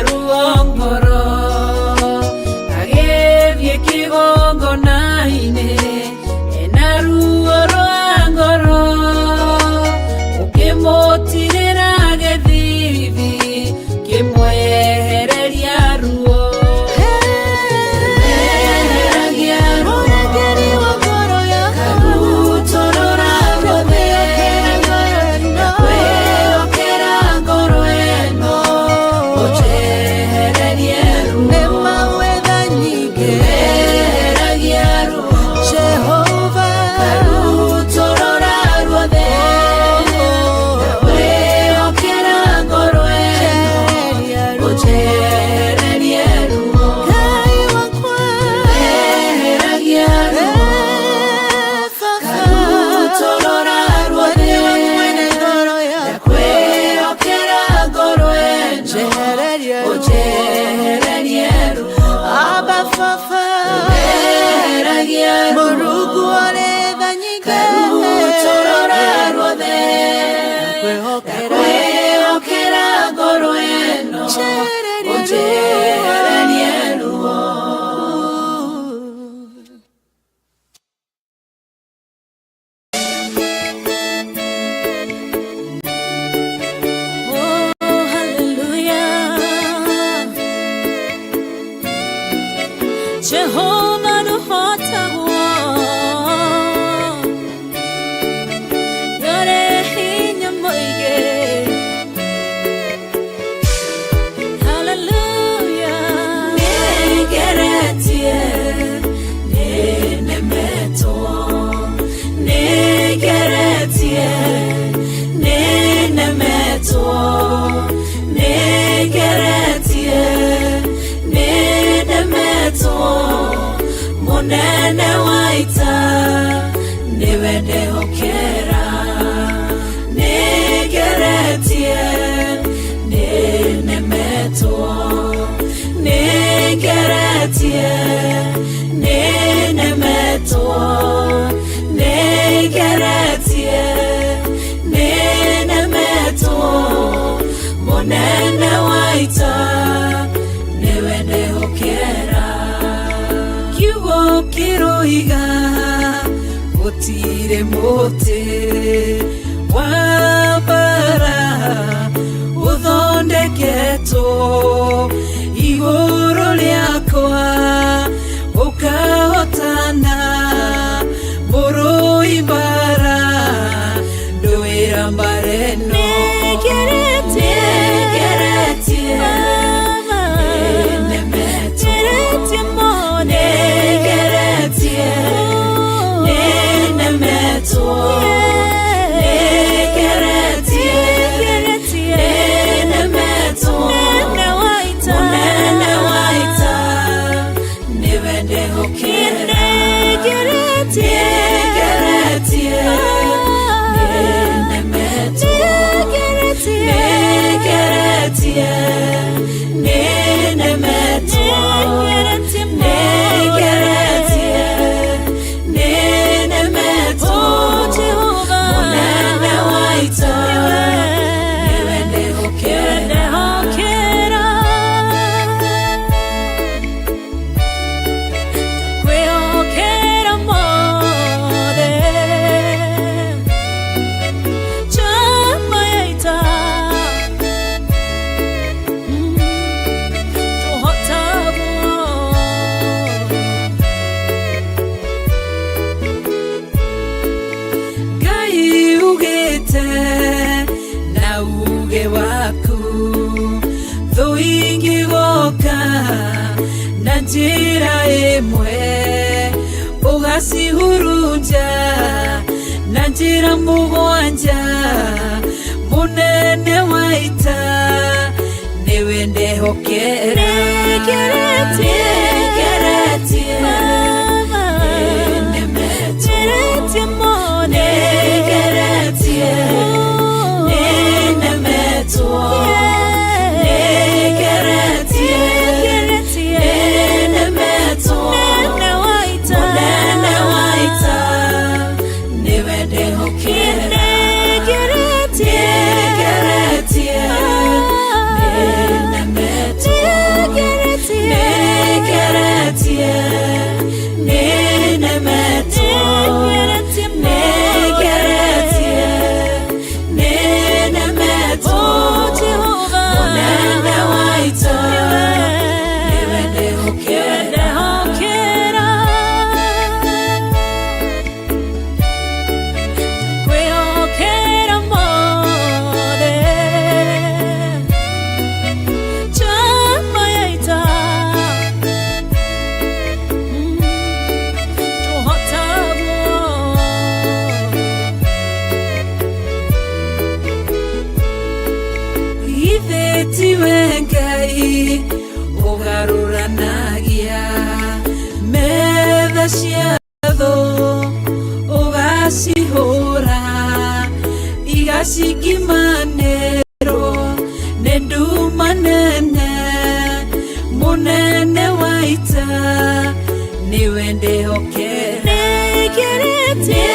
ruongoro agevye kigongo naine ena ruoro angoro ukimotirira gethithi kimwehereria ruo Jehovah no hotawa yore hinya moige hallelujah negeretie nenemeto negeretie nenemeto negeretie nenemeto Monene waita niwende hokera negeretie nenemeto negeretie nenemeto negeretie nenemeto monene waita niwende hokera kiroiga utire mote wabara uthondeketo iguru liakwa ukahotana muruibara nduira mbareno negeretie njira imwe ugasihurunja na njira mugwanja munene waita niwende hokera negeretie nenemeto negeretie nenemeto tiwe Ngai ugaruranagia metha cia thũ ugacihũra igacigimanĩrwo nĩ nduma nene mũnene wa ita niwe ndĩhokera nĩngeretie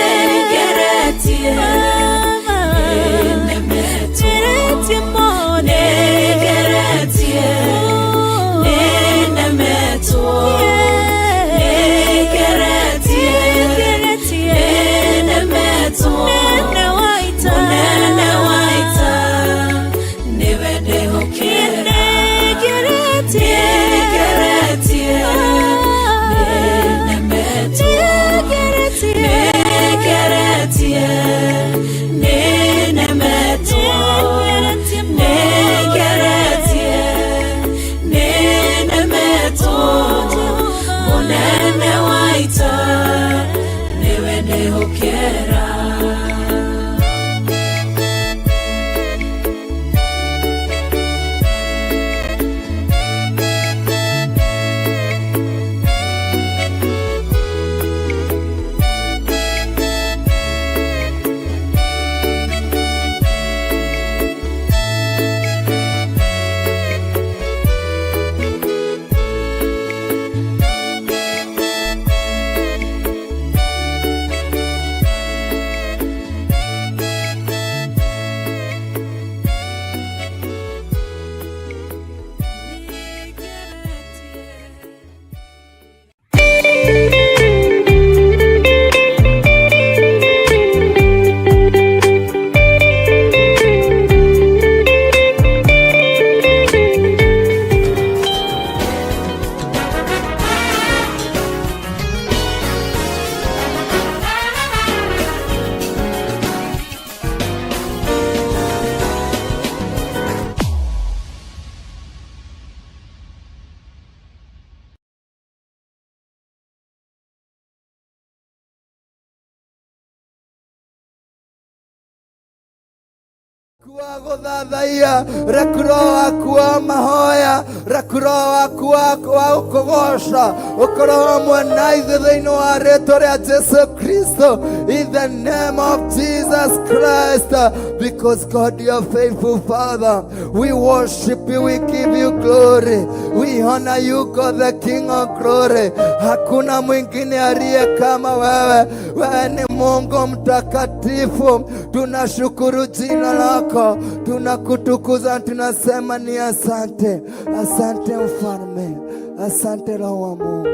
Kwa gũthathaiya rekuro waku wa mahoya rekuro waku wa ũkũgoca ũkorwo hamwe na ithuĩ thĩinĩ wa rĩĩtwa rĩa Jesu Kristo, in the name of Jesus Christ, because God you are faithful Father. We worship you, we give you glory, we honor you God the King of glory. Hakuna mwingine aliye kama wewe, wewe ni Mungu mtakatifu. Tunashukuru jina lako, tunakutukuza, tunasema ni asante. Asante Mfalme, asante Roho wa Mungu.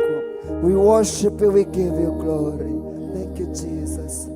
We worship you, we give you glory. Thank you Jesus.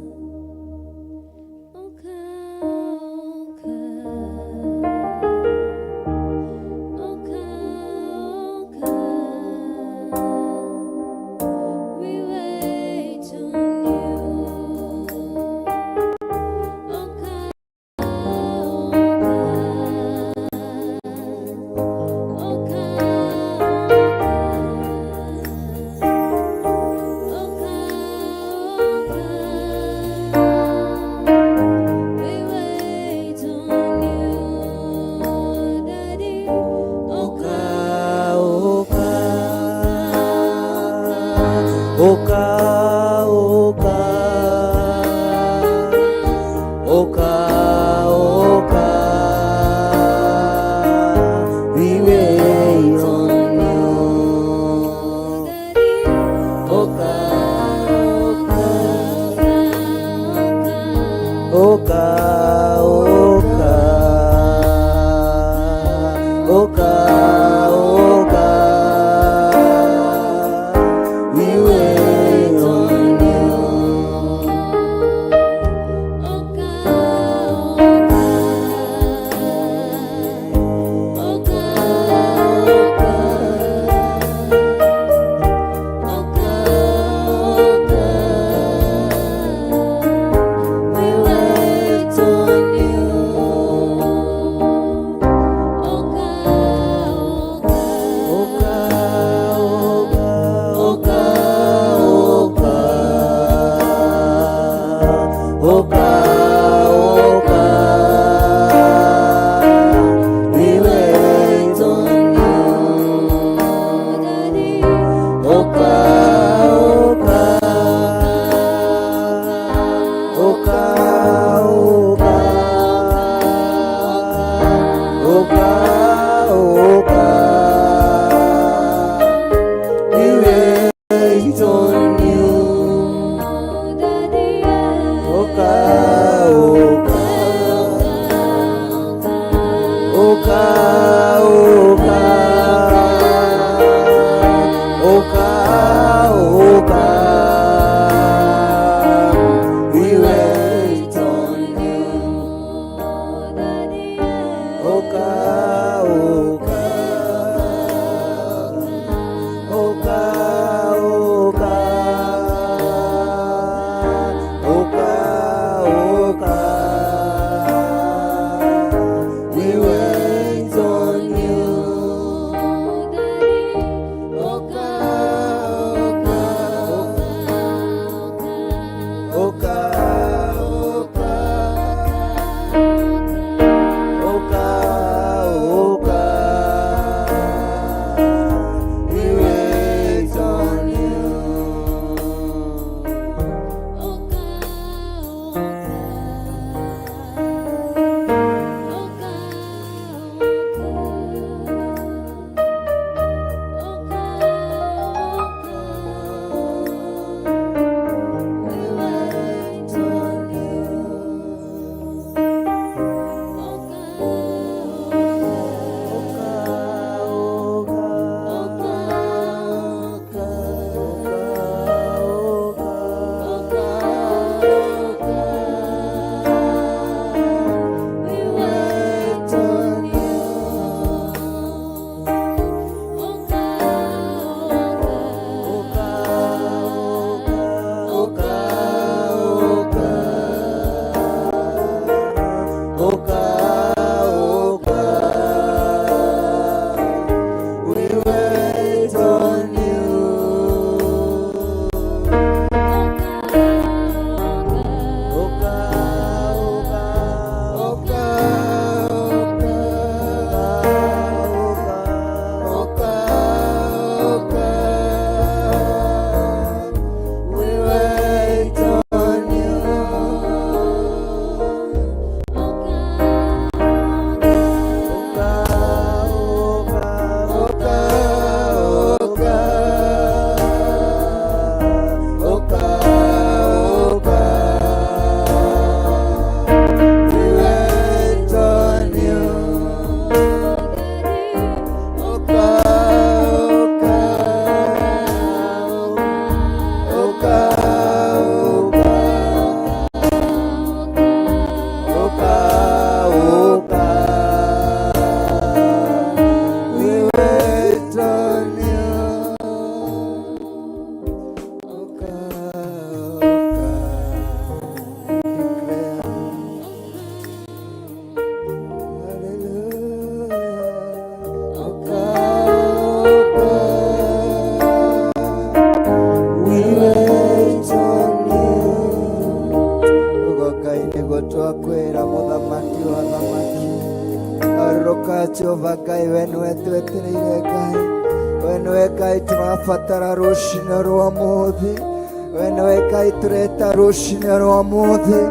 Jehova Ngai, we niwe twetereire Ngai, we niwe Ngai turabatara ruciinĩ rwa ũmũthĩ, we niwe Ngai tureta ruciinĩ rwa ũmũthĩ,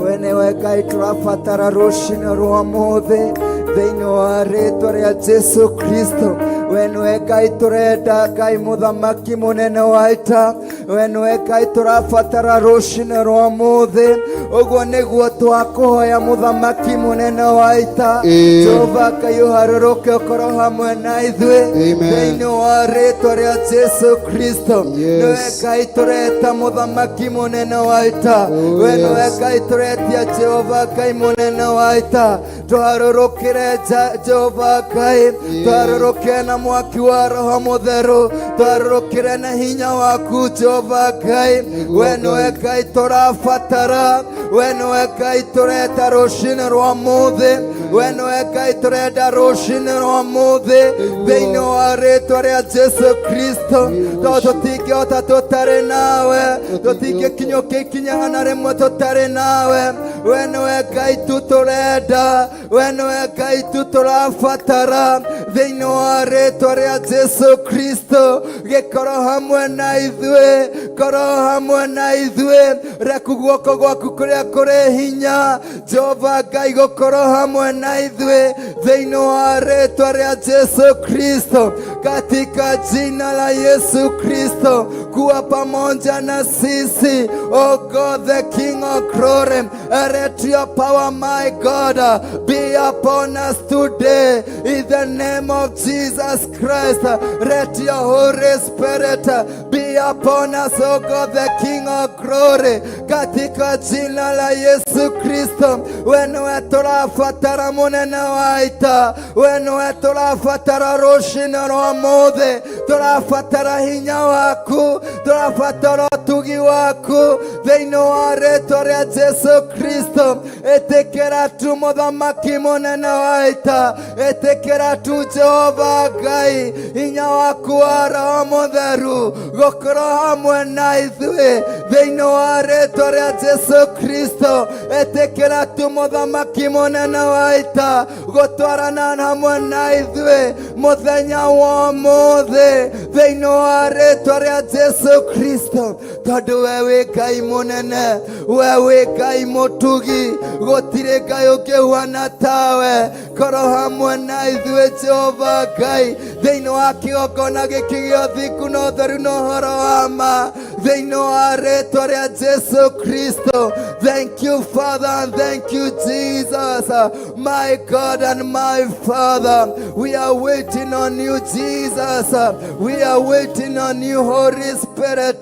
we niwe Ngai turabatara ruciinĩ rwa ũmũthĩ thĩinĩ wa rĩĩtwa rĩa Jesu Kristo. We niwe Ngai turenda, Ngai mũthamaki mũnene wa ita, we niwe Ngai turabatara ruciinĩ rwa ũmũthĩ. Ũguo nĩguo twakũhoya mũthamaki mũnene wa ita, Jehova Ngai ũharũrũke ũkorwo hamwe na ithuĩ thĩinĩ wa rĩĩtwa rĩa Jesu Kristo. Niwe Ngai tureta mũthamaki mũnene wa ita, we niwe Ngai turetia Jehova Ngai mũnene wa ita, tũharũrũkĩre Jehova Ngai, tũharũrũkĩre na mwaki wa Roho Mũtheru, tũharũrũkĩre na hinya waku Jehova Ngai. We niwe Ngai tũrabatara, we niwe Ngai tureta ruciinĩ rwa ũmũthĩ, we niwe Ngai turenda ruciinĩ rwa ũmũthĩ thĩinĩ wa rĩĩtwa rĩa Jesu Kristo. Tondũ tũtingĩhota tũtarĩ nawe, tũtingĩkinyũkia ikinya na rĩmwe tũtarĩ nawe. We niwe Ngai tu turenda, we niwe Ngai tu tũrabatara thĩinĩ wa rĩĩtwa rĩa Jesu Kristo. Gĩkorwo hamwe na ithuĩ, korwo hamwe na ithuĩ, reku guoko gwaku kũrĩa kũrĩ hinya Jehova Ngai gũkorwo hamwe na ithuĩ thĩinĩ wa rĩĩtwa rĩa Jesu Kristo, katika jina la Yesu Kristo, kuwa pamoja na sisi. Oh God, the King of glory, let your power, my God, be upon us today in the name of Jesus Christ. Let your Holy Spirit be upon us, O God, the King of glory, katika jina la Yesu Kristo. Wenwe turafatara munene waita, wenwe turafatara rushino rwa mothe, turafatara hinya waku, turafatara tugi waku thiini wa rĩĩtwa rĩa Jesu Kristo. Ĩtĩkĩra tu mũthamaki munene waita, ĩtĩkĩra tu Jehova Ngai, hinya waku wa Roho Mũtheru gũkorwo hamwe na ithuĩ thiini wa rĩĩtwa rĩa Jesu Kristo. Ĩtĩkĩra tu mũthamaki munene waita gũtwarana hamwe na ithuĩ mũthenya wa ũmũthĩ thiini wa rĩĩtwa rĩa Jesu Kristo. Tondũ we wĩ Ngai mũnene, we wĩ Ngai mũtugi, gũtirĩ Ngai ũngĩhuana tawe. Korwo hamwe na ithuĩ Jehova Ngai thiini wa kĩgongona gĩkĩ gĩa ũthingu na ũtheru na ũhoro wa ma thiini wa rĩĩtwa rĩa Jesu Kristo. Thank you, Father, and thank you, Jesus, my God and my Father. We are waiting on you, Jesus. We are waiting on you, Holy Spirit.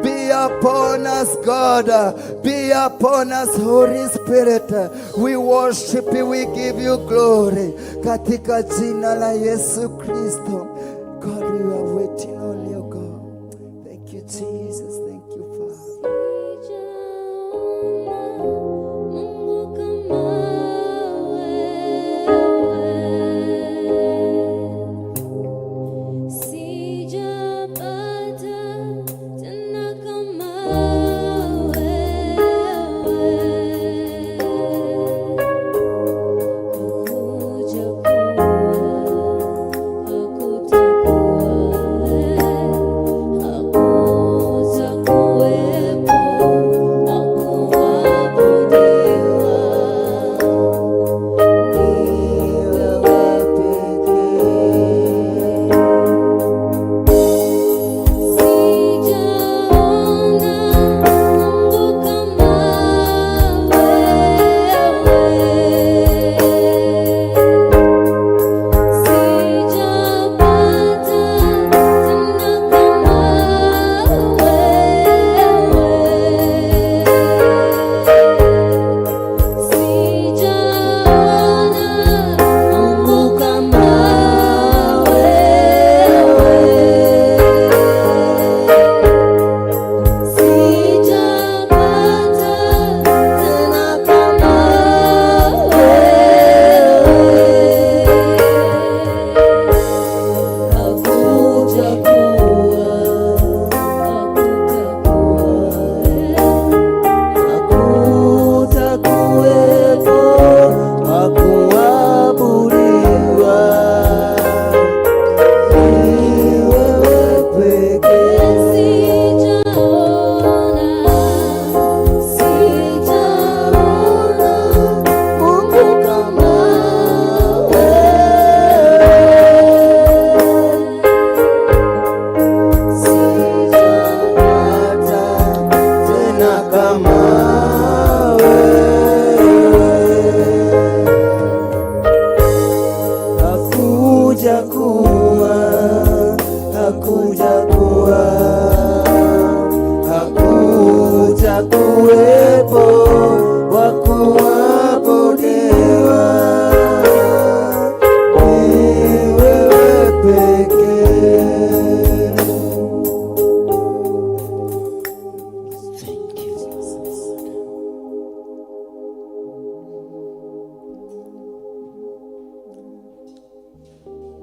Be upon us, God. Be upon us, Holy Spirit. We worship you, we give you glory. Katika jina la Yesu Kristo. God, we are waiting on you, God. Thank you, Jesus. Thank you, Father.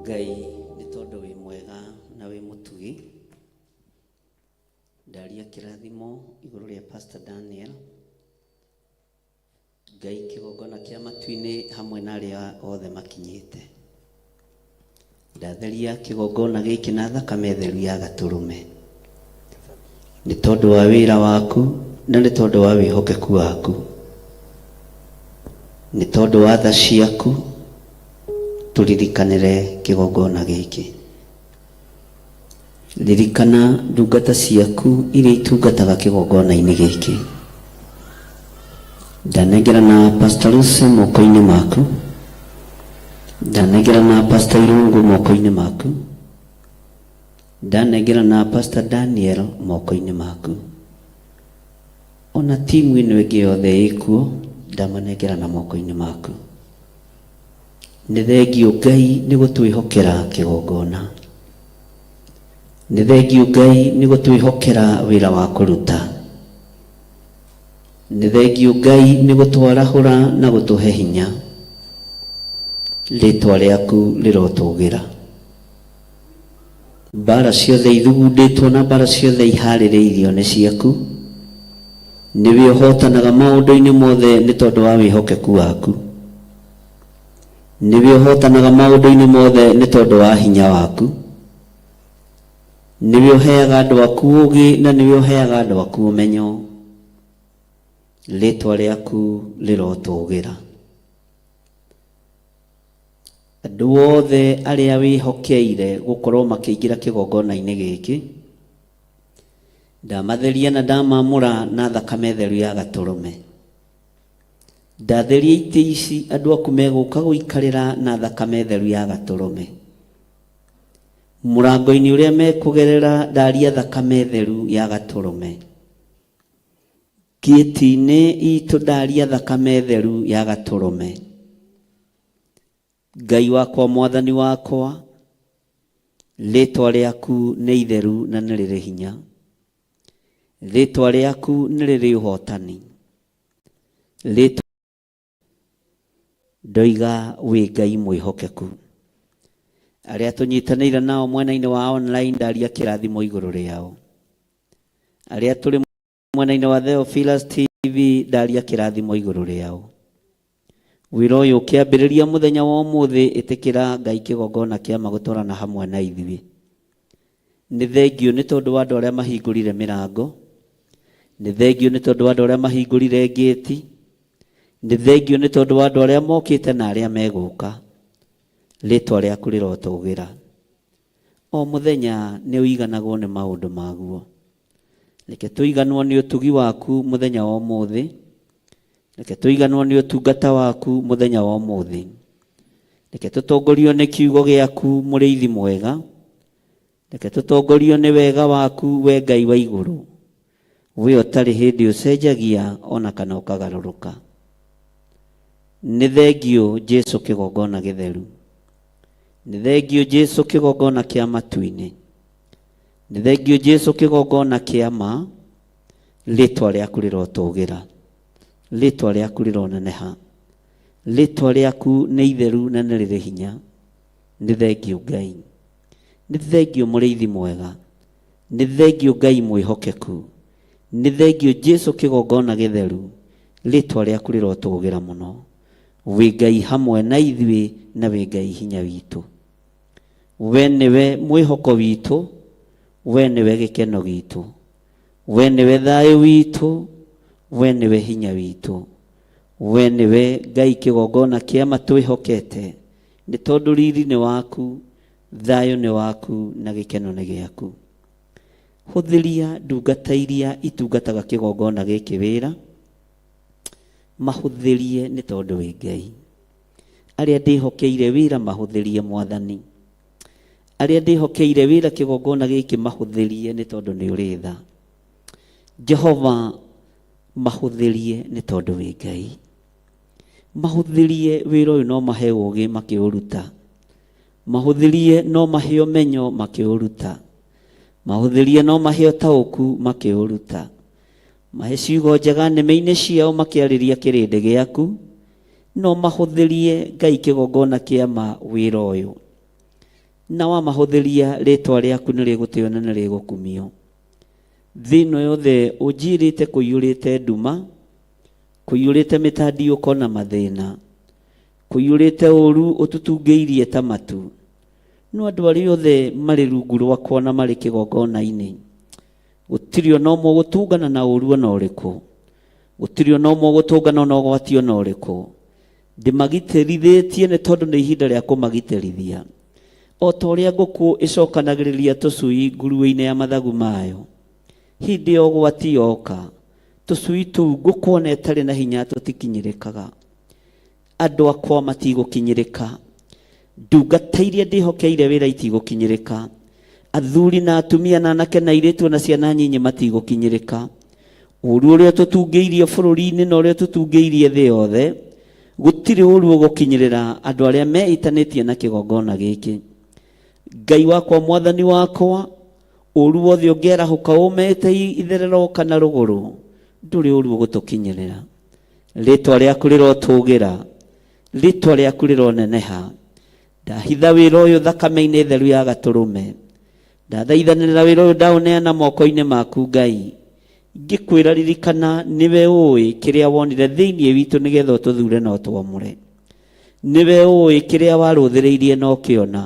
Ngai nĩ tondũ wĩ mwega na wĩ mũtugi. Ndaria kĩrathimo igũrũ rĩa Pastor Daniel. Ngai kĩgongona kĩa matu-inĩ hamwe na arĩa othe makinyĩte. Ndatheria kĩgongona gĩkĩ na thakame theru ya Gatũrũme. Nĩ tondũ wa wĩra waku na nĩ tondũ wa wĩhokeku waku. Nĩ tondũ wa tha ciaku tũririkanĩre kĩgongona gĩkĩ. Ririkana ndungata ciaku iria itungataga kĩgongona-inĩ gĩkĩ. Ndanengera na Pastor Lucy moko-inĩ maku Ndanegera na Pastor Irungu moko-inĩ maku. Ndanegera na Pastor Daniel moko-inĩ maku. Ona timu ĩno ĩngĩ yothe ĩkuo ndamanengera na moko-inĩ maku. Nĩ thengio Ngai nĩ gũtwĩhokera kĩgongona. Nĩ thengio Ngai nĩ gũtwĩhokera wĩra wa kũruta. Nĩ thengio Ngai nĩ gũtwarahũra na gũtũhe hinya. Rĩtwa rĩaku rĩrotũgĩra. Mbara ciothe ithugundĩtwo na mbara ciothe iharĩrĩirio nĩ ciaku. Nĩwe ũhotanaga maũndũ-inĩ mothe nĩ tondũ wa wĩhokeku waku. Nĩwe ũhotanaga maũndũ-inĩ mothe nĩ tondũ wa hinya waku. Nĩwe ũheaga andũ aku ũũgĩ na nĩwe ũheaga andũ aku ũmenyo. Rĩtwa rĩaku rĩrotũgĩra. Andũ othe arĩa wĩhokeire gũkorwo makĩingĩra kĩgongona-inĩ gĩkĩ, ndamatheria na ndamamũra na thakame theru ya Gatũrũme. Ndatheria itĩ ici andũ aku megũka gũikarĩra na thakame theru ya Gatũrũme. Mũrango-inĩ ũrĩa mekũgerera ndaria thakame theru ya Gatũrũme. Gĩti-inĩ itũ ndaria thakame theru ya Gatũrũme. Ngai wakwa, Mwathani wakwa, rĩtwa rĩaku nĩ itheru na nĩ rĩrĩ hinya. Rĩtwa rĩaku nĩ rĩrĩ ũhotani. Rĩtwa ndoiga wĩ Ngai mwĩhokeku. Arĩa tũnyitanĩire nao mwena-inĩ wa online ndaria kĩrathimo igũrũ rĩao. Arĩa tũrĩ mwena-inĩ wa Theophilus TV ndaria kĩrathimo igũrũ rĩao. Wĩra ũyũ ũkĩambĩrĩria mũthenya wa ũmũthĩ, ĩtĩkĩra Ngai kĩgongona kĩama gũtwarana hamwe na ithuĩ. Nĩ thengio nĩ tondũ wa andũ arĩa mahingũrire mĩrango. Nĩ thengio nĩ tondũ wa andũ arĩa mahingũrire ngĩti. Nĩ thengio nĩ tondũ wa andũ arĩa mokĩte na arĩa megũka. Rĩtwa rĩaku rĩrotũgĩra. O mũthenya nĩ ũiganagwo nĩ maũndũ maguo. Reke tũiganwo nĩ ũtugi waku mũthenya wa ũmũthĩ. Reke tũiganwo nĩ ũtungata waku mũthenya wa ũmũthĩ. Reke tũtongorio nĩ kiugo gĩaku mũrĩithi mwega. Reke tũtongorio nĩ wega waku, we Ngai wa igũrũ. We ũtarĩ hĩndĩ ũcenjagia ona kana ũkagarũrũka. Nĩ thengio Jesũ kĩgongona gĩtheru. Nĩ thengio Jesũ kĩgongona kĩa matu-inĩ. Nĩ thengio Jesũ kĩgongona kĩa ma. Rĩtwa rĩaku rĩrotũgĩra. Rĩtwa rĩaku rĩroneneha. Rĩtwa rĩaku nĩ itheru na nĩ rĩrĩ hinya. Nĩ thengio Ngai. Nĩ thengio mũrĩithi mwega. Nĩ thengio Ngai mwĩhokeku. Nĩ thengio Jesũ kĩgongona gĩtheru. Rĩtwa rĩaku rĩrotũgĩra mũno. Wĩ Ngai hamwe na ithuĩ na wĩ Ngai hinya witũ. We nĩwe mwĩhoko witũ. We nĩwe gĩkeno gitũ. We nĩwe thayũ witũ. We nĩwe hinya witũ. We nĩwe Ngai kĩgongona kĩama twĩhokete. Nĩ tondũ riri nĩ waku, thayũ nĩ waku na gĩkeno nĩ gĩaku. Hũthĩria ndungata iria itungataga kĩgongona gĩkĩ wĩra. Mahũthĩrie nĩ tondũ wĩ Ngai. Arĩa ndĩhokeire wĩra mahũthĩrie Mwathani. Arĩa ndĩhokeire wĩra kĩgongona gĩkĩ mahũthĩrie nĩ tondũ nĩ ũrĩ tha. Jehova, mahũthĩrie nĩ tondũ wĩ Ngai. Mahũthĩrie wĩra ũyũ no mahe ũũgĩ makĩũruta. Mahũthĩrie no mahe ũmenyo makĩũruta. Mahũthĩrie no mahe ũtaũku makĩũruta. Mahe ciugo njega nĩmĩ-inĩ ciao makĩarĩria kĩrĩndĩ gĩaku. No mahũthĩrie Ngai kĩgongona kĩama wĩra ũyũ. Na wamahũthĩria rĩtwa rĩaku nĩ rĩgũtĩo na nĩ rĩgũkumio. Thĩ ĩno yothe ũnjirĩte kũiyũrĩte nduma, kũiyũrĩte mĩtandiũko na mathĩna, kũiyũrĩte ũru ũtũtungĩirie ta matu. No andũ arĩa othe marĩ rungu rwakwa na marĩ kĩgongona-inĩ, gũtirĩ ona ũmwe gũtungana na ũru ona ũrĩkũ. Gũtirĩ ona ũmwe gũtũngana na ũgwati ona ũrĩkũ. Ndĩmagitĩrithĩtie nĩ tondũ nĩ ihinda rĩa kũmagitĩrithia. O ta ũrĩa ngũkũ ĩcokanagĩrĩria tũcui nguruwe-inĩ ya mathagu mayo. Hĩndĩ ya ũgwati yoka, tũcui tũu ngũkũ ona ĩtarĩ na hinya tũtikinyĩrĩkaga. Andũ akwa matigũkinyĩrĩka. ndungata iria ndihokeire wira itigukinyirika, athuri na atumia na anake na airĩtu na ciana nyinyi matigukinyirika, ũru ũrĩa tũtungĩirie bũrũri-inĩ na ũrĩa tũtungĩirie thĩ yothe, gũtirĩ ũru ũgũkinyĩrĩra andũ arĩa meitanĩtie na kĩgongona gĩkĩ. Ngai wakwa mwathani wakwa, ũru wothe ũngĩarahũka ũmete itherero kana rũgũrũ, ndũrĩ ũru ũgũtũkinyĩrĩra. Rĩtwa rĩaku rĩrotũgĩra, rĩtwa rĩaku rĩroneneha. Ndahitha wĩra ũyũ thakame-inĩ theru ya Gatũrũme, ndathaithanĩrĩra wĩra ũyũ ndaũneana moko-inĩ maku Ngai, ngĩkwĩra ririkana nĩwe ũĩ kĩrĩa wonire thĩinĩ witũ nĩgetha ũtũthure na ũtwamũre. Nĩwe ũĩ kĩrĩa warũthĩrĩirie na ũkĩona.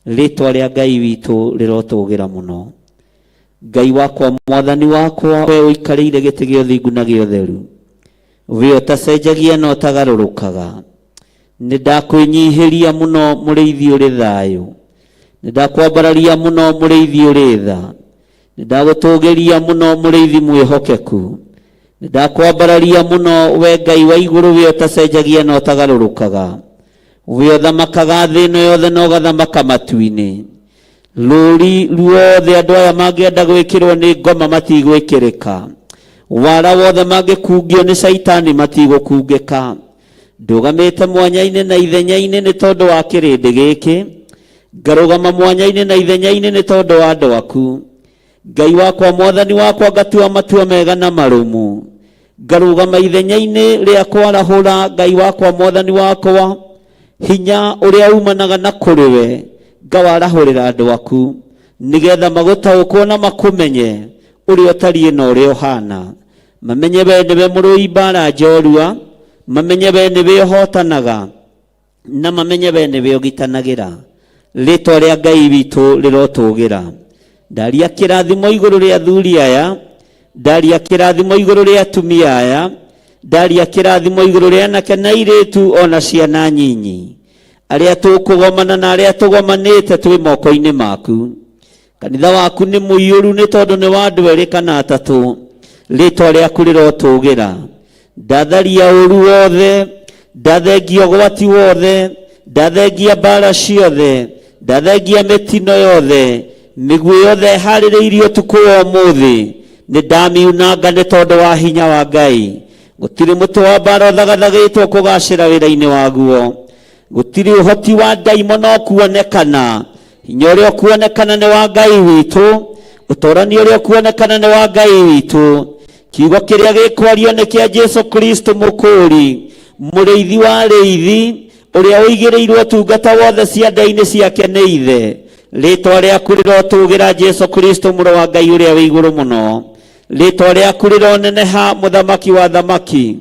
Rĩtwa rĩa Ngai witũ rĩrotũgĩra mũno. Ngai wakwa mwathani wakwa, we ũikarĩire gĩtĩ gĩa ũthingu na gĩa ũtheru, we ũtacenjagia na ũtagarũrũkaga. Nĩndakwĩnyihĩria mũno mũrĩithi ũrĩ thayũ, nĩndakwambararia mũno mũrĩithi ũrĩ tha, nĩndagũtũgĩria mũno mũrĩithi mwĩhokeku, nĩndakwambararia mũno we Ngai wa igũrũ, we ũtacenjagia na ũtagarũrũkaga, we ũthamakaga thĩ ĩno yothe na ũgathamaka matu-inĩ. Rũri ruothe andũ aya mangĩenda gwĩkĩrwo nĩ ngoma matigwĩkĩrĩka, wara wothe mangĩkungio nĩ Saitani matigũkungĩka. Ndũgamĩte mwanya-inĩ na ithenya-inĩ nĩ tondũ wa kĩrĩndĩ gĩkĩ, ngarũgama mwanya-inĩ na ithenya-inĩ nĩ tondũ wa andũ aku. Ngai wakwa mwathani wakwa, ngatua matua mega na marũmu, ngarũgama ithenya-inĩ rĩa kwarahũra Ngai wakwa mwathani wakwa hinya ũrĩa umanaga na kũrĩ we, ngawarahũrĩra andũ aku nĩgetha magũtaũkwo na makũmenye ũrĩa ũtariĩ na ũrĩa ũhana. Mamenye we nĩwe mũrũi mbara njorua, mamenye we nĩwe ũhotanaga, na mamenye we nĩwe ũgitanagĩra. Rĩtwa rĩa Ngai witũ rĩrotũgĩra. Ndaria kĩrathimo igũrũ rĩa athuri aya, ndaria kĩrathimo igũrũ rĩa atumia aya, ndaria kĩrathimo igũrũ rĩa anake na airĩtu ona ciana nyinyi, arĩa tũkũgomana na arĩa tũgomanĩte twĩ moko-inĩ maku. Kanitha waku nĩ mũiyũru nĩ tondũ nĩ wa andũ erĩ kana atatũ. Rĩtwa rĩaku rĩrotũgĩra. Ndatharia ũru wothe, ndathengia ũgwati wothe, ndathengia mbara ciothe, ndathengia mĩtino yothe, mĩguĩ yothe harĩrĩirio ũtukũ wa ũmũthĩ, nĩndamiunanga nĩ tondũ wa hinya wa Ngai. Gũtirĩ mũtĩ wa mbara ũthagathagĩtwo kũgacĩra wĩra-inĩ waguo. Gũtirĩ ũhoti wa ndaimono kuonekana. Hinya ũrĩa ũkuonekana nĩ wa Ngai witũ, ũtũũrani ũrĩa ũkuonekana nĩ wa Ngai witũ. Kiugo kĩrĩa gĩkwario nĩ kĩa Jesu Kristo mũkũũri, mũrĩithi wa arĩithi, ũrĩa ũigĩrĩirwo ũtungata wothe ciande-inĩ ciake nĩ ithe. Rĩtwa rĩaku rĩrotũgĩra Jesu Kristo mũrũ wa Ngai ũrĩa wĩ igũrũ mũno. Rĩtwa rĩaku rĩroneneha mũthamaki wa thamaki.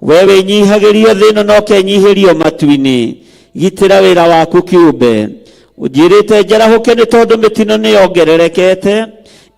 We wĩnyihagĩrio thĩ ĩno na ũkenyihĩrio matu-inĩ. Gitĩra wĩra waku kĩũmbe. Ũnjĩrĩte njarahũke nĩ tondũ mĩtino nĩ yongererekete,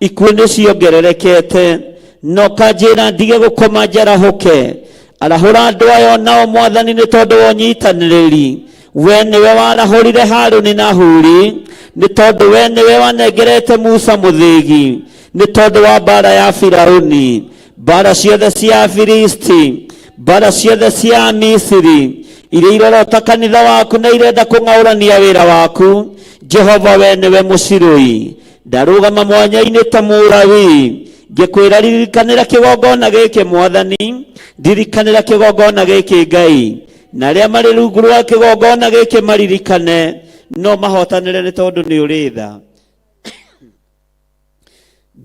ikuũ nĩ ciongererekete, no kanjĩra ndige gũkoma njarahũke. Arahũra andũ aya nao mwathani nĩ tondũ wa ũnyitanĩrĩri. We nĩwe warahũrire Harũni na Huri, nĩ tondũ we nĩwe wanengerete Musa mũthĩgi, nĩ tondũ wa mbara ya Firaũni, mbara ciothe cia Filisti, mbara ciothe cia Misiri, iria irorota kanitha waku na irenda kũng'aũrania wĩra waku. Jehova we nĩwe mũcirũi. Ndarũgama mwanya-inĩ ta mũrawi, ngĩkwĩra ririkanĩra kĩgongona gĩkĩ mwathani, ndirikanĩra kĩgongona gĩkĩ Ngai, na arĩa marĩ rungu rwa kĩgongona gĩkĩ maririkane, no mahotanĩre nĩ tondũ nĩ ũrĩ tha.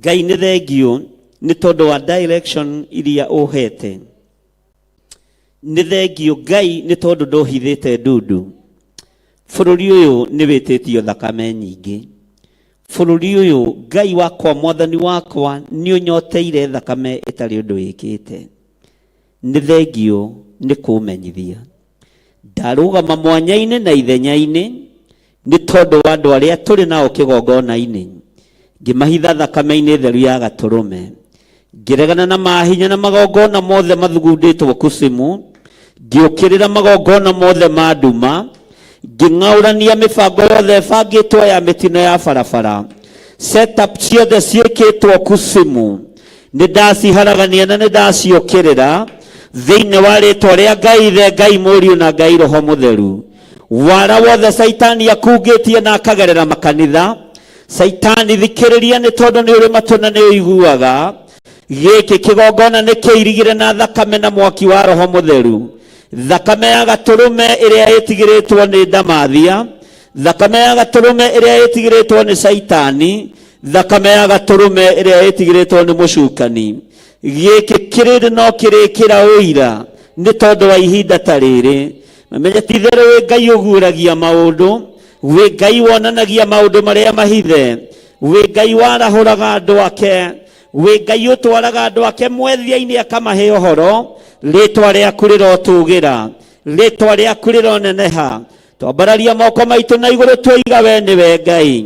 Ngai nĩ thengio nĩ tondũ wa direction iria ũhete. Nĩ thengio Ngai nĩ tondũ ndũhithĩte ndundu. Bũrũri ũyũ nĩ wĩtĩtio thakame nyingĩ. Bũrũri ũyũ Ngai wakwa mwathani wakwa nĩ ũnyoteire thakame ĩtarĩ ũndũ wĩkĩte. Nĩ thengio nĩ kũmenyithia. Ndarũgama mwanya-inĩ na ithenya-inĩ nĩ tondũ wa andũ arĩa tũrĩ nao kĩgongona-inĩ. Ngĩmahitha thakame-inĩ theru ya Gatũrũme. Ngĩregana na mahinya na magongona mothe mathugundĩtwo kusimu. Ngĩũkĩrĩra magongona mothe ma nduma. Ngĩng'aũrania mĩbango yothe ĩbangĩtwo ya mĩtino ya barabara. Setup ciothe ciĩkĩtwo kusimu. Nĩ ndaciharagania na nĩ ndaciũkĩrĩra thĩinĩ wa rĩtwa rĩa Ngai Ithe, Ngai Mũriũ na Ngai Roho Mũtheru. wara wothe Saitani akugetie na akagerera makanitha. Saitani thikiriria ni tondu ni uri matuna ni uiguaga. Giki kigongona ni kiirigire na thakame na mwaki wa Roho Mutheru. Thakame ya gaturume iria itigiritwo ni Ndamathia. Thakame ya gaturume iria itigiritwo ni Saitani. Thakame ya gaturume iria itigiritwo ni mucukani. Giki kiriri no kirikira uira ni tondu wa ihinda ta riri. Mamenye ti theru wi Ngai uguragia maundu, wi Ngai wonanagia maundu maria mahithe, wi Ngai warahuraga andu ake, wi Ngai utwaraga andu ake mwethia-ini akamahe uhoro. Ritwa riaku rirotugira, ritwa riaku rironeneha. Twambararia moko maitu na iguru twiga we niwe Ngai.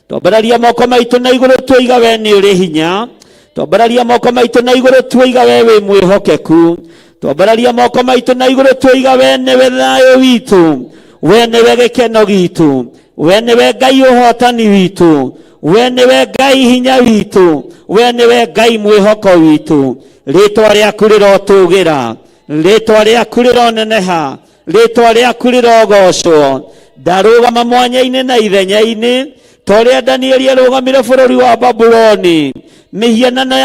Twambararia moko maitu na iguru twiga we ni uri hinya. Twambararia moko maitu na iguru twiga we wi mwihokeku. Twambararia moko maitu na iguru twiga we niwe thayo witu, we niwe gikeno gitu, we niwe Ngai uhotani witu, we niwe Ngai hinya witu, we niwe Ngai mwihoko witu. Ritwa riaku rirotugira, ritwa riaku rironeneha, ritwa riaku rirogocwo. Ndarugama mwanya-ini na ithenya-ini toria Danieli arugamire bururi wa Babuloni. Mihianano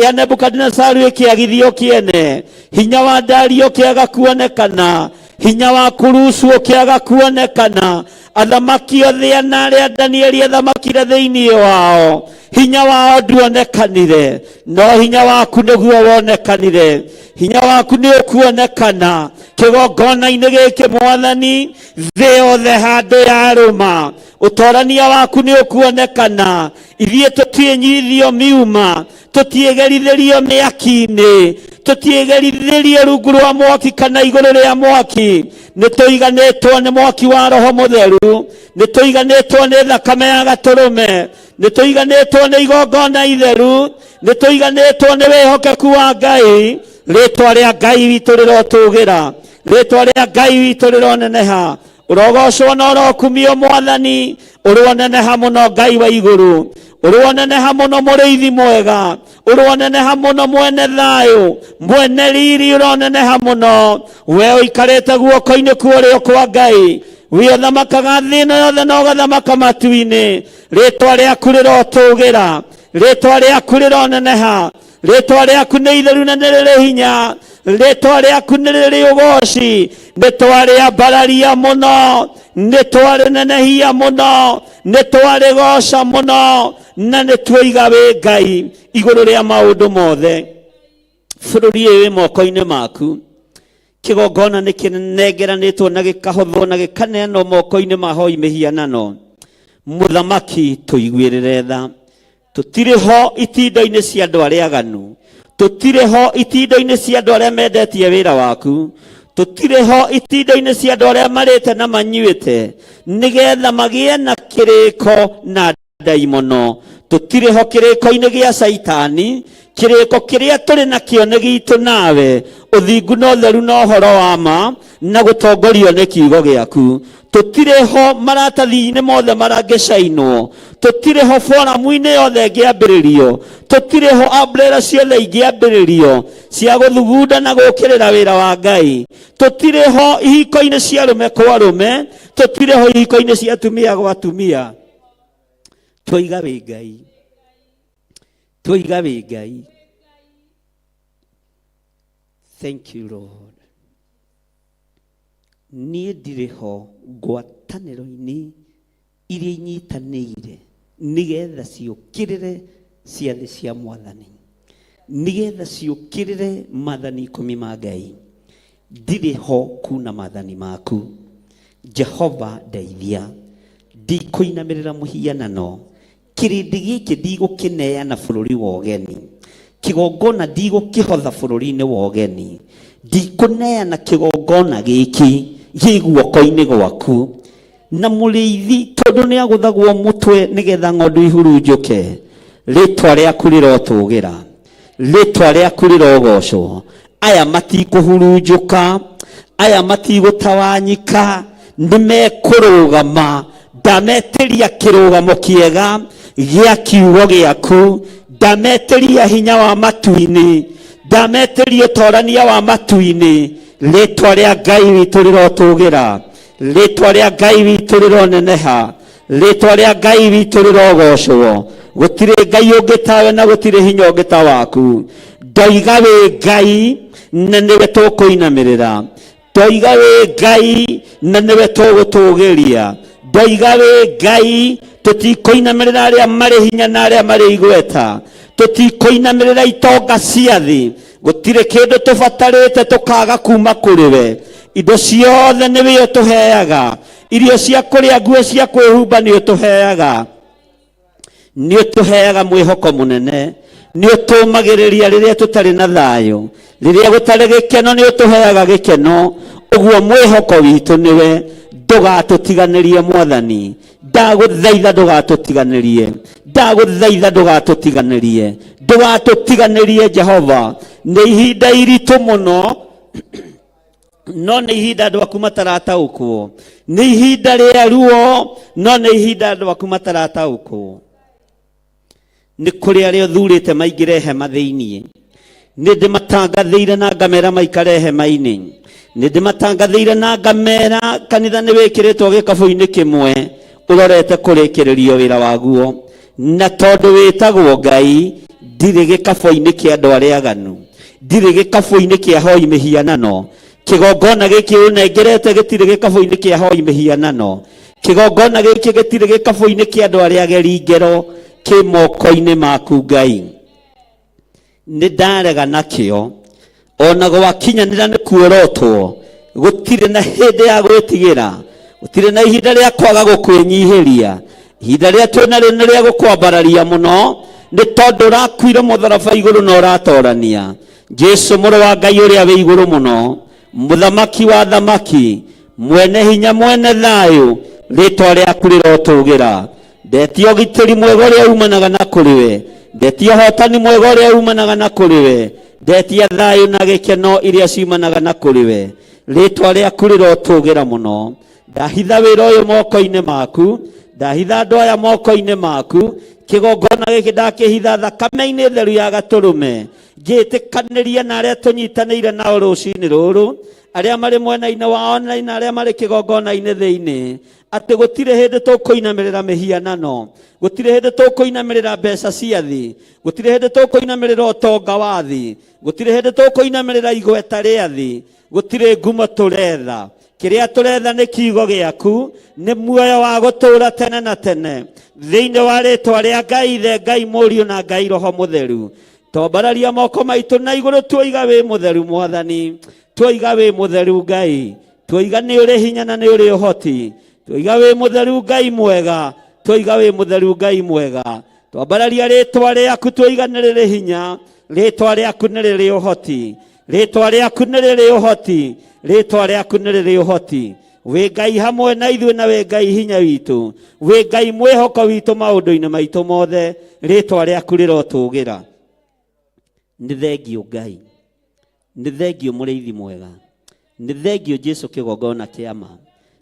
ya Nebukadnezaru ikiagithio kiene, hinya wa Dario kiaga kuonekana, hinya wa Kurusu kiaga kuonekana. Athamaki othe na aria Danieli athamakire thiini wao, hinya wao nduonekanire, no hinya waku niguo wonekanire. Hinya waku ni ukuonekana kigongona-ini giki Mwathani, thi yothe handu yaruma. Utorania waku ni ukuonekana. Ithie tutinyithio miuma, tutiegerithirio miaki-ini, tutiegerithirio rungu rwa mwaki kana iguru ria mwaki. Nituiganitwo ni mwaki wa Roho Mutheru, nituiganitwo ni thakame ya gaturume, nituiganitwo ni igongona itheru, nituiganitwo ni wihokeku wa Ngai. Ritwa ria Ngai witu rirotugira, ritwa ria Ngai witu rironeneha. Urogocwo na urokumio Mwathani, uroneneha muno Ngai wa iguru, uroneneha muno muriithi mwega, uroneneha muno mwene thayo, mwene riri, uroneneha muno. We uikarite guoko-ini kurio kwa Ngai, we uthamakaga thi ino yothe na ugathamaka matu-ini. Ritwa riaku rirotugira, ritwa riaku rironeneha, ritwa riaku ni itheru na ni riri hinya, ritwa riaku ni riri ugoci, ritwa ria mbararia muno, ritwa rinenehia muno, ritwa rigoca muno, na nitwiga wi Ngai iguru ria maundu mothe. Bururi wi moko-ini maku, kigongona ni kinengeranitwo na gikahothwo na gikaneanwo moko-ini ma hoi mihianano. Muthamaki tuiguirire tha, tutire ho itindo-ini cia andu aria aganu, tutire ho itindo-ini cia andu aria mendetie wira waku, tutire ho itindo-ini cia andu aria marite na manyuite nigetha magie na kiriko na daimono. Tutire ho kiriko-ini gia Saitani, kiriko kiria turi nakio ni gitu nawe, uthingu na utheru na uhoro wa ma na gutongorio ni kiugo giaku. Tutire ho maratathi-ini mothe marangicainwo, tutire ho foramu-ini yothe ngiambiririo, tutire ho umbrella ciothe ingiambiririo cia guthugunda na gukirira wira wa Ngai. Tutire ho ihiko-ini cia arume kwa arume, tutire ho ihiko-ini cia atumia gwa atumia. Twiga wi Ngai, twiga wi Ngai. Thank you Lord. Niĩ ndirĩ ho ngwatanĩro-inĩ iria inyitanĩire nigetha ciũkĩrĩre ciathĩ cia Mwathani, nigetha ciũkĩrĩre maathani 10 ma Ngai. Ndirĩ ho kuna maathani maku. Jehova ndeithia, ndikũinamĩrĩra mũhianano. Kĩrĩndĩ gĩkĩ ndigũkĩneana bũrũri wa ũgeni, kigongona ndigũkĩhotha bũrũri-inĩ wa ũgeni. Ndikũneana kigongona gĩkĩ gĩ guoko-inĩ gwaku. Na mũrĩithi tondũ nĩ agũthagwo mũtwe nigetha ng'ondu ihurunjũke, rĩtwa rĩaku rĩrotũgĩra, rĩtwa rĩaku rĩrogocwo. Aya matikũhurunjũka, aya matigũtawanyika, nĩmekũrũgama. Ndametĩria kĩrũgamo kĩega gĩa kiugo gĩaku, ndametĩria hinya wa matu-inĩ, ndametĩria ũtorania wa matu-inĩ. Rĩtwa rĩa Ngai witũ rĩrotũgĩra, ritwa rĩa Ngai witũ rĩroneneha, ritwa rĩa Ngai witũ rĩrogocwo. Gũtirĩ Ngai ũngĩ tawe na gũtirĩ hinya ũngĩ ta waku. Ndoiga wĩ Ngai na nĩwe tũkũinamĩrĩra, ndoiga wĩ Ngai na nĩwe tũgũtũũgĩria, ndoiga wĩ Ngai tũtikũinamĩrĩra arĩa marĩ hinya na arĩa marĩ igweta, tũtikũinamĩrĩra itonga cia thĩ. Gũtirĩ kĩndũ tũbatarĩte tũkaga kuma kũrĩ we. Indo ciothe nĩwe ũtũheaga, irio cia kũrĩa, nguo cia kwĩhumba nĩ ũtũheaga, nĩ ũtũheaga mwĩhoko mũnene, nĩ ũtũmagĩrĩria rĩrĩa tũtarĩ na thayũ, rĩrĩa gũtarĩ gĩkeno nĩ ũtũheaga gĩkeno. Ũguo mwĩhoko witũ nĩwe, ndũgatũtiganĩrie Mwathani, ndagũthaitha ndũgatũtiganĩrie, ndagũthaitha ndũgatũtiganĩrie, ndũgatũtiganĩrie Jehova. Nĩ ihinda iritũ mũno, no nĩ ihinda andũ aku matarataũkwo, nĩ ihinda rĩa ruo, no nĩ ihinda andũ aku matarataũkwo. Nĩ kũrĩ arĩa ũthurĩte maingĩre hema thĩiniĩ, nĩ ndĩmatangathĩire na ngamera maikare hema-inĩ, nĩ ndĩmatangathĩire na ngamera kanitha nĩ wĩkĩrĩtwo gĩkabũ-inĩ kĩmwe ũrorete kũrĩkĩrĩrio wĩra waguo. Na tondũ wĩtagwo Ngai, ndirĩ gĩkabũ-inĩ kĩa andũ arĩa aganu, ndirĩ gĩkabũ-inĩ kĩa hoi mĩhianano. Kĩgongona gĩkĩ ũnengerete gĩtirĩ gĩkabũ-inĩ kĩa hoi mĩhianano, kĩgongona gĩkĩ gĩtirĩ gĩkabũ-inĩ kĩa andũ arĩa ageri ngero, kĩ moko-inĩ maku Ngai. Nĩ ndarega nakĩo, ona gwakinyanĩra nĩ kuorotwo, gũtirĩ na hĩndĩ ya gwĩtigĩra, gũtirĩ na ihinda rĩa kwaga gũkwĩnyihĩria, ihinda rĩa twĩna rĩo nĩ rĩa gũkwambararia mũno, nĩ tondũ ũrakuire mũtharaba igũrũ na ũratorania. Jesu mũrũ wa Ngai ũrĩa wĩ igũrũ mũno, mũthamaki wa thamaki, mwene hinya, mwene thayũ, rĩtwa rĩaku rĩrotũũgĩra. Ndetia ũgitĩri mwega ũrĩa umanaga na kũrĩ we, ndetia ũhotani mwega ũrĩa umanaga na kũrĩ we, ndetia thayũ na gĩkeno iria ciumanaga na kũrĩ we. Rĩtwa rĩaku rĩrotũũgĩra mũno. Ndahitha wĩra ũyũ moko-inĩ maku, ndahitha andũ aya moko-inĩ maku. Kĩgongona gĩkĩ ndakĩhitha thakame-inĩ theru ya Gatũrũme, ngĩtĩkanĩria na arĩa tũnyitanĩire nao rũciinĩ rũrũ, arĩa marĩ mwena-inĩ wa online na arĩa marĩ kĩgongona-inĩ thĩinĩ, atĩ gũtirĩ hĩndĩ tũkũinamĩrĩra mĩhianano, gũtirĩ hĩndĩ tũkũinamĩrĩra mbeca cia thĩ, gũtirĩ hĩndĩ tũkũinamĩrĩra ũtonga wa thĩ, gũtirĩ hĩndĩ tũkũinamĩrĩra igweta rĩa thĩ, gũtirĩ ngumo tũretha. Kĩrĩa tũretha nĩ kiugo gĩaku, nĩ muoyo wa gũtũũra tene na tene, thĩinĩ wa rĩtwa rĩa Ngai Ithe, Ngai Mũriũ na Ngai Roho Mũtheru. Tombararia moko maitũ na igũrũ, tuoiga wĩ mũtheru Mwathani, tuoiga wĩ mũtheru Ngai, tuoiga nĩ ũrĩ hinya na nĩ ũrĩ ũhoti, tuoiga wĩ mũtheru Ngai mwega, tuoiga wĩ mũtheru Ngai mwega. Tombararia rĩtwa rĩaku, tuoiga nĩ rĩrĩ hinya, rĩtwa rĩaku nĩ rĩrĩ ũhoti, rĩtwa rĩaku nĩ rĩrĩ ũhoti, rĩtwa rĩaku nĩ rĩrĩ ũhoti. Wĩ Ngai hamwe na ithuĩ, na wĩ Ngai hinya witũ, wĩ Ngai mwĩhoko witũ maũndũ-inĩ maitũ mothe, rĩtwa rĩaku rĩrotũũgĩra. Nĩ thengio Ngai, nĩ thengio mũrĩithi mwega, nĩ thengio Jesu kĩgongona kĩa ma,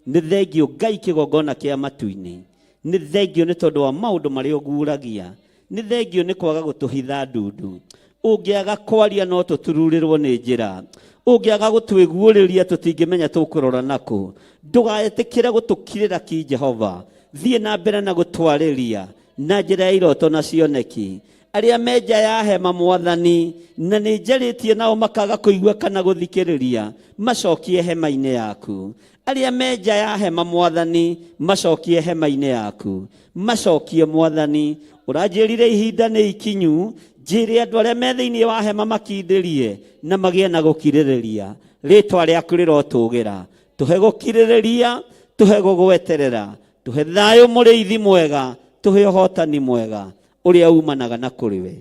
nĩ thengio Ngai kĩgongona kĩa matu-inĩ, nĩ thengio nĩ tondũ wa maũndũ marĩa ũguũragia, nĩ thengio nĩ kwaga gũtũhitha ndundu. Ũngĩaga kwaria no tũtururĩrwo nĩ njĩra, ũngĩaga gũtwĩguũrĩria tũtingĩmenya tũkũrora nakũ. Ndũgetĩkĩre gũtũkirĩra ki Jehova, thiĩ na mbere na gũtwarĩria na njĩra ya iroto na cioneki. Arĩa menja ya hema Mwathani, na nĩ njarĩtie nao makaga kũigua kana gũthikĩrĩria, macokie hema-inĩ yaku. Arĩa menja ya hema Mwathani, macokie hema-inĩ yaku, macokie Mwathani. Ũranjĩrire ihinda nĩ ikinyu, njĩre andũ arĩa me thĩinĩ wa hema makindĩrie na magĩe na gũkirĩrĩria. Rĩtwa rĩaku rĩrotũũgĩra. Tũhe gũkirĩrĩria, tũhe gũgweterera, tũhe thayũ mũrĩithi mwega, tũhe ũhotani mwega ũrĩa umanaga na kũrĩ we,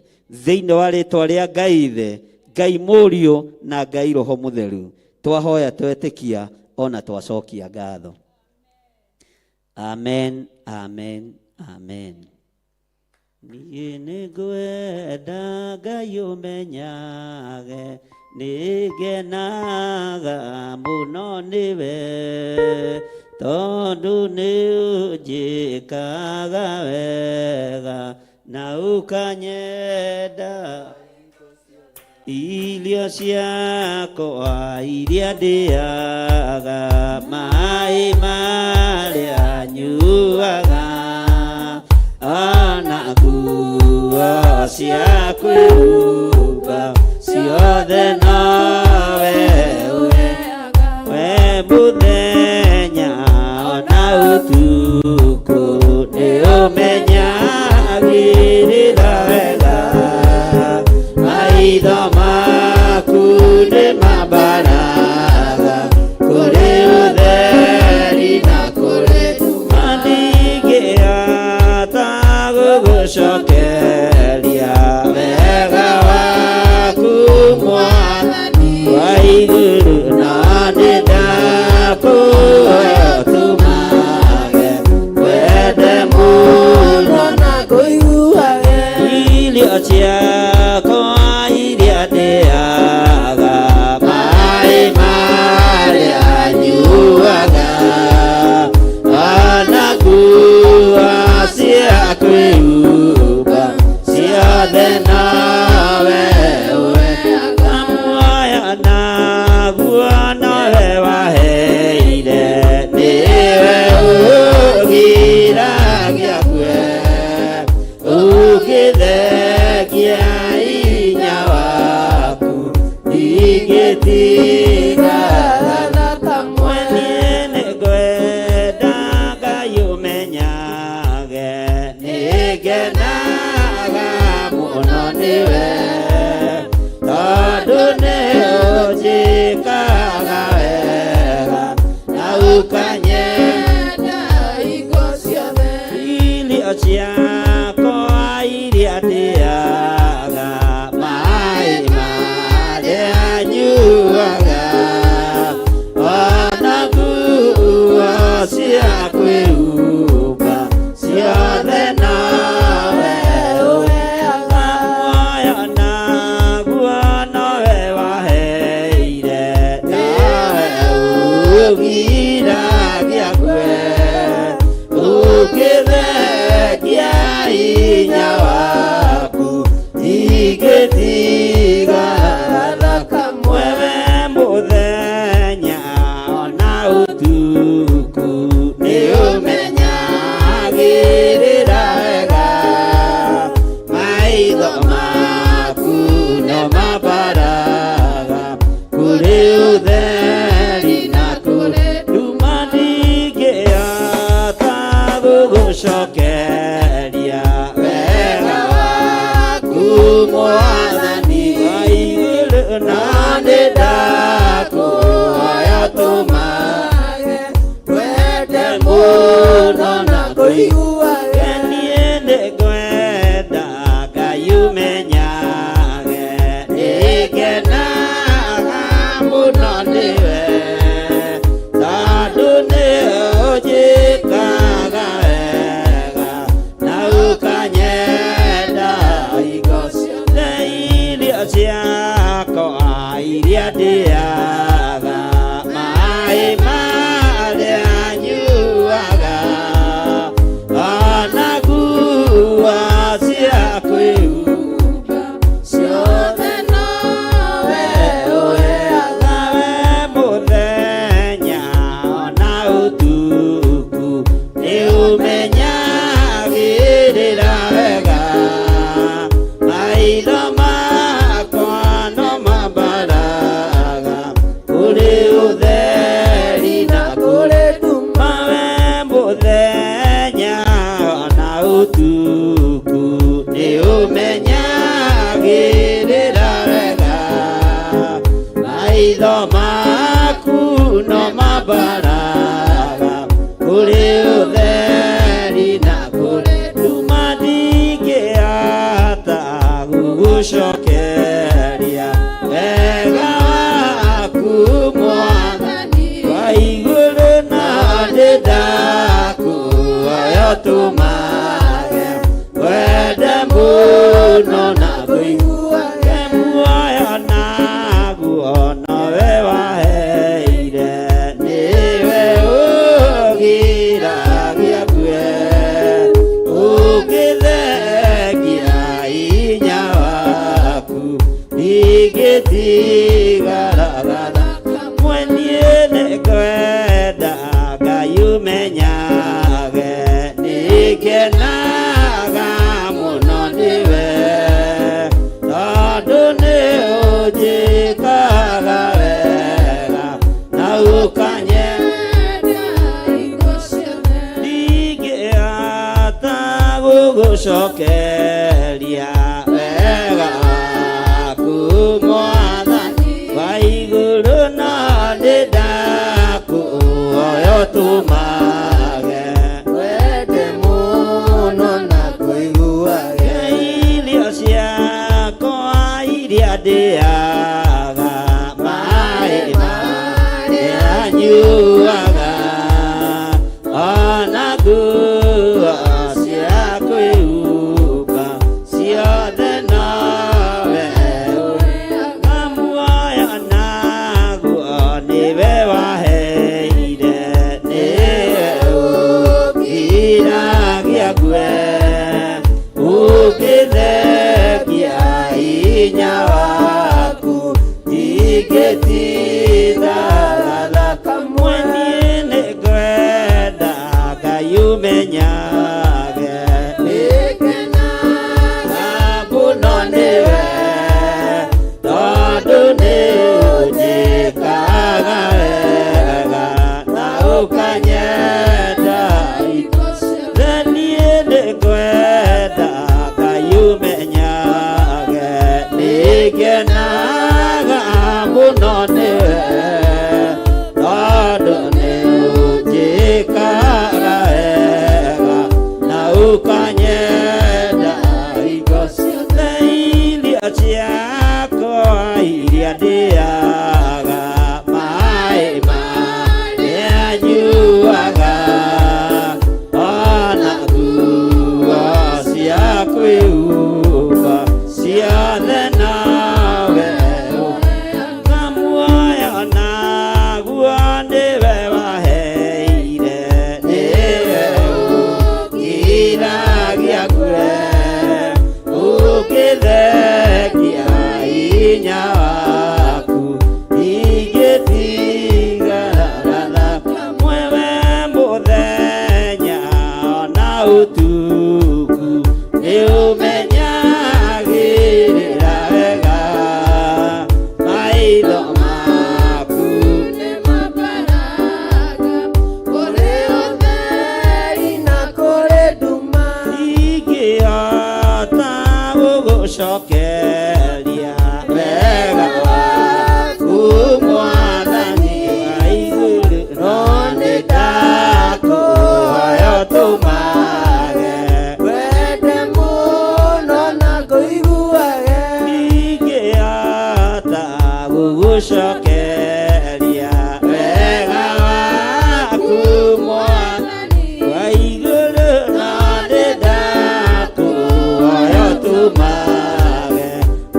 thĩinĩ wa rĩtwa rĩa Ngai Ithe, Ngai Mũriũ na Ngai Roho Mũtheru. Twahoya twetĩkia ona twacokia ngatho. Amen, amen, amen. Niĩ nĩngwenda Ngai ũmenyage, nĩngenaga mũno nĩwe, tondũ nĩũnjĩkaga wega na ũkanyenda irio ciakwa iria ndĩaga, maĩ marĩa nyuaga, ona nguo cia kwĩhumba ciothe nowe ũheaga. We mũthenya ona ũtukũ nĩũmenyagĩrĩra wega, maitho maku nĩmambaraga kũrĩ ũtheri na kũrĩ nduma, ndingĩhota gũgũcokeria wega waku Mwathani wa igũrũ, no nĩndakũhoya ũtũmage wende mũno na ngũiguage. Irio ciakwa iria ndĩaga, maĩ marĩa nyuaga, ona nguo cia kwĩhumba ciothe nowe ũheaga. Muoyo naguo nowe waheire, nĩwe ũgiragia kue, ũgĩthekia hinya waku, ndingĩtiga kamwe. Niĩ nĩngwenda Ngai ũmenyage, nĩngenaga mũno nĩwe, tondũ nĩũnjĩkaga wega na ũkanyenda hingo ciothe. Irio ciakwa iria ndĩaga, maĩ marĩa nyuaga, ona nguo cia kwĩhumba ciothe nowe ũheaga. Muoyo naguo nowe waheire, nowe ũgiragia kue, ũgĩthekia hinya waku, ndingĩtigana kamwe. We mũthenya ona ũtukũ nĩũmenyagĩrĩra wega, maitho maku no mambaraga kũrĩ ũtheri na kũrĩ nduma, ndingĩhota gũgũcokeria wega waku Mwathani wa igũrũ, no nĩndakũhoya ũtũmage wende mũno na ngũiguage. Niĩ nĩngwenda Ngai ũmenyage, nĩngenaga mũno nĩwe, tondũ nĩũnjĩkaga wega na ũkanyenda hingo ciothe. Irio ciakwa iria ndĩaga, maĩ marĩa nyuaga, ona nguo cia kwĩhumba ciothe nowe ũheaga. We mũthenya ona ũtukũ nĩũmenyagĩrĩra wega, maitho makwa no mambaraga kũrĩ ũtheri na kũrĩ nduma. We mũthenya ona ũtukũ nĩũmenyagĩrĩra wega, maitho maku no mambaraga kũrĩ ũtheri na kũrĩ nduma, ndingĩhota gũgũcokeria wega waku Mwathani wa igũrũ, no nĩndakũhoya ũtũmage wende mũno na ngũiguage. Muoyo naguo nowe waheire, nĩwe ũgiragia kue, ũgĩthekia hinya waku, ndingĩ gucokeria wega waku Mwathani wa iguru no ndĩndakũhoya ũtũmage wende mũno na kũiguage irio ciakwa iria ndĩaga maĩ marĩa nyuaga ona nguo cia kwĩhumba ciothe nowe ũheaga muoyo naguo nĩwe waheire nĩwe ũgiragia ngue ũngĩthekia hinya waku ingĩtithaga kamwe niĩ nĩngwenda Ngai ũmenyage nĩngenaga mũno nĩwe tondũ nĩũnjĩkaga wega na ũkanyenda ithe niĩ nĩngwenda Ngai ũmenyage nĩngenaga mũno nĩwe tondũ nĩũnjĩkaga wega na ũkanyenda hingo ciothe irio ciakwa iria ndĩaga maĩ marĩa nyuaga ona nguo cia kwĩhumba ciothe nowe ũheaga muoyo naguo nĩwe waheire nĩwe ũgiragia ngue ũngĩthekia hinya waku ingĩtigana kamwe we mũthenya ona ũtukũ nĩũmenyagĩrĩra wega maitho maku nĩmambaraga kũrĩ ũtheri na kũrĩ nduma ingĩhota gũgũcokeria wega waku Mwathani wa igũrũ no nĩndakũhoya ũtũmage wende mũno na kũiguage ingĩhota gũgũcokeria wega waku Mwathani wa igũrũ no ndĩndakũhoya ũtũmage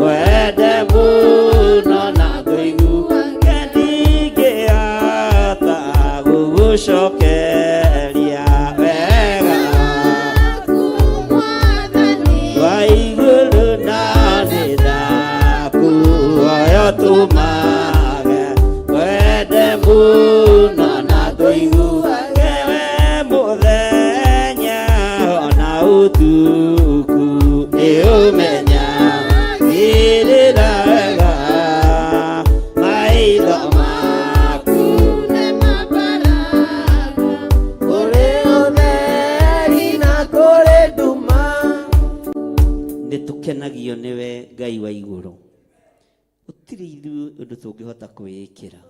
wende mũno na kũiguage ndingĩhota gũgũcokeria wega wa igũrũ no ndĩndakũhoya ũtũmage wende mũno na kũiguage we mũthenya ona ũtukũ nĩũmenyagĩrĩra wega maitho maku nĩmambaraga kũrĩ ũtheri na kũrĩ nduma nĩtũkenagio nĩwe Ngai wa igũrũ gũtirĩ ithuĩ ũndũ tũngĩhota kwĩĩkĩra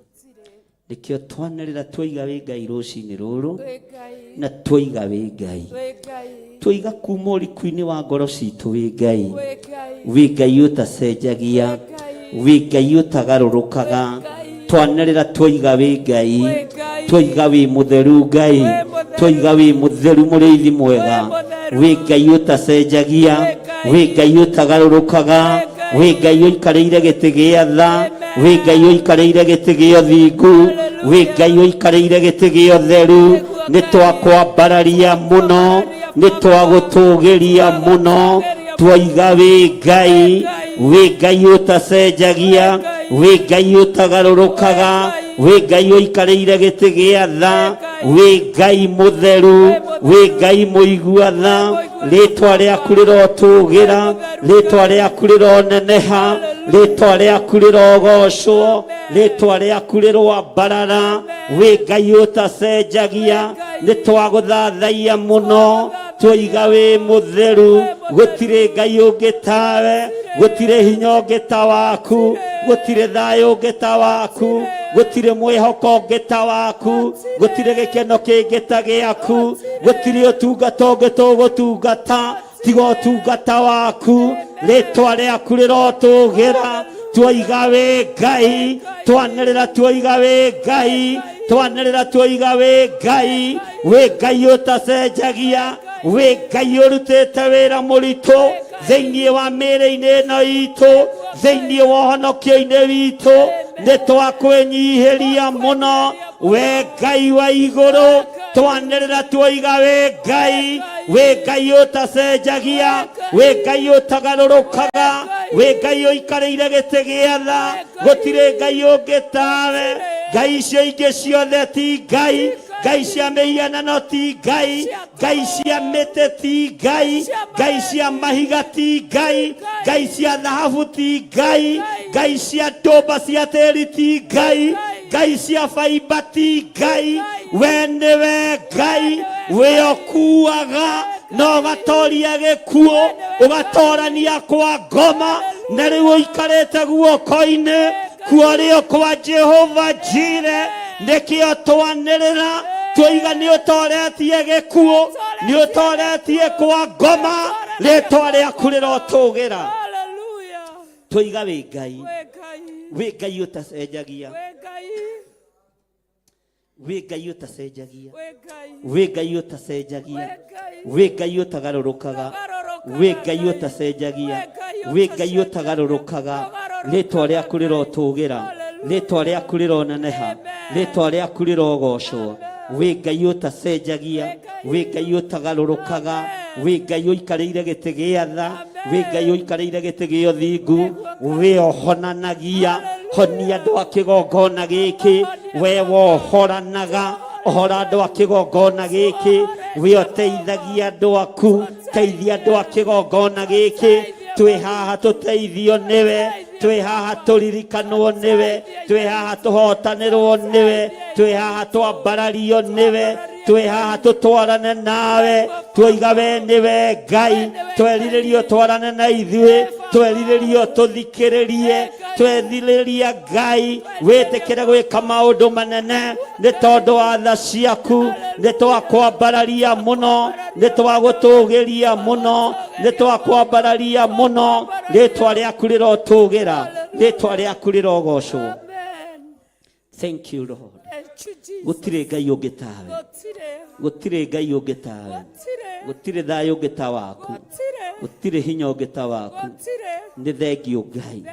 nĩkĩo twanĩrĩra twoiga wĩ Ngai rũcinĩ rũrũ na twoiga wĩ Ngai twoiga kuma ũriku-inĩ wa ngoro citũ wĩ Ngai wĩ Ngai ũtacenjagia wĩ Ngai ũtagarũrũkaga twanĩrĩra twoiga wĩ Ngai twoiga wĩ mũtheru Ngai twoiga wĩ mũtheru mũrĩithi mwega wĩ Ngai ũtacenjagia wĩ Ngai ũtagarũrũkaga wĩ Ngai ũikarĩire gĩtĩ gĩa tha wĩ Ngai ũikarĩire gĩtĩ gĩa ũthingu wĩ Ngai ũikarĩire gĩtĩ gĩa ũtheru nĩtwakwambararia mũno nĩtwagũtũgĩria mũno twoiga wĩ Ngai ũtacenjagia wĩ Ngai ũtagarũrũkaga, wĩ Ngai ũikarĩire gĩtĩ gĩa tha, wĩ Ngai mũtheru, wĩ Ngai mũigua tha, rĩtwa rĩaku rĩrotũgĩra, rĩtwa rĩaku rĩroneneha, rĩtwa rĩaku rĩrogocwo, rĩtwa rĩaku rĩrwambarara, wĩ Ngai ũtacenjagia, nĩtwagũthathaiya mũno, twoiga wĩ mũtheru, gũtirĩ Ngai ũngĩ tawe, gũtirĩ hinya ũngĩ ta waku, gũtirĩ thayũ ũngĩ ta waku, gũtirĩ mwĩhoko ũngĩ ta waku, gũtirĩ gĩkeno kĩngĩ ta gĩaku, gũtirĩ ũtungata ũngĩ tũgũtungata tiga ũtungata waku, rĩtwa rĩaku rĩrotũgĩra, twoiga wĩ Ngai, twanĩrĩra twoiga wĩ Ngai, twanĩrĩra twoiga wĩ Ngai, wĩ Ngai ũtacenjagia, wĩ Ngai ũrutĩte wĩra mũritũ thĩinĩ wa mĩĩrĩ-inĩ ĩno itũ, thĩinĩ wa ũhonokio-inĩ witũ, nĩtwakwĩnyihĩria mũno, wĩ Ngai wa igũrũ, twanĩrĩra twoiga wĩ Ngai, wĩ Ngai ũtacenjagia, wĩ Ngai ũtagarũrũkaga, wĩ Ngai ũikarĩire gĩtĩ gĩa tha, gũtirĩ Ngai ũngĩ tawe, Ngai icio ingĩ ciothe ti Ngai, Ngai cia mĩhianano ti Ngai, Ngai cia mĩtĩ ti Ngai, Ngai cia mahiga ti Ngai, Ngai cia thahabu ti Ngai, Ngai cia ndũmba cia tĩĩri ti Ngai, Ngai cia baimba ti Ngai, we nĩwe Ngai, we ũkuaga na ũgatoria gĩkuũ, ũgatorania kwa ngoma, na rĩu ũikarĩte guoko-inĩ kuorio kwa Jehova Jire, nĩkĩo twanĩrĩra twoiga nĩ ũtoretie gĩkuũ, nĩ ũtoretie kwa ngoma, rĩtwa rĩaku rĩrotũgĩra, twoiga wĩ Ngai, wĩ Ngai ũtacenjagia, wĩ Ngai ũtacenjagia, wĩ Ngai ũtacenjagia, wĩ Ngai ũtagarũrũkaga, wĩ Ngai ũtacenjagia, wĩ Ngai ũtagarũrũkaga, rĩtwa rĩaku rĩrotũgĩra, rĩtwa rĩaku rĩroneneha, rĩtwa rĩaku rĩrogocwo, wĩ Ngai ũtacenjagia, wĩ Ngai ũtagarũrũkaga, wĩ Ngai ũikarĩire gĩtĩ gĩa tha, wĩ Ngai ũikarĩire gĩtĩ gĩa ũthingu, wĩ ũhonanagia, honia andũ a kĩgongona gĩkĩ, we wohoranaga, ohora andũ a kĩgongona gĩkĩ, we ũteithagia andũ aku, teithia andũ a kĩgongona gĩkĩ, twĩ haha tũteithio nĩwe, twĩ haha tũririkanwo nĩwe, twĩ haha tũhotanĩrwo nĩwe, twĩ haha twambarario nĩwe, twĩ haha tũtwarane nawe, twoiga we nĩwe Ngai, twerirĩrio twarane na ithuĩ, twerirĩrio tũthikĩrĩrie, twethirĩria Ngai, wĩtĩkĩre gwĩka maũndũ manene, nĩ tondũ wa tha ciaku, nĩ twakwambararia mũno, nĩ twagũtũgĩria mũno, nĩ twakwambararia mũno, rĩtwa rĩaku rĩrotũgĩra, rĩtwa rĩaku rĩrogocwo. Thank you Lord. Gũtirĩ Ngai ũngĩ tawe, gũtirĩ Ngai ũngĩ tawe, gũtirĩ thayũ ũngĩ ta waku, gũtirĩ hinya ũngĩ ta waku, nĩ thengiũ Ngai,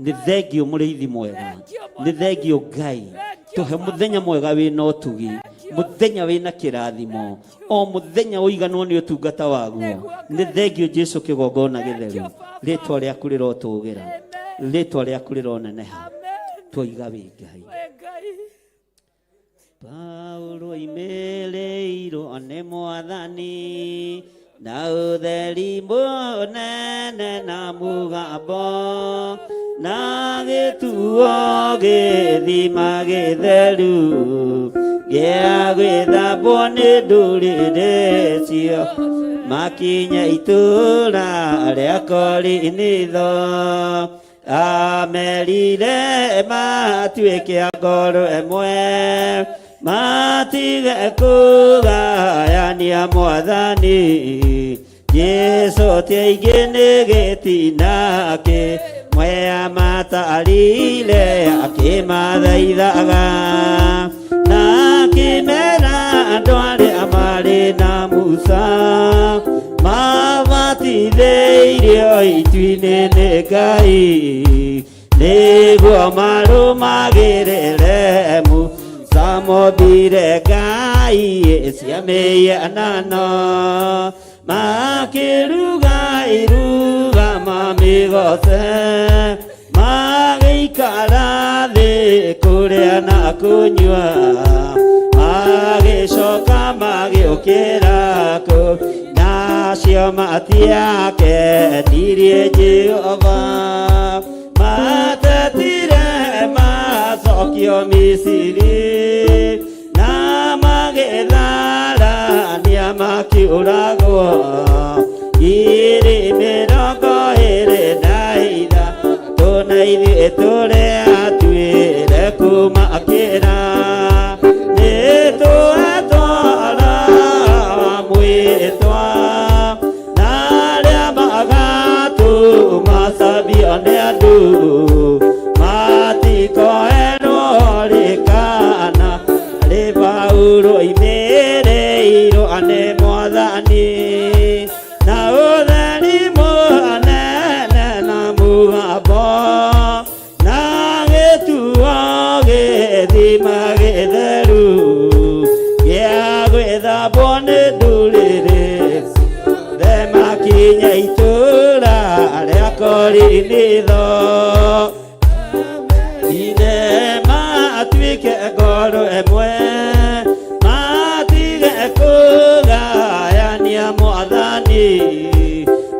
nĩ thengiũ mũrĩithi mwega, nĩ thengiũ Ngai, tũhe mũthenya mwega wĩna ũtugi, mũthenya wĩna kĩrathimo, o mũthenya ũiganwo nĩ ũtungata waguo, nĩ thengiũ Jesũ kĩgongona gĩtheru, rĩtwa rĩaku rĩrotũgĩra, rĩtwa rĩaku rĩroneneha, twoiga wĩ Ngai. Paulo imereirwo nĩ Mwathani na ũtheri mũnene na mũgambo na gĩtuo gĩthima gĩtheru gĩa gwĩthambwo nĩ ndũrĩrĩ cio makinya itũũra rĩa Korinitho amerire matuĩke a ngoro ĩmwe matige kũgayania Mwathani Jesũ ti aingĩ nĩ gĩtina kĩmwe amatarire akĩmathaithaga na akĩmera andũ arĩa marĩ na Musa mabatithĩirio itu-inĩ nĩ Ngai nĩguo marũmagĩrĩre Musa mombire Ngai cia mĩhianano makĩruga iruga mamĩgoce magĩikara kunyua magicoka magiukira ku nacio matiakenirie Jehova matetire macokio Misiri na magĩtharania makiũragwo iri mĩrongo ĩrĩ na ithatũ na ithuĩ tũrĩa atuĩre kuma kĩra nĩtwatwara mwĩtwa na arĩa magatũmacambio nĩ andũ matikoerwo rĩkana rĩ Paulo imĩrĩirwo nĩ Mwathani na ũtheri mũnene na mũgambo na gĩtuo gĩthima gĩtheru gĩa gwĩthambwo nĩ ndũrĩrĩ makinya itũũra rĩa Korinitho ine matuĩke ngoro ĩmwe matige kũgayania Mwathani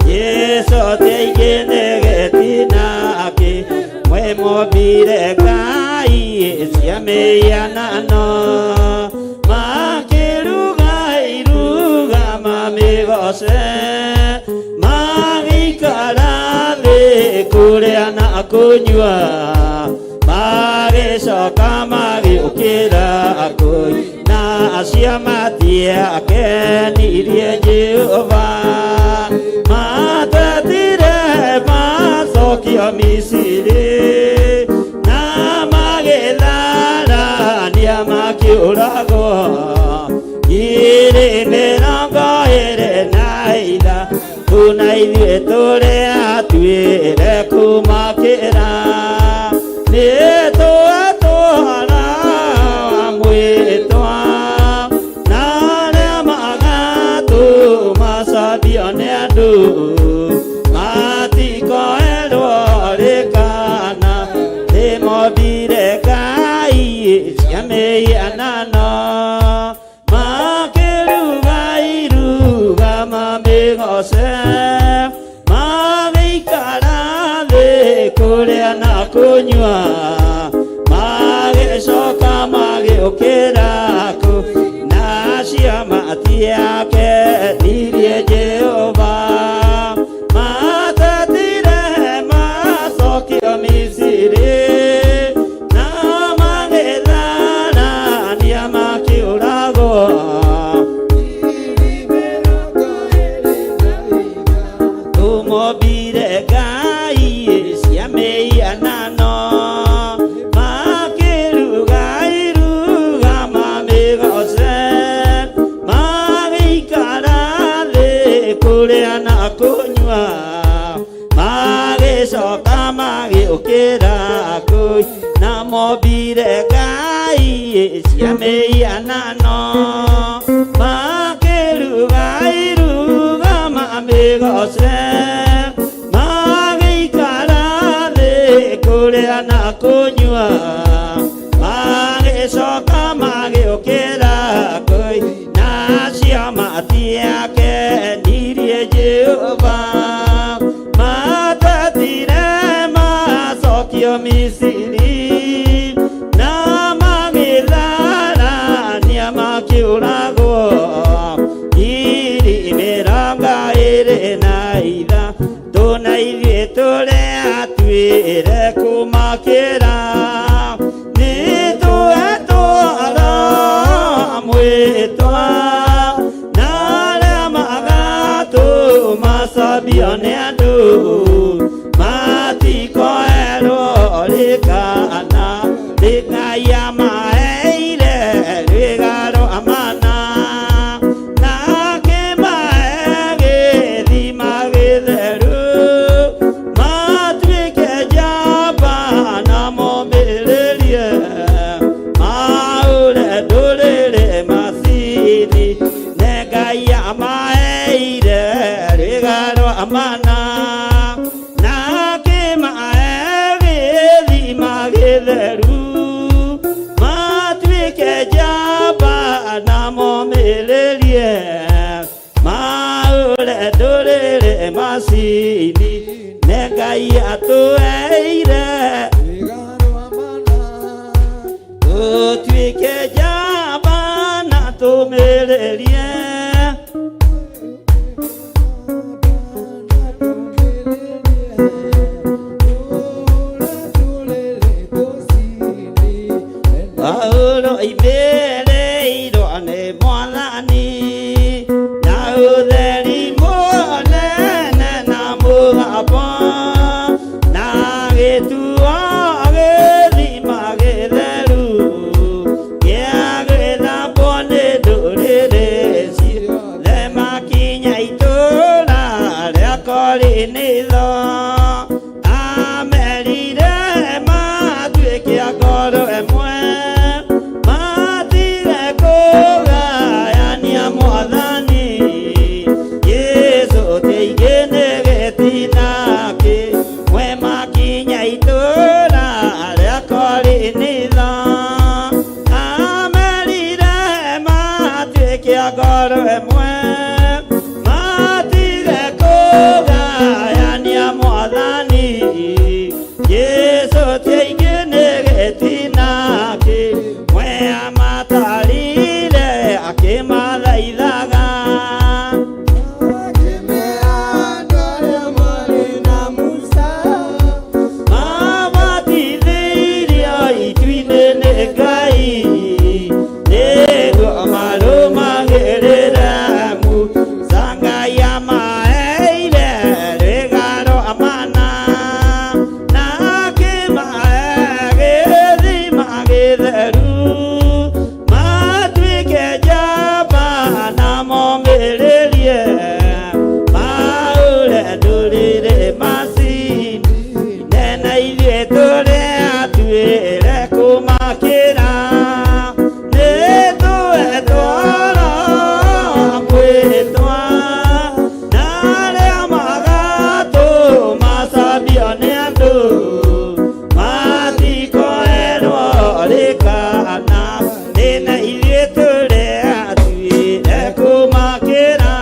Jesũ teigenegeti nake mwe mombire Ngai cia mĩhianano makĩruga iruga mamĩgoce magĩikara thĩ kũrĩa na kũnyua magĩcoka magĩũkĩra kũina acio matiakenirie Jehova matetire macokio Misiri na magĩtharania makiũragwo iri mĩrongo ĩrĩ na ithatũ na ithuĩ tũrĩa atuĩre kuma kĩra nĩtwatwara mwĩtwa na arĩa magatũmacambio nĩ andũ matikoerwo rĩkana rĩ mombire Ngai cia mĩhianano makĩruga iruga mamĩgoce magĩikara thĩ kũrĩa na kũnyua magĩcoka magĩũkĩra kũina acio matiakenirie Jehova matetire macokio Misiri na magĩtharania makiũragwo tũmombire Ngai cia mĩhianano makĩruga iruga mamĩgoce magĩikara thĩ kũrĩa na kũnyua magĩcoka magĩũkĩra kũina mombire Ngai cia mĩhianano makĩruga iruga mamĩgoce magĩikara thĩ kũrĩa na kũnyua magĩcoka magĩũkĩra kũina acio matiakenirie Jehova matetire macokio Misiri na magĩtharania makiũragwo iri mĩrongo ĩrĩ na ithatũ na ithuĩ tũrĩa atuĩre kuma kĩra nĩtwatwara mwĩtwa na arĩa magatũmacambio nĩ andũ matikoerwo rĩkana rĩ Ngai amaheire rwĩgaro amana nake mahe gĩthima gĩtheru matuĩke njamba na momĩrĩrie maũre ndũrĩrĩ macini ne Ngai amaheire rwĩgaro amana nake mahe gĩthima gĩtheru ndũrĩrĩ macini nĩ Ngai atũheire tũtuĩke njamba na tũmĩrĩrie Paulo ibereirwo nĩ Mwathani na ũtheri mũnene na mũgambo na gĩtuo gĩthima gĩtheru gĩa gwĩthambwo nĩ ndũrĩrĩ ciothe makinya itũũra rĩa Korinitho amerire matuĩke a ngoro ĩmwe matige kũgayania Mwathani Jesũ teigĩnĩ gĩtina kĩmwe makinya itũũra rĩa Korinitho amerire matuĩke a ngoro ĩmwe matige kũgayania Mwathani Jesũ teigĩnĩ gĩtina kĩmwe amatarire akĩmathaithaga mabatithĩirio itu-inĩ nĩ Ngai nĩguo marũmagĩrĩre Musa Ngai amaheire rwĩgaro amana na akĩmahe gĩthima gĩtheru matuĩke njamba na momĩrĩrie maũre ndũrĩrĩ macini nena ithuĩ tũrĩ atuĩre kũmakĩra nĩtũhetwo mwĩtwa na arĩa magatũmacambio nĩ andũ matikoerwo rĩkana nĩna ithuĩ tũrĩ atuĩre kũmakĩra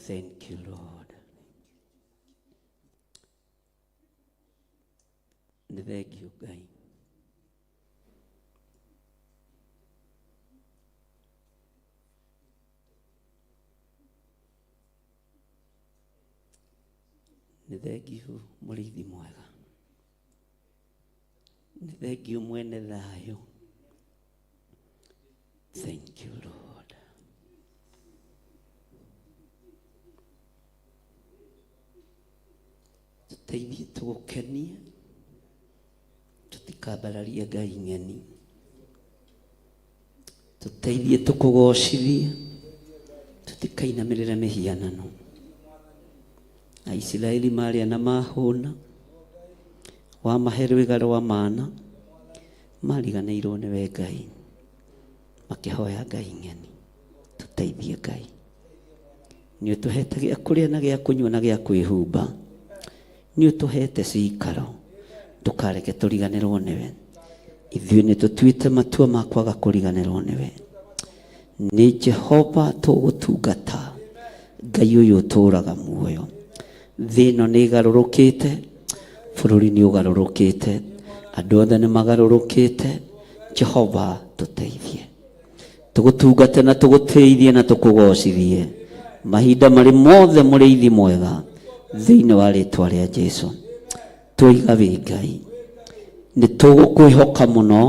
Thank you, Lord. Nĩ thengiũ Ngai. Nĩ thengiũ mũrĩithi mwega. Nĩ thengiũ mwene thayũ. Thank you, Lord. Tũteithie tũgũkenie, tũtikambararie Ngai ng'eni. Tũteithie tũkũgocithie, tũtikainamĩrĩre mĩhianano. Aisiraeli marĩa na mahũna, wamahe rwĩga rwa mana, mariganĩirwo nĩwe Ngai, makĩhoya Ngai ng'eni. Tũteithie Ngai. Nĩ ũtũhete gĩa kũrĩa na gĩa kũnyua na gĩa kwĩhumba. Nĩ ũtũhete cikaro, ndũkareke tũriganĩrwo nĩwe. Ithuĩ nĩ tũtuĩte matua ma kwaga kũriganĩrwo nĩwe. Nĩ Jehova tũgũtungata, Ngai ũyũ ũtũũraga muoyo. Thĩ ĩno nĩ ĩgarũrũkĩte, bũrũri nĩ ũgarũrũkĩte, andũ othe nĩ magarũrũkĩte. Jehova tũteithie, tũgũtungate na tũgũteithie na tũkũgocithie mahinda marĩ mothe, mũrĩithi mwega, thĩinĩ wa rĩĩtwa rĩa Jesũ. Tũiga wĩ Ngai, nĩ tũgũkwĩhoka mũno,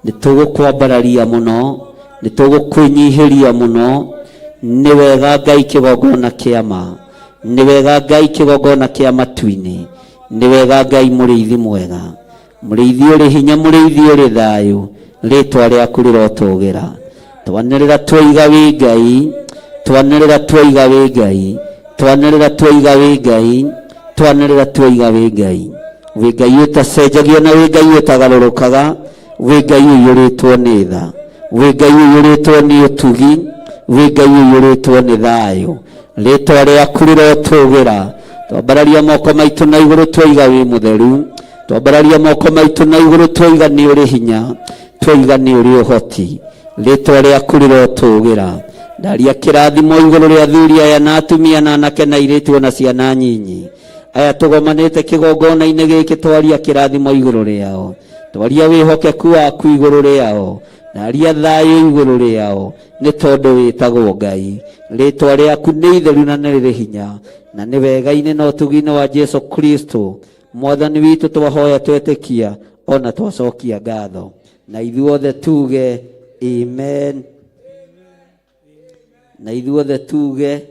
nĩ tũgũkwambararia mũno, nĩ tũgũkwĩnyihĩria mũno. Nĩ wega Ngai kĩgongona kĩa ma, nĩ wega Ngai kĩgongona kĩa matu-inĩ, nĩ wega Ngai mũrĩithi mwega, mũrĩithi ũrĩ hinya, mũrĩithi ũrĩ thayũ. Rĩĩtwa rĩaku rĩrotũgĩra. Twanĩrĩra twaiga wĩ Ngai, twanĩrĩra twaiga wĩ Ngai, twanĩrĩra twaiga wĩ Ngai, twanĩrĩra twaiga wĩ Ngai. Wĩ Ngai ũtacenjagio na wĩ Ngai ũtagarũrũkaga, wĩ Ngai ũiyũrĩtwo nĩ tha, wĩ Ngai ũiyũrĩtwo nĩ ũtugi, wĩ Ngai ũiyũrĩtwo nĩ thayũ. Rĩĩtwa rĩaku rĩrotũgĩra. Twambararia moko maitũ na igũrũ twaiga wĩ mũtheru, twambararia moko maitũ na igũrũ twaiga nĩ ũrĩ hinya, twaiga nĩ ũrĩ ũhoti. Rĩĩtwa rĩaku rĩrotũgĩra. Ndaria kĩrathimo igũrũ rĩa athuri aya na atumia na anake na airĩtu na ciana nyinyi aya tũgomanĩte kĩgongona-inĩ gĩkĩ. Twaria kĩrathimo igũrũ rĩao, twaria wĩhokeku waku igũrũ rĩao, ndaria thayũ igũrũ rĩao, nĩ tondũ wĩtagwo Ngai. Rĩĩtwa rĩaku nĩ itheru na nĩ rĩrĩ hinya, na nĩ wega-inĩ na ũtugi-inĩ wa Jesũ Kristo mwathani witũ. Twahoya twetĩkia ona twacokia ngatho, na ithuothe tuge amen. Na ithuothe tuge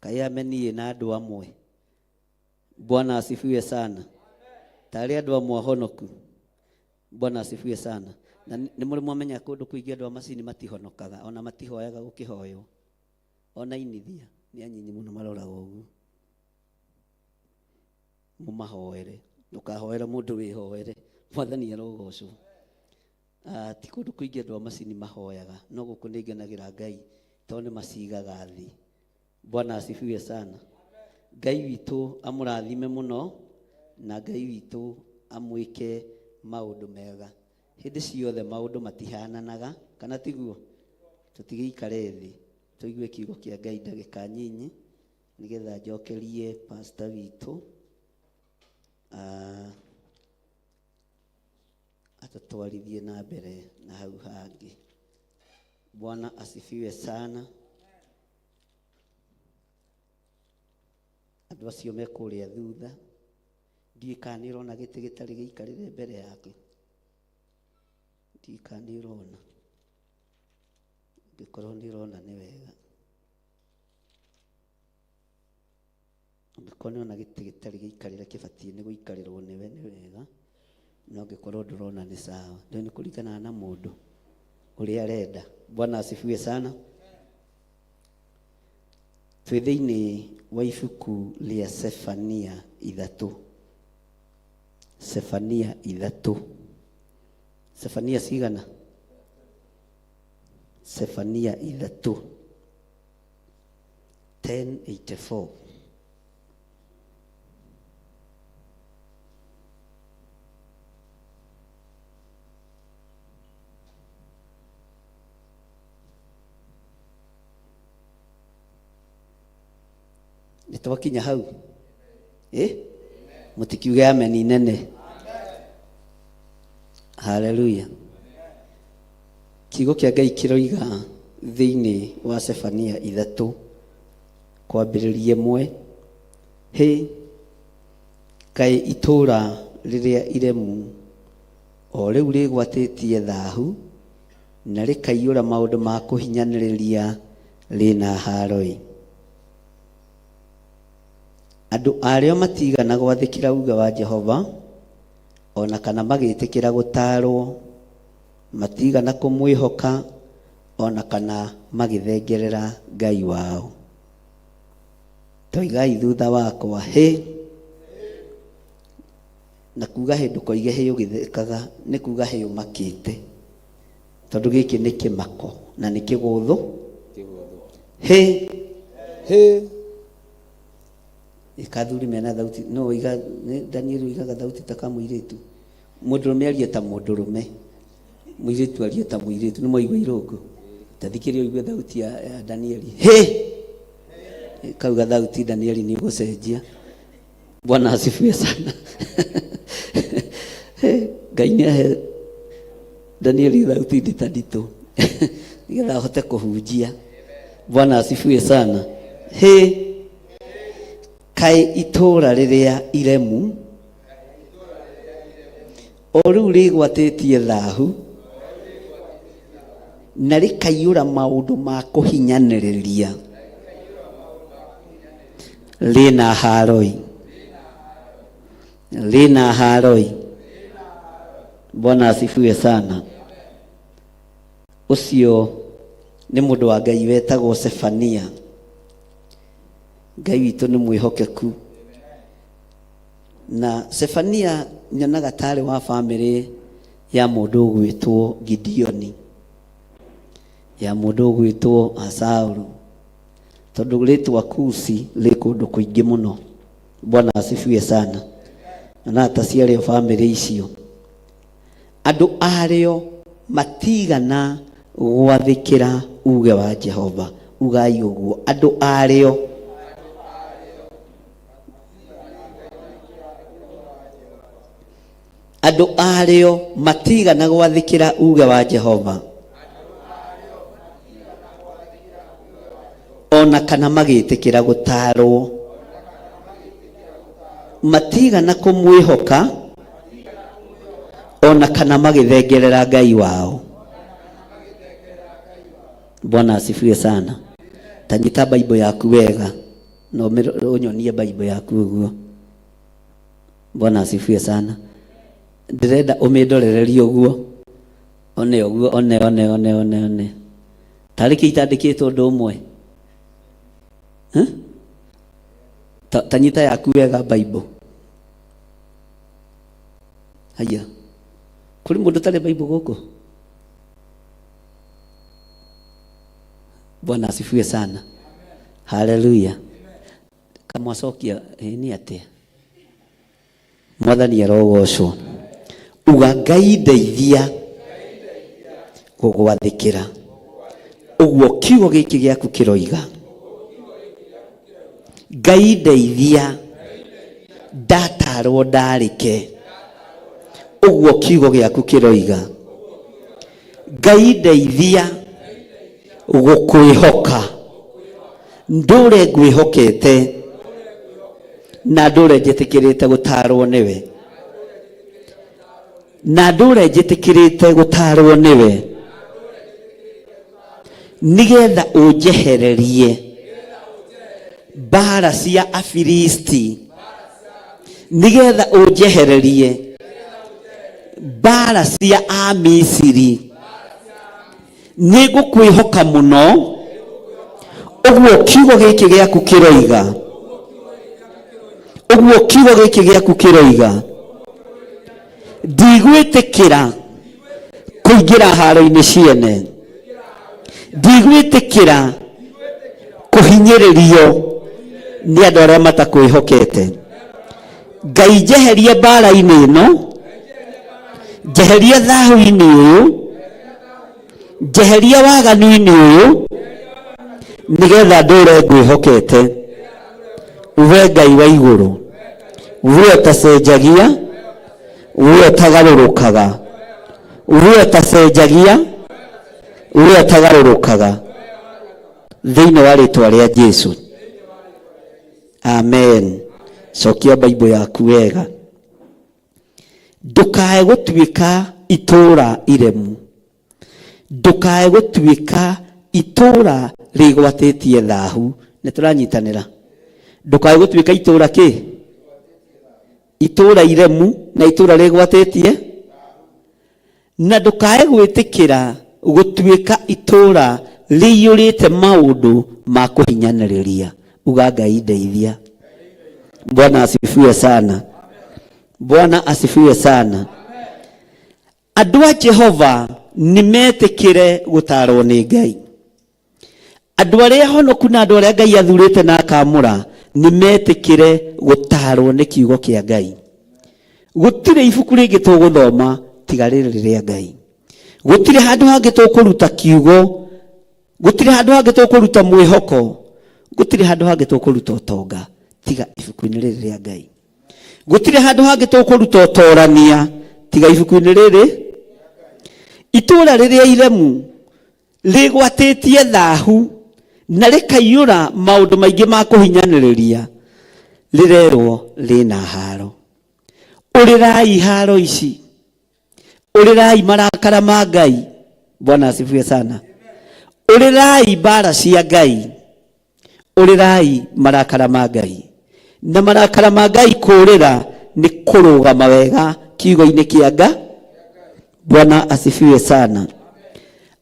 Ngai amenie na andũ amwe. Bwana asifiwe sana. Tarĩ andũ amwe ahonoku. Bwana asifiwe sana. Na nĩ mũrĩ mwamenya kũndũ kũingĩ andũ a macini matihonokaga, ona matihoyaga gũkĩhoywo. Ona inithia nĩ anyinyi mũno maroraga ũguo. Mũmahoere, ndũkahoere mũndũ wĩhoere, mwathani arogocwo. Ti kũndũ kũingĩ andũ a macini mahoyaga, no gũkũ nĩ ngenagĩra Ngai tondũ nĩ macigaga thĩ. Bwana asifiwe sana. Ngai witũ amũrathime mũno, na Ngai witũ amwĩke maũndũ mega. Hĩndĩ ciothe maũndũ matihananaga, kana tiguo? Tũtigĩikare thĩ, tũigue kiugo kĩa Ngai ndagĩka nyinyi nĩgetha njokerie pastor witũ atatwarithie na mbere na hau hangi. Bwana asifiwe sana. Andu acio me kuria thutha ndikanirona giti gitari giikarire mbere yake, ndikanirona bikorwo ndirona ni wega, bikorwo na giti gitari giikarire kibatie ni guikarirwo ni wega, no gikorwo ndurona ni sawa. Ndio ni kuringana na mundu uria arenda. Bwana asifiwe sana. Twi thiini wa ibuku ria Sefania 3. Sefania 3. Sefania cigana? Sefania 3. 10:84. Nitwakinya hau mutikiuge amen nene. Haleluya. Kiugo kia Ngai kiroiga thiini wa Sefania 3 kwambiririe 1. Kai itura riria iremu o riu rigwatitie thahu na rikaiyura maundu ma kuhinyaniriria rina haroi. Andu ario matigana gwathikira uga wa Jehova ona kana magitikira gutarwo, matigana kumwihoka ona kana magithengerera Ngai wao. Toigai thutha wakwa na kuga hindu koige he ugithekaga ni kuga he umakite, tondu giki ni kimako na ni kiguthu ikathuri mena thauti no iga Daniel iga thauti ta kamuiritu, mundurume aria ta mundurume, muiritu aria ta muiritu. Ni moigwa irungu tathikirio igwe thauti ya Daniel kauga thauti Daniel ni gucenjia. Bwana asifiwe sana. Ngai ni Daniel thauti nditaditu nigetha ahote kuhunjia. Bwana asifiwe sana. Kai itura riria iremu o riu rigwatitie thahu na rikaiyura maundu ma kuhinyaniriria rina haroi. Rina haroi. Bwana asifiwe sana. Ucio ni mundu wa Ngai wetagwo Sefania. Ngai witu ni mwihokeku. Na Sefania nyonaga tari wa family ya mundu gwitwo Gideoni, ya mundu gwitwo Saulu, tondu ritwa Kusi ri kundu kuingi muno. Bwana asifiwe sana. Na ta ciari family icio andu ario matigana gwathikira uge wa Jehova. Ugai uguo, andu ario matigana gwathikira uge wa Jehova ona kana magitikira gutarwo, matigana kumwihoka ona kana magithengerera Ngai wao. Bwana asifiwe sana. Tanyita Bible yaku wega no unyonie Bible yaku uguo. Bwana asifiwe sana. Ndirenda umidorererie uguo, one uguo, one tariki itandikitwo ndu umwe. Tanyita yaku wega Bible. Haya, kuri mundu tare Bible guku. Bwana asifiwe sana. Haleluya. Kama sokia ni atia mwathani arogocwo. Uga Ngai ndeithia gugwathikira. Uguo kiugo giki giaku kiroiga Ngai ndeithia ndatarwo ndarike. Uguo kiugo gĩaku kĩroiga. Ngai ndeithia gũkwĩhoka. Ndũre ngwĩhokete na ndũre njĩtĩkĩrĩte gũtaarwo nĩwe. Na ndũre njĩtĩkĩrĩte gũtaarwo nĩwe. Nigetha ũnjehererie mbara cia Afilisti. Nigetha ũnjehererie mbara cia Amisiri. Nĩngũkwĩhoka mũno. Ũguo kiugo gĩkĩ gĩaku kĩroiga. Ũguo kiugo gĩkĩ gĩaku kĩroiga. Ndigwĩtĩkĩra kũingĩra haro-inĩ ciene. Ndigwĩtĩkĩra kũhinyĩrĩrio nĩ andũ arĩa matakwĩhokete. Ngai njeherie mbara-inĩ ĩno. Njeherie thaahu-inĩ ũyũ. Njeherie waganu-inĩ ũyũ. Nigetha ndũre ngwĩhokete. We Ngai wa igũrũ. We ũtacenjagia. We ũtagarũrũkaga. We ũtacenjagia. We ũtagarũrũkaga. Thĩinĩ wa rĩĩtwa rĩa Jesũ. Amen. Cokia Bible yaku wega. Ndũkae gũtuĩka itũũra iremu. Ndũkae gũtuĩka itũũra rĩgwatĩtie thaahu. Nĩtũranyitanĩra. Ndũkae gũtuĩka itũũra kĩ? Itũũra iremu na itũũra rĩgwatĩtie. Na ndũkae gwĩtĩkĩra gũtuĩka itũũra rĩiyũrĩte maũndũ ma kũhinyanĩrĩria. Uga Ngai ndeithia. Bwana asifiwe sana. Bwana asifiwe sana. Andũ a Jehova nimetĩkĩre gũtaarwo nĩ Ngai. Andũ arĩa honoku na andũ arĩa Ngai athurĩte na akamũra nimetĩkĩre gũtaarwo nĩ kiugo kĩa Ngai. Gũtirĩ ibuku rĩngĩ tũgũthoma tiga rĩrĩ rĩa Ngai. Gũtirĩ handũ hangĩ tũkũruta kiugo. Gũtirĩ handũ hangĩ tũkũruta mwĩhoko. Gũtirĩ handũ hangĩ tũkũruta ũtonga tiga ibuku-inĩ rĩrĩ rĩa Ngai. Gũtirĩ handũ hangĩ tũkũruta ũtorania tiga ibuku-inĩ rĩrĩ. Itũũra rĩrĩa iremu rĩgwatĩtie thaahu na rĩkaiyũra maũndũ maingĩ ma kũhinyanĩrĩria rĩrerwo rĩna haro. Ũrĩrai haro ici. Ũrĩrai marakara ma Ngai. Bwana asifiwe sana. Ũrĩrai mbara cia Ngai. Ũrĩrai marakara ma Ngai. Na marakara ma Ngai kũrĩra nĩ kũrũgama wega kiugo-inĩ kĩa Ngai. Bwana asifiwe sana.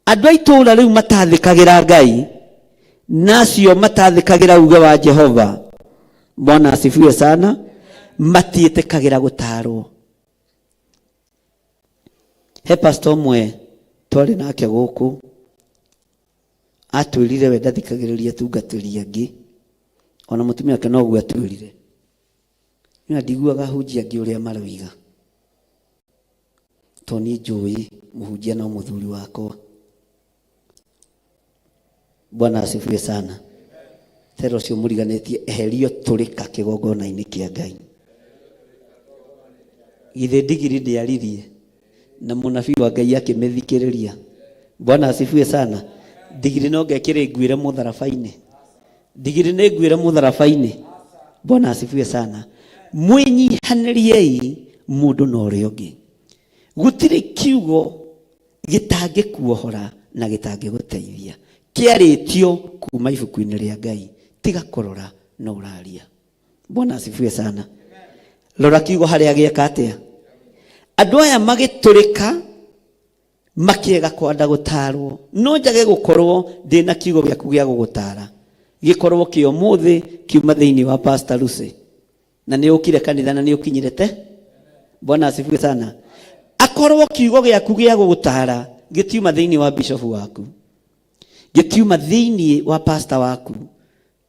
Andũ a itũũra rĩu matathĩkagĩra Ngai. Nacio matathĩkagĩra uge wa Jehova. Bwana asifiwe sana. Matiĩtĩkagĩra gũtaarwo. He pastor mwe twarĩ nake gũkũ. Atwĩrire we ndathikagĩrĩria tungatĩri angĩ. Ona mũtumia wake noguo atwĩrire. Nĩ ndiguaga hunjia angĩ ũrĩa maroiga. Toni njũĩ mũhunjia no mũthuri wakwa. Bwana asifiwe sana. Tero cio mũriganĩtie eherio tũrĩka kĩgongona-inĩ kĩa Ngai. Githĩ ndigiri ndĩaririe na mũnabii wa Ngai akĩmĩthikĩrĩria. Bwana asifiwe sana. Ndigiri no ngekĩre nguĩre mũtharaba-inĩ. Ndigiri nĩ nguĩre mũtharaba-inĩ. Bwana asifiwe sana. Mwĩnyihanĩriei mũndũ na ũrĩa ũngĩ. Gũtirĩ kiugo gĩtangĩkuohora na gĩtangĩgũteithia. Kĩarĩtio kuma ibuku-inĩ rĩa Ngai. Tiga kũrora no ũraria. Bwana asifiwe sana. Rora kiugo harĩa gĩeka atĩa. Andũ aya magĩtũrĩka makĩega kwenda gũtaarwo. No njage gũkorwo ndĩna kiugo gĩaku gĩa gũgũtaara. Gĩkorwo kĩo mũthĩ kiuma thĩinĩ wa Pastor Lucy. Na nĩ ũkire kanitha na nĩ ũkinyĩrĩte. Bwana asifiwe sana. Akorwo kiugo gĩaku gĩa gũgũtaara gĩtiuma thĩinĩ wa bishop waku. Gĩtiuma thĩinĩ wa pastor waku.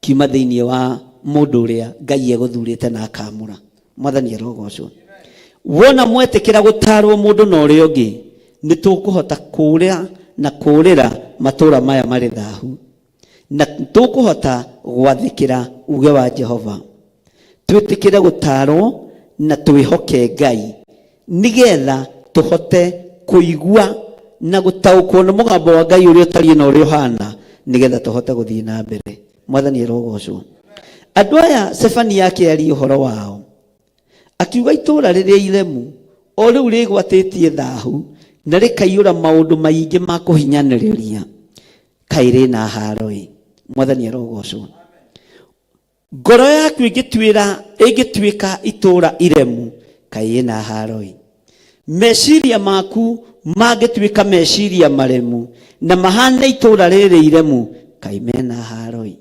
Kiuma thĩinĩ wa mũndũ ũrĩa Ngai egũthurĩte na akamũra. Mwathani arogocwo. Wona mwetĩkĩra gũtaarwo mũndũ na ũrĩa ũngĩ nĩ tũkũhota kũũrĩra na kũũrĩra matũũra maya marĩ thaahu. Na tũkũhota gwathĩkĩra uge wa Jehova. Twĩtĩkĩre gũtaarwo na twĩhoke Ngai nigetha tuhote kuigua na gutaukwo na mugambo wa Ngai uria utari na uria hana nigetha tuhote guthii na mbere. Mwathani arogocwo. Andu aya Stefani yake ari uhoro wao akiuga itura riria iremu o riu rigwatitie thahu na rikaiyura maundu maingi ma kuhinyaniriria kairi na haroi. Mwathani arogocwo. Ngoro yaku igituika itura iremu kairi na haroi. Meciria maku magituika meciria maremu na mahana itura riri iremu kaimena haroi.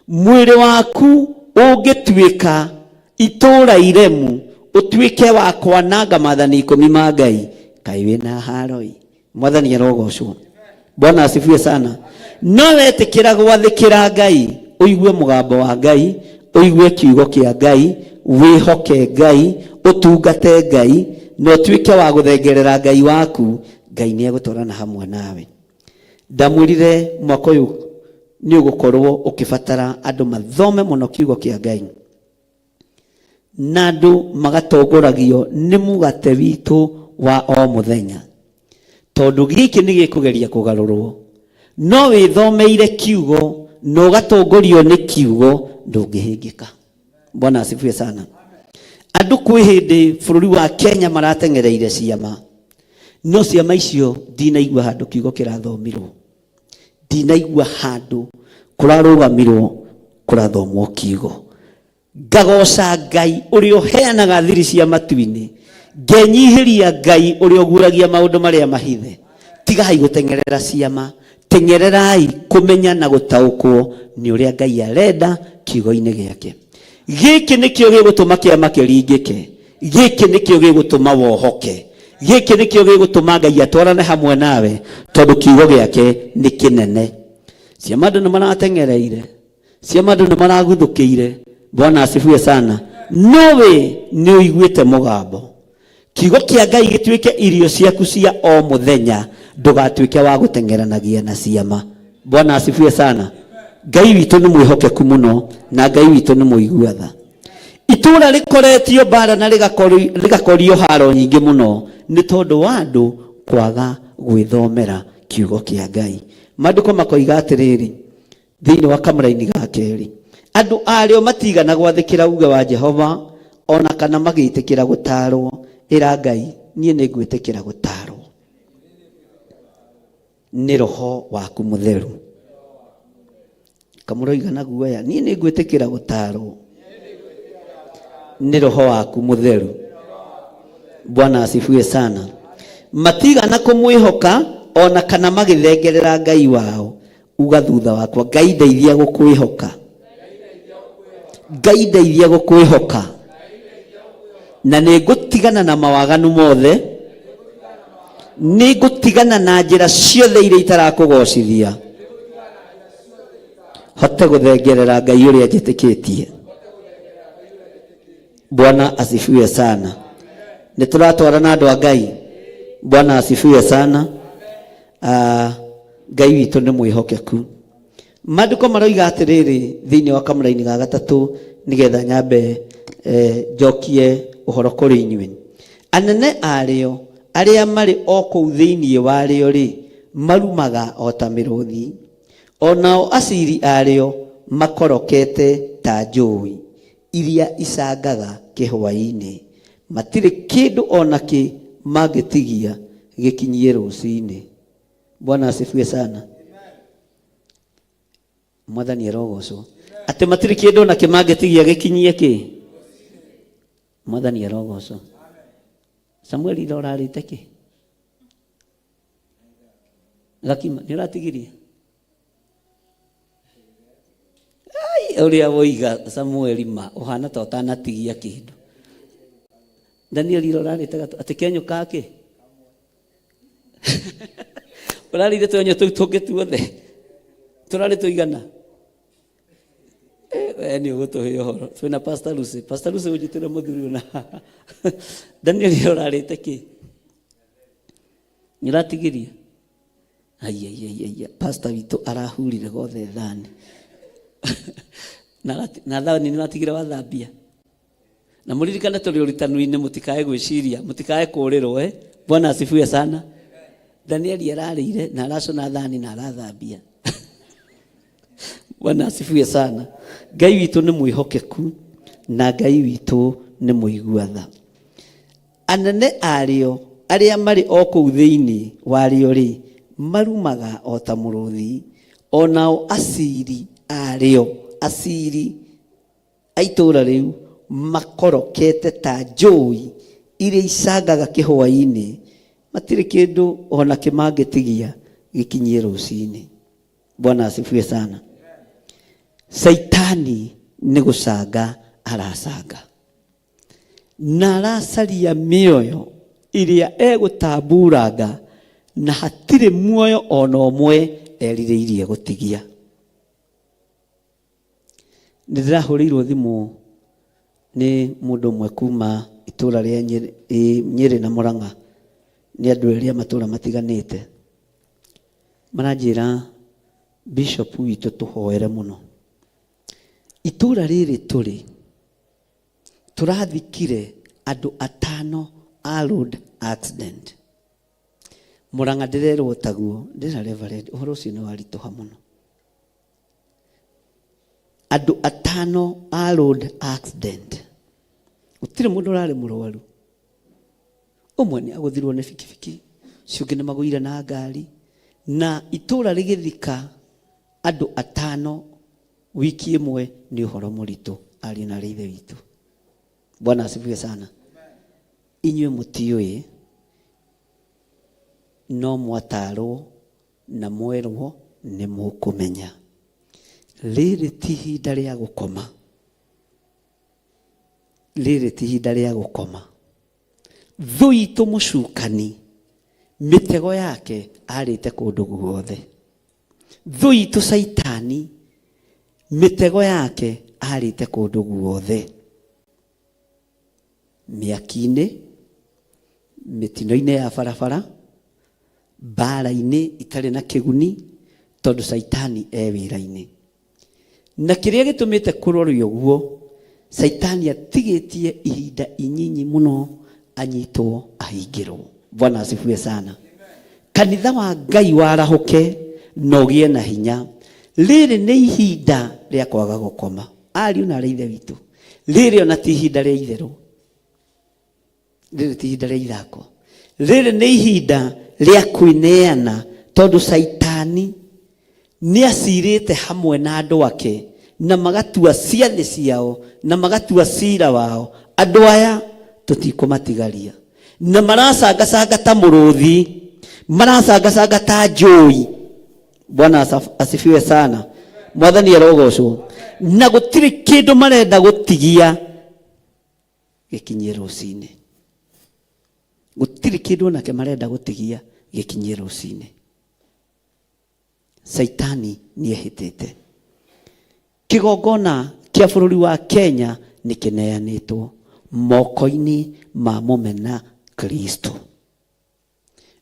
Mwiri waku ugituika itura iremu utuike wa kwananga mathani 10 ma Ngai kaimena haroi. Mwathani arogocwo. Bwana asifiwe sana. No wetikira gwathikira Ngai, uigue mugambo wa Ngai, uigue kiugo kia Ngai, wihoke Ngai, utungate Ngai, no tuike wa guthengerera Ngai waku, Ngai ni egutwarana hamwe nawe. Ndamwirire mwaka uyu ni ugukorwo ukibatara andu mathome muno kiugo kia Ngai, na andu magatongoragio ni mugate witu wa o muthenya, tondu giki ni gikugeria kugarurwo. No withomeire kiugo no gatongorio ni kiugo ndungihingika. Bwana asifiwe sana. Andu kwi hindi bururi wa Kenya maratengereire ciama, no ciama icio ndinaigua handu kiugo kirathomirwo, ndinaigua handu kurarugamirwo kurathomwo kiugo. Ngagoca Ngai uria uheanaga thiri cia matu-ini, ngenyihiria Ngai uria uguragia maundu maria mahithe. Tigai gutengerera ciama, tengererai kumenya na gutaukwo ni uria Ngai arenda kiugo-ini giake. Giki nikio gigutuma kiama kiringike, giki nikio gigutuma wohoke, giki nikio gigutuma Ngai atwarane hamwe nawe tondu kiugo giake ni kinene. Ciama andu ni maratengereire, ciama andu ni maraguthukiire. Bwana asifiwe sana. Nowe ni uiguite mugambo. Kiugo kia Ngai gituike irio ciaku cia o muthenya, ndugatuike wa gutengeranagia na ciama. Bwana asifiwe sana. Ngai witu ni mwihokeku muno na Ngai witu ni muiguatha. Itura rikoretio bara na rigakorio haro nyingi muno ni tondu wa andu kwaga gwithomera kiugo kia Ngai. Maandiko makoiga atiriri thiini wa kamera-ini ga keri, andu ario matigana gwathikira uge wa Jehova ona kana magiitikira gutarwo. Ira Ngai, nie ni ngwitikira gutarwo ni Roho waku Mutheru. Kamuroiga na guoya, nie ni ngwitikira gutarwo ni Roho waku Mutheru. Bwana asifiwe sana. Matigana kumwihoka ona kana magithengerera Ngai wao. Uga thutha wakwa, Ngai ndeithia gukwihoka, Ngai ndeithia gukwihoka, na ni gutigana na mawaganu mothe, ni gutigana na njira ciothe iria itarakugocithia, hote guthengerera Ngai uria njitikitie. Bwana asifiwe sana. Nituratwarana andu a Ngai. Bwana asifiwe sana. Ngai witu ni mwihokeku. Maandiko maroiga atiriri thiini wa kamera-ini ga gatatu nigetha nyambe njokie uhoro kuri inyuĩ. Anene ario aria mari o kuu thiini wario ri marumaga o ta miruthi, onao aciri ario makorokete ta njui iria icangaga kihwa-ini. Matire kindu ona ki mangitigia gikinyie ruci-ini. Bwana asifiwe sana. Mwathani arogocwo. Ati matire kindu ona ki mangitigia gikinyie ki. Mwathani arogocwo. Samuel irorarite ki gakima ni ratigirie ai uria woiga Samuel ma uhana ta utanatigia kindu. Daniel irorarite ati kenyo kake urarire tonyo tuke tuothe turari tuigana ni ugutuhe uhoro twina Pastor Lucy ujitire muthuri una Daniel irorarite ki niratigiria ai Pastor witu arahurire gothe thani na thani niratigira wathambia Na muririkane tuli uritanu-ini mutikae gwiciria, mutikae kurirwo Bwana asifiwe sana. Danieli ararire na aracona thani na arathambia. Bwana asifiwe sana. Ngai witu ni mwihokeku na Ngai witu ni muiguatha. Anene ario aria mari o kuu thiini wario ri marumaga o ta muruthi, onao aciri ario aciri aitura riu makorokete ta njui iria icangaga kihwa-ini, matire kindu ona kimangitigia gikinyie rucini. Bwana asifiwe sana. Saitani ni gucanga aracanga na aracaria mioyo iria egutamburanga, na hatire muoyo ona umwe eririirie gutigia. Ndirahuriirwo thimu ni mundu mwe kuma itura ria Nyeri na Murang'a, ni andu eria matura matiganite, maranjira bishop witu tuhoere muno. Itura riri turi turathikire andu 5 a road accident. Murang'a ndirerwo taguo, ndira reverend uhoro ucio ni warituha muno. Andu 5 a road accident, gutire mundu urari murwaru. Umwe ni aguthirwo ni bikibiki, ciungi ni maguire na ngari, na itura rigithika andu 5 wiki imwe ni uhoro muritu ari na rithe witu. Bwana asifiwe sana. Inywe mutiui no mwatarwo na mwerwo ni mukumenya riri ti ihinda ria gukoma, riri ti ihinda ria gukoma. Thu itu mucukani mitego yake arite kundu guothe. Thu itu Saitani mitego yake arite kundu guothe, miaki-ini, mitino-ini ya barabara, bara-ini itari na kiguni, tondu Saitani wira-ini. Na kiria gitumite kurorio uguo, Saitani atigitie ihinda inyinyi muno anyitwo ahingirwo. Bwana asifiwe sana. Kanitha wa Ngai warahuke no gie na hinya. Riri ni ihinda ria kwaga gukoma. Ariu na rithe witu, riri ona ti ihinda ria itheru, riri ti ihinda ria ithako, riri ni ihinda ria kwineana, tondu Saitani ni acirite hamwe na andu ake na magatua ciathi ciao na magatua cira wao. Andu aya tutikumatigaria, na maracanga ta muruthi, maracanga ta njui. Bwana asifiwe sana. Mwathani arogocwo. Na gutiri kindu marenda gutigia gikinyie rucini, gutiri kindu nake marenda gutigia gikinyie rucini. Saitani ni ehitite. Kigongona kia bururi wa Kenya ni kineanitwo moko-ini ma mumena Kristo,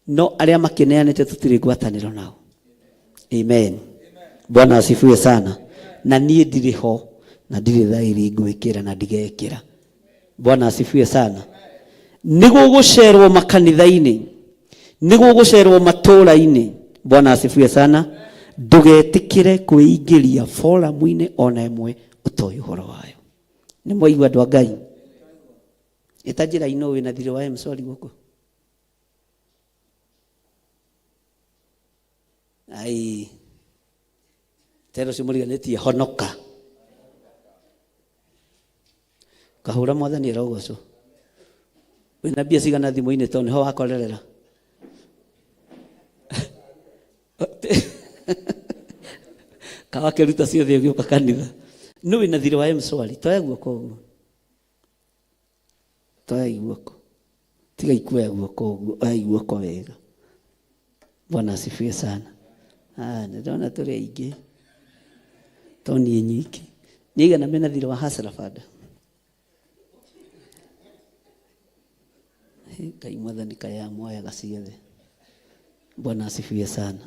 no aria makineanite tutiri ngwataniro nao. Amen. Bwana asifiwe sana. Na nie ndiriho na ndiri thairi ngwikira na ndigekira. Bwana asifiwe sana. Niguo gucerwo makanitha-ini, niguo gucerwo matura-ini. Bwana asifiwe sana. Ndugetikire kuingiria foramu-ini ona imwe utoyu horo wayo. Ni mwaigua andu a Ngai? Itajira ino wina thiri wa mswali guku. Ai tero simuriganetie honoka kahura Mwathani arogocwo. Wina mbia cigana thimu-ini to niho wakorerera? Kawa kiruta ciothe ugiuka kanitha no wina thiri wa mswali toya guoko uguo, toya guoko, tiga ikuoya guoko uguo, oya guoko wega. Bwana asifiwe sana. Ndona turi aingi toni nyiki niga na mena thiri wa hasara fada. Ngai Mwathani kaya moya gaciothe. Bwana asifiwe sana.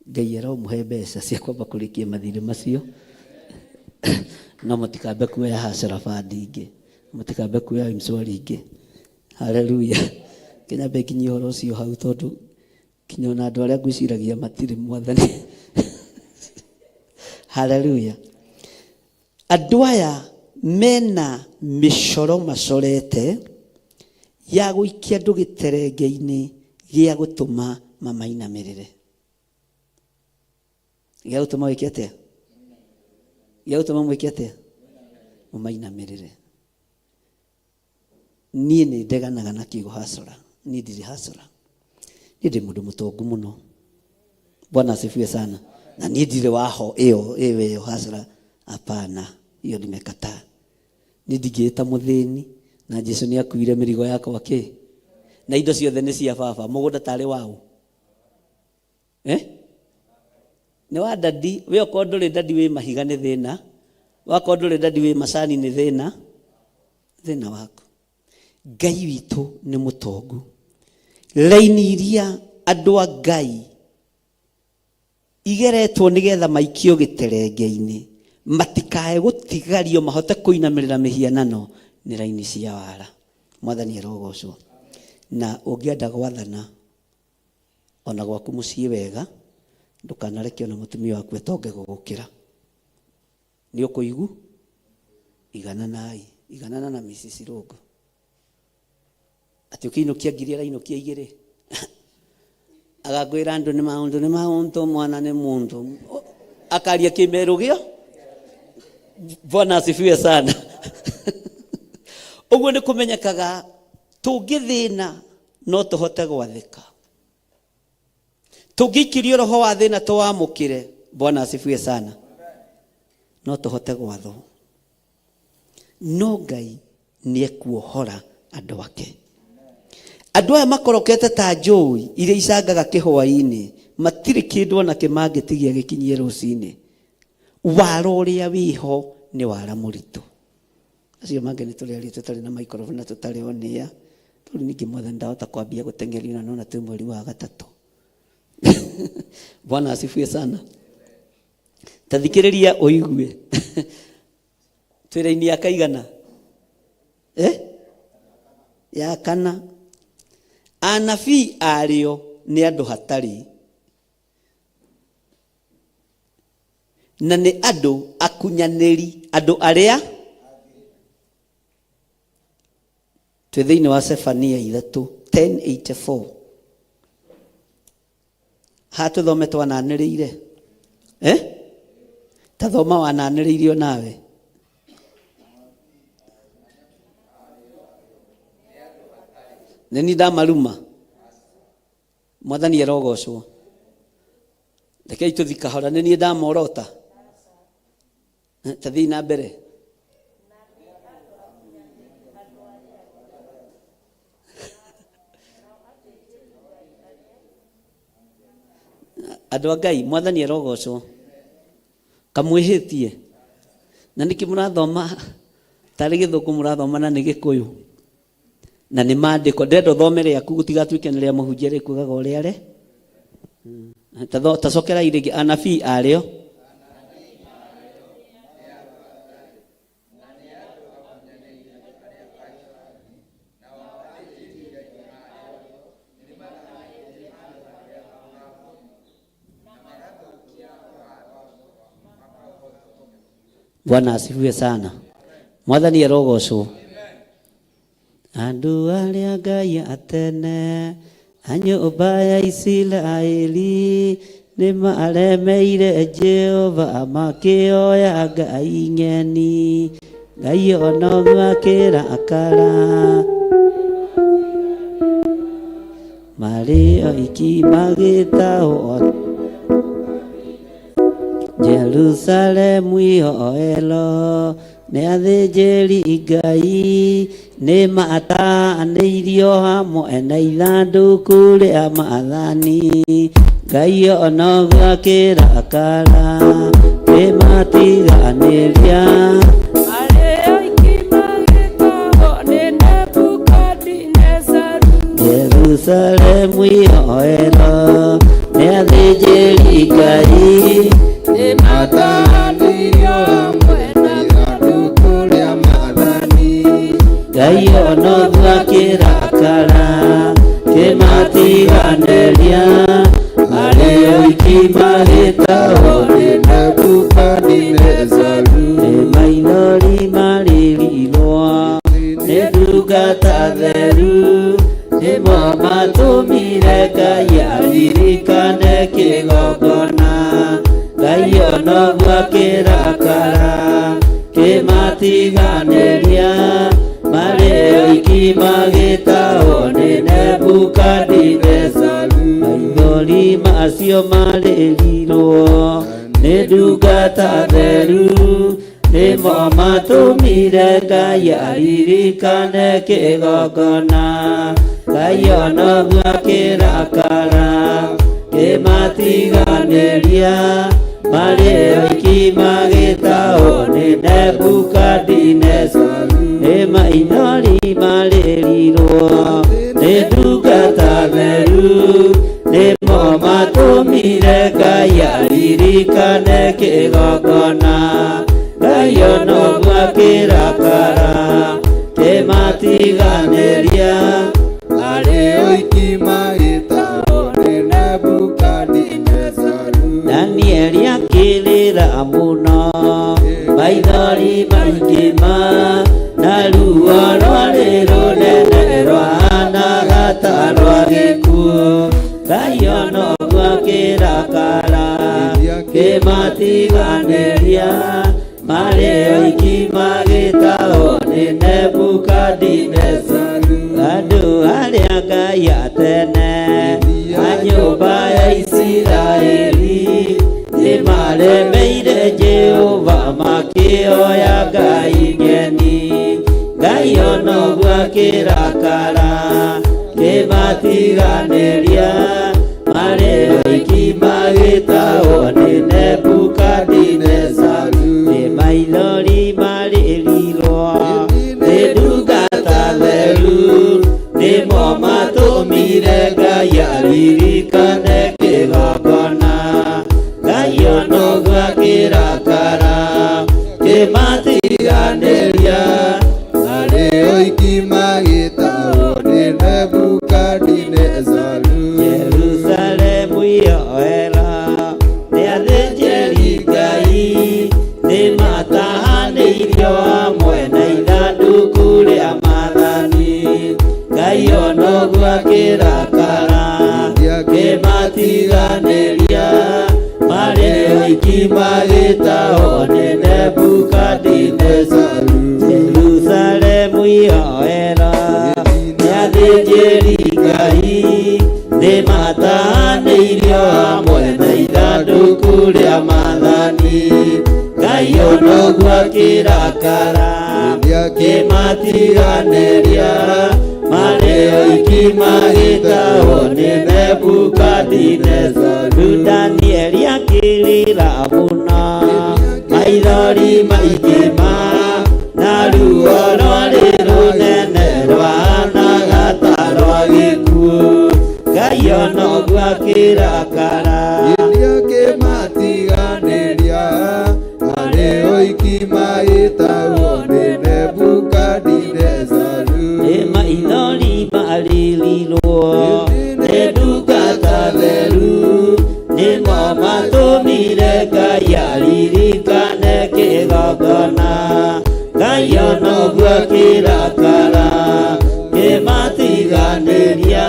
Ngai aramuhe mbeca cia kwamba kurikia mathiri macio no mutikambe kuoya hasara bandi ingi, mutikambe kuoya imswari ingi. Haleluya. Kenya bekinyi horo ucio hau tondu kinya na andu aria ngwiciragia matire mwathani. Haleluya. Andu aya mena micoro macorete ya guikia andu giterenge-ini gia gutuma mamainamirire. Gia gutuma wike atia? Gia gutuma mwike atia? Mamainamirire. Nie ni ndeganaga na kiugo hasara. Ni ndiri hasara. Ni ndi mundu mutongu muno. Bwana asifiwe sana. Na ni ndire waho iyo hasara. Hapana, hiyo nimekataa. Ni ndigita muthini na Jesu ni akuire mirigo yakwa ki. Na indo ciothe ni cia baba, mugunda tari wao. Ni wa dadi, we okondore dadi we mahiga ni thina. Wakondore dadi we macani ni thina. Thina wako. Ngai witu ni mutongu. Laini iria andu a Ngai igeretwo nigetha maikio giterenge-ini matikae gutigario mahote kuinamirira mihianano ni laini cia wara. Mwathani arogocwo. Na ungienda gwathana ona gwaku mucii wega ndukanareke ona mutumia waku etonge gugukira. Ni ukuigu iganana na Mrs. Rogo. Ati ukiinukia ngiri arainukia igiri. Agagwira andu ni maundu mwana ni mundu. Akaria kimeru gio. Bwana asifiwe sana. Uguo ni kumenyekaga tungithina no tuhote gwathika. Tungikirio roho wa thina tuwamukire. Bwana asifiwe sana. No tuhote gwatho. No Ngai ni ekuohora andu ake. Andu aya makorokete ta njui iria icangaga kihwa-ini matiri kindu ona kimangitigia gikinyie rucini. Wara uria wiho ni wara muritu. Acio mange ni turi ari tutari na microphone na tutari onia. Turi ningi mwathani ndahota kwambia gutengeria na tu mweri wa gatatu. Bwana asifiwe sana. Tathikiriria uigue. Twira-ini akaigana. Ya kana. Anabii ario ni andu hatari. Na ni andu akunyaniri, andu aria twi thiini wa Sefania 3:10-84. Hatu thome twananiriire. Ta thoma wananiriirio nawe. Neni ndamaruma. Mwathani arogocwo. Rekei tuthikahora neni ndamorota. Tathi na mbere. Andu a Ngai Mwathani arogocwo. Kamwihitie. Na niki murathoma tari githungu murathoma na ni Gikuyu. Na ni maandiko ndendo thomere yaku gutigatuike ni ria muhunjia rikugaga uria re. Tacokera irigi anabii ario. Bwana asifiwe sana. Mwathani arogocwo. Andu aria Ngai atene anyumba ya Isiraeli ni maaremeire Jehova makioya Ngai ng'eni. Ngai ona gwakira akara Mario iki magitao Jerusalemu yoelo ne athĩnjĩri Ngai nĩ matanĩirio hamwe na ithandũkũ rĩa maathani. Ngai ona gwakĩra akara nĩ matiganĩria arĩa aiki magĩtagwo nĩ Nebukadinezaru. Jerusalemu yoelo nĩ athĩnjĩri Ngai nĩ matanĩirio hamwe Ngai ono gwakirakara kimatiganeria ari oiki magitao ni Nebukadinezaru maithori maririrwo ni ndungata theru nimo matũmire Ngai aririkane kĩgongona. Ngai ono gwakirakara kimatiganeria marĩ oiki magĩtahwo nĩ Nebukadinezaru maithori macio marĩrirwo nĩ ndungata theru nĩmo matũmire Ngai aririkane kĩgongona. Ngai ono gwakirakara kimatiganeria marĩ oiki magĩtahwo nĩ Nebukadinezaru maithori marĩrirwo nĩ ndungata theru nĩmo matũmire Ngai aririkane kĩgongona. Ngai ono gwakirakara kimatiganeria marĩ oiki magĩtahwo nĩ Nebukadinezaru. Danieli akĩrĩra mũno maithori maingĩ na ruo rwarĩ rũnene rwahanaga ta rwa gĩkuũ. Ngai ono gwakirakara kimatiganeria marĩ oiki magĩtahwo nĩ Nebukadinezaru. Andũ arĩa Ngai atene a nyũmba ya Isiraeli nĩmaremeire Jehova makĩoya ngai ng'eni. Ngai ono gwakirakara kimatiganeria marĩ oiki magĩtahwo nĩ Nebukadinezaru maithori marĩrirwo nĩ ndungata theru nĩmo matũmire Ngai aririkane kĩgongona. Ngai ono gwakirakara kimatiganeria marĩ oiki magĩtahwo nĩ Nebukadinezaru. Jerusalemu yoera nĩ athĩnjĩri Ngai nĩmatahanĩirio hamwe na ithandũkũ rĩa maathani. Ngai ono gwakirakara kimatiganeria marĩ oiki magĩtahwo nĩ Nebukadinezaru. Jerusalemu yoera nĩ athĩnjĩri Ngai nĩmatahanĩirio hamwe na ithandũkũ rĩa maathani. Ngai ono gwakirakara kimatiganeria marĩ oiki magĩtahwo nĩ Nebukadinezaru. Danieli akĩrĩra mũno maithori maingĩ na ruo rwarĩ rũnene rwahanaga ta rwa gĩkuũ. Ngai ono gwakirakara kimatiganeria marĩ oiki magĩtahwo nĩ Nebukadinezaru maithori marĩrirwo nĩ ndungata theru nĩmo matũmire Ngai aririkane kĩgongona. Ngai ono gwakirakara kimatiganeria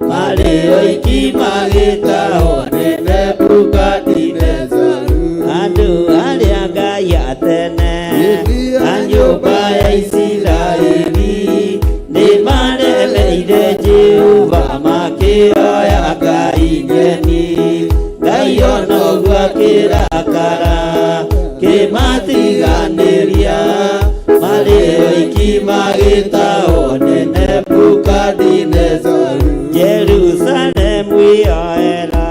marĩ oiki magĩtahwo nĩ Nebukadinezaru. Andũ arĩa Ngai atene a nyũmba ya Isiraeli nĩmaremeire Jehova makĩoya ngai ng'eni. Ngai ono gwakirakara kimatiganeria marĩ oiki magĩtahwo nĩ Nebukadinezaru. Jerusalemu yoera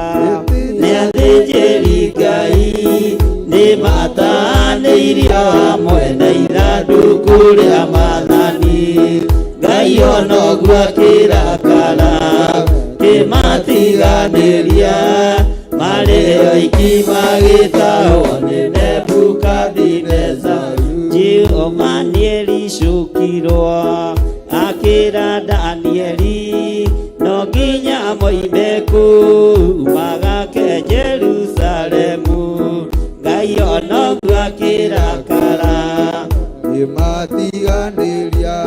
nĩ athĩnjĩri Ngai nĩmatahanĩirio hamwe na ithandũkũ rĩa maathani. Ngai ono gwakirakara kimatiganeria marĩ oiki magĩtahwo nĩ Nebukadinezaru. Jehova nĩericũkirwo Danieli no nginya moime magake Jerusalemu Ngai ono gwakirakara imatiganĩria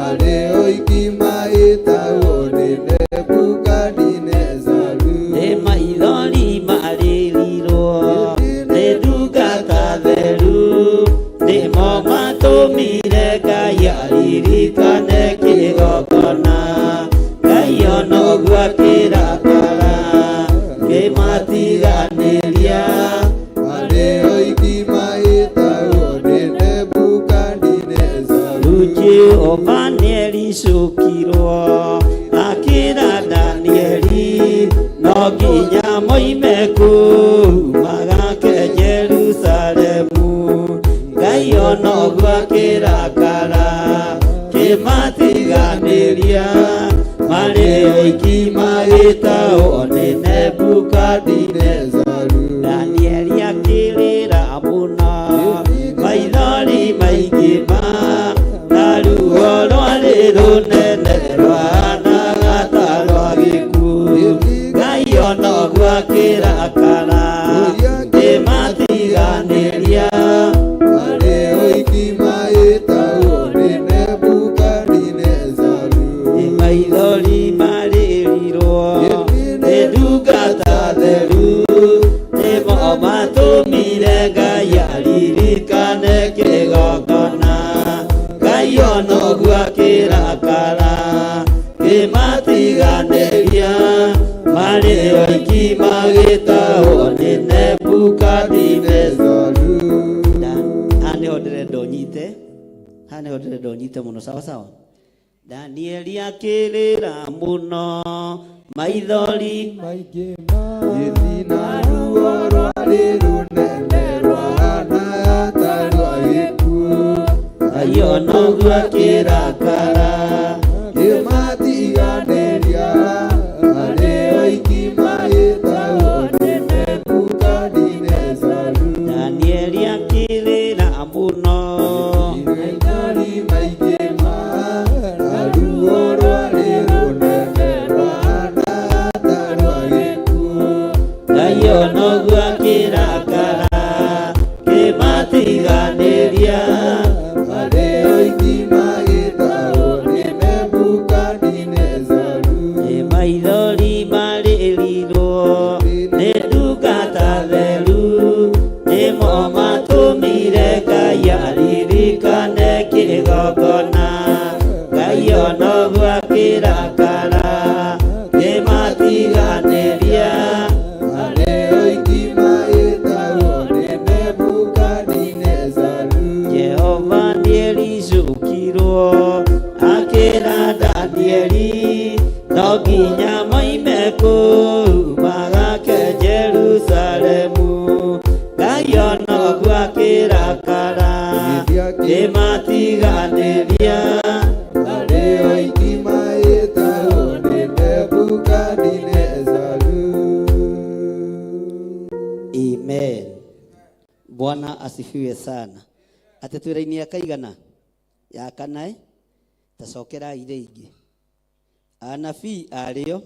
arĩ oiki maĩtagwo nĩ Nebukadinezaru nĩ maithori marĩrirwo nĩ ndungata theru nĩmo matũmire Ngai aririkane kĩgongona Ngai ono gwakirakara kĩmatiganĩria arĩ oiki maĩtagwo nĩ Nebukadinezaru Jehova nĩericũkirwo akĩra Danieli no nginya moime magake Jerusalemu Ngai ono gwakirakara kĩmatiganĩria marĩ oiki magĩtagwo nĩ Nebukadinezaru Danieli akĩrĩra mũno maithori maingĩ na ruo rwarĩ rũnene rwahanaga ta rwa gĩkuũ Ngai ono gwakirakara kĩmatiganĩria arĩ oiki maĩtagwo nĩ Nebukadinezaru maithori marĩrirwo nĩ ndungata theru nĩmo matũmire Ngai aririkane kĩgongona Ngai ono gwakirakara kĩmatiganĩria marĩ oiki magĩtagwo nĩ Nebukadinezaru Hane ndĩrenda ũnyite mũno sawa sawa Danieli akĩrĩra mũno maithori maingĩ na ruo rwarĩ rũnene rwahanaga ta rwa gĩkuũ Ngai ono gwakirakara kĩmatiganĩria arĩ oiki maĩtagwo nĩ Nebukadinezaru Danieli akĩrĩra mũno maithori maingĩ na ruo rwarĩ rũnene rwahanaga ta rwa gĩkuũ Ngai ono gwakirakara kĩmatiganĩria arĩ oiki maĩtagwo nĩ Nebukadinezaru nĩ maithori marĩrirwo nĩ ndungata theru nĩmo matũmire Ngai aririkane kĩgongona Ngai ono gwakirakara kĩmatiganĩria arĩ oiki maĩtagwo nĩ Nebukadinezaru Jehova nĩericũkirwo akĩra Danieli no nginya moime magake Jerusalemu Ngai ono gwakirakara kĩmatiganĩria arĩ oiki maĩtagwo nĩ Nebukadinezaru Amen. Bwana asifiwe sana. Atetwĩra-inĩ akaigana ya kana tacokera ire ingĩ anabii arĩo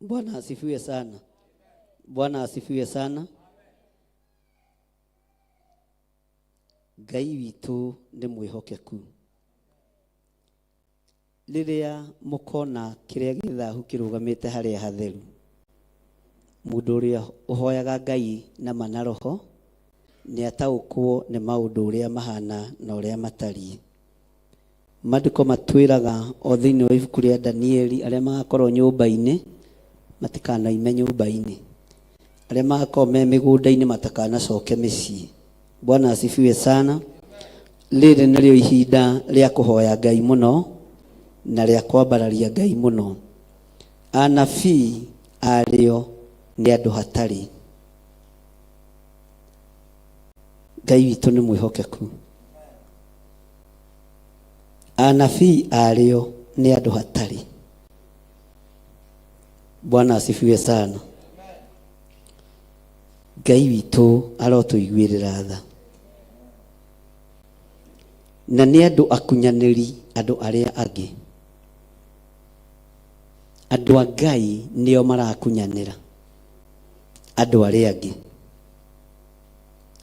Bwana asifiwe sana. Bwana asifiwe sana. Ngai witũ nĩ mwĩhokeku. Rĩrĩa mũkona kĩrĩa gĩthahu kĩrũgamĩte harĩa hatheru, mũndũ ũrĩa ũhoyaga Ngai na mana roho nĩ ataũkwo nĩ maũndũ ũrĩa mahana na ũrĩa matariĩ. Maandĩko matwĩraga o thĩinĩ wa ibuku rĩa Danieli arĩa magakorwo nyũmba-inĩ matikanaime nyũmba-inĩ, arĩa magakorwo me mĩgũnda-inĩ matakanacoke mĩciĩ. Bwana asifiwe sana. Rĩrĩ nĩrĩo ihinda rĩa kũhoya Ngai mũno na rĩa kwambararia Ngai mũno. Anabii arĩo nĩ andũ hatarĩ. Ngai witũ nĩ mwĩhokeku. Anabii arĩo ni andu hatari. Bwana asifiwe sana. Ngai witũ arotuiguĩrĩra tha, na nĩ andũ akunyanĩri andũ arĩa angĩ. Andũ a Ngai nĩo marakunyanĩra andũ arĩa angĩ.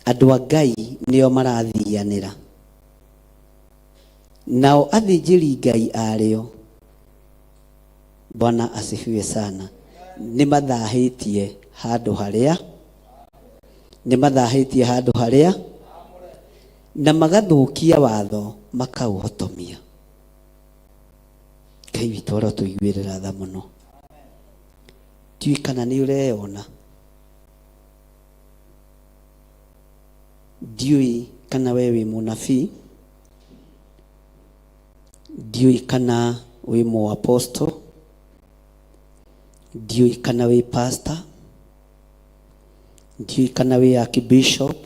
Andũ a Ngai nĩo marathianĩra. Nao athĩnjĩri Ngai arĩo, Bwana asifiwe sana, nĩ mathahĩtie handũ harĩa, na magathũkia watho makauhotomia. Ngai witũ arotuiguĩrĩra tha mũno. Ndiũĩ kana nĩ ũreyona, ndiũĩ kana we wĩ mũnabii, ndiũĩ kana wĩ mũapostle, ndiũĩ kana wĩ pastor, ndiũĩ kana wĩ archbishop,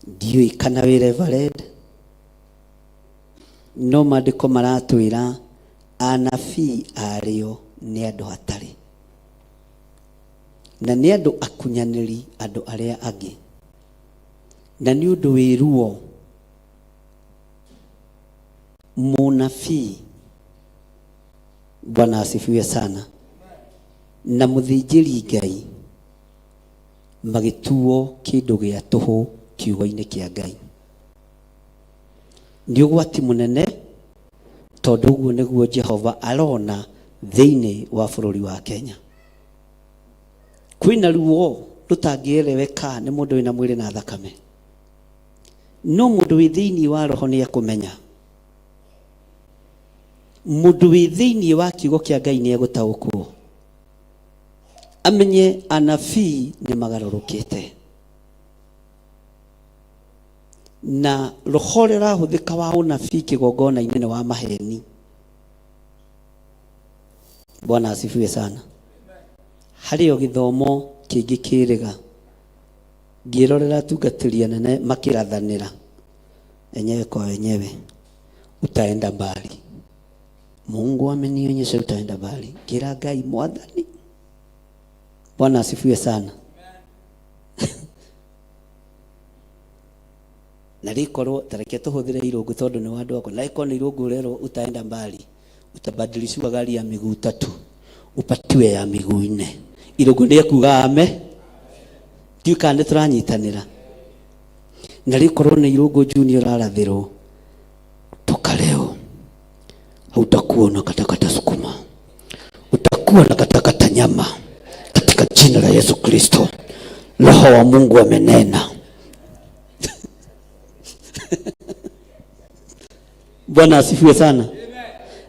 ndiũĩ kana wĩ reverend. No maandĩko maratwĩra anabii arĩo nĩ andũ hatarĩ, na nĩ andũ akunyanĩri andũ arĩa angĩ, na nĩ ũndũ wĩ ruo mũnabii, Bwana asifiwe sana, na mũthĩnjĩri Ngai magĩtuo kĩndũ gĩa tũhũ kiugo-inĩ kĩa Ngai. Nĩ ũgwati mũnene, tondũ ũguo nĩguo Jehova arona thĩinĩ wa bũrũri wa Kenya. Kwĩna ruo rũtangĩeleweka nĩ mũndũ wĩna mwĩrĩ na thakame, no mũndũ wĩ thĩinĩ wa roho nĩ akũmenya. Mũndũ wĩ thĩinĩ wa kiugo kĩa Ngai nĩ egũtaũkwo, amenye anabii nĩ magarũrũkĩte, na roho rũrahũthĩka wa ũnabii kĩgongona-inĩ nĩ wa maheni. Bwana asifiwe sana. Harĩ o gĩthomo kĩngĩ kĩrĩga, ngĩrorera atungatĩri anene makĩrathanĩra enyewe kwa wenyewe, utaenda mbali. Mungu amenionyesha utaenda mbali. Kila Ngai mwathani. Bwana asifiwe sana. Na rĩkorwo tareke tũhũthĩre irũngũ tondũ nĩ wandũ wako. Na rĩkorwo nĩ irũngũ rero utaenda mbali, utabadilishiwa gari ya miguu 3 upatiwe ya miguu 4. Irũngũ nĩ ekuga ame. Ndiũka nĩ tũranyitanĩra. Na rĩkorwo nĩ irũngũ junior arathĩrwo, toka leo hautakuwa unakatakata sukuma, utakuwa unakatakata nyama katika jina la Yesu Kristo. Roho wa Mungu amenena. Bwana asifiwe sana.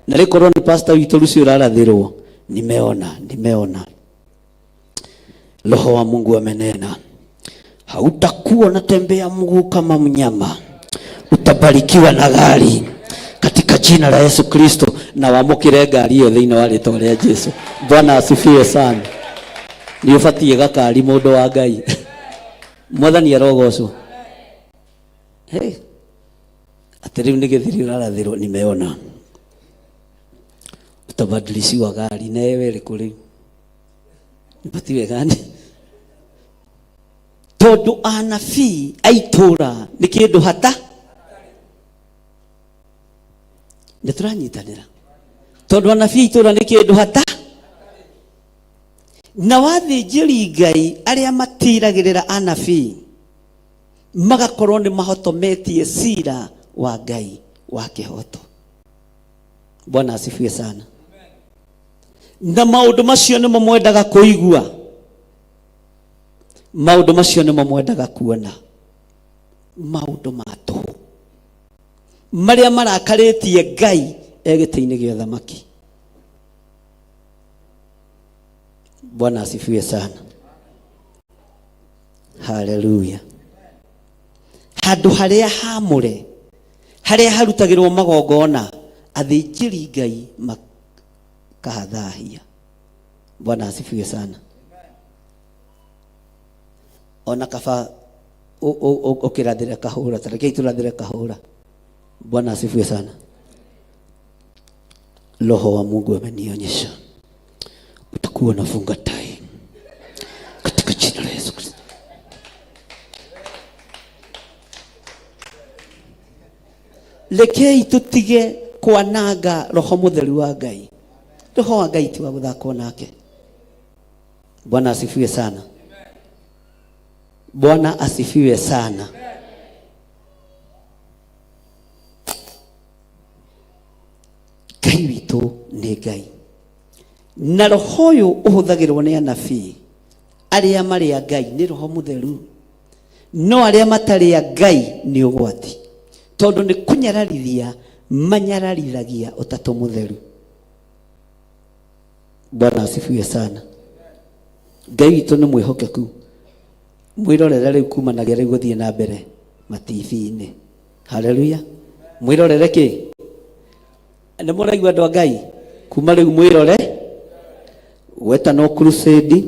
Na rĩkorwo ni pastor witũ Lucio arathĩrwo, nimeona Roho wa Mungu amenena, hautakuwa unatembea mguu kama mnyama, utabarikiwa na gari katika jina la Yesu Kristo, na wamũkĩre ngari ĩyo thĩinĩ wa rĩĩtwa rĩa Jesũ. Bwana asifiwe sana. Nĩ ũbatiĩ gakari mũndũ wa Ngai. Mwathani arogocwo. Hey, atĩrĩu nĩ gĩthiri ũrarathĩrwo, nimeona utabadilishiwa gari. Na wewe rĩ kũrĩ nĩbatiwe gani? Tondũ anabii aitũra nĩ kĩndũ hata nĩ tũranyitanĩra. Tondũ anabii aitũra nĩ kĩndũ hata, na wathĩnjĩri Ngai arĩa matiragĩrĩra anabii magakorwo nĩ mahotometie cira wa Ngai wa kĩhoto. Bwana asifiwe sana. Na maũndũ macio nĩmo mwendaga kũigua, maũndũ macio nĩmo mwendaga kuona, maũndũ ma tũhũ marĩa marakarĩtie Ngai gĩtĩ-inĩ gĩa ũthamaki. Bwana asifiwe sana. Hallelujah. Handũ harĩa hamũre, harĩa harutagĩrwo magongona, athĩnjĩri Ngai makahathahia. Bwana asifiwe sana. Ona kaba ukirathire kahura tareke turathire kahura. Bwana asifiwe sana. Roho wa Mungu amenionyesha utakuwa unafunga tai katika jina la Yesu Kristo. Lekei tutige kwananga roho mutheru wa Ngai. Roho wa Ngai ti wa guthakwo nake. Bwana asifiwe sana. Bwana asifiwe sana. Ngai witũ nĩ Ngai. Na roho ũyũ ũhũthagĩrwo nĩ anabii arĩa marĩ a Ngai nĩ roho mutheru. No arĩa matarĩ a Ngai nĩ ũgwati. Tondũ nĩ kũnyararithia manyararithagia ũtatũ mutheru. Bwana asifiwe sana. Ngai witũ nĩ mwĩhokeku. Mwĩrorere rĩu kumanagia rĩu gũthiĩ na mbere matibi-inĩ. Haleluya. Mwĩrorere kĩ? Nĩ mũraigua andũ a Ngai kuma rĩu mwĩrore wetano crusade.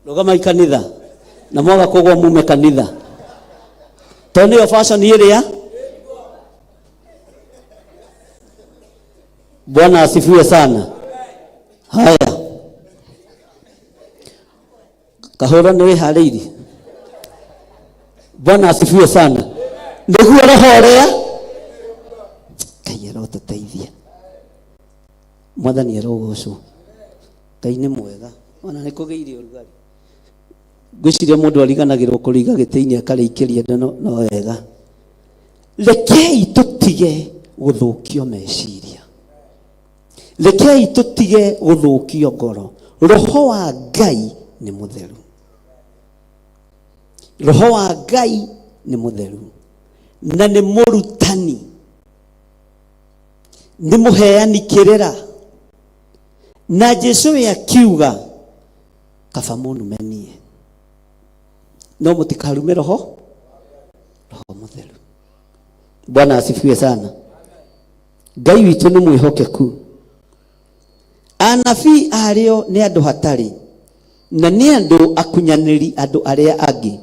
Rogama ikanitha na mwaga kugwa mume kanitha toni yo fashion iria. Bwana asifiwe sana. Haya kahora nĩ wĩharĩirie. Bwana asifiwe sana. Nĩguo roho ũrĩa Ngai arotũteithia. Mwathani arogocwo. Ngai nĩ mwega. Ona nĩ kũgĩire ũrugarĩ. Gwĩciria mũndũ ariganagĩrwo kũringa gĩtĩ-inĩ akarĩikĩria no wega. Rekei tũtige gũthũkio meciria. Rekei tũtige gũthũkio ngoro. Roho wa Ngai nĩ mutheru. Roho wa Ngai nĩ mutheru na nĩ mũrutani, nĩ mũheani kĩrĩra. Na Jesũ we akiuga kaba mũnumenie no mũtikarume roho mutheru. Bwana asifiwe sana. Ngai witũ nĩ mwĩhokeku. Anabii arĩo nĩ andũ hatarĩ na nĩ andũ akunyanĩri andũ arĩa angĩ.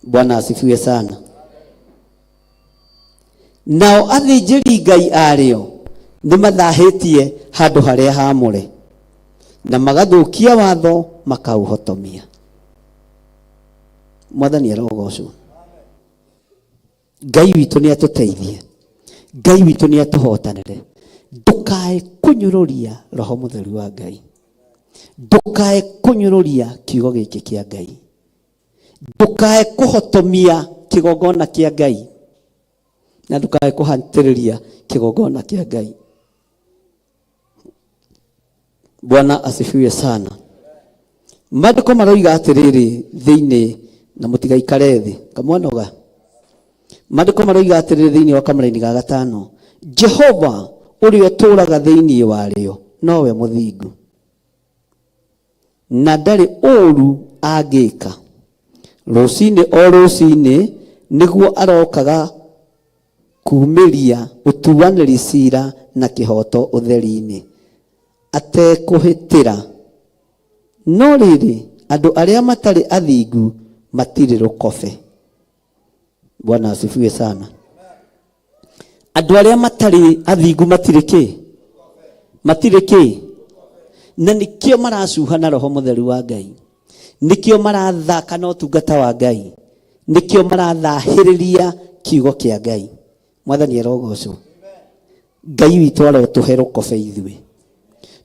Bwana asifiwe sana. Nao athĩnjĩri Ngai arĩo nĩ mathahĩtie handũ harĩa haamũre na magathũkia watho makauhotomia. Mwathani arogocwo. Ngai witũ nĩ atũteithie. Ngai witũ nĩ atũhotanĩre. Ndũkae kũnyũrũria roho mutheru wa Ngai. Ndũkae kũnyũrũria kiugo gĩkĩ kĩa Ngai. Ndũkae kũhotomia kĩgongona kĩa Ngai. Na ndũkae kũhatĩrĩria kĩgongona kĩa Ngai. Bwana asifiwe sana. Maandĩko maroiga atĩrĩrĩ thĩinĩ na mũtigaikare thĩ. Kamwanoga. Maandĩko maroiga atĩrĩrĩ thĩinĩ wa kamũra-inĩ ga 5. Jehova ũrĩa ũtũũraga thĩinĩ warĩo nowe mũthingu na ndarĩ ũũru angĩka. Rũcinĩ o rũcinĩ nĩguo arokaga kumĩria ũtuanĩri cira na kĩhoto ũtheri-inĩ atekũhĩtĩra. No rĩrĩ andũ arĩa matarĩ athingu matirĩ rũkobe. Bwana asifiwe sana. Andũ arĩa matarĩ athingu matirĩ kĩ? Matirĩ kĩ? Na nĩkĩo maracuha na roho mutheru wa Ngai. Nĩkĩo marathaka na ũtungata wa Ngai. Nĩkĩo marathahĩrĩria kiugo kĩa Ngai. Mwathani arogocwo. Ngai witũ arotũhe rũkobe ithuĩ.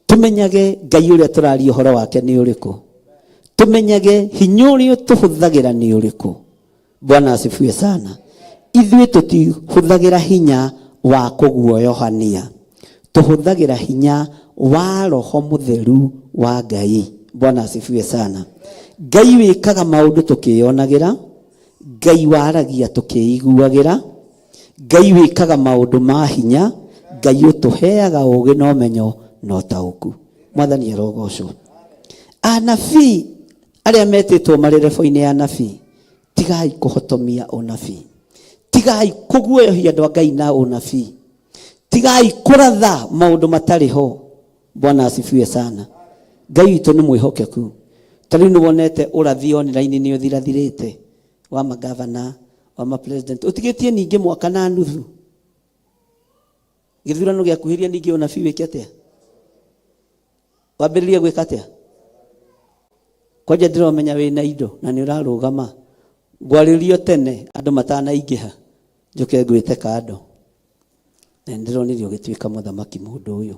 Tũmenyage Ngai ũrĩa tũraria ũhoro wake nĩ ũrĩkũ. Tũmenyage hinya ũrĩa tũhũthagĩra nĩ ũrĩkũ. Bwana asifiwe sana. Ithuĩ tũtihũthagĩra hinya wa kũguoyohania. Tũhũthagĩra hinya wa roho mutheru wa Ngai. Bwana asifiwe sana. Ngai wĩkaga maũndũ tũkĩonagĩra. Ngai waragia tũkĩiguagĩra. Ngai wĩkaga maũndũ ma hinya. Ngai ũtũheaga ũũgĩ na ũmenyo no tauku. Mwathani arogocwo. Anabii aria metitwo mari rebo-ini ya anabii, tigai kuhotomia unabii, tigai kuguoyohia andu a Ngai na unabii, tigai kuratha maundu matari ho. Bwana asifiwe sana. Ngai witũ nĩ mwĩhokeku. Tariũ nĩ wonete ũrathi online nĩ ũthirathirĩte wa magavana, wa mapresident. Ũtigĩtie ningĩ mwaka na nuthu, gĩthurano gĩakuhĩrĩria ningĩ ũnabii wĩke atĩa? Wambĩrĩrie gwĩka atĩa? Kwanja ndĩromenya wĩna indo na nĩ ũrarũgama, ngwarĩrio tene andũ matanaingĩha, njoke ngwĩte kando, na ndĩronire ũgĩtuĩka mũthamaki mũndũ ũyũ.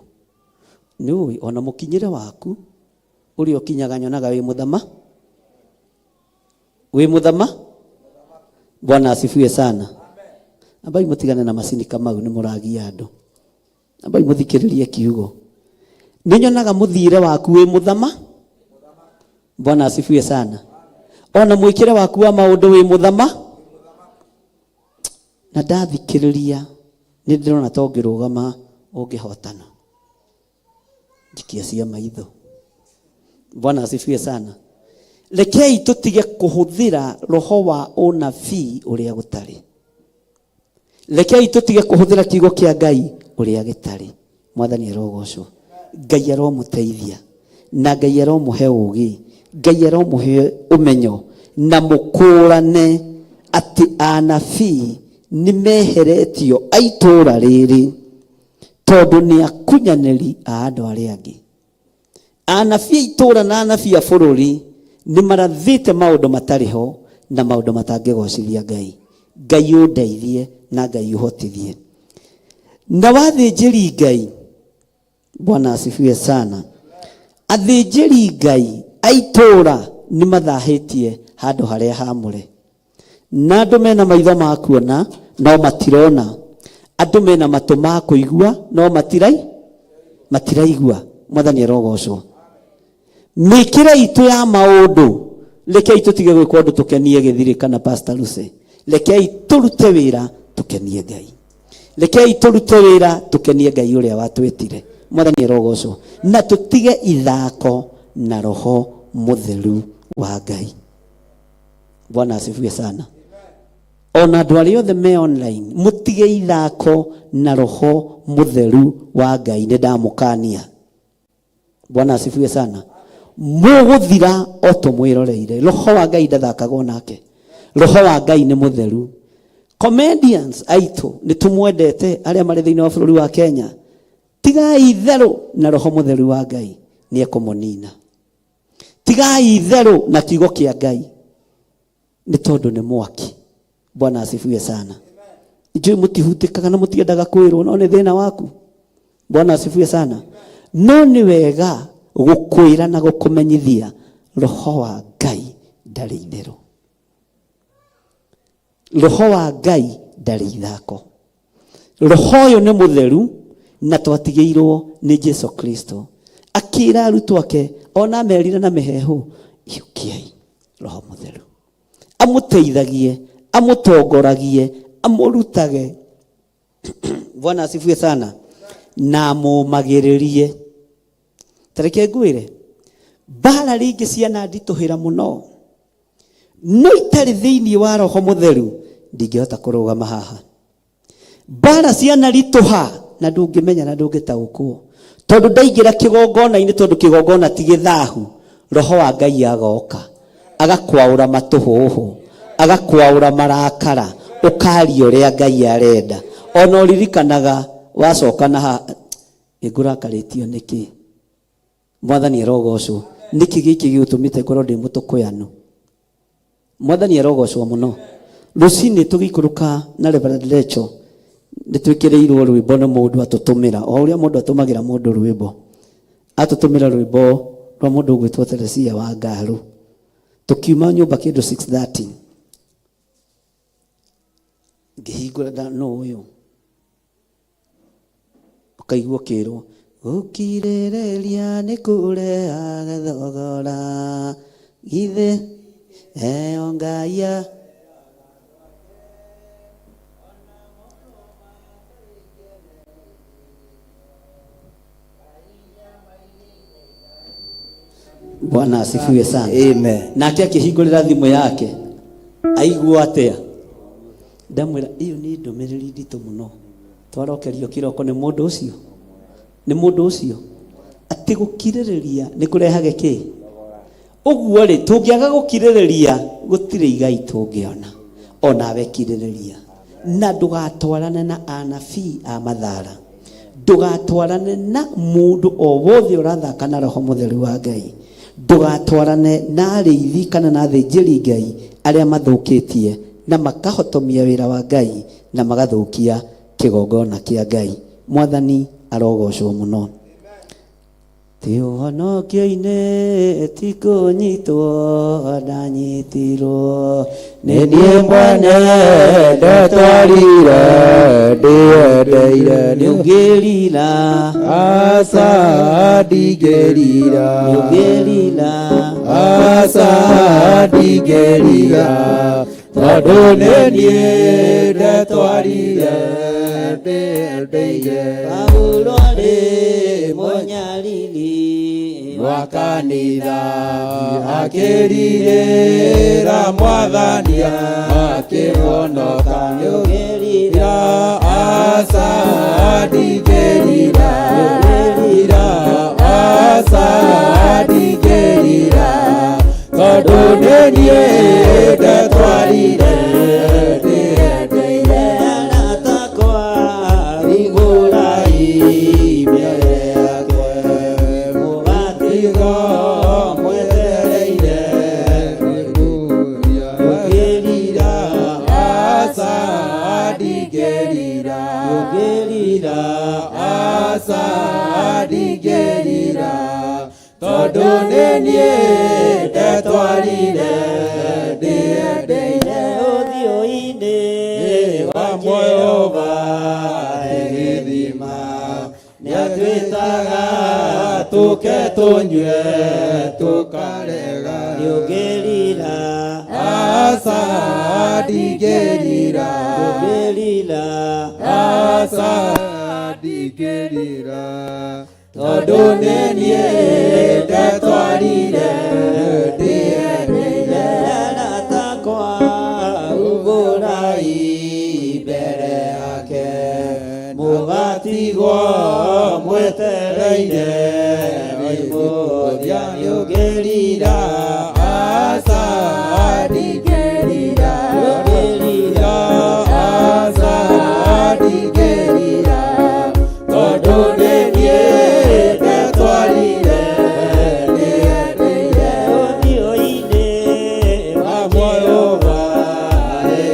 Nĩũĩ ona mũkinyĩre waku ũrĩa ũkinyaga nyonaga wĩ mũthama. Bwana asifiwe sana. Ambai mũtigane na macini kama nĩ mũragia andũ. Ambai mũthikĩrĩrie kiugo. Nĩnyonaga mũthiĩre waku wĩ mũthama. Bwana asifiwe sana. Ona mwĩkĩre waku wa maũndũ wĩ mũthama. Na ndathikĩrĩria nĩ ndĩrona ta ũngĩrũgama ũngĩhotana. Jikia cia maitho. Bwana asifiwe sana. Rekei tutige kuhuthira roho wa unabii uria gutari. Rekei tutige kuhuthira kiugo kia Ngai uria gitari. Mwathani arogocwo. Ngai aromuteithia na Ngai aromuhe ugi, Ngai aromuhe umenyo na mukũrane ati anabii ni meheretio aitura riri tondu ni akunyanĩri a andu aria angi. Anabii aitura na anabii a bũrũri ni marathite maundu matari ho na maundu matangĩgocithia Ngai. Ngai ũndeithie na Ngai ũhotithie. Na wathĩnjĩri Ngai, Bwana asifiwe sana. Athĩnjĩri Ngai aitura ni mathahĩtie handũ harĩa hamũre. Na andũ mena maitho ma kuona no matirona. Andũ mena matũ ma kũigua no matiraigua. Mwathani arogocwo. Mĩkĩre itũ ya maũndũ, rekei tũtige gwĩka ũndũ tũkenie gĩthirĩ kana Pastor Lucy. Rekei tũrute wĩra tũkenie Ngai. Rekei tũrute wĩra tũkenie Ngai ũrĩa watwĩtire. Mwathani arogocwo. Na tũtige ithako na roho mũtheru wa Ngai. Bwana asifiwe sana. Ona andũ arĩa othe me online, mũtige ithako na roho mũtheru wa Ngai. Nĩ ndamũkania. Bwana asifiwe sana. Mũgũthira o tũmwĩroreire. Roho wa Ngai ndathakagwo nake. Roho wa Ngai nĩ mũtheru. Comedians aitũ nĩ tũmwendete arĩa marĩ thĩinĩ wa bũrũri wa Kenya. Tigai itherũ na roho mũtheru wa Ngai nĩ ekũmũnina. Tigai itherũ na kiugo kĩa Ngai nĩ tondũ nĩ mwaki. Bwana asifiwe sana. Ijui mũtihutĩkaga na mũtiendaga kwĩrwo no nĩ thĩna waku. Bwana asifiwe sana. No nĩ wega gũkwĩra na gũkũmenyithia roho wa Ngai ndarĩ itherũ. Roho wa Ngai ndarĩ ithako. Roho ũyũ nĩ mũtheru na twatigĩirwo nĩ Jesu Kristo. Akĩra arutwo ake ona merire na mĩhehu, iyũkiai roho mũtheru. Amũteithagie, amũtongoragie, amũrutage. Bwana asifiwe sana. Na mũmagĩrĩrie. Tareke ngwĩre, mbara rĩngĩ ciana nditũhĩra mũno, no itarĩ thĩinĩ wa roho mũtheru ndingĩhota kũrũgama haha. Mbara ciana ritũha na ndũngĩmenya na ndũngĩtaũkwo, tondũ ndaingĩra kĩgongona-inĩ, tondũ kĩgongona ti gĩthahu. Roho wa Ngai agoka agakwaũra matũhũhũ, agakwaũra marakara, ũkaria ũrĩa Ngai arenda. Ona ũririkanaga wacoka na ha ngũrakarĩtio nĩkĩ? Mwathani arogocwo. Nĩkĩ gĩkĩ gĩgũtũmĩte ngorwo ndĩ mũtũkũyanu? Mwathani arogocwo mũno. Rũcinĩ tũgĩikũrũka na Reverend Rachel nĩ twĩkĩrĩirwo rwĩmbo nĩ mũndũ atũtũmĩra. O ũrĩa mũndũ atũmagĩra mũndũ rwĩmbo, atũtũmĩra rwĩmbo rwa mũndũ ũgwĩtwo Teresia wa Ngarũ. Tukiuma nyũmba kĩndũ 6:30 ngĩhingũra no ũyũ ũkaigua kĩrwo gũkirĩrĩria nĩ kũrehaga thogora githĩ heo Ngai. Bwana asifiwe sana. Amen. Nake akihingurira thimu yake aigua atia ndamwira iyo ni ndomereri ndito muno twarokerio kiroko ni mundu ucio ati gukirireria ni kurehage ki uguo ri tungiaga gukirireria gutire igai tungiona onawe kirireria na ndugatwarane na anabii a mathara ndugatwarane na mundu o wothe urathaka na roho mutheru wa Ngai ndugatwarane na ariithi kana na thinjiri Ngai aria mathukitie na makahotomia wira wa Ngai na magathukia kigongona kia Ngai. Mwathani arogocwo muno. Ti uhonokia-inĩ ti kũnyitwo ndanyitirwo nĩ niĩ mwene ndatwarire ndĩendeire nĩũngĩrira Aca ndingĩrira nĩũngĩrira aca ndingĩrira tondũ nĩ niĩ ndatwarire ndĩendeire. Paulo arĩ mũnyariri wa kanitha akĩrirĩra Mwathani akĩhonoka nĩũngĩrira aca ndingĩrira aca ndingĩrira tondũ nĩ niĩ ndatwarire ndĩendeire. aratakwa igũrai mbere yake mũgatigo mwetereire Ndingĩrira aca ndingĩrira aca ndingĩrira tondũ nĩ niĩ ndatwarire ndĩendeire. ũthiũ-inĩ wa muoyo wa gĩthima nĩatwĩtaga tũke tũnyue tũkarega nĩũngĩrira aca ndingĩrira aca ndingĩrira tondũ nĩ niĩ ndatwarire ndĩendeire. aratakwa igũrai mbere yake mũgatigwo mwetereire mũthia nĩũngĩrira aca ndingĩrira aca ndingĩrira tondũ nĩ niĩ ndatwarire ndĩendeire. ũthiũ-inĩ wa muoyo wa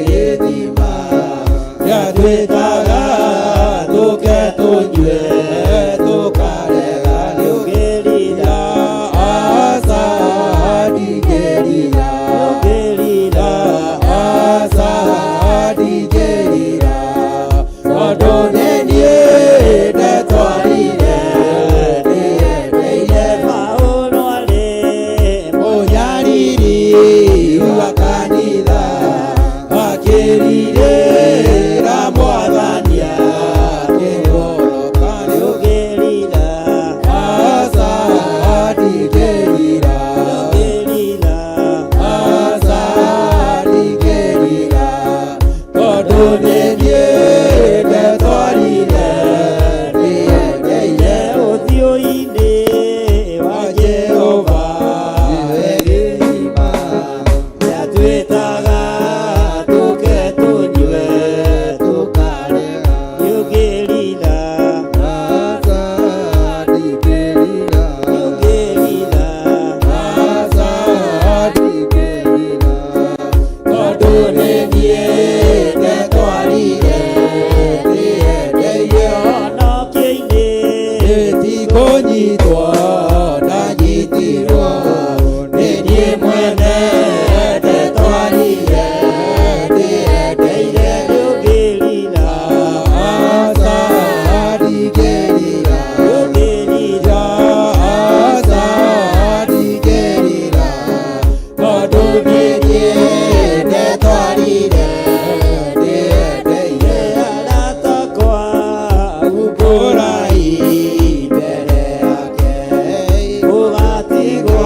gĩthima nĩatwĩtaga tũke tũnyue tũkarega nĩũngĩrira aca ndingĩrira aca ndingĩrira tondũ nĩ niĩ ndatwarire ndĩendeire. Paulo arĩ mũnyariri wa kanitha akĩrirĩra Mwathani akĩhonoka nĩũngĩrira aca ndingĩrira aca ndingĩrira tondũ nĩ niĩ ndatwarire ndĩendeire. ũthiũ-inĩ wa Jehova gĩthima nĩatwĩtaga tũke tũnyue tũkarega nĩũngĩrira aca ndingĩrira aca ndingĩrira tondũ nĩ niĩ ndatwarire ndĩendeire. ũhonokio-inĩ Tikũnyitwo ndanyitirwo nĩ niĩ mwene ndatwarire ndĩendeire. nĩũngĩrira aca ndingĩrira aca ndingĩrira tondũ nĩ niĩ ndatwarire ndĩendeire. aratakwa Ũmbũrai mbere yake mũgatigwo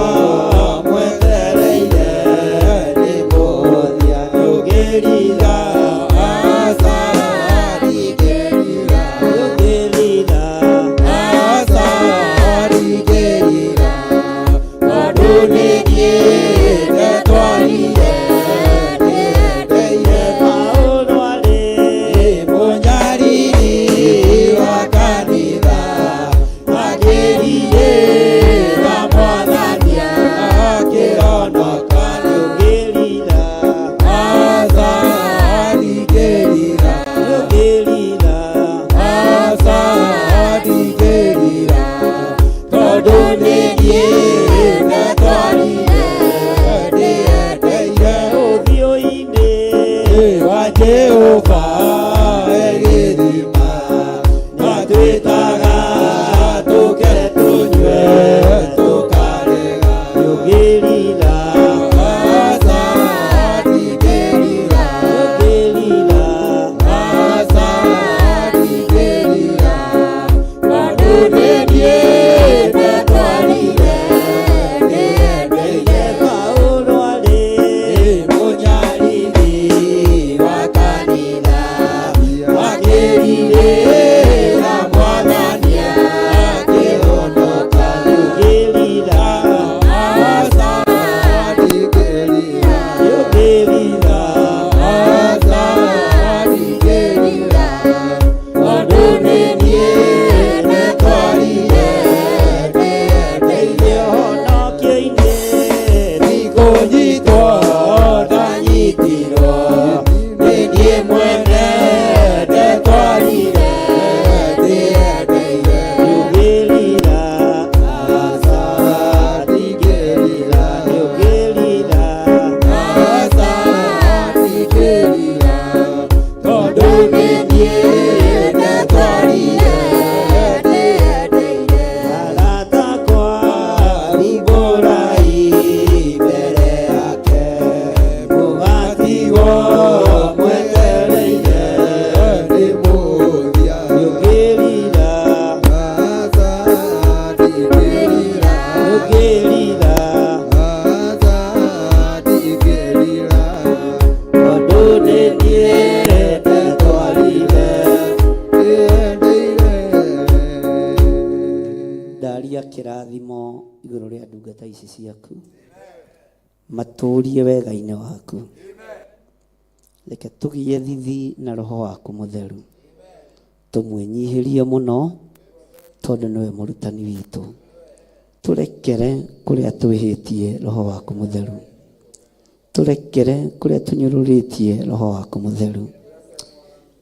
kirathimo iguru ria ndungata ici ciaku maturie wega-ini waku reke tugie thithi na roho waku mutheru tumwinyihirie muno tondu niwe murutani witu turekere kuria twihitie roho waku mutheru turekere kuria tunyururitie roho waku mutheru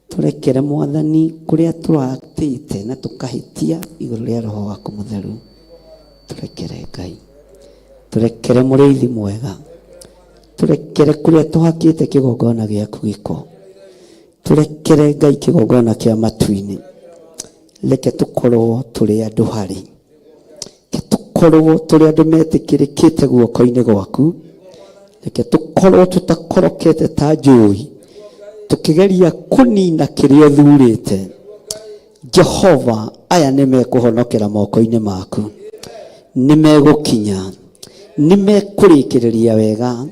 turekere mwathani kuria turatite na tukahitia iguru ria roho waku mutheru turekere Ngai turekere muriithi mwega turekere kuria tuhakite kigongona giaku giko turekere Ngai kigongona kia matu-ini reke tukorwo turi andu hari tukorwo turi andu metikirikite guoko-ini gwaku reke tukorwo tutakorokete ta njui tukigeria kunina kiria uthurite Jehova aya nimekuhonokera moko-ini maku nimegukinya nimekurikiriria wega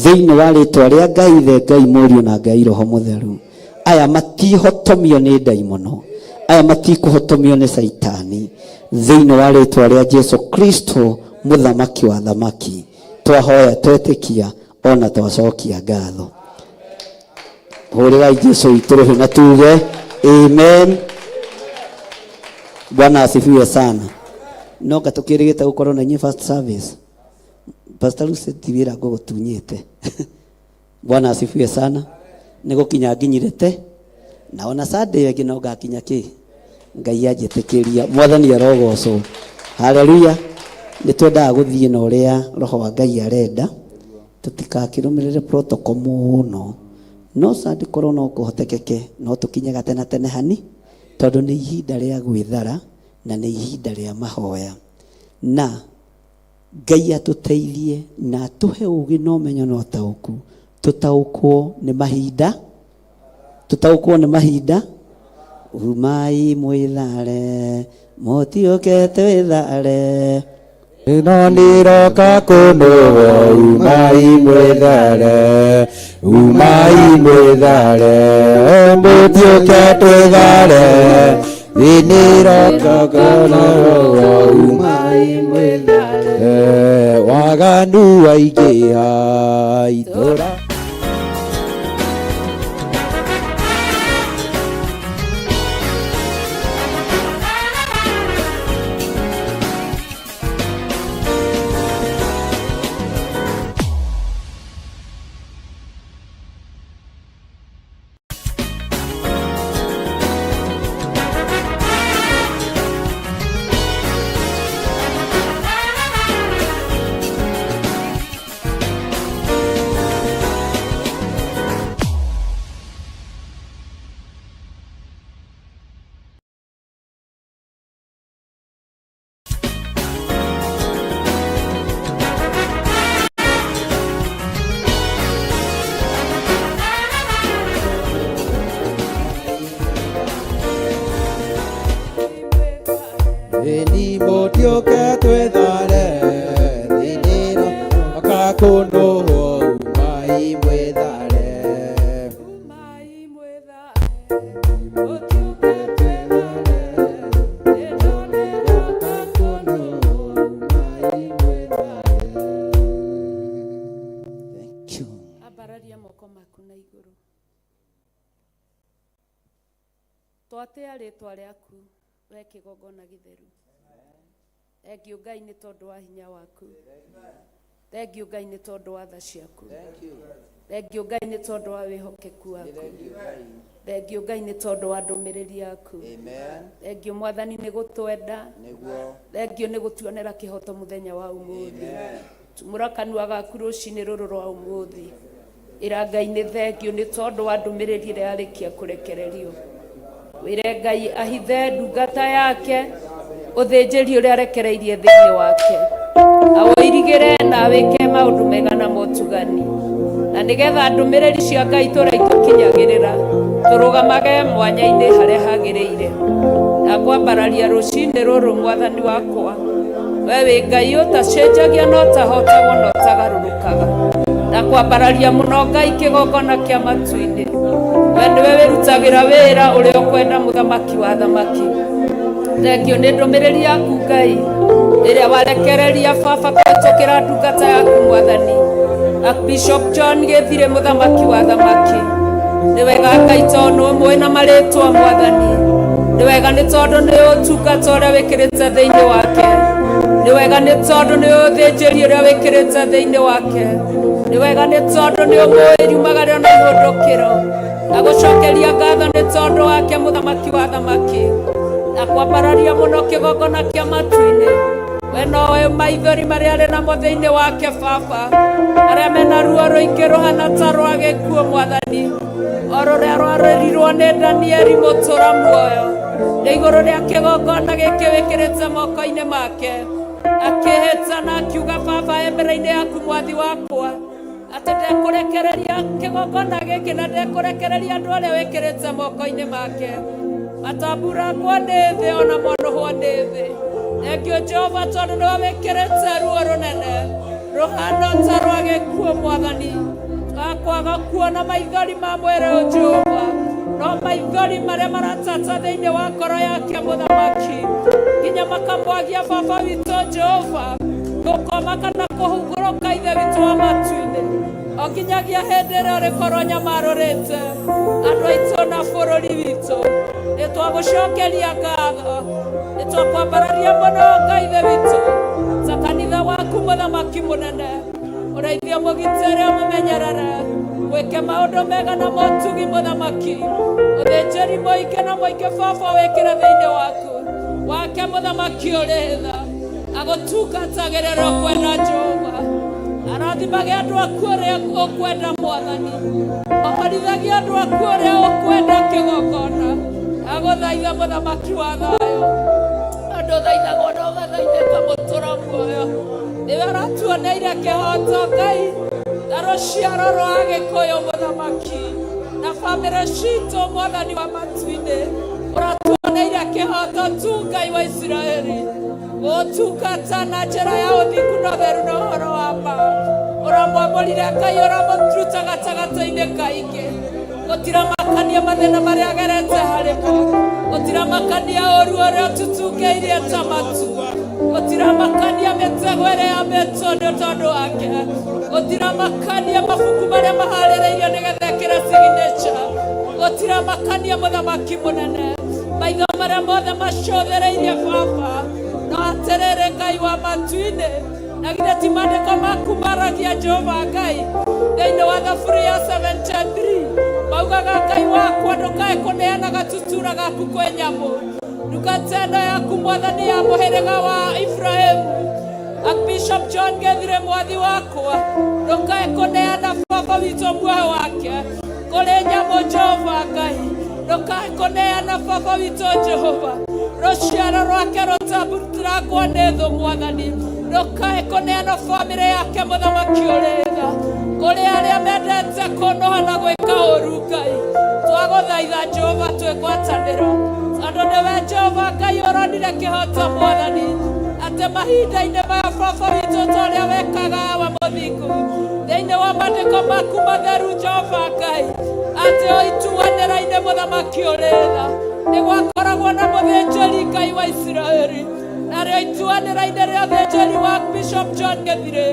thiini wa ritwa ria Ngai the Ngai Mũriũ na Ngai Roho Mutheru aya matihotomio ni daimono aya matikuhotomio ni saitani thiini wa ritwa ria Jesu Kristo muthamaki wa thamaki twahoya twetikia ona twacokia ngatho hurirai Jesu ituruhe na tuge amen. Bwana asifiwe sana. No gatukirigite gukorwo na nyi first service Pastor Lucy tiwira gutunyite Bwana asifiwe sana. Nigukinya nginyirite naona Sunday yengi no gakinya ki Ngai ajitikiria mwathani arogocwo haleluya. Nitwendaga guthie na uria roho wa Ngai arenda tutikakirumirire protocol muno no Sunday korwo no kuhotekeke no tukinyaga tena tene hani tondu ni ihinda ria gwithara na ni ihinda ria mahoya na Ngai atuteithie na tuhe ugi no menyo no tauku tutaukwo ni mahinda umai mwithare motiokete withare ino niroka kunuo umai mwithare motiokete withare niroka kunuo umai mwithare waganu aigiha ithura kuno umai mwethare Abararia moko maku na iguru. Twatea ritwa riaku we kigongona githeru. Thengiũ Ngai nĩ tondũ wa hinya waku. Thengiũ Ngai nĩ tondũ wa tha ciaku. Thengiũ Ngai nĩ tondũ wa wĩhokeku waku. Thengiũ Ngai nĩ tondũ wa ndũmĩrĩri yaku. Thengiũ Mwathani nĩ gũtwenda. Thengiũ nĩ gũtuonera kĩhoto mũthenya wa ũmũthĩ. Tumũra kanua gaku rũcinĩ rũrũ rwa ũmũthĩ. Ĩra Ngai nĩ thengiũ nĩ tondũ wa ndũmĩrĩri ĩrĩa yarĩkia kũrekererio. Wĩre Ngai ahithe ndungata yake ũthĩnjĩri ũrĩa arekereirie thĩinĩ wake. Awĩirigĩre na wĩke maũndũ mega na motugani. Na nĩgetha ndũmĩrĩri cia Ngai tũraitũkinyagĩrĩra tũrũgamage mwanya-inĩ harĩa hagĩrĩire. Na kwambararia rũcinĩ rũrũ Mwathani wakwa. We wĩ Ngai ũtacenjagia na ũtahotagwo na ũtagarũrũkaga. Na kwambararia mũno Ngai kĩgongona kĩa matu-inĩ. We nĩwe wĩrutagĩra wĩra ũrĩa ũkwenda mũthamaki wa thamaki. Thengiũ nĩ ndũmĩrĩri yaku Ngai ĩrĩa warekereria baba kũhĩtũkĩra ndungata yaku Mwathani Bishop John Gĩthirĩ mũthamaki wa thamaki. Nĩ wega Ngai tondũ ũmũĩ na marĩtwa Mwathani. Nĩ wega nĩ tondũ nĩ ũtungata ũrĩa wĩkĩrĩte thĩinĩ wake. Nĩ wega nĩ tondũ nĩ ũthĩnjĩri ũrĩa wĩkĩrĩte thĩinĩ wake. Nĩ wega nĩ tondũ nĩ ũmũĩ riumagĩrĩrio na ihũndũkĩro. Na gũcokeria ngatho nĩ tondũ wake mũthamaki wa thamaki. Na kwambararia mũno kĩgongona kĩa matu-inĩ. We nowe maithori marĩa arĩ namo thĩinĩ wake baba. Arĩa mena ruo rũingĩ rũhana ta rwa gĩkuũ Mwathani. O rũrĩa rwarĩrirwo nĩ Danieli mũtũra muoyo. Nĩ igũrũ rĩa kĩgongona gĩkĩ wĩkĩrĩte moko-inĩ make. Akĩhĩta na akiuga baba mbere-inĩ yaku Mwathi wakwa. Atĩ ndekũrekereria kĩgongona gĩkĩ na ndekũrekereria andũ arĩa wĩkĩrĩte moko-inĩ make. Matambũragwo nĩ thĩ ona monohwo nĩ thĩ. Thengiũ Jehova tondũ nĩwe wĩkĩrĩte ruo rũnene rũhana ta rwa gĩkuũ Mwathani. Twakwaga kuona maithori ma mwĩrĩ ũyũ Jehova, no maithori marĩa maratata thĩinĩ wa ngoro yake mũthamaki. Nginya makamwagia baba witũ Jehova gũkoma kana kũhungũrũka ithe witũ wa matu-inĩ. O nginyagia hĩndĩ ĩrĩa ũrĩkorwo nyamarũrĩte andũ aitũ na bũrũri witũ. Nĩ twagũcokeria ngatho. Nĩ twakwambararia mũno Ngai ithe witũ ta kanitha waku mũthamaki mũnene. Ũrĩithie mũgitĩre ũmũmenyerere. Wĩke maũndũ mega na motugi mũthamaki. Ũthĩnjĩri mũingĩ na mũingĩ baba wĩkĩre thĩinĩ waku. Wake mũthamaki ũrĩ tha. Agũtungatagĩrĩra ũkwenda Jehova. Arathimage andũ aku ũrĩa ũkwenda Mwathani. Ohorithagia andũ aku ũrĩa ũkwenda kĩgongona. Agũthaitha mũthamaki wa thayũ. Andũ thaithagwo na ũgathaithĩka mũtũra muoyo. Nĩwe aratuoneire kĩhoto Ngai na rũciaro rwa Gĩkũyũ mũthamaki. Na bamĩrĩ citũ Mwathani wa matu-inĩ. Ũratuoneire kĩhoto tu Ngai wa Isiraeli. Gũtungata na njĩra ya ũthingu na ũtheru na ũhoro wa ma. Ũramwamũrire Ngai ũramũruta gatagatĩ-inĩ kaingĩ. Gũtiramakania mathĩna marĩa agerete harĩ mo. Gũtiramakania ũru ũrĩa ũtutungĩirie ta matu. Gũtiramakania mĩtego ĩrĩa yametwo nĩ tondũ wake. Gũtiramakania mabuku marĩa maharĩrĩirio nĩgetha ĩkĩre signature. Gũtiramakania mũthamaki mũnene. Maitho marĩa mothe macũthĩrĩirie baba. No atĩrĩrĩ Ngai wa matu-inĩ. Na githĩ ti maandĩko maku maragia Jehova Ngai thĩinĩ wa Thaburia ya 73. Maugaga Ngai wakwa ndũkae kũneana gatutura gaku kwĩ nyamũ. Ndungata ĩno yaku Mwathani ya mũhĩrĩga wa Ibrahimu. Bishop John Gĩthirĩ Mwathi wakwa ndũkae kũneana baba witũ muoyo wake kũrĩ nyamũ Jehova Ngai. Ndũkae kũneana baba witũ Jehova. Rũciaro rwake rũtambũragwo nĩ thũ Mwathani. Ndũkae kũneana bamĩrĩ yake mũthamaki ũrĩ tha. Kũrĩ arĩa mendete kũnoha na gwĩka ũru Ngai. Twagũthaitha Jehova twĩgwatanĩro. Tondũ nĩwe Jehova Ngai ũronire kĩhoto Mwathani. Atĩ mahinda-inĩ maya baba witũ ta ũrĩa wekaga wa mũthingu. mandĩko maku matheru Jehova Ngai atĩ o ituanĩra-inĩ mũthamaki ũrĩ tha nĩ gwakoragwo na mũthĩnjĩri Ngai wa Isiraeli narĩo ituanĩra-inĩ rĩa ũthĩnjĩri wa Bishop John Gĩthirĩ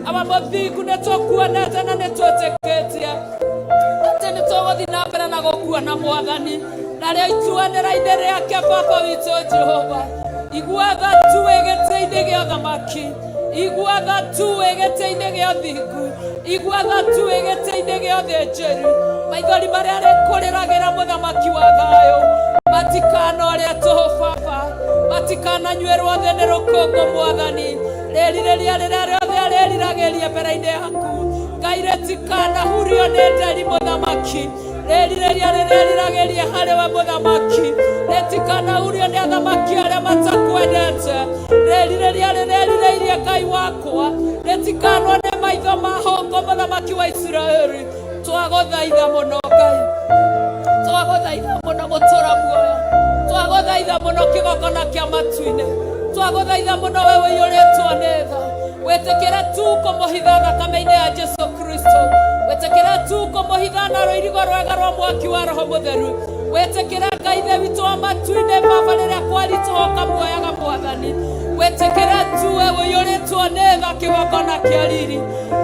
aba mũthingu nĩ tũkuonete na nĩ twĩtĩkĩtie atĩ nĩ tũgũthiĩ na mbere na gũkuona Mwathani narĩo ituanĩra-inĩ rĩake Baba witũ Jehova igua tha tu gĩtĩ-inĩ gĩa ũthamaki igua tha tu gĩtĩ-inĩ gĩa ũthingu igua tha tu gĩtĩ-inĩ gĩa ũthĩnjĩri maithori marĩa rĩkũrĩragĩra mũthamaki wa thayũ matikanore tũhũ Baba matikananyuĩrwo thĩ nĩ rũkũngũ Mwathani rĩrirĩria rĩrĩa rĩothe arĩriragĩria mbere-inĩ yaku Ngai rĩtikanahurio nĩ nderi mũthamaki rĩrirĩria rĩrĩriragĩria harĩ we mũthamaki rĩtikanahurio nĩ athamaki arĩa matakwendete rĩrirĩria rĩrĩrirĩirie Ngai wakwa rĩtikanwo nĩ maitho mahũngũ mũthamaki wa Isiraeli twagũthaitha mũno Ngai twagũthaitha mũno gũtũra muoyo twagũthaitha mũno kĩgongona kĩa matu-inĩ twagũthaitha mũno we wĩiyũrĩtwo nĩ tha wĩtĩkĩre tu kũmũhitha thakame-inĩ ya Jesu Kristo wĩtĩkĩre tu kũmũhitha na rũirigo rwega rwa mwaki wa Roho Mũtheru wĩtĩkĩre Ngai ithe witũ wa matu-inĩ Baba rĩrĩa kwaritũha ũkamuoyaga Mwathani wĩtĩkĩre tu we wĩiyũrĩtwo nĩ tha kĩgongona kĩa riri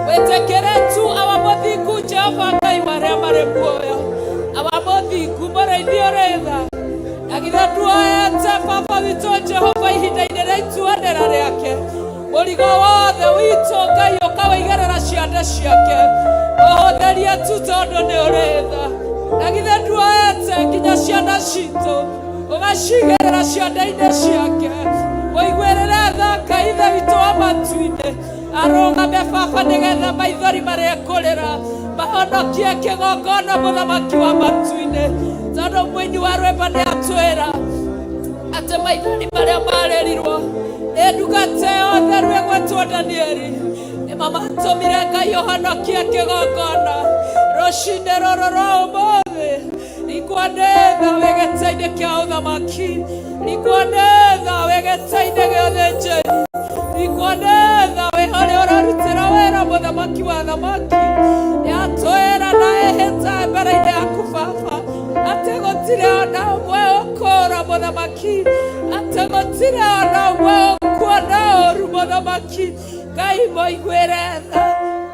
wĩtĩkĩre tu awa mũthingu Jehova Ngai marĩa marĩ muoyo awa mũthingu mũrĩithi ũrĩ tha na githĩ nduoete Baba witũ Jehova ihinda-inĩ rĩa ituanĩra rĩake mũrigo wothe witũ Ngai ũkawĩigĩrĩra ciande ciake ũhũtherie tu tondũ nĩ ũrĩ tha na githĩ nduoete nginya ciana citũ ũgacigĩrĩra ciande-inĩ ciake mũiguĩrĩre tha Ngai ithe witũ wa matu-inĩ arũgame Baba nĩgetha maithori marĩa kũrĩra mahonokie kĩgongona mũthamaki wa matu-inĩ tondũ mũini wa rwĩmbo nĩ atwĩra atĩ maithori marĩa marĩrirwo nĩ ndungata yothe rwĩgwĩtwo Danieli nĩmo matũmire Ngai ũhonokie kĩgongona rũcinĩ rũrũ rwa ũmũthĩ rĩkuonetha wĩ gĩtĩ-inĩ kĩa ũthamaki rĩkuonetha wĩ gĩtĩ-inĩ gĩa ũthĩnjĩri rĩkuonetha wĩ harĩa ũrarutĩra wĩra mũthamaki wa thamaki nĩatwĩra na ehĩta mbere-inĩ yaku Baba atĩ gũtirĩ ona ũmwe ũkũũra mũthamaki atĩ gũtirĩ ona ũmwe ũkuona ũũru mũthamaki Ngai mũiguĩre tha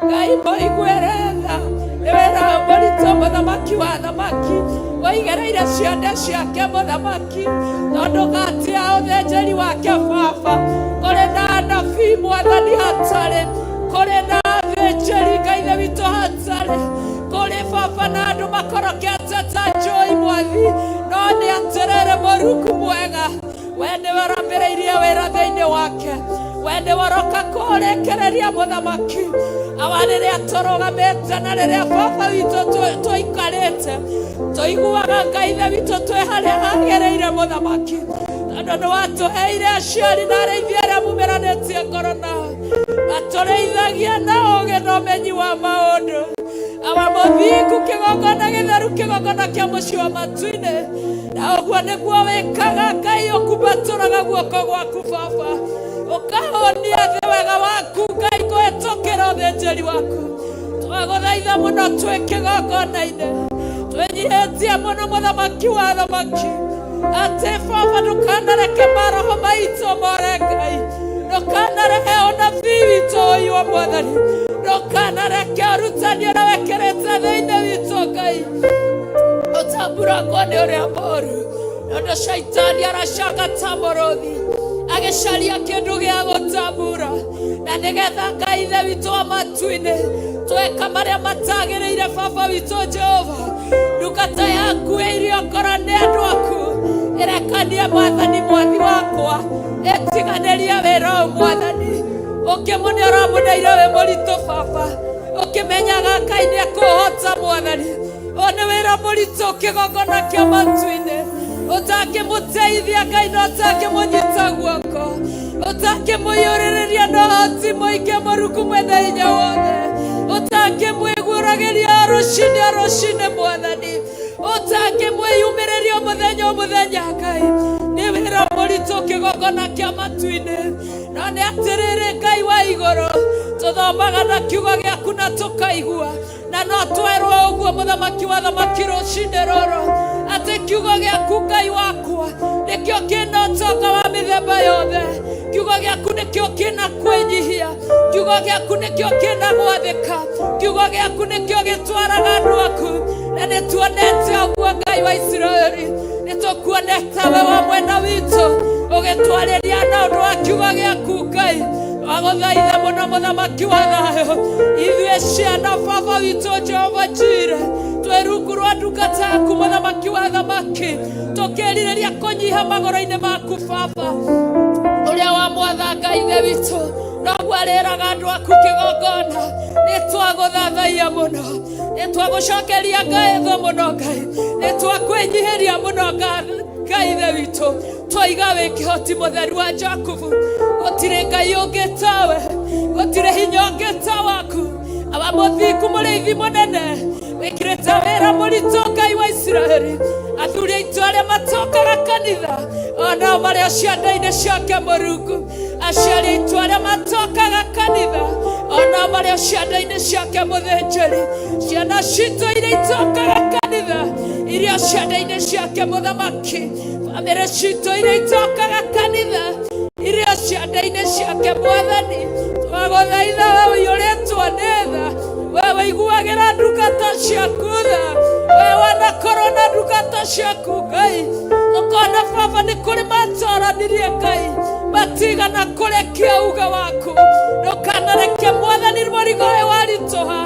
Ngai mũiguĩre tha nĩ wĩra mũritũ mũthamaki wa thamaki ũigĩrĩire ciande ciake mũthamaki tondũ gati ya ũthĩnjĩri wake Baba kũrĩ na anabii Mwathani hatarĩ kũrĩ na athĩnjĩri Ngai ithe witũ hatarĩ kũrĩ Baba na andũ makorokete ta njũĩ Mwathi no nĩ atĩrĩrĩ Mũrungu mwega we nĩ warambĩrĩirie wĩra thĩinĩ wake we nĩ waroka kũrĩkĩrĩria mũthamaki awa rĩrĩa tũrũgamĩte na rĩrĩa Baba witũ tũikarĩte tũiguaga Ngai ithe witũ twĩ harĩa hagĩrĩire mũthamaki tondũ nĩ watũheire aciari na arĩithi arĩa mumĩranĩtie ngoro nao matũrĩithagia na ũũgĩ na ũmenyi wa maũndũ awa mũthingu kĩgongona gĩtheru kĩgongona kĩa mũciĩ wa matu-inĩ na ũguo nĩguo wĩkaga Ngai ũkumbatũraga guoko gwaku Baba ũkahonia thĩ wega waku Ngai kũhĩtũkĩra ũthĩnjĩri waku twagũthaitha mũno twĩ kĩgongona-inĩ twĩnyihĩtie mũno mũthamaki wa thamaki atĩ Baba ndũkanareke maroho maitũ more Ngai ndũkanareke ũnabii witũ ũiywo Mwathani ndũkanareke ũrutani ũrĩa wĩkĩrĩte thĩinĩ witũ Ngai ũtambũragwo nĩ ũrĩa mũũru nĩũndũ Shaitani aracaka ta mũrũthi agĩcaria kĩndũ gĩa gũtambũra na nĩgetha Ngai ithe witũ wa matu-inĩ tweka marĩa matagĩrĩire Baba witũ Jehova ndungata yaku ĩirio ngoro nĩ andũ aku ĩrekanie Mwathani Mwathi wakwa ĩtiganĩrie wĩra ũyũ Mwathani ũkĩmũnĩ ũramũneire wĩ mũritũ Baba ũkĩmenyaga Ngai nĩekũhota Mwathani ũyũ nĩ wĩra mũritũ kĩgongona kĩa matu-inĩ ũtakĩmũteithia Ngai na ũtakĩmũnyita guoko ũtakĩmũiyũrĩrĩria na ũhoti mũingĩ Mũrungu mwene hinya wothe ũtakĩmwĩguũragĩria rũcinĩ Mwathani ũtakĩmwĩyumĩrĩria mũthenya Ngai nĩ wĩra mũritũ kĩgongona kĩa matu-inĩ no nĩ atĩrĩrĩ Ngai wa igũrũ tuthomaga na kiugo gĩaku na tũkaigua, na no twerwo ũguo mũthamaki wa thamaki rũcinĩ rũrũ atĩ kiugo gĩaku Ngai wakwa nĩkĩo kĩna ũtonga wa mĩthemba yothe. Kiugo gĩaku nĩkĩo kĩna kwĩnyihia, kiugo gĩaku nĩkĩo kĩna gwathĩka, kiugo gĩaku nĩkĩo gĩtwaraga andũ aku, na nĩtuonete ũguo Ngai wa Isiraeli. Nĩtũkuonete we wa mwena witũ ũgĩtwarĩria na ũndũ wa kiugo gĩaku Ngai. Wagũthaitha mũno mũthamaki wa thayũ, ithuĩ ciana baba witũ Jehova Jireh, twĩ rungu rwa ndungata yaku mũthamaki wa thamaki, tũkĩrirĩria kũnyiha magũrũ-inĩ maku baba, ũrĩa wa mwatha Ngai ithe witũ, noguo arĩraga andũ aku kĩgongona. Nĩtwagũthathaiya mũno, nĩtwagũcokeria ngatho mũno Ngai, nĩtwakwĩnyihĩria mũno Ngai ithe witũ, twoiga wĩ kĩhoti mũtheru wa Jakubu. Gũtirĩ Ngai ũngĩ tawe, gũtirĩ hinya ũngĩ ta waku, aba mũthingu mũrĩithi mũnene, wĩkĩrĩte wĩra mũritũ Ngai wa Isiraeli. Athuri aitũ arĩa matokaga kanitha, onao marĩ cianda-inĩ ciake Mũrungu. Aciari aitũ arĩa matokaga kanitha, onao marĩ cianda-inĩ ciake mũthĩnjĩri. Ciana citũ iria itokaga kanitha, iria cianda-inĩ ciake mũthamaki. Bamĩrĩ citũ iria itokaga kanitha, iria cianda-inĩ ciake Mwathani. Twagũthaitha we ũiyũrĩtwo nĩ tha, we ũiguagĩra ndungata ciaku tha, we wanakorwo na ndungata ciaku Ngai. Ũkona baba nĩ kũrĩ matoranirie Ngai, matigana kũrekia uge waku. Ndũkanareke Mwathani mũrigo ũyũ waritũha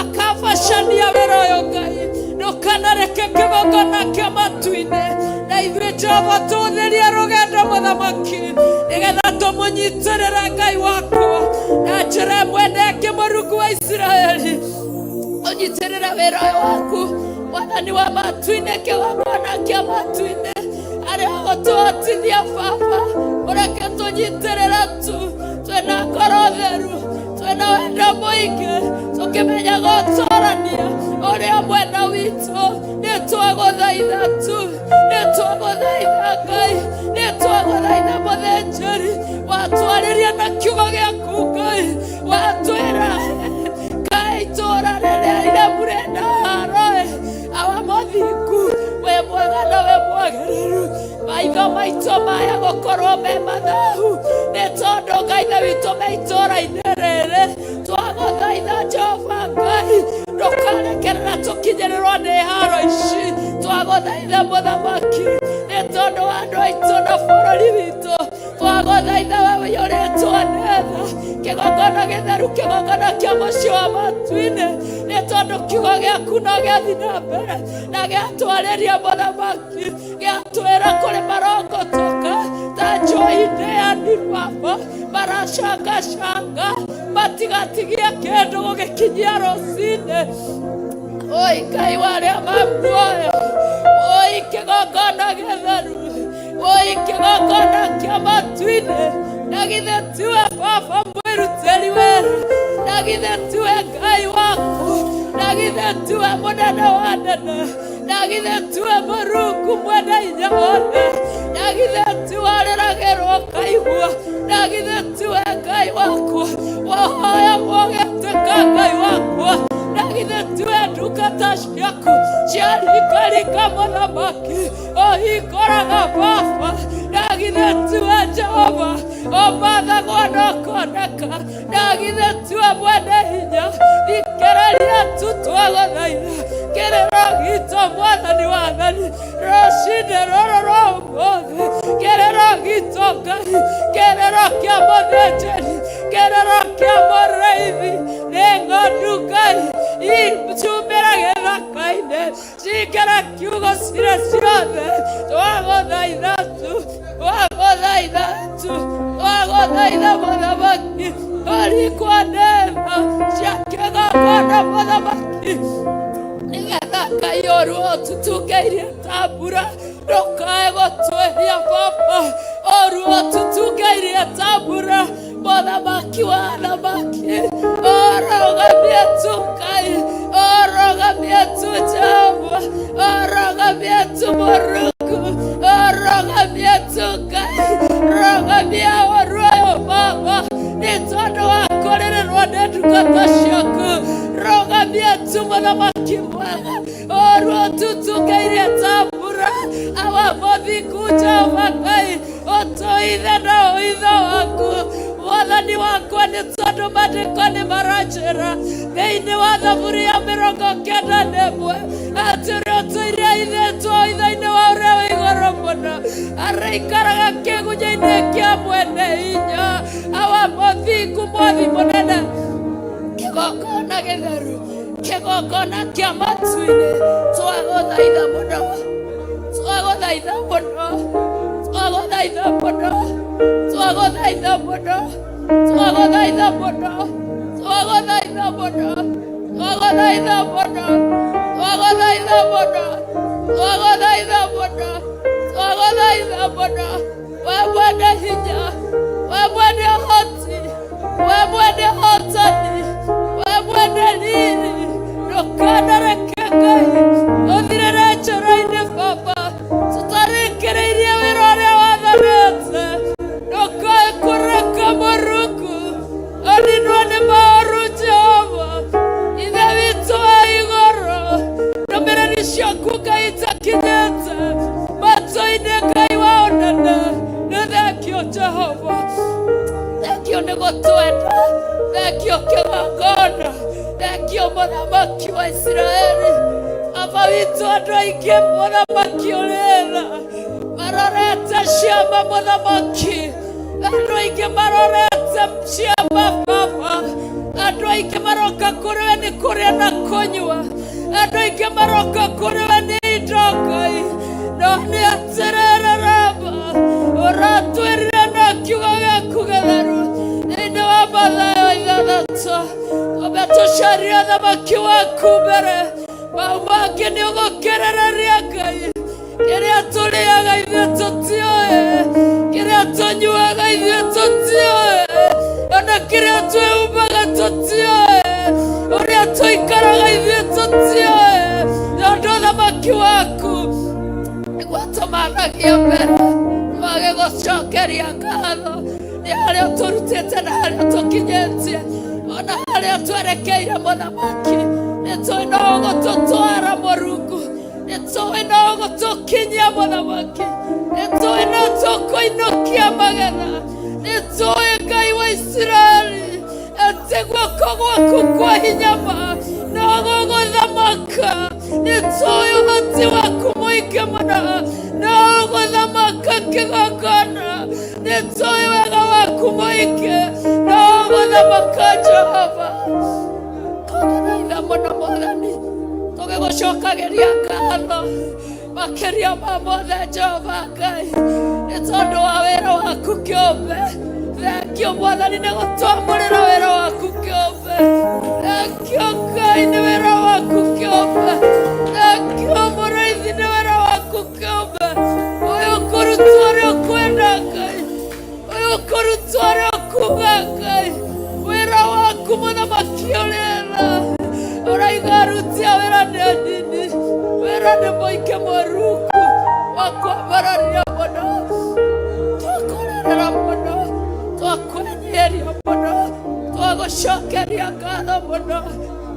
akabacania wĩra ũyũ Ngai. Ndũkanareke kĩgongona kĩa matu-inĩ, na ithuĩ Jehova tũũtherie rũgendo mũthamaki, nĩgetha tũmũnyitĩrĩre Ngai wakwa na njĩra ĩmwe na ĩngĩ. Mũrungu wa Isiraeli, ũnyitĩrĩre wĩra ũyũ waku, Mwathani wa matu-inĩ, kĩgongona kĩa matu-inĩ, arĩa gũtũhotithia baba, ũreke tũnyitĩrĩre tu, twĩna ngoro theru, twĩna wendo mũingĩ, tũkĩmenya gũtũrania ũrĩa mwena witũ. Nĩtwagũthaitha tu, nĩtwagũthaitha Ngai, nĩtwagũthaitha mũthĩnjĩri, watwarĩria na kiugo gĩaku Ngai, watwĩra Ngai itũũra rĩrĩa iremu rĩna haroĩ, awa mũthingu, we mwega na we mwagĩrĩru. Maitho maitũ maya gũkorwo me mathahu, nĩ tondũ Ngai ithe witũ me itũũra-inĩ rĩrĩ. Twagũthaitha Jehova Ngai, ndũkarekerera tũkinyĩrĩrwo nĩ haro ici. Twagũthaitha mũthamaki, nĩ tondũ wa andũ aitũ na bũrũri witũ. Twagũthaitha we ũiyũrĩtwo nĩ tha, kĩgongona gĩtheru, kĩgongona kĩa mũciĩ wa matu-inĩ, nĩ tondũ kiugo gĩaku no gĩathiĩ na mbere na gĩatwarĩria mũthamaki, gĩatwĩra kũrĩ marogotoka ta njũĩ ndeani baba, maracangacanga matigatigie kĩndũ gũgĩkinyia rũcinĩ. Oi Ngai wa arĩa mamuoyo, oi kĩgongona gĩtheru, oi kĩgongona kĩa matu-inĩ, na githĩ tiwe baba mwĩrutĩri wĩra, na githĩ tiwe Ngai waku, na githĩ tiwe mũnene wa anene, na githĩ tiwe Mũrungu mwene hinya wothe, na githĩ tiwe areragĩrwo kaigua, na githĩ tiwe Ngai wakwa, wahoya mũgĩtĩka Ngai wakwa, na githĩ tiwe ndungata ciaku ciarikarika mũthamaki, ũhingũraga baba, na githĩ tiwe Jehova ũmathagwo na ũkoneka, na githĩ tiwe mwene hinya. Thikĩrĩria tu twagũthaitha, kĩrĩro gitũ Mwathani wa athani, rũcinĩ rũrũ rwa ũmũthĩ, kĩrĩro gitũ Ngai, kĩrĩro kĩa mũthĩnjĩri, kĩrĩro kĩa mũrĩithi, nĩ ng'ondu Ngai ciumĩra gĩthaka-inĩ, ciingĩra kiugo cirĩ ciothe. Twagũthaitha tu, twagũthaitha tu, twagũthaitha mũthamaki, ũrikwo nĩ tha cia kĩgongona mũthamaki, nĩgetha Ngai ũruo tũtungĩirie ta mbura, ndũkae gũtwĩria baba, ũruo tũtungĩirie ta mbura. Mũthamaki wa thamaki, ũrũgamie tu Ngai, ũrũgamie tu Jehova, ũrũgamie tu Mũrungu, ũrũgamie tu Ngai, rũgamia ũru ũyũ baba, nĩ tondũ wa kũrĩrĩrwo nĩ tu mũthamaki mwega, oruo tutugeire tambura awamothi kuja Ngai, ũtũithe na ũitho waku. Mwathani wakwa nĩ tondũ maandĩko nĩ maranjĩra thĩinĩ wa Zaburi ya 91 atĩ ũrĩa ũtũire ithe ithe-inĩ wa ũrĩa wĩ igũrũ mũno, arĩa ikaraga kĩgunyĩ-inĩ kĩa mwene hinya, awa mũthingu mwathi mũnene, kĩgongona gĩtheru, kĩgongona kĩa matu-inĩ, twagũthaitha mũno, twagũthaitha mũno, twagũthaitha mũno, twagũthaitha mũno, twagũthaitha mũno, twagũthaitha mũno, twagũthaitha mũno, twagũthaitha mũno, twagũthaitha mũno, twagũthaitha mũno, we mwene hinya, we mwene ũhoti, we mwene ũhotani, we mwene riri, ndũkanareke Ngai ũthirĩre njĩra-inĩ Baba, tũtarĩkĩrĩirie wĩra ũrĩa wathanĩte, ndũkae kũreka Mũrungu ũninwo nĩ maũru Jehova, ithe witũ wa igũrũ, ndũmĩrĩri ciaku Ngai itakinyĩte matũ-inĩ Ngai wa ũnene, nĩ thengio Jehova, thengio nĩ gũtwenda, thengio kĩgongona, thengio mũthamaki wa Isiraeli, Baba witũ andũ aingĩ mũthamaki ũrĩtha, marorete ciama mũthamaki, andũ aingĩ marorete ciama Baba, andũ aingĩ maroka kũrĩ we nĩ kũrĩa na kũnyua, andũ aingĩ maroka kũrĩ we nĩ indo Ngai, no nĩ atĩrĩrĩ Baba, ũratwĩrire na kiugo gĩaku gĩtheru thĩinĩ wa Mathayo 6, twambe tũcarie ũthamaki waku mbere, mau mangĩ nĩ ũgũkĩrĩrĩria Ngai, kĩrĩa tũrĩaga ithuĩ tũtiũĩ, kĩrĩa tũnyuaga ithuĩ tũtiũĩ, ona kĩrĩa twĩhumbaga tũtiũĩ, ũrĩa tũikaraga ithuĩ tũtiũĩ, tondũ ũthamaki waku nĩguo tũmanagia mbere, twage gũcokeria ngatho nĩ harĩa tũrutĩte na harĩa tũkinyĩtie, ona harĩa twerekeire mũthamaki, nĩ tũĩ no ũgũtũtwara Mũrungu, nĩ tũĩ no ũgũtũkinyia mũthamaki, nĩ tũĩ no tũkũinũkia magetha, nĩ tũĩ Ngai wa Isiraeli atĩ guoko gwaku kwa hinya ma no gũgũthamaka, nĩ tũĩ ũhoti waku mũingĩ mũno no ũgũthamaka kĩgongona, nĩ tũĩ wega waku mũingĩ no ũgũthamaka Jehova. Tũgũthaitha mũno Mwathani, tũgĩgũcokagĩria ngatho makĩria ma mothe Jehova Ngai, nĩ tondũ wa wĩra waku kĩũmbe, thengio Mwathani nĩ gũtwamũrĩra wĩra waku kĩũmbe, thengio Ngai nĩ wĩra waku kĩũmbe, thengio Mũrĩithi nĩ wĩra waku kĩũmbe, ũyũ kũrutwo ũrĩa ũkwenda Ngai, ũyũ kũrutwo ũrĩa ũkuga Ngai, wĩra waku mũthamaki ũrĩtha, ũraiga aruti a wĩra nĩ anini, wĩra nĩ mũingĩ Mũrungu, wa kwambararia mũno, twakũrĩrĩra mũno, twakwenyeria mũno, twagũcokeria ngatho mũno,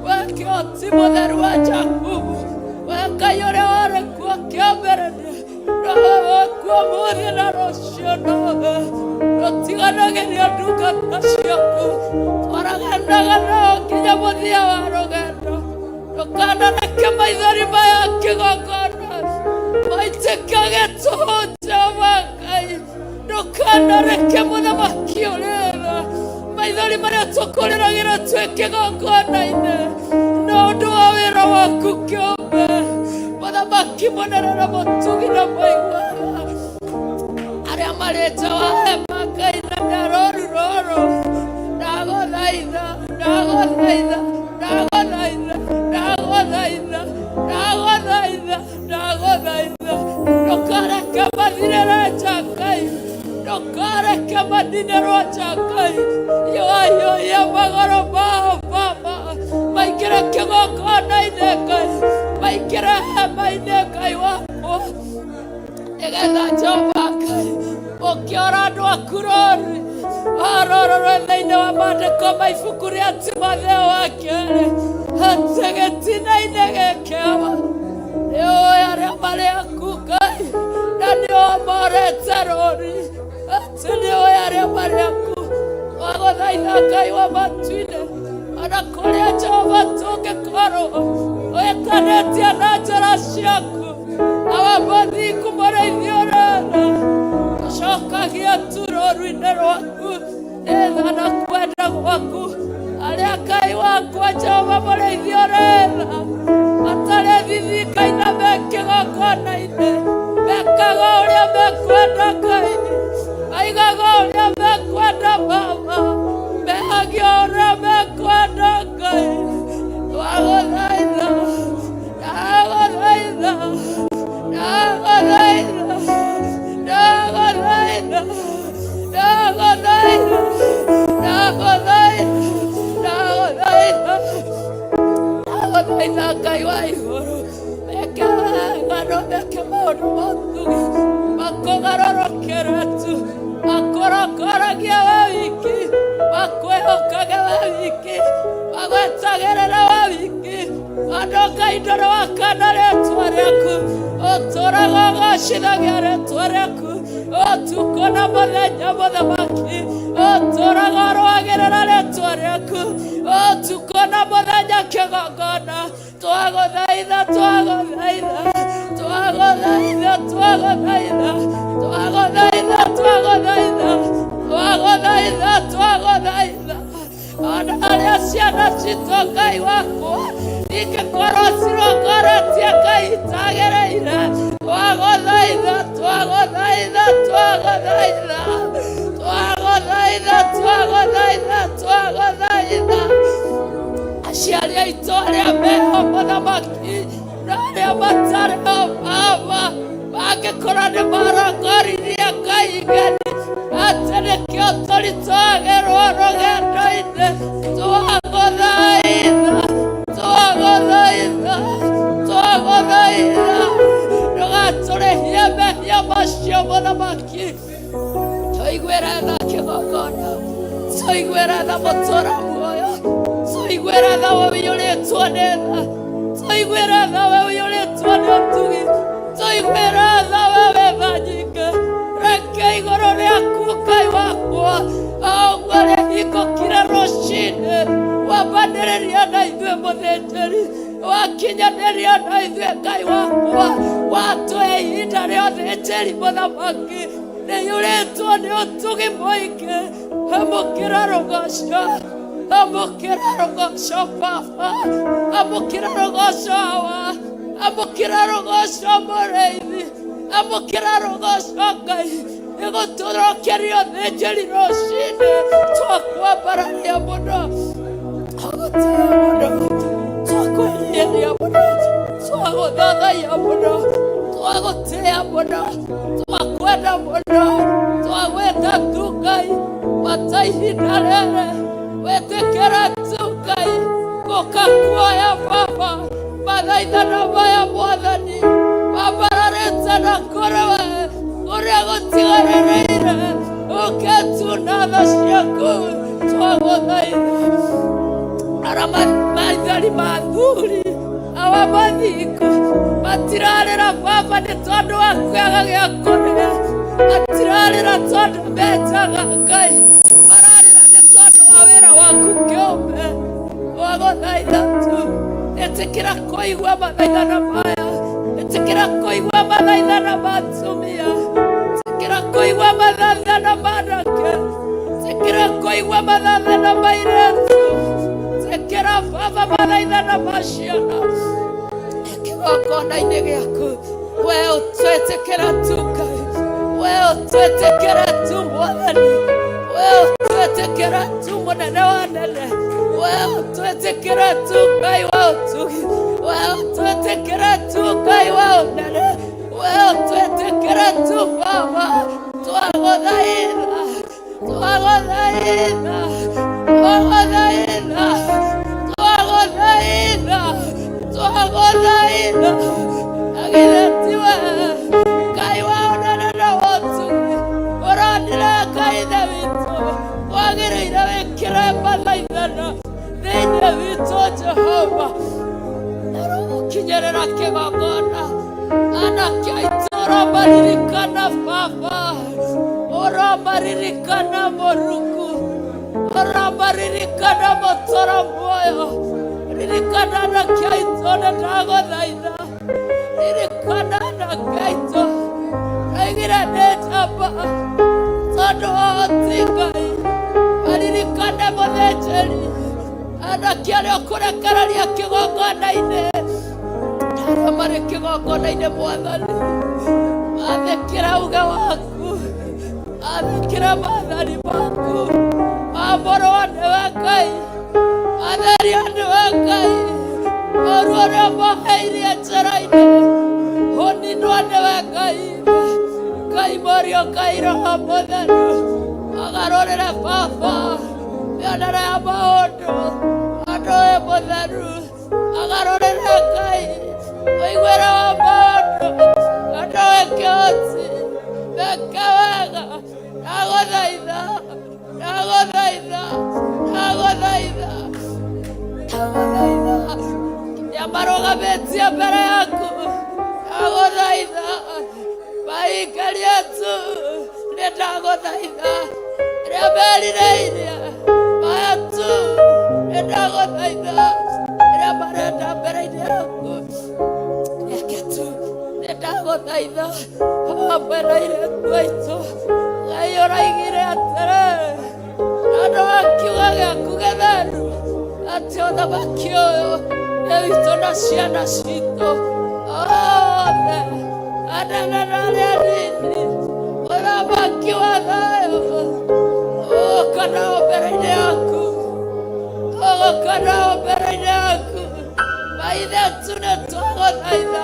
we kĩhoti mũtheru wa Jakubu, we Ngai ũrĩa warĩ kuo kĩambĩrĩria, roho waku ũmũthĩ na rũciũ nowe, rũtiganagĩria ndungata ciaku, twaragandaga nao nginya mũthia wa rũgendo, ndũkanareke maithori maya kĩgongona maitĩkage tũhũ Jehova Ngai, ndũkanareke mũthamaki ũrĩtha maithori marĩa tũkũrĩragĩra twĩ kĩgongona-inĩ, no ũndũ wa wĩra waku kĩũmbe, mũthamaki mũnene na mũtugi na maiguaga, arĩa marĩ nja wa hema Ngai na nĩaroru rũrũ, ndagũthaitha, ndagũthaitha, ndagũthaitha, ndagũthaitha, ndagũthaitha, ndagũthaitha, ndũkareke mathirĩre nja Ngai, ndũkareke maninĩrwo nja Ngai, yoyũia magoro mao Baba, maingĩre kĩgongona-inĩ Ngai, maingĩre hema-inĩ Ngai wakwa, nĩgetha Jehova Ngai ũkĩora andũ aku rũri, warorore thĩinĩ wa maandĩko ma ibuku rĩa Timotheo wa kerĩ, atĩ gĩtina-inĩ gĩkĩaba nĩũĩ arĩa marĩ aku Ngai na nĩwamorete rũri atĩ nĩũĩ arĩa marĩ aku twagũthaitha Ngai wa matu-inĩ ona kũrĩa Jehova tũngĩkorwo wĩtanĩtie na njĩra ciaku awabathiku mũrĩithio rĩrĩ tũcokagia tu rũru-inĩ rwaku nĩtha na kwenda gwaku arĩa Ngai wakwa Jehova mũrĩithio rĩrĩ matarĩ thithikaina me kĩgongona-inĩ mekaga ũrĩa mekwenda Ngai maigaga ũrĩa mekwenda Baba mehagia ũrĩa mekwenda Ngai twagũthaitha ndagũthaitha ndagũthaitha ndagũthaitha ndagũthaitha ndagũthaitha ndagũthaitha ndagũthaitha Ngai wa igũrũ meke wega no meke maũndũ ma ũtugi makũgarũrũkĩre tu makũrokoragie we wiki makwĩhokage we wiki magwetagĩrĩre we wiki andũ Ngai ndũrĩ wakana rĩtwa rĩaku ũtũraga ũgacithagia rĩtwa rĩaku ũtukũ na mũthenya mũthamaki ũtũraga ũrũagĩrĩra rĩtwa rĩaku ũtukũ na mũthenya kĩgongona twagũthaitha twagũthaitha twagũthaitha twagũthaitha twagũthaitha twagũthaitha twagũthaitha twagũthaitha ona arĩa ciana citũ Ngai wakwa ingĩkorwo cirongoretie Ngai itagĩrĩire twagũthaitha twagũthaitha twagũthaitha twagũthaitha twagũthaitha twagũthaitha aciari aitũ arĩa meho mũthamaki na arĩa matarĩ ho Baba mangĩkorwo nĩ marongoririe Ngai ngeni atĩ nĩkĩo tũritũhagĩrwo rũgendo-inĩ twagũthaitha twagũthaitha twagũthaitha ndũgatũrĩhie mehia macio mũthamaki tũiguĩre tha kĩgongona tũiguĩre tha mũtũra muoyo tũiguĩre tha ũiyũrĩtwo nĩ tha tũiguĩre tha we ũiyũrĩtwo nĩ ũtugi tũiguĩre tha we wetha nyingĩ reke igũrũ rĩaku Ngai wakwa ũguo rĩhingũkire rũcinĩ wambanĩrĩria na ithuĩ mũthĩnjĩri wakinyanĩria na ithuĩ Ngai wakwa watũhe ihinda rĩa ũthĩnjĩri mũthamaki nĩiyũrĩtwo nĩ ũtugi mũingĩ amũkĩra rũgoco amũkĩra rũgoco Baba amũkĩra rũgoco Hawa amũkĩra rũgoco mũrĩithi amũkĩra rũgoco Ngai nĩgũtũrokeria ũthĩnjĩri rũcinĩ twakwambararia mũno twagũtĩĩa mũno twakwĩrĩria mũno twagũthathaiya mũno twagũtĩĩa mũno twakwenda mũno twagwĩta tu Ngai bata ihinda rĩrĩ wĩtĩkĩra tu Ngai gũka kuoya Baba mathaithana maya Mwathani wambararĩte na kũrĩ we ũrĩa gũtigarĩrĩire ũke tu na tha ciaku twagũthaitha arĩa maithori ma athuri awa mathiko matirarĩra Baba nĩ tondũ wa kwaga gĩa kũrĩa matirarĩra tondũ menjaga Ngai mararĩra nĩ tondũ wa wĩra waku kĩũmbe twagũthaitha tu ĩtĩkĩra kũigua mathaithana maya ĩtĩkĩra kũigua mathaithana ma atumia ĩtĩkĩra kũigua mathaithana ma anake ĩtĩkĩra kũigua mathaithana ma airĩtu ĩtĩkĩra Baba mathaithana ma ciana kĩgongona-inĩ gĩaku we ũtwĩtĩkĩra tu Ngai we ũtwĩtĩkĩra tu Mwathani we ũtwĩtĩkĩra tu mũnene wa nene we ũtwĩtĩkĩra tu Ngai wa ũtugi we ũtwĩtĩkĩra tu Ngai wa ũnene we ũtwĩtĩkĩra tu Baba twagũthaitha twagũthaitha twagũthaitha twagũthaitha twagũthaitha agithe tiwe Ngai wa ũnene na wa ũtugi ũronire Ngai ithe witũ wagĩrĩire wĩkĩre mathaithana thĩinĩ witũ Jehova kinyerera kigogona anakiaitoro maririkana Baba, ora maririkana Moruku, ora maririkana Motoro moyo, ririkana anakiaitoro ndagothaitha, ririkana anakaito aigira netaba tondu otigai maririkane muthĩnjĩri anakiarĩa kũrekereria kĩgongona-inĩ arĩa marĩ kĩgongona-inĩ Mwathani, athĩkĩra uge waku, athĩkĩra maathani maku, maamũrwo nĩwe Ngai, matherio nĩwe Ngai, moru ũrĩa moheirie njĩra-inĩ ũninwo nĩwe Ngai, Ngai morio Ngai Roho Mũtheru agarũrĩre Baba mĩonere ya maũndũ andũ wĩ mũtheru agarũrĩre Ngai ũiguĩre wa maũndũ andũ wĩ kĩhoti meke wega ndagũthaitha ndagũthaitha ndagũthaitha ndagũthaitha nĩa marũgamĩtie mbere yaku ndagũthaitha mahingarie tu nĩ ndagũthaitha rĩa merirĩirie maya tu nĩ ndagũthaitha rĩa marenda mbere-inĩ yaku reke tu nĩ ndagũthaitha wambereire kwaitũ Ngai ũraigire atĩrĩ andũ akiuga gĩaku gĩtheru atĩ ũthamaki ũyũ nĩ witũ na ciana citũ othe anene na arĩa anini ũthamaki wa thayũ ũgũka nao mbere-inĩ yaku ũgũka nao mbere-inĩ yaku maithe tu nĩ twagũthaitha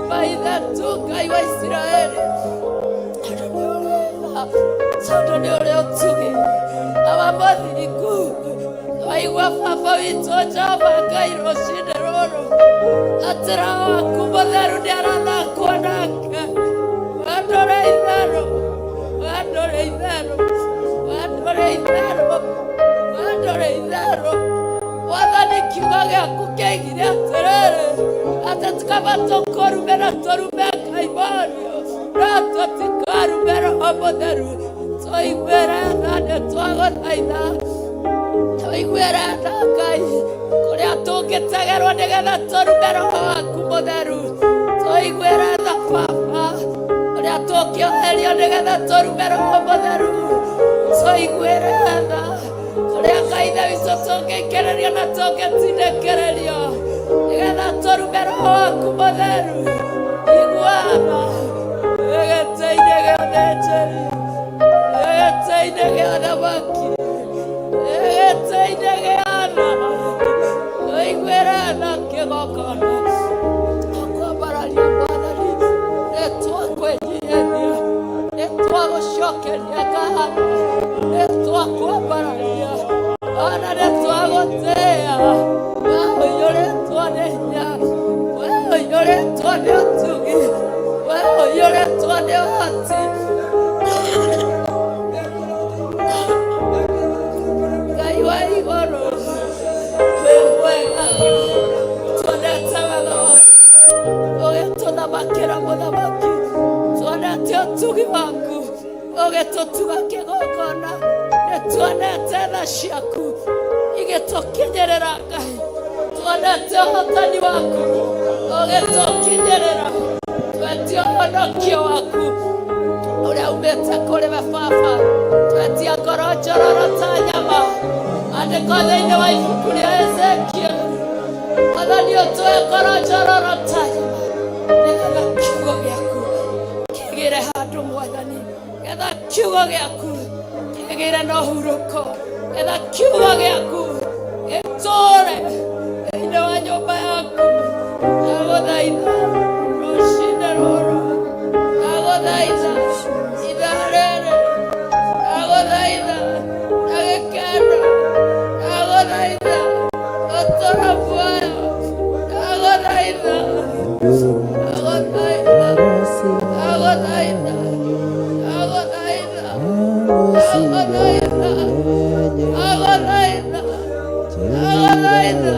maithe tu Ngai wa Isiraeli tondũ nĩ ũrĩ ũtugi na wa mũthingu waigua Baba witũ Jehova Ngai rũcinĩ rũrũ atĩ Roho waku Mũtheru nĩ arathakwo nake wandũre itherũ wandũre itherũ wandũre itherũ wandũre itherũ Mwathani kiugo gĩaku kĩaigire atĩrĩrĩ atĩ tikaba tũkũrume na tũrume Kaimoni no tũtikarume Roho Mũtheru tũiguĩre tha nĩ twagũthaitha tũiguĩre tha Ngai kũrĩa tũngĩtegerwo nĩgetha tũrume Roho waku Mũtheru tũiguĩre tha Baba kũrĩa tũngĩoherio nĩgetha tũrume Roho Mũtheru tũiguĩre tha kũrĩa Ngai ithe witũ tũngĩikĩrĩrio na tũngĩtindĩkĩrĩrio nĩgetha tũrume Roho waku Mũtheru iguana gĩtĩ-inĩ gĩa ũthĩnjĩri gĩtĩ-inĩ gĩa ũthamaki gĩtĩ-inĩ gĩa ana tũiguĩre tha kĩgongona akwambararia Mwathani nĩ twakwĩnyihĩria nĩ twagũcokeria ngatho nĩ twakwambararia ona nĩ twagũtĩĩa we ũiyũrĩtwo nĩ hinya we ũiyũrĩtwo nĩ ũtugi we ũiyũrĩtwo nĩ ũhoti Ngai wa igũrũ wĩ mwega tuonete wega waku ũgĩtũthamakĩra mũthamaki tuonete ũtugi waku ũgĩtũtuga kĩgongona nĩ tuonete tha ciaku igĩtũkinyĩrĩra Ngai tuonete ũhotani waku ũgĩtũkinyĩrĩra twetia ũhonokio waku ũrĩa umĩte kũrĩ we Baba twetia ngoro njororo ta nyama andĩko thĩinĩ wa ibuku rĩa Ezekiel Mwathani ũtũhe ngoro njororo ta nyama nĩgetha kiugo gĩaku kĩgĩre handũ Mwathani getha kiugo gĩaku kĩgĩre na ũhurũko getha kiugo gĩaku gĩtũũre thĩinĩ wa nyũmba yaku ndagũthaitha rũcinĩ rũrũ ndagũthaitha ithaa rĩrĩ ndagũthaitha ndagĩkenda ndagũthaitha ũtũro muoyo ndagũthaitha ndagũthaitha ndagũthaitha ndagũthaitha ndagũthaitha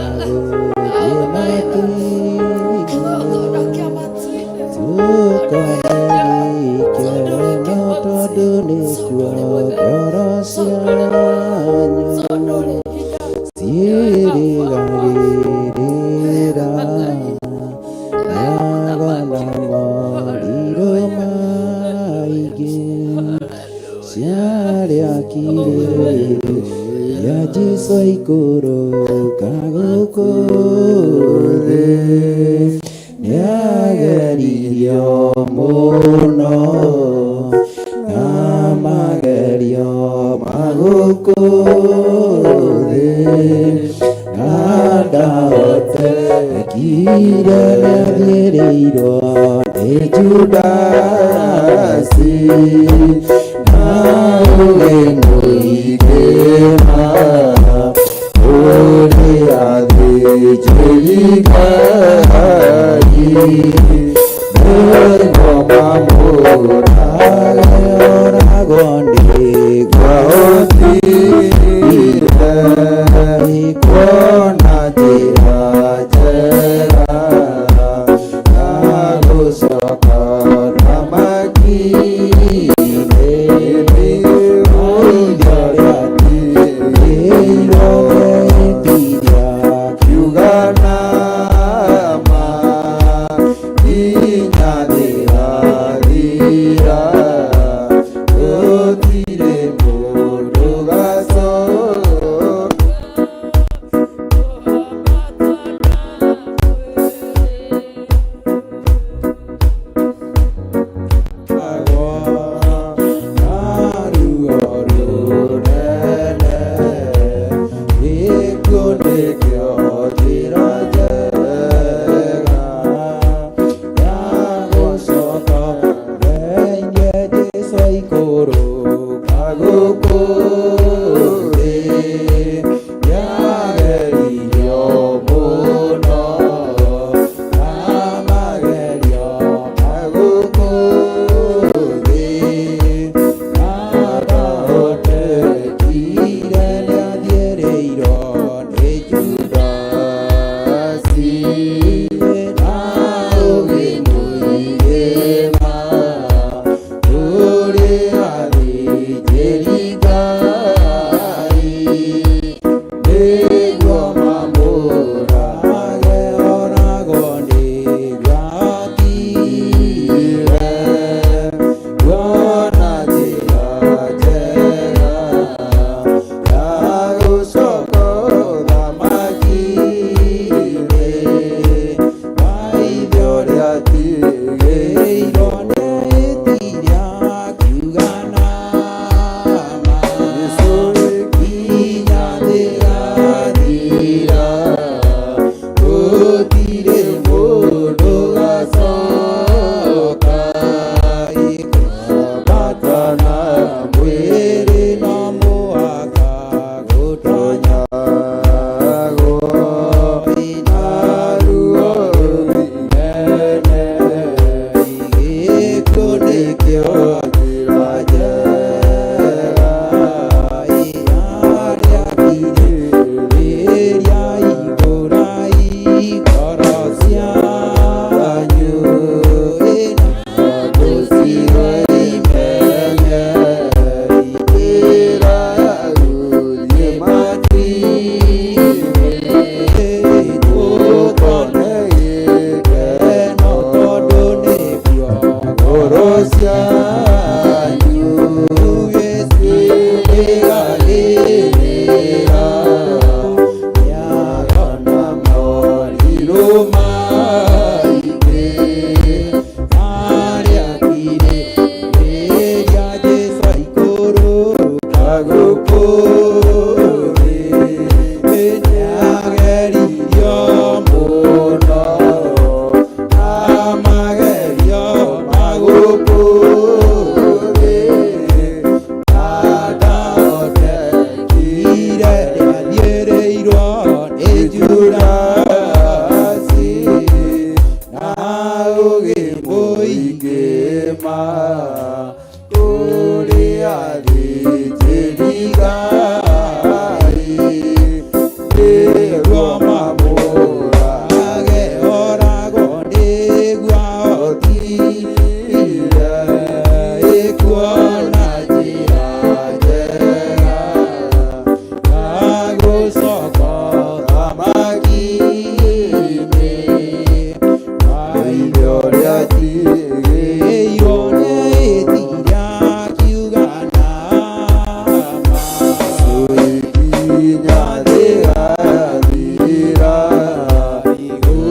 thĩ nĩageririo mũno na magerio magũkũ thĩ na ndahotekire nĩathĩrĩirwo nĩ Judasi na ũrĩ mũingĩ ũrĩ athĩnjĩri Ngai nĩguo mamũrage oragwo nĩguo ũthire kuona njĩra njega ya gũcoka thamaki-inĩ oithio rĩatigĩirwo rĩtiria kiuga nama nginya thirathira gũtirĩ mũndũ gacoka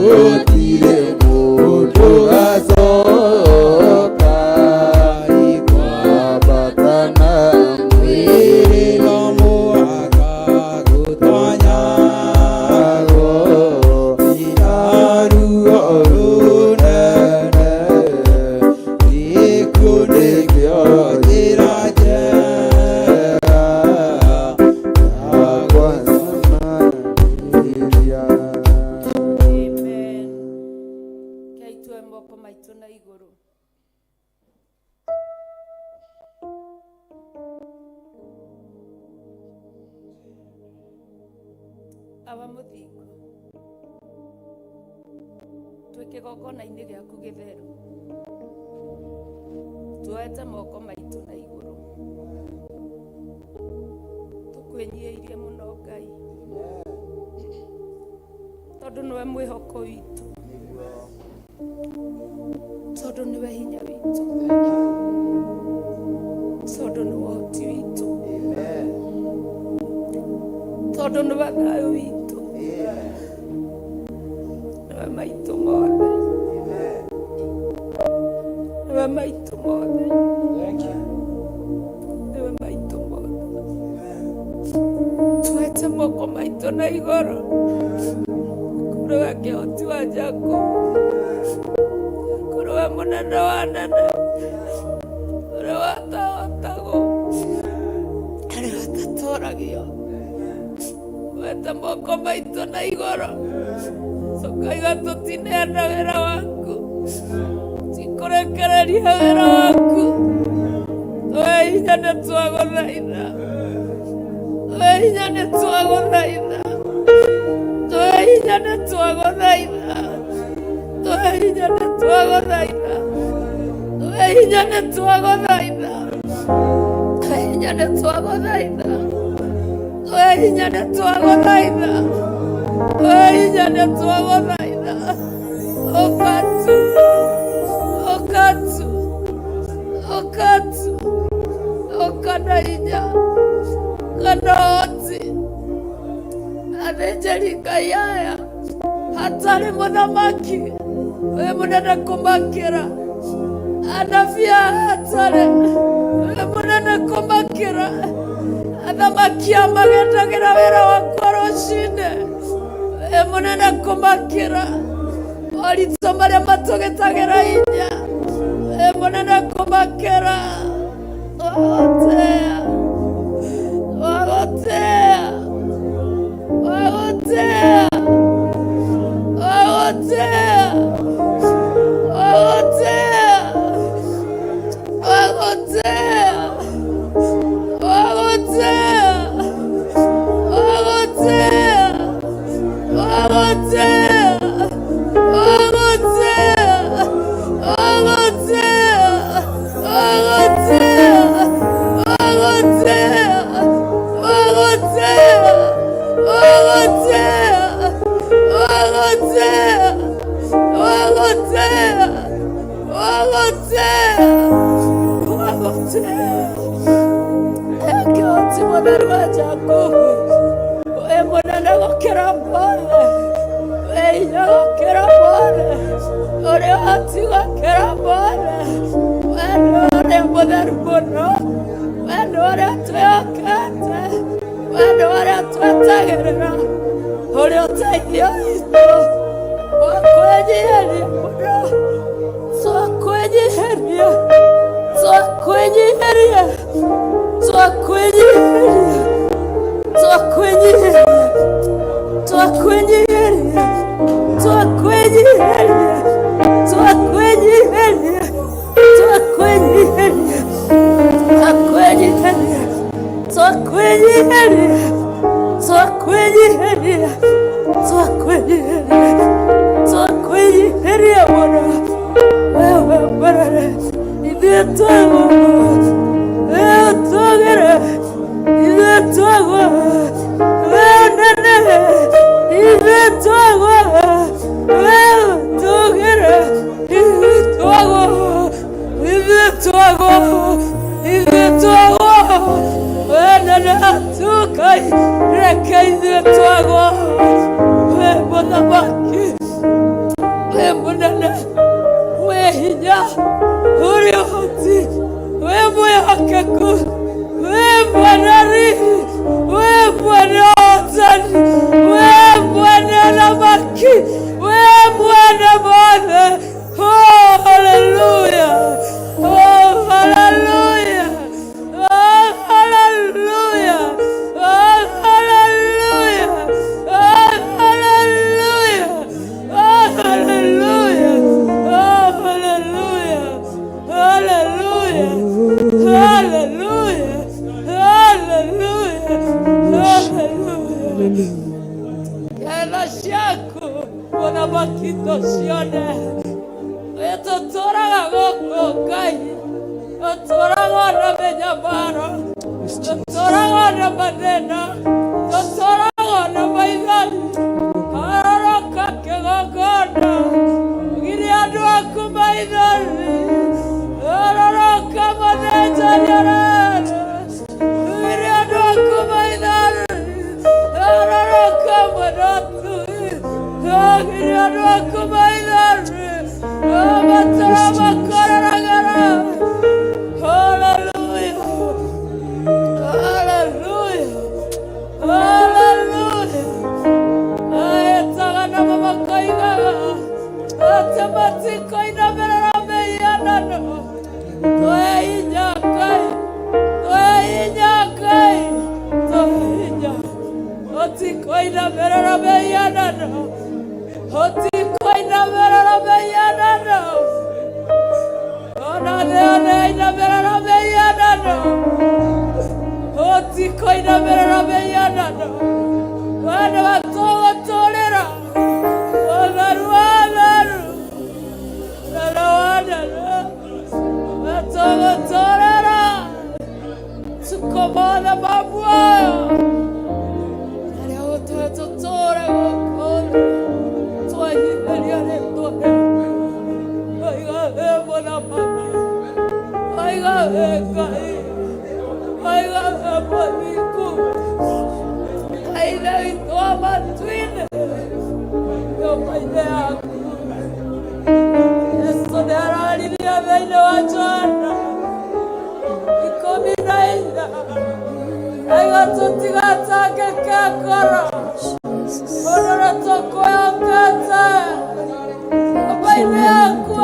gutire mundu gacoka ikwabatana mwiri no muhaka gutanyago iraruo runene gikundi kio njĩra njega yagwananĩria. Amen. Kei tue moko maitũ na igũrũ. Aba mũthingu, twĩ kĩgongona-inĩ gĩaku gĩtheru, tuoete moko maitũ na igũrũ, tũkwĩnyihĩirie mũno Ngai, tondũ nĩwe mwĩhoko witũ, tondũ nĩwe hinya witũ, tondũ nĩwe ũhoti witũ, tondũ nĩwe thayũ witũ, nĩwe maitũ mothe, nĩwe maitũ mothe, nĩwe maitũ mothe. Tuoete moko maitũ na igũrũ kũrĩ we kĩhoti wa Jakubu, kũrĩ we mũnene wa anene, kũrĩ we atahotagwo, kũrĩ we atatũũragio. Tuoete moko maitũ na igũrũ tũkauga tũtineana wĩra waku, tikũrekereria wĩra waku. Tũhe hinya nĩtwagũthaitha, tũhe hinya nĩtwagũthaitha, tũhe hinya nĩtwagũthaitha, tũhe hinya nĩtwagũthaitha, tũhe hinya nĩtwagũthaitha, tũhe hinya nĩtwagũthaitha, tũhe hinya nĩtwagũthaitha, tũhe hinya nĩtwagũthaitha. Okatu, okatu, okatu, okana hinya, kana hoti, athĩnjĩri Ngai aya hatarĩ mũthamaki wĩ mũnene kũmakĩra, anabii aya hatarĩ wĩ mũnene kũmakĩra, athamaki aya magendagĩra wĩra wakwa rũcinĩ wĩ mũnene kũmakĩra, moritũ marĩa matũgĩtagĩra hinya wĩ mũnene kũmakĩra. Wagotea, wagotea, wagotea, wagotea, wagotea, wagotea, wagotea, wagotea, wagotea. mwene we hinya uri hoti we mwihokeku we mwenari we mwene otani we mwene namaki we mwene mwene. Oh hallelujah, oh hallelujah, oh hallelujah, oh hallelujah, oh hallelujah, oh hallelujah, oh hallelujah, hallelujah, hallelujah, hallelujah, hallelujah. Ela shako wana makito sione eto toraga goko kai toraga na menyamara toraga na manena toraga na maigani haraka kegogona giri andu aku maigani haraka maneja yarara giri andu aku maigani haraka manatu giri andu aku maigani hallelujah, hallelujah, hallelujah. Ayatagana mama kaiga atamati kaina merara meyana no toinya kai toinya oti kaina merara meyana no oti kaina merara meyana no ona ina merara meyana no oti kaina merara meyana no wana watoa tolera wanaru watoa tolera sukomana mabwa ale otoa totore wakona toa hiveriane tore aiga ebona mama aiga ekai aiga eboniku aiga itoa matwine yo maide aku esto de aralilia veine wachana ikominaida aiga tutigata kekekora onora toko yakata maide aku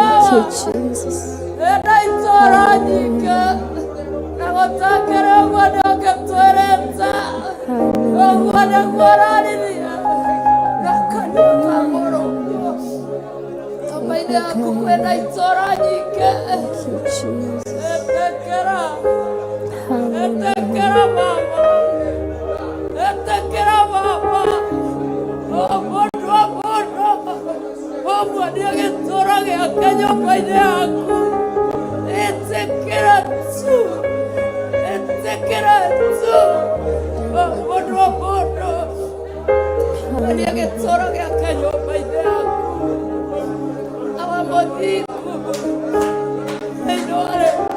ena itoranyika nagotakere wadoketwereta ogwada kwaralilia nakaniakamoro maide aku kwena itoranyike etekera mama obono omwania gitora giakenya maide aku etekera tu obono omwania gitora giakenya maide aku awamodiku leinoare aku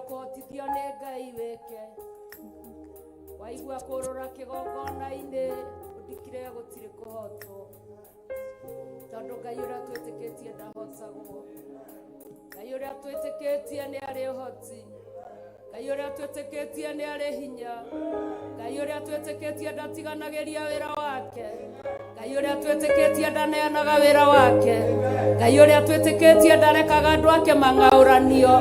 kũhotithio nĩ Ngai wĩke. Waigua kũrũra kĩgongona-inĩ ũndikire gũtirĩ kũhotwo, tondũ Ngai ũrĩa twĩtĩkĩtie ndahotagwo. Ngai ũrĩa twĩtĩkĩtie nĩ arĩ ũhoti, Ngai ũrĩa twĩtĩkĩtie nĩ arĩ hinya, Ngai ũrĩa twĩtĩkĩtie ndatiganagĩria wĩra wake, Ngai ũrĩa twĩtĩkĩtie ndaneanaga wĩra wake, Ngai ũrĩa twĩtĩkĩtie ndarekaga andũ ake mang'aũranio.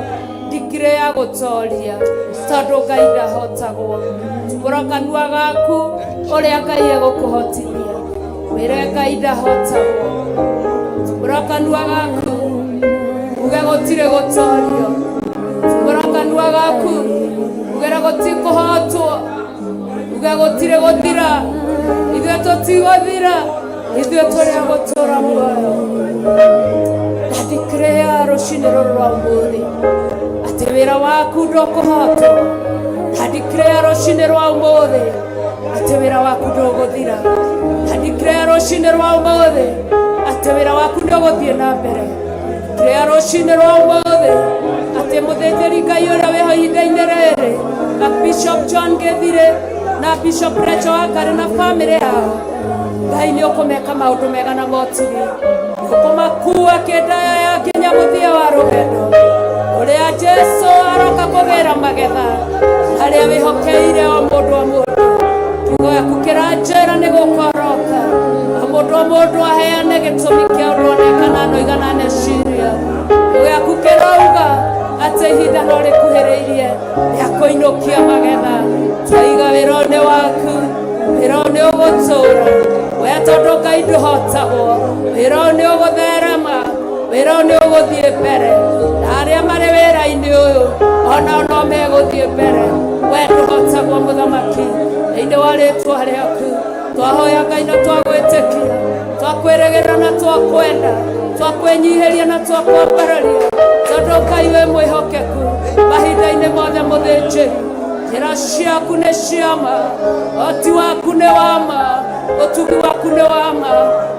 Ndikire ya gũtoria tondũ Ngai ndahotagwo. Tumbũra kanua gaku ũrĩa Ngai egũkũhotithia, wĩre Ngai ndahotagwo. Tumbũra kanua gaku uge gũtirĩ gũtorio. Tumbũra kanua gaku ugere gũtirĩ kũhotwo, uge gũtirĩ gũthira. Ithuĩ tũtigũthira, ithuĩ tũrĩ a gũtũũra muoyo. Na ndikire ya rũciinĩ rũrũ rwa ũmũthĩ atĩ wĩra waku ndũkũhotwo. Na ndikire ya rũciinĩ rwa ũmũthĩ atĩ wĩra waku ndũgũthira. Na ndikire ya rũciinĩ rwa ũmũthĩ atĩ wĩra waku ndũgũthiĩ na mbere. Ndikire ya rũciinĩ rwa ũmũthĩ atĩ mũthĩnjĩri Ngai ũrĩa wĩho ihinda-inĩ rĩrĩ na Bishop John Gĩthirĩ na Bishop Rachel Wakari na bamĩrĩ yao, Ngai nĩ ũkũmeka maũndũ mega na motigi. Ũkũmakua kĩndaya ya nginya mũthia wa rũgendo ũrĩa Jesũ aroka kũgĩra magetha harĩa wĩhokeire o mũndũ o mũndũ. Kiugo gĩaku kĩranjĩra nĩ gũkoroka o mũndũ o mũndũ aheane gĩtũmi kĩa ũndũ onekana no igana neciria. Kiugo gĩaku kĩrauga atĩ ihinda no rĩkuhĩrĩirie rĩa kũinũkia magetha. Twaiga wĩra-inĩ waku, wĩra-inĩ ũgũtũũra we tondũ Ngai ndũhotagwo. Wĩra-inĩ ũgũtherema, wĩra-inĩ ũgũthiĩ mbere, na arĩa marĩ wĩra-inĩ ũyũ onao no megũthiĩ mbere. We ndũhotagwo mũthamaki. Thĩinĩ wa rĩĩtwa rĩaku twahoya Ngai na twagwĩtĩkia, twakwĩrĩgĩra na twakwenda, twakwĩnyihĩria na twakwambararia, tondũ Ngai wĩ mwĩhokeku mahinda-inĩ mothe mũthĩnjĩri. Njĩra ciaku nĩ cia ma, ũhoti waku nĩ wa ma, ũtugi waku nĩ wa ma,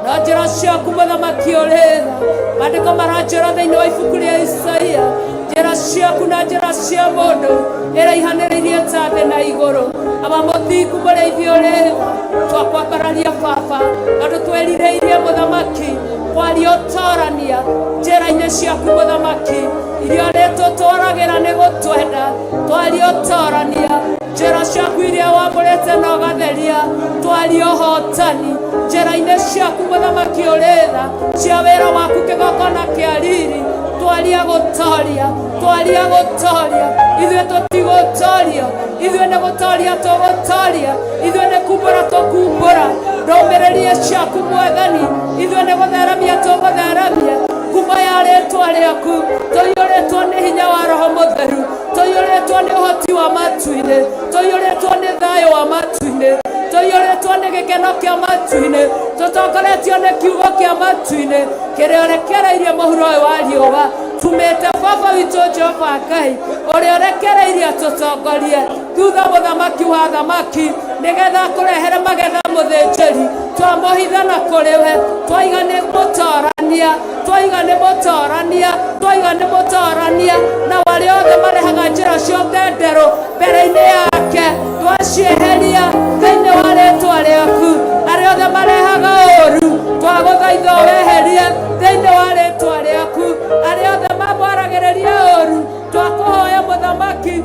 na njĩra ciaku mũthamaki ũrĩ tha. Maandĩko maranjĩra thĩinĩ wa ibuku rĩa Isaia, njĩra ciaku na njĩra cia mũndũ ĩraihanĩrĩirie ta thĩ na igũrũ. Aba mũthingu mũrĩithi ũrĩ tha, twakwambararia Baba, tondũ twĩrirĩirie mũthamaki kwaria ũtorania njĩra-inĩ ciaku mũthamaki. Iria rĩtũtwaragĩra nĩ gũtwenda twaria ũtorania njĩra ciaku iria wamũrĩte na ũgatheria. Twaria ũhotani njĩra-inĩ ciaku mũthamaki ũrĩ tha, cia wĩra waku kĩgongona kĩa riri. Twaria gũtoria, twaria gũtoria. Ithuĩ tũtigũtorio, ithuĩ nĩ gũtoria tũgũtoria, ithuĩ nĩ kumbũra tũkumbũra ndũmĩrĩrie ciaku Mwathani. Ithuĩ nĩ gũtheramia tũgũtheramia ngumo ya rĩĩtwa rĩaku. Tũiyũrĩtwo nĩ hinya wa Roho Mũtheru, tũiyũrĩtwo nĩ ũhoti wa matu-inĩ, tũiyũrĩtwo nĩ thayũ wa matu-inĩ, tũiyũrĩtwo nĩ gĩkeno kĩa matu-inĩ, tũtongoretio nĩ kiugo kĩa matu-inĩ kĩrĩa ũrekereirie mũhuro ũyũ wa riũa. Tumĩte Baba witũ Jehova Ngai ũrĩa ũrekereirie tũtongorie thutha mũthamaki wa thamaki, nĩgetha kũrehere magetha mũthĩnjĩri. Twamũhithana kũrĩ we, twaiga nĩ mũtorania, twaiga nĩ mũtorania, twaiga nĩ mũtorania, na warĩa othe marehaga njĩra ciothe nderũ mbere-inĩ yake twacieheria thĩinĩ wa rĩĩtwa rĩaku. Arĩa othe marehaga ũũru twagũthaitha weherie thĩinĩ wa rĩĩtwa rĩaku. Arĩa othe mamwaragĩrĩria ũũru twakũhoya mũthamaki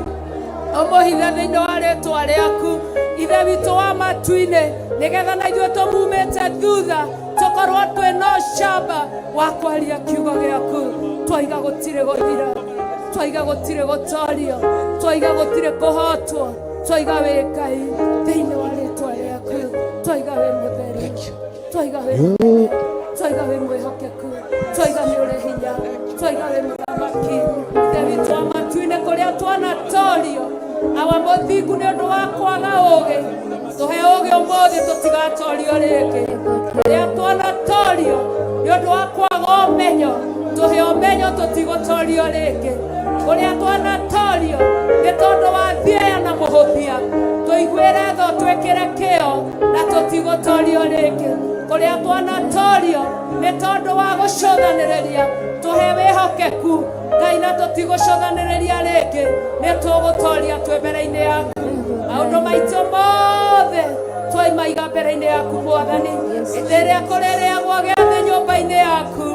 ũmũhithe thĩinĩ wa rĩĩtwa rĩaku. Ithe witũ wa matu-inĩ, nĩgetha na ithuĩ tũmumĩte thutha tũkorwo twĩna ũcamba wa kwaria kiugo gĩaku. Twaiga gũtirĩ gũthira, twaiga gũtirĩ gũtorio, twaiga gũtirĩ kũhotwo, twaiga wĩ Ngai thĩinĩ wa rĩĩtwa rĩaku. Twaiga wĩ mũtheru, twaiga wĩ mũtheru, twaiga wĩ mwĩhokeku, twaiga nĩ ũrĩ hinya, twaiga wĩ mũthamaki. Ithe witũ wa matu-inĩ kũrĩa twanatorio awa mũthingu nĩ ũndũ wa kwaga ũũgĩ, tũhe ũũgĩ ũmũthĩ tũtigatorio rĩngĩ. Rĩrĩa twanatorio nĩ ũndũ wa kwaga ũmenyo, tũhe ũmenyo tũtigũtorio rĩngĩ. Kũrĩa twanatorio nĩ tondũ wa thieya na mũhũthia, tũiguĩre tho twĩkĩre kĩo na tũtigũtorio rĩngĩ. kuria twanatorio ni tondu wa gucuthaniriria tuhe wihokeku Ngai na tutigucuthaniriria ringi ni tugutoria twi mbere-ini yaku maundu maitu mothe twaimaiga mbere-ini yaku Mwathani ĩrĩa kũrĩrĩagwo gĩathĩ nyũmba-inĩ yaku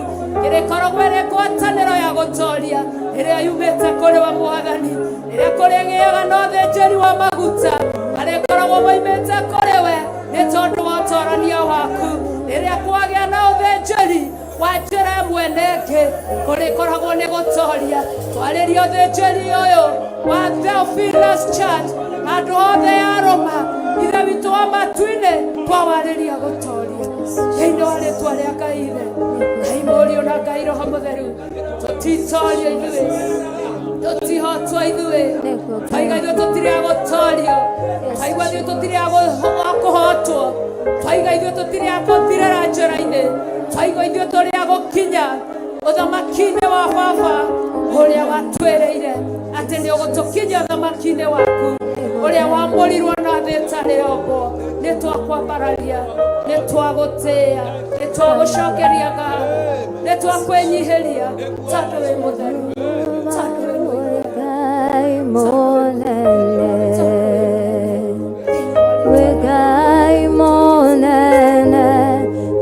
ĩrĩkoragwo ĩrĩ ngwatanĩro ya gũtoria ĩrĩa yumĩte kũrĩ we Mwathani ĩrĩa kũrĩgĩaga na ũthĩnjĩri wa maguta arĩkoragwo moimĩte kũrĩ we nĩ tondũ wa ũtorania waku rĩrĩa kwagĩa na ũthĩnjĩri wa njĩra ĩmwe na ĩngĩ kũrĩkoragwo nĩ gũtoria twarĩria ũthĩnjĩri ũyũ wa Theophilus Church andũ othe a Roma ithe witũ wa matu-inĩ twawarĩria gũtoria thĩinĩ wa rĩtwa rĩa Ngai ithe Ngai mũriũ na Ngai Roho Mũtheru tũtitorio ithuĩ tũtihotwo ithuĩ twaiga ithuĩ tũtirĩ a gũtorio twaigua ithuĩ tũtirĩ a kũhotwo twaiga ithuĩ tũtirĩ a gũthirĩra njĩra-inĩ twaigua ithuĩ tũrĩ a gũkinya ũthamaki-inĩ wa Baba ũrĩa watwĩrĩire atĩ nĩ ũgũtũkinya ũthamaki-inĩ waku ũrĩa wamũrirwo na thĩ ĩtarĩ yogo nĩ twakwambararia nĩ twagũtĩĩa nĩ twagũcokeria ngatho nĩ twakwĩnyihĩria tondũ wĩ mũtheru tondũ wĩ Ngai mũnene wĩ Ngai mũnene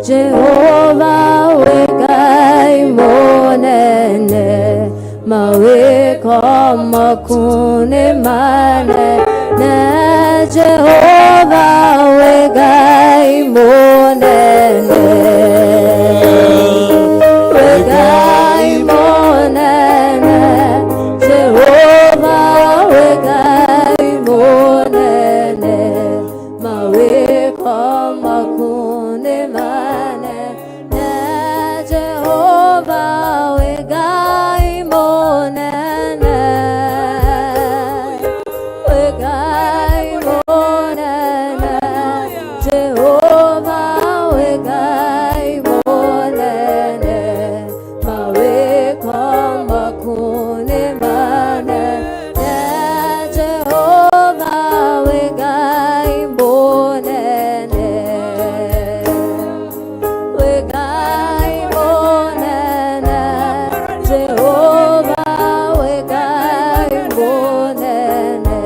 Jehova wĩ Ngai mũnene mawĩko maku nĩ manene Jehova wĩ Ngai mũnene wĩ Ngai mũnene Jehova wĩ Ngai mũnene mawĩko maku nĩ manene Jehova wĩ Ngai mũnene wĩ Ngai mũnene Jehova wĩ Ngai mũnene mawĩko maku nĩ manene Jehova wĩ Ngai mũnene wĩ Ngai mũnene Jehova wĩ Ngai mũnene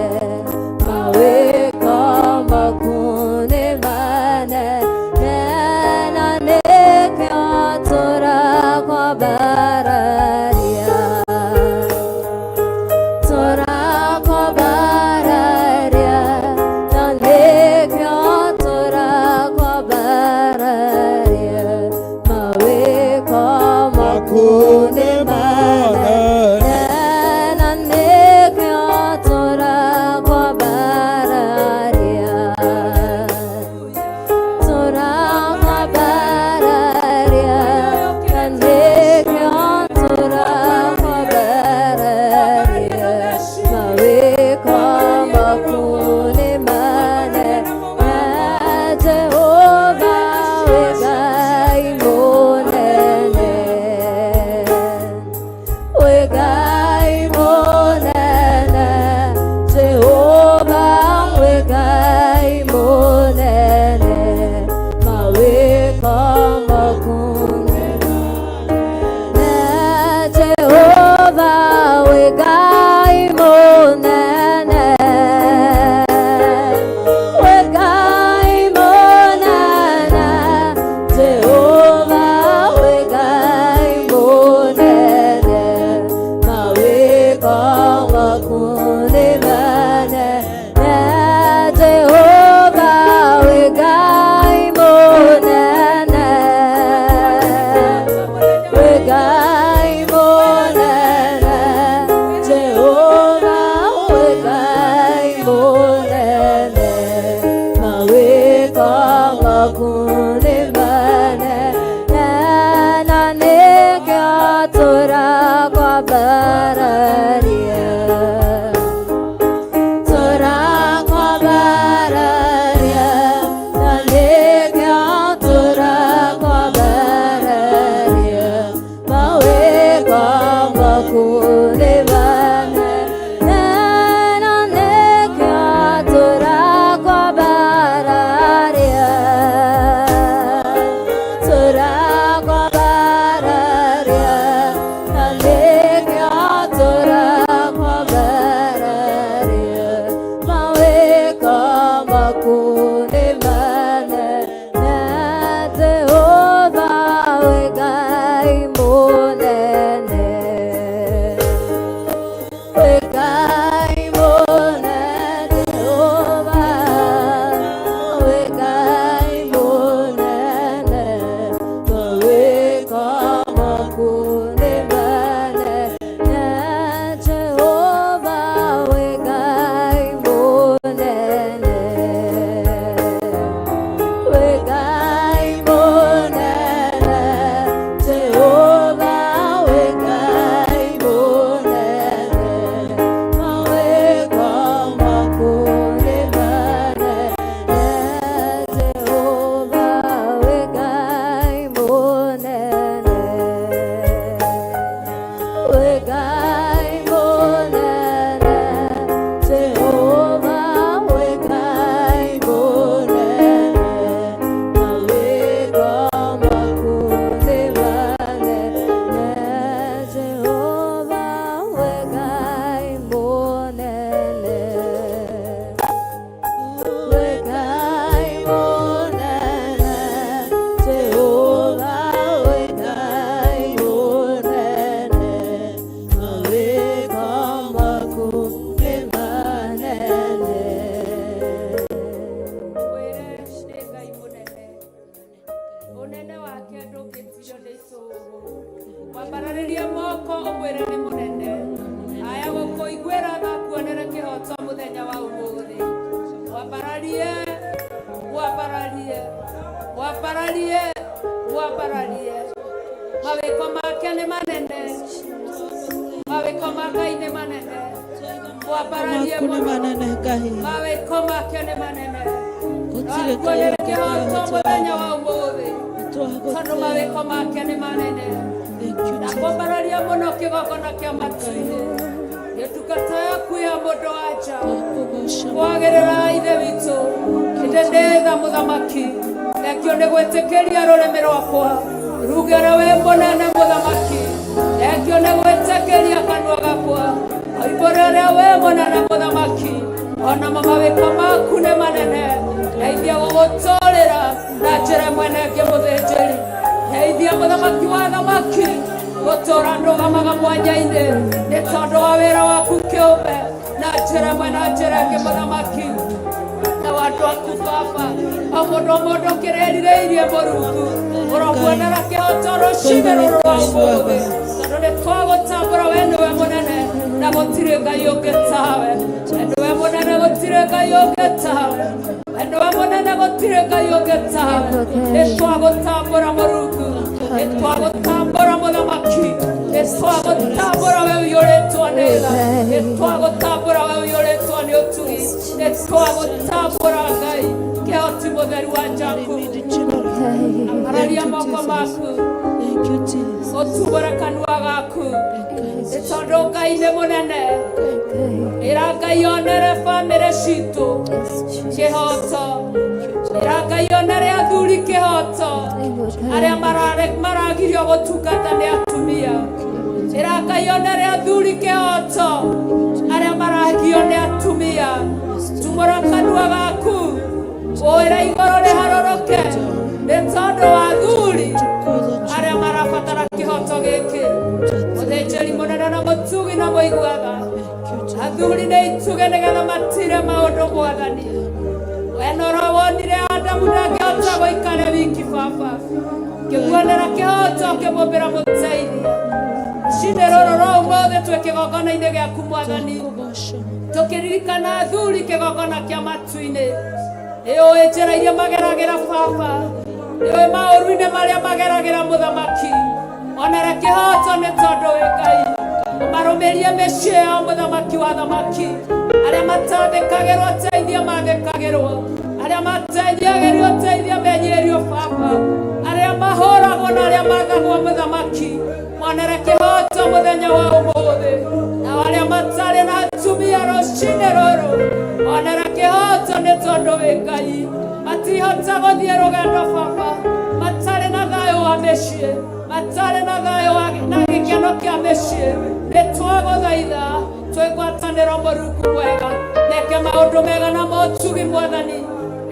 Twegwatanĩra Mũrungu mwega, reke maũndũ mega na motugi Mwathani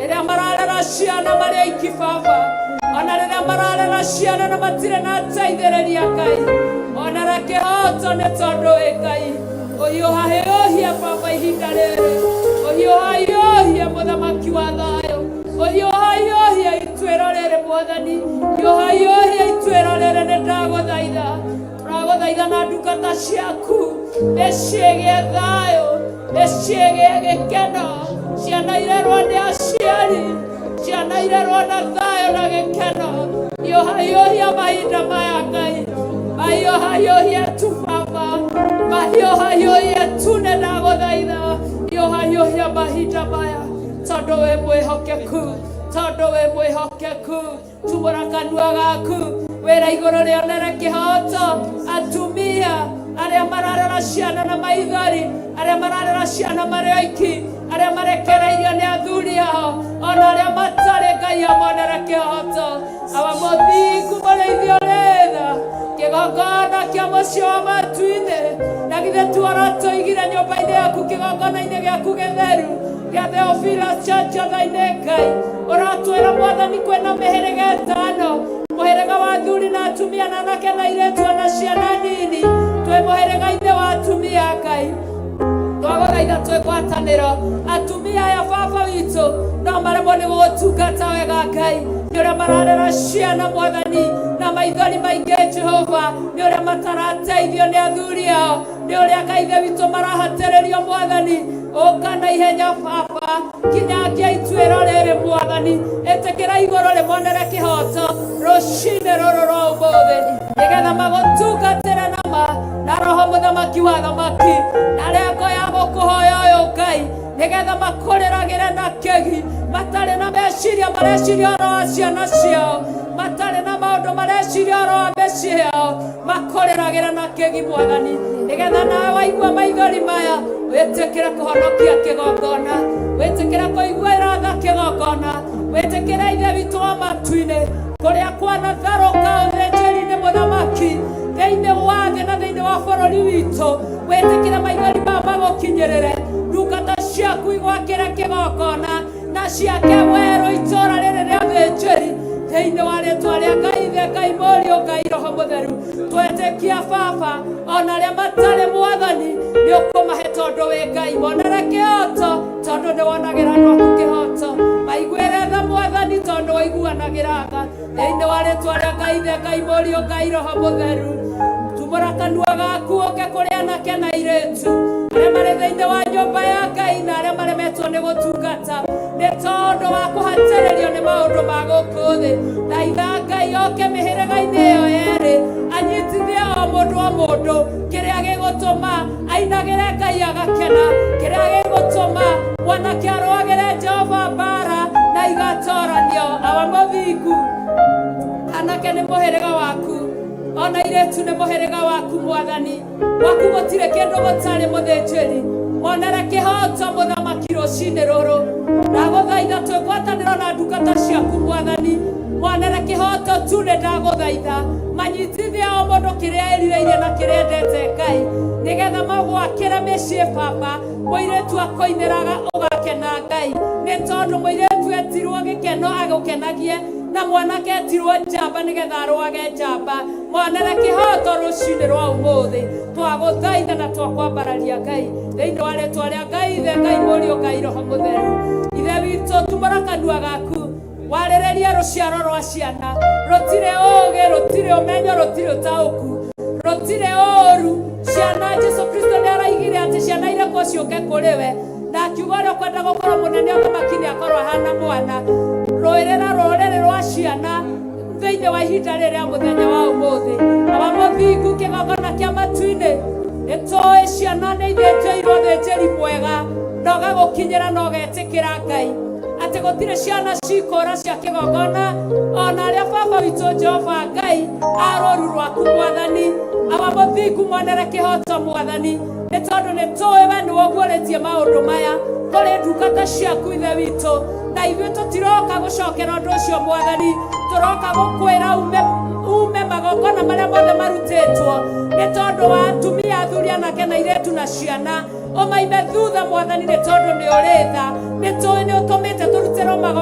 ĩrĩa mararera ciana marĩ aiki baba, ona rĩrĩa mararera ciana na matirĩ na ateithĩrĩria Ngai, ona reke hoto nĩ tondũ wĩ Ngai. Ũhiũha baba ihinda rĩrĩ, ũhiũha mũthamaki wa thayũ, ũhiũha ituĩro rĩrĩ Mwathani, ũhiũha ituĩro rĩrĩ nĩ ndagũthaitha, tũragũthaitha na ndungata ciaku ĩciĩgie thayũ, ĩciĩgie gĩkeno, ciana irerwo nĩ aciari, ciana irerwo na thayũ na gĩkeno. Hiũha mahinda maya Ngai, hiũha tu baba, hiũha tu nĩ ndagũthaitha, hiũha mahinda maya, tondũ wĩ mwĩhokeku, tondũ wĩ mwĩhokeku. Tumũra kanua gaku wĩra igũrũ rĩonere kĩhoto atumia arĩa mararera ciana na maithori, arĩa mararera ciana marĩ oiki, arĩa marekereirio nĩ athuri ao, ona arĩa matarĩ Ngai amonere kĩhoto. Aba mũthingu mũrĩithio rĩtha kĩgongona kĩa mũciĩ wa matu-inĩ, na githĩ tu aratũigire nyũmba-inĩ yaku kĩgongona-inĩ gĩaku gĩtheru gĩa Theophilus Church Othainĩ Ngai. Ũratwĩra Mwathani kwĩna mĩhĩrĩga ĩtano, mũhĩrĩga wa athuri na atumia na anake na airĩtu na ciana nini, twĩ mũhĩrĩga-inĩ wa atumia Ngai. Twagũthaitha twĩ ngwatanĩro, atumia aya baba witũ no maremwo nĩ gũgũtungata wega Ngai, nĩ ũrĩa mararera ciana Mwathani na maithori maingĩ Jehova, nĩ ũrĩa matarateithio nĩ athuri ao, nĩ ũrĩa Ngai ithe witũ marahatĩrĩrio Mwathani. Ũka na ihenya baba, kinyagia ituĩro rĩrĩ Mwathani, ĩtĩkĩra igũrũ rĩmonere kĩhoto rũcinĩ rũrũ rwa ũmũthĩ, nĩgetha magũtungatĩre na Roho mũthamaki wa thamaki, na rengo ya gũkũhoya ũyũ Ngai, nĩgetha makũrĩragĩre na kĩgi, matarĩ na meciria mareciria ũhoro wa ciana ciao, matarĩ na maũndũ mareciria ũhoro wa mĩciĩ yao, makũrĩragĩre na kĩgi Mwathani, nĩgetha nawe waigua maithori maya wĩtĩkĩre kũhonokia kĩgongona, wĩtĩkĩre kũiguĩra tha kĩgongona, wĩtĩkĩre ithe witũ wa matu-inĩ kũrĩa kwanatharũka ũthĩnjĩri-inĩ mũthamaki thĩinĩ wa thĩ na thĩinĩ wa bũrũri witũ, wĩtĩkĩre maithori maya magũkinyĩrĩre, ndungata ciaku igwakĩre kĩgongona na ciake werũ itũũra rĩrĩ rĩa ũthĩnjĩri thĩinĩ wa rĩĩtwa rĩa Ngai ithe, Ngai mũriũ, Ngai Roho mũtheru. Twetĩkia baba, ona arĩa matarĩ Mwathani nĩ ũkũmahe tondũ wĩ Ngai, monere kĩhoto tondũ nĩ wonagĩra andũ aku kĩhoto, maiguĩre tha Mwathani tondũ waiguanagĩra tha thĩinĩ wa rĩĩtwa rĩa Ngai ithe, Ngai mũriũ, Ngai Roho mũtheru. Tumũra kanua gaku ũke kũrĩ anake na airĩtu arĩa marĩ thĩinĩ wa nyũmba ya Ngai na arĩa maremetwo nĩ gũtungata nĩ tondũ wa kũhatĩrĩrio nĩ maũndũ ma gũkũ thĩ. Thaitha Ngai oke mĩhĩrĩga-inĩ ĩyo yerĩ, anyitithie o mũndũ kĩrĩa gĩgũtũma ainagĩre Ngai agakena, kĩrĩa gĩgũtũma mwanake arũagĩre Jehova mbara na igatoranio. Awa mũthingu, anake nĩ mũhĩrĩga waku, ona airĩtu nĩ mũhĩrĩga waku Mwathani, waku gũtirĩ kĩndũ gũtarĩ mũthĩnjĩri, monere kĩhoto mũthamaki rũcinĩ rũrũ. Ndagũthaitha twĩ ngwatanĩro na ndungata ciaku Mwathani, monere kĩhoto tu nĩ ndagũthaitha, manyitithie o mũndũ kĩrĩa erirĩirie na kĩrĩa endete Ngai, nĩgetha magwakĩre mĩciĩ baba, mũirĩtu akoinĩraga ũgakena Ngai, nĩ tondũ mũirĩtu etirwo gĩkeno agũkenagie na mwanake etirwo njamba nĩgetha arũage njamba. Monere kĩhoto rũcinĩ rwa ũmũthĩ, twagũthaitha na twakwambararia Ngai thĩinĩ wa rĩĩtwa rĩa Ngai ithe, Ngai mũriũ, Ngai Roho mũtheru. Ithe witũ, tumũra kanua gaku warĩrĩrie rũciaro rwa ciana, rũtirĩ ũũgĩ, rũtirĩ ũmenyo, rũtirĩ ũtaũku, rũtirĩ ũũru. Ciana Jesũ Kristo nĩ araigire atĩ ciana irekwo ciũke kũrĩ we, na akiuga ũrĩa ũkwenda gũkorwo mũnene ũthamaki nĩ akorwo ahana mwana. Rũĩrĩra rũrĩrĩ rwa ciana thĩinĩ wa ihinda rĩrĩ rĩa mũthenya wa ũmũthĩ. Aba mũthingu, kĩgongona kĩa matu-inĩ, nĩtũĩ ciana nĩ ithĩnjĩirwo thĩnjĩri mwega, na ũgagũkinyĩra na ũgetĩkĩra Ngai atĩ gũtirĩ ciana cikũra cia kĩgongona, ona arĩa baba witũ Jehova Ngai arũru rwaku Mwathani. Aba mũthingu, monere kĩhoto Mwathani, nĩ tondũ nĩ tũĩ we nĩ woguũrĩtie maũndũ maya kũrĩ ndungata ciaku ithe witũ, na ithuĩ tũtiroka gũcokera ũndũ ũcio Mwathani, tũroka gũkwĩra ume magongona marĩa mothe marutĩtwo nĩ tondũ wa atumia, athuri, anake na airĩtu na ciana. Ũmaime thutha Mwathani, nĩ tondũ nĩ ũrĩ tha, nĩ tũĩ nĩ ũtũmĩte tũrutĩrwo magongona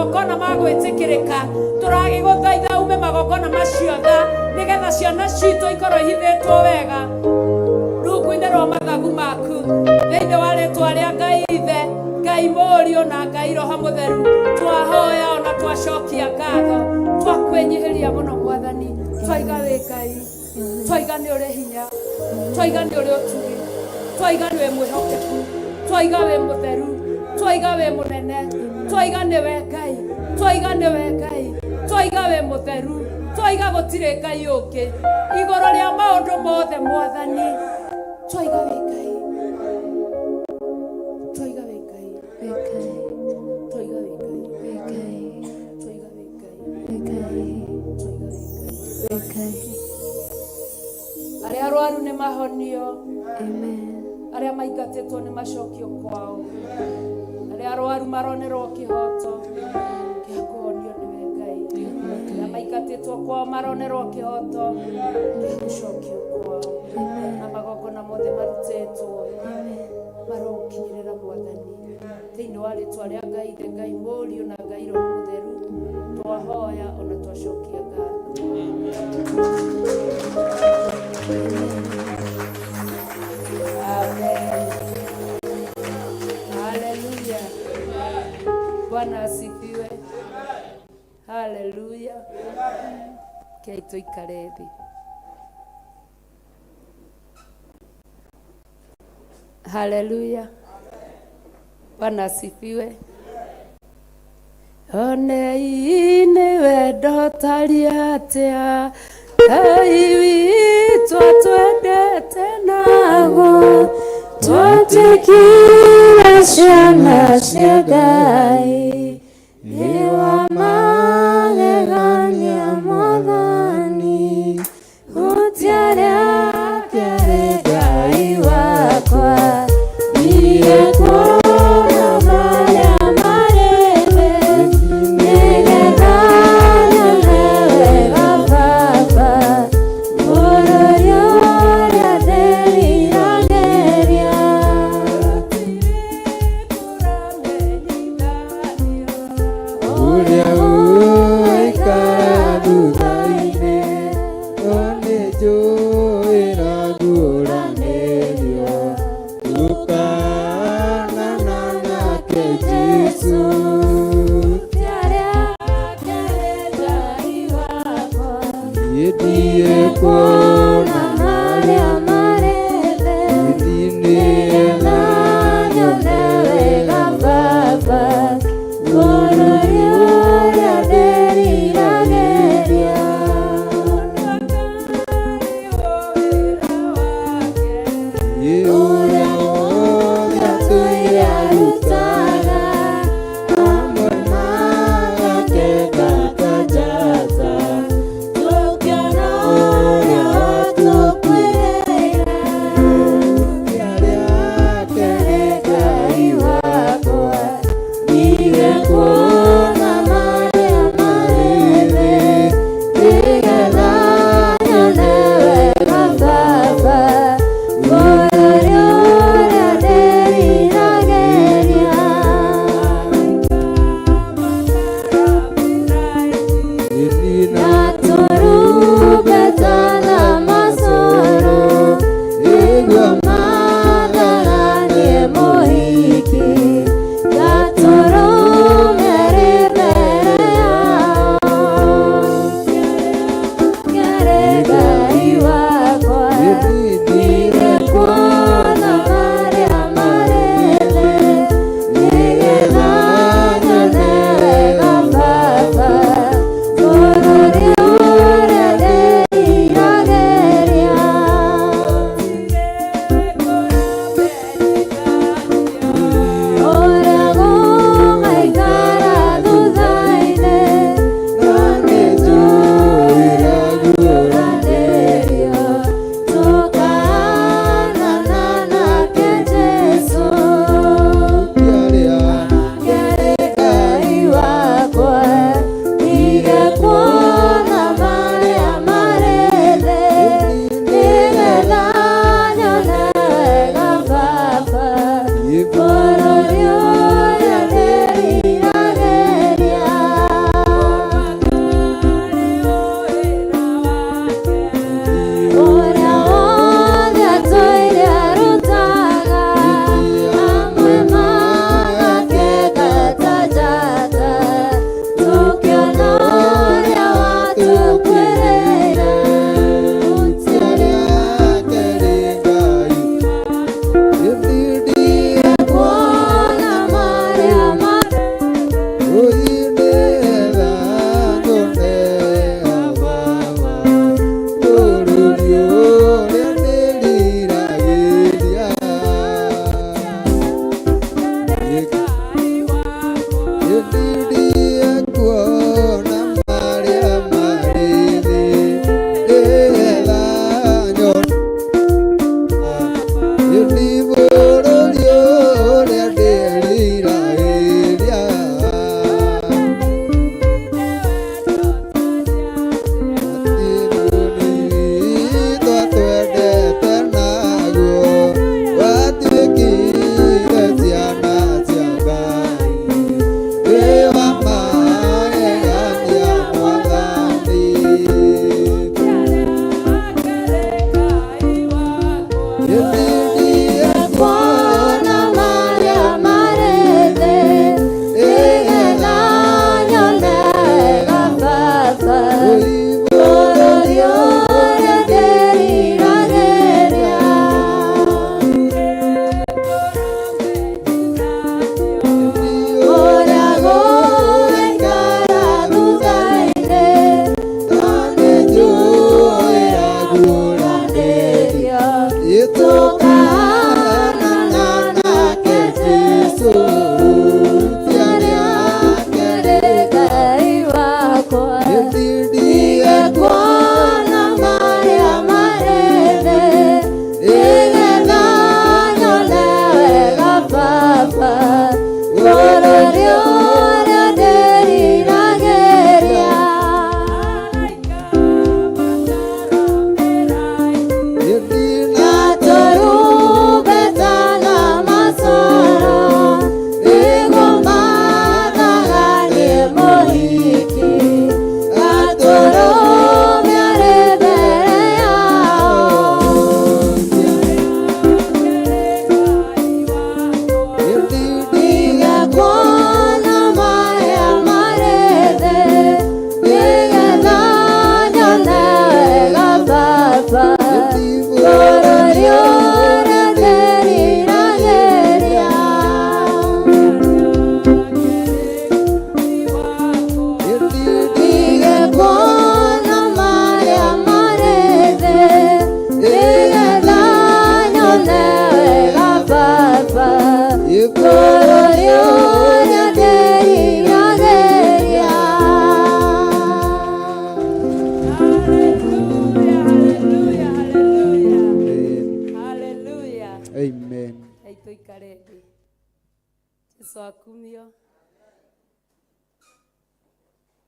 gwitikirika turagiguthaitha ume magongona macio tha nigetha ciana citu ikorwo ihithitwo wega rungu-inĩ rwa mathagu maku thĩinĩ wa rĩtwa rĩa Ngai Ithe, Ngai Mũriũ na Ngai Roho Mũtheru, twahoya ona twacokia ngatho, twakwĩnyihĩria mũno Mwathani, twaiga wĩ Ngai, twaiga nĩ ũrĩ hinya, twaiga nĩ ũrĩ ũtugi, twaiga nĩ wĩ mwĩhokeku, twaiga wĩ mũtheru, twaiga wĩ mũnene, twaiga nĩ we Ngai, twaiga nĩ we Ngai, twaiga wĩ mũtheru, twaiga gũtirĩ Ngai ũngĩ igũrũ rĩa maũndũ mothe Mwathani, twaiga wĩ Ngai, twaiga wĩ Ngai, twaiga wĩ Ngai, twaiga wĩ Ngai, twaiga wĩ Ngai. Arĩa arwaru nĩ mahonio, arĩa maingatĩtwo nĩ macokio kwao, arĩa arwaru maronerwo kĩhoto gĩa kũhonio nĩwe Ngai, arĩa maingatĩtwo kwao maronerwo kĩhoto gĩa gũcokio kwao, na magongona mothe marutĩtwo marogũkinyĩrĩra Mwathani thĩinĩ wa rĩtwa rĩa Ngai Ithe, Ngai Mũriũ na Ngai Roho Mũtheru, twahoya ona twacokia ngatho. Amen. Haleluya. Bwana asifiwe. Haleluya. Kei tuikare thĩ. Haleluya. Bwana asifiwe. Onei nĩ wendo taria atia Ngai witũ twendete naguo, twatĩkire ciana cia Ngai, nĩ wa magegania Mwathani, gũtiarĩa kĩarĩ Ngai wakwa, niĩ kuona marĩa marĩ thĩ, nĩgetha nyone wega Baba, bũrũri ũrĩa ndĩriragĩria. Ũrĩa ũikara thutha-inĩ, no nĩ njũĩ na ngũranĩrio, gũkanana nake Jesũ. Niĩ ndiĩ kuona marĩa marĩ thĩ, nĩgetha nyone wega Baba, bũrũri ũrĩa ndĩriragĩria. Niĩ ũrĩa wothe atũire arutaga,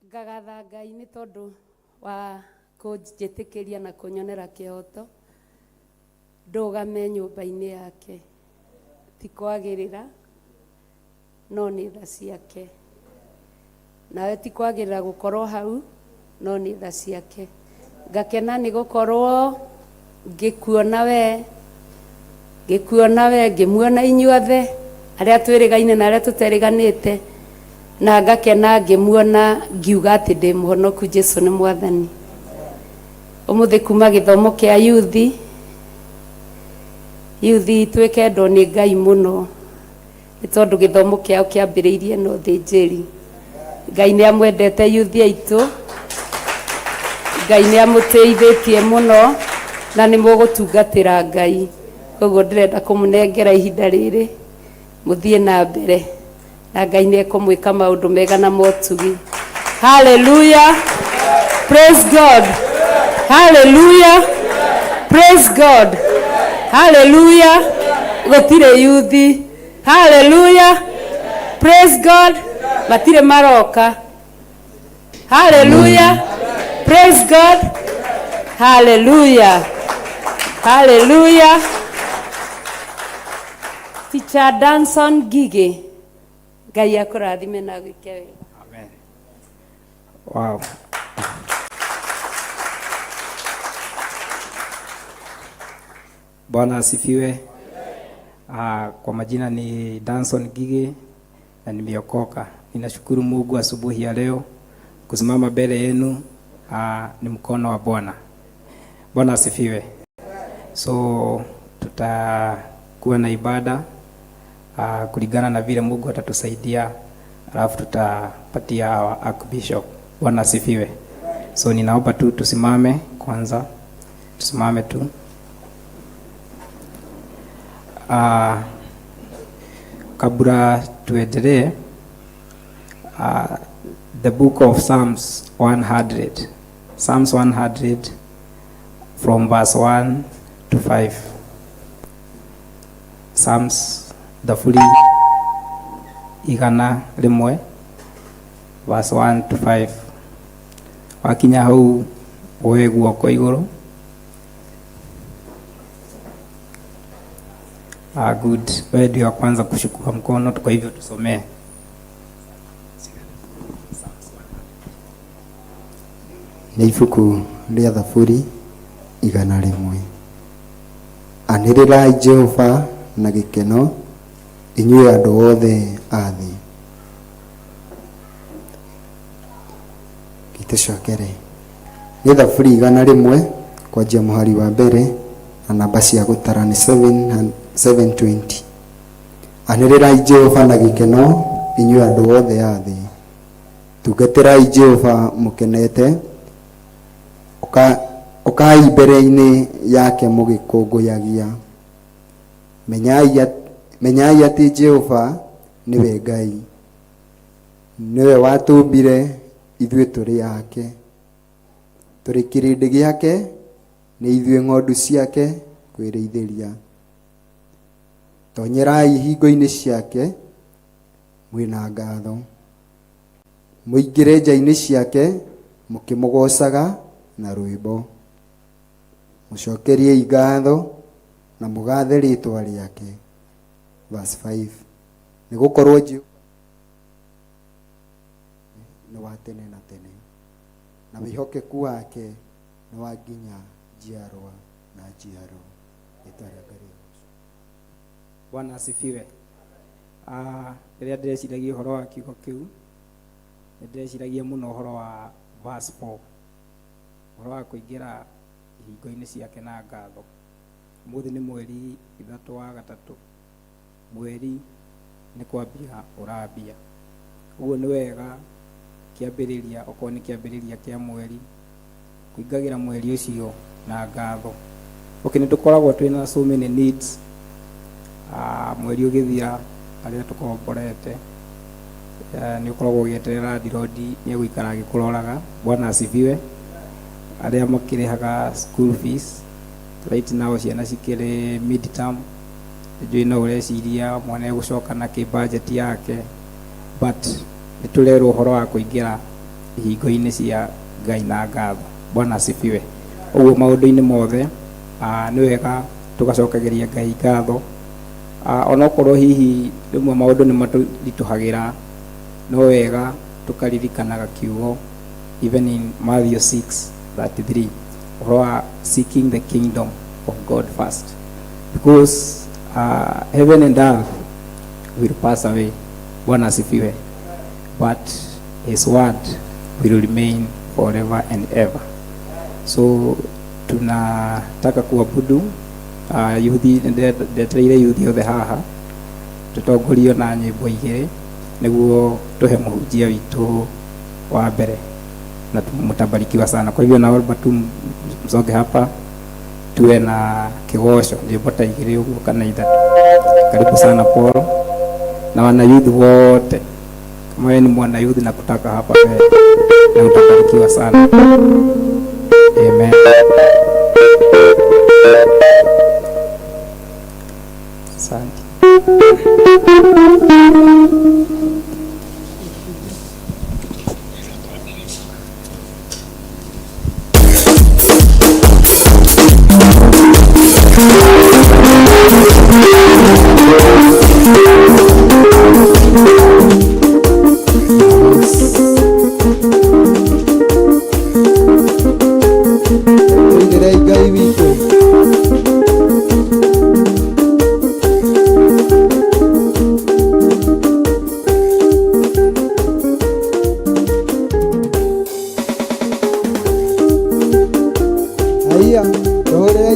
ngagatha Ngai nĩ tondũ wa kũnjĩtĩkĩria na kũnyonera kĩhoto ndũgame nyũmba-inĩ yake. Ti kwagĩrĩra no nĩ tha ciake, nawe ti kwagĩrĩra gũkorwo hau no nĩ tha ciake. Ngakena nĩ gũkorwo ngĩkuona we ngĩmuona inyuothe arĩa twĩrĩgaine na arĩa tũterĩganĩte, na ngakena ngĩmuona ngiuga atĩ ndĩ mũhonoku, Jesũ nĩ Mwathani. Ũmũthĩ kuma gĩthomo kĩa yuthi twĩkendwo nĩ Ngai mũno, nĩ tondũ gĩthomo kĩao kĩambĩrĩirie na ũthĩnjĩri. Ngai nĩ amwendete yuthi aitũ, Ngai nĩ amũteithĩtie mũno na nĩ mũgũtungatĩra Ngai. Koguo ndĩrenda kũmũnengera ihinda rĩrĩ mũthiĩ na mbere na Ngai nĩ ekũmwĩka maũndũ mega na motugi. Hallelujah, praise God, hallelujah, praise God, hallelujah. Gũtirĩ yuthi, hallelujah, praise God. Matirĩ maroka, hallelujah, praise God, hallelujah, hallelujah. Teacher Danson Gige, Ngai akũrathime na gwĩke wega. Amen. Wow. Bwana asifiwe. Kwa majina ni Danson Gige na nimeokoka. Ninashukuru Mungu asubuhi ya leo kusimama mbele yenu, ni mkono wa Bwana. Bwana asifiwe. So tutakuwa na ibada kulingana na vile Mungu atatusaidia, alafu tutapatia Archbishop. Bwana asifiwe. So ninaomba tu tusimame kwanza, tusimame tu. Kabla tuendelee, the book of Psalms 100. Psalms 100 from verse 1 to 5. Psalms dafuri igana rimwe verse 1 to 5. Wakinya hau woe guoko iguru. Good. Wewe ndio wa kwanza kushukua mkono, kwa hivyo tusomee. Nĩ ibuku rĩa Thaburi igana rĩmwe. Anĩrĩrai Jehova na gĩkeno, inyuĩ andũ othe a thĩ. Gĩtũcokere. Nĩ Thaburi igana rĩmwe kwanjia mũhari wa mbere na namba cia gũtara nĩ 720. Anĩrĩrai Jehova na gĩkeno, inyuĩ andũ othe a thĩ. Tungatĩrai Jehova mũkenete, ukai mbere-inĩ yake mũgĩkũngũyagia. Menyai atĩ Jehova nĩwe Ngai, nĩwe watũmbire ithuĩ tũrĩ ake, tũrĩ kĩrĩndĩ gĩake, nĩ ithuĩ ng'ondu ciake kwĩrĩithĩria. Tonyerai hingo-inĩ ciake mwĩna ngatho, mũingĩre nja-inĩ ciake mũkĩmũgocaga na rwĩmbo. Mũcokeriei ngatho na mũgathe rĩĩtwa rĩake. Verse 5. Nĩgũkorwo Jehova nĩ wa tene na tene, na wĩhokeku wake nĩ wa nginya njiarwa na njiarwa. Bwana asifiwe. Rĩrĩa ndĩreciragia ũhoro wa kiugo kĩu, ndĩreciragia mũno ũhoro wa verse 4. Ũhoro wa kũingĩra ihingo-inĩ ciake na ngatho. Mũthĩ nĩ mweri 3 wa gatatũ. Mweri nĩ kwambia ũrambia. Ũguo nĩ wega kĩambĩrĩria, okorwo nĩ kĩambĩrĩria kĩa mweri, kũingagĩra mweri ũcio na ngatho. Okay, nĩ tũkoragwo twĩna so many needs. Mweri ũgĩthira arĩa tũkomborete, nĩ ũkoragwo ũgĩeterera ndirodi nĩ egũikara agĩkũroraga. Bwana asifiwe. Arĩa makĩrĩhaga school fees right now, ciana cikĩrĩ mid term, njũĩ no ũreciria mwana egũcoka na kĩ budget yake, but nĩ tũrerwo ũhoro wa kũingĩra ihingo-inĩ cia Ngai na ngatho. Bwana asifiwe. Ũguo maũndũ-inĩ mothe nĩ wega tũgacokagĩria Ngai ngatho. Onokorwo hihi rĩmwe maũndũ nĩ matũritũhagĩra, no wega tũkaririkanaga kiugo even in Matthew 6:33, ũhoro wa seeking the kingdom of God first, because heaven and earth will pass away. Bwana asifiwe, but his word will remain forever and ever. So tunataka kuabudu yuthi, ndetereire yuthi othe haha tutongorio na nyĩmbo igĩrĩ nĩguo tuhe mũhunjia witũ wa mbere, na mtabarikiwa sana. Kwa hivyo naomba tu msoge hapa tuwe na kigosho, nyĩmbo ta igĩrĩ ũguo kana ithatũ. Karibu sana Paul na wana youth wote. Kama wewe ni mwana youth na kutaka hapa wewe, na utabarikiwa sana. Amen. Asante.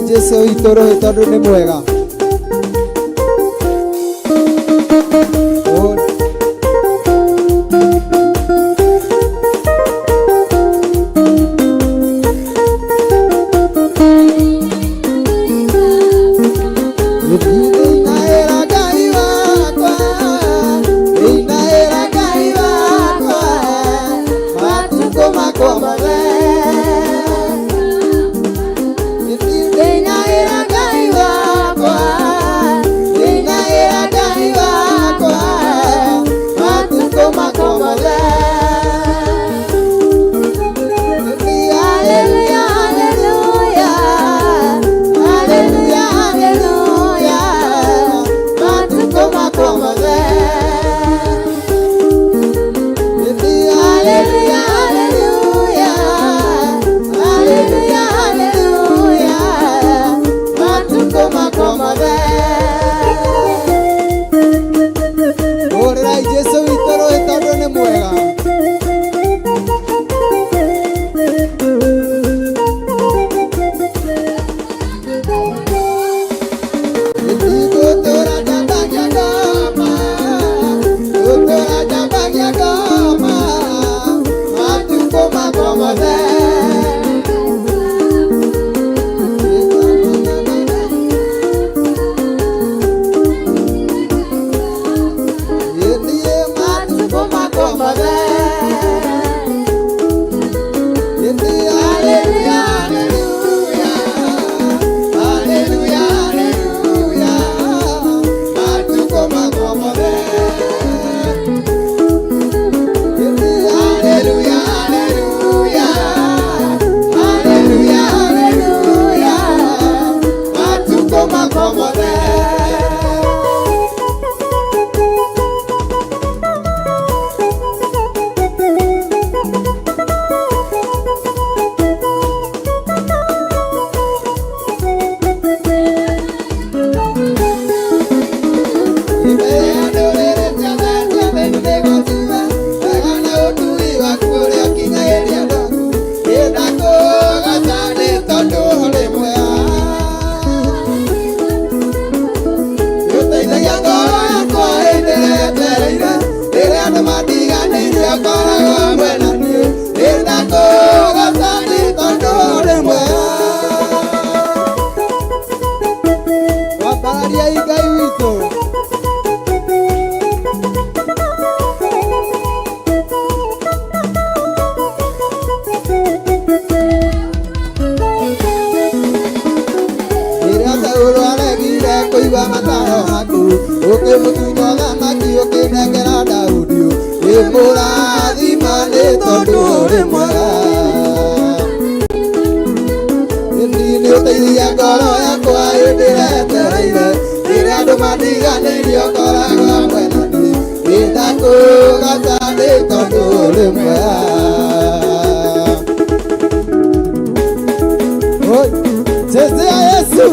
Jesu itoro tondu ni mwega. Ngai wakwa nĩrĩo koragwo hamwe na niĩ ndĩthako gatani tondũ ũrĩ mwega wambararia Ngai witũ kũigua mataro maku ũkĩmũtunya thamaki ũkĩnengera Daudi wĩmũrathima nĩ tondũ ũrĩ mwega nĩ ũteithia ngoro yakwa hĩndĩ ĩrĩa yetereire rĩrĩa andũ mandiganĩirie ũkoragwo hamwe na niĩ ndĩndakũgata nĩ tondũ ũrĩ mwega chezea Yesu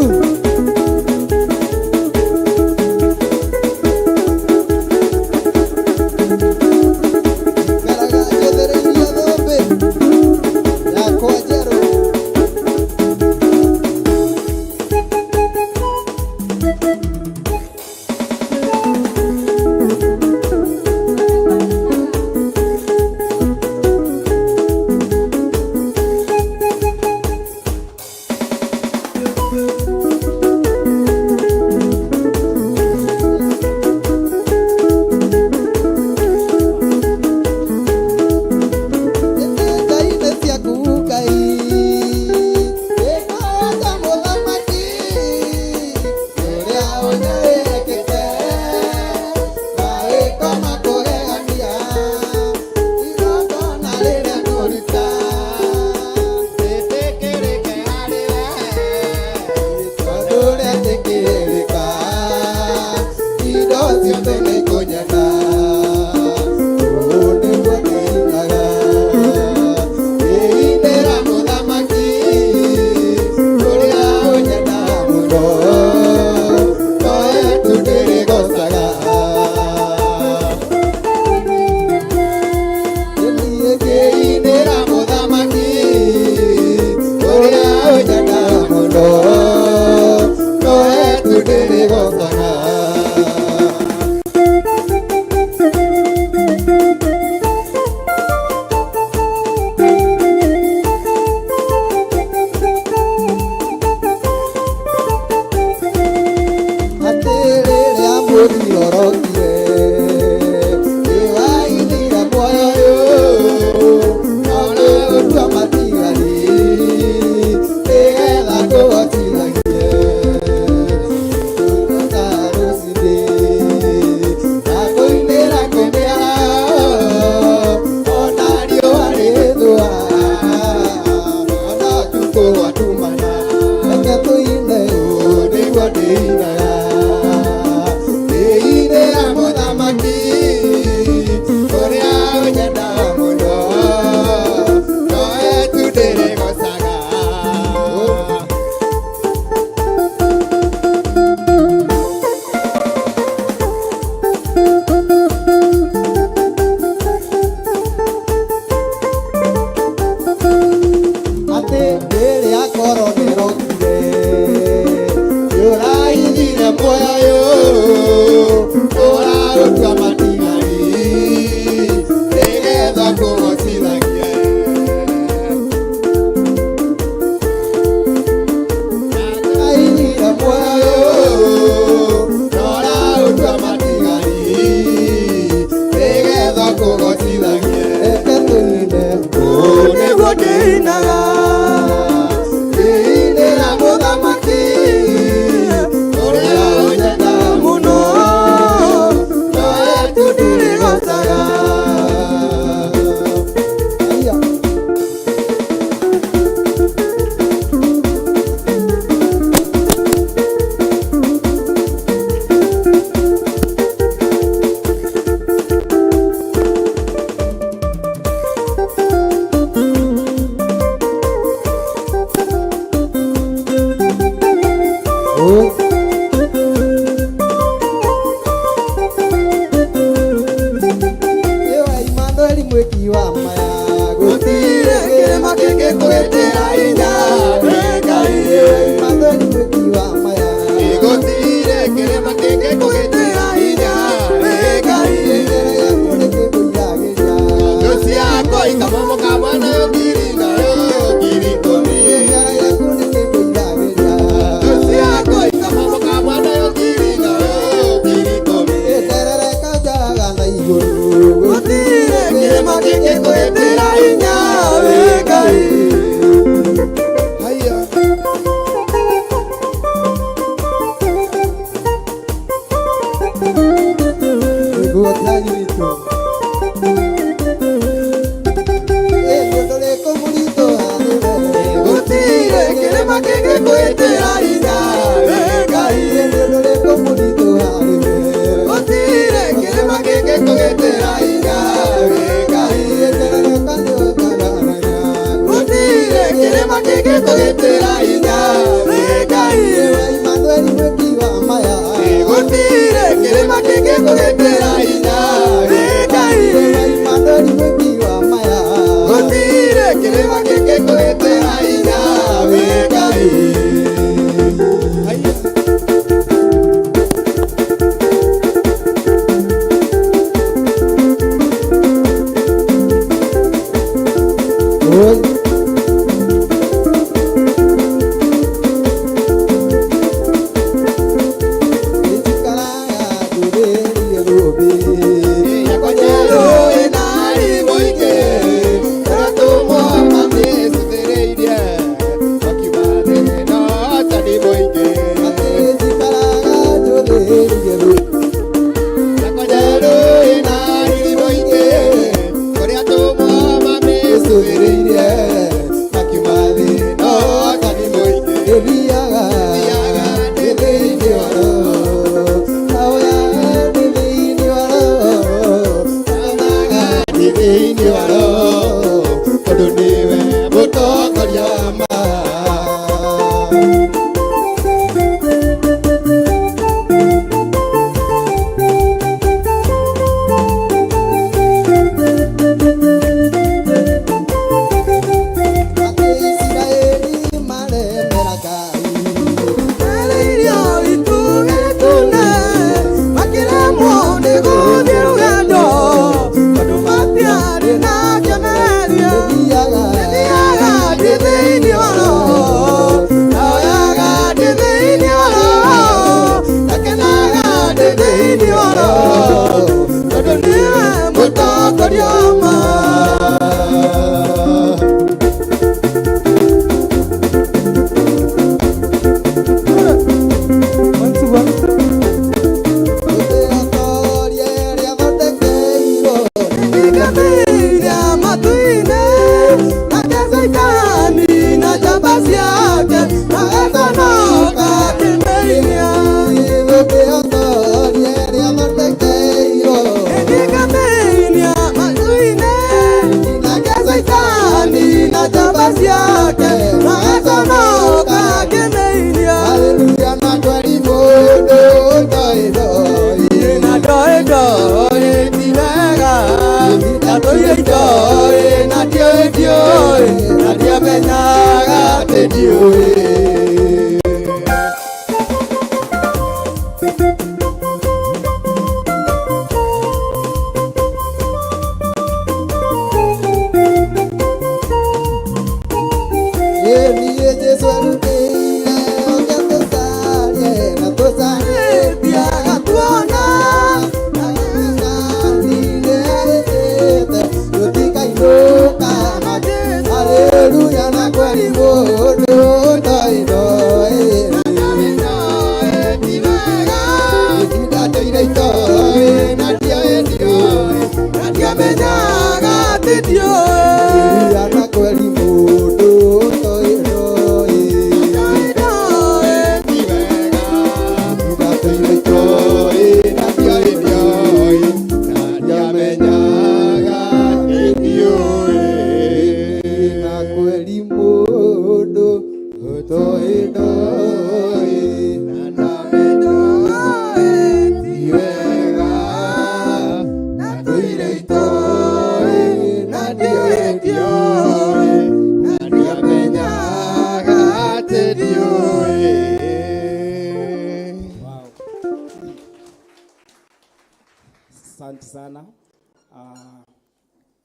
Asante sana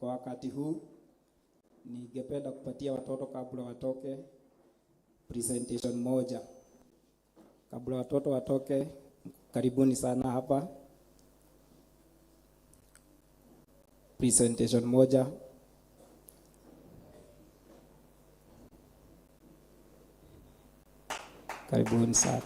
kwa wakati huu ningependa kupatia watoto kabla watoke presentation moja. Kabla watoto watoke, karibuni sana hapa. Presentation moja. Karibuni sana.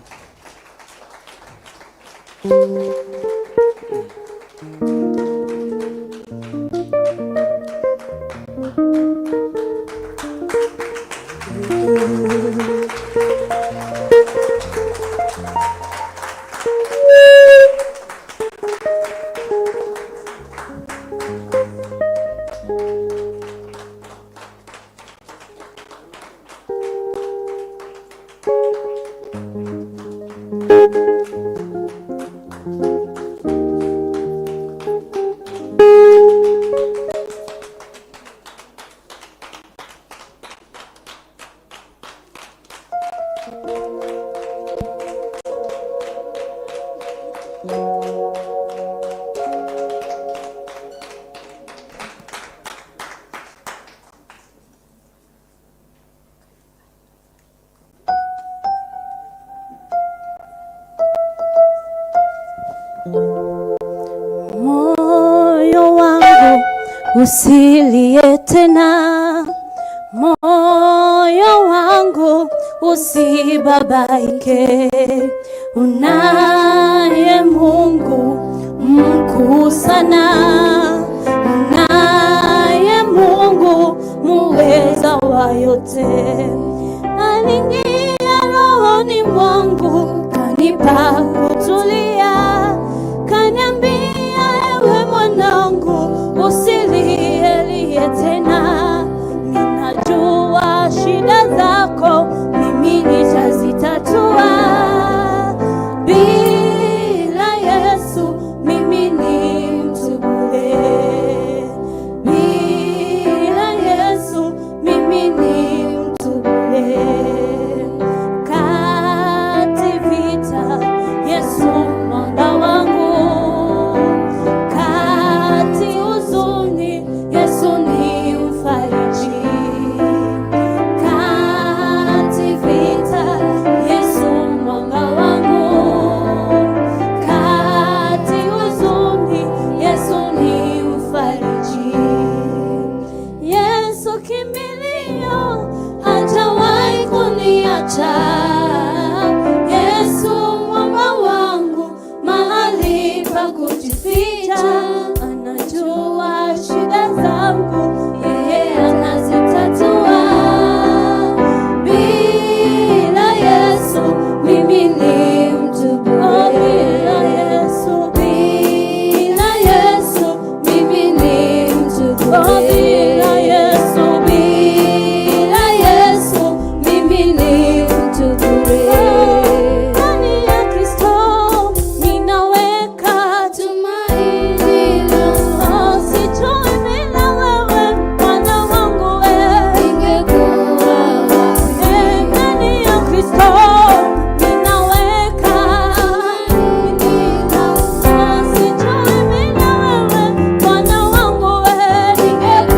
Moyo wangu usilie tena, moyo wangu usibabaike. Unaye Mungu mkuu sana, unaye Mungu muweza wa yote. Aliingia rohoni mwangu, kanipa kutulia, kaniambia ewe mwanangu usilie tena, ninajua shida zako mimi nitazitatua. Bila Yesu mimi ni mtu bure, bila Yesu mimi ni mtu bure. Kati vita Yesu mwanga wangu, kati huzuni Yesu ni mfariji. Kati vita Yesu mwanga wangu, kati huzuni Yesu ni mfariji. Yesu kimbilio, hajawahi kuniacha. Yesu mwamba wangu, mahali pa kujificha. Anajua shida zangu, yeye anazitatua. Bila Yesu mimi ni mtu bure, bila Yesu, bila Yesu mimi ni mtu bure, bila Yesu, bila Yesu mimi ni mtu bure. Ndani ya Kristo ninaweka tumaini langu, sijui bila wewe Bwana wangu wewe ningekuwa wapi. Ndani ya Kristo ninaweka tumaini langu, sijui bila wewe Bwana wangu wewe ningekuwa wapi.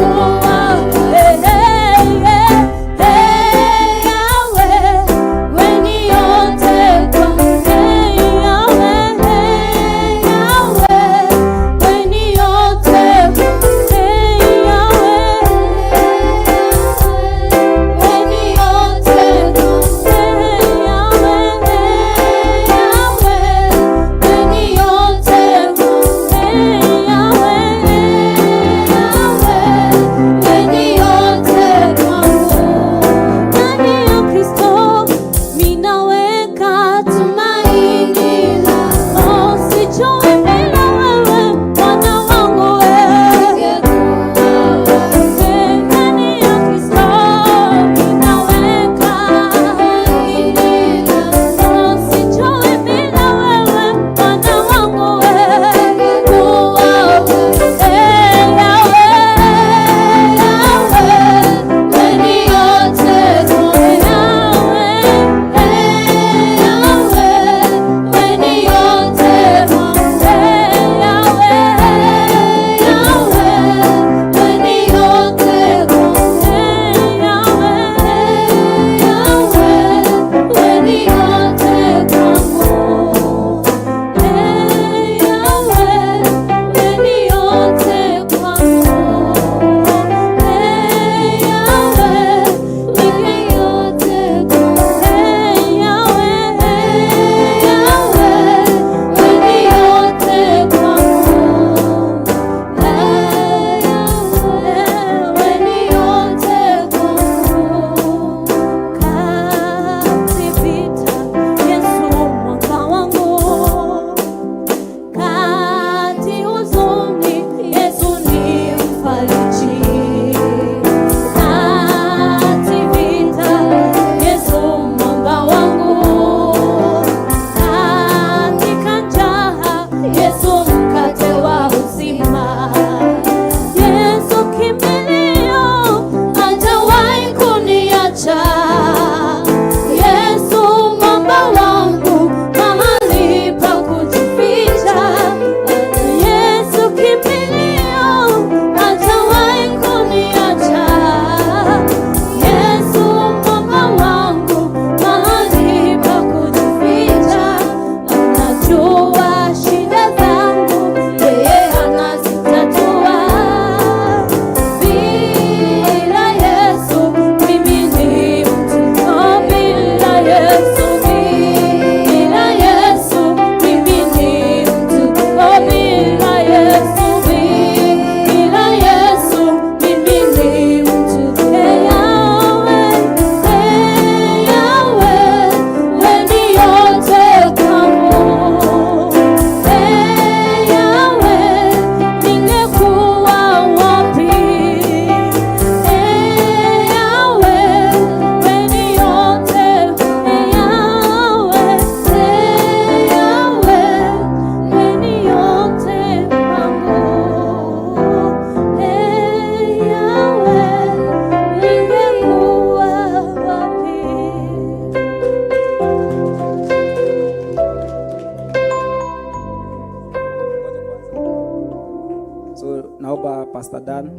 Pastor Dan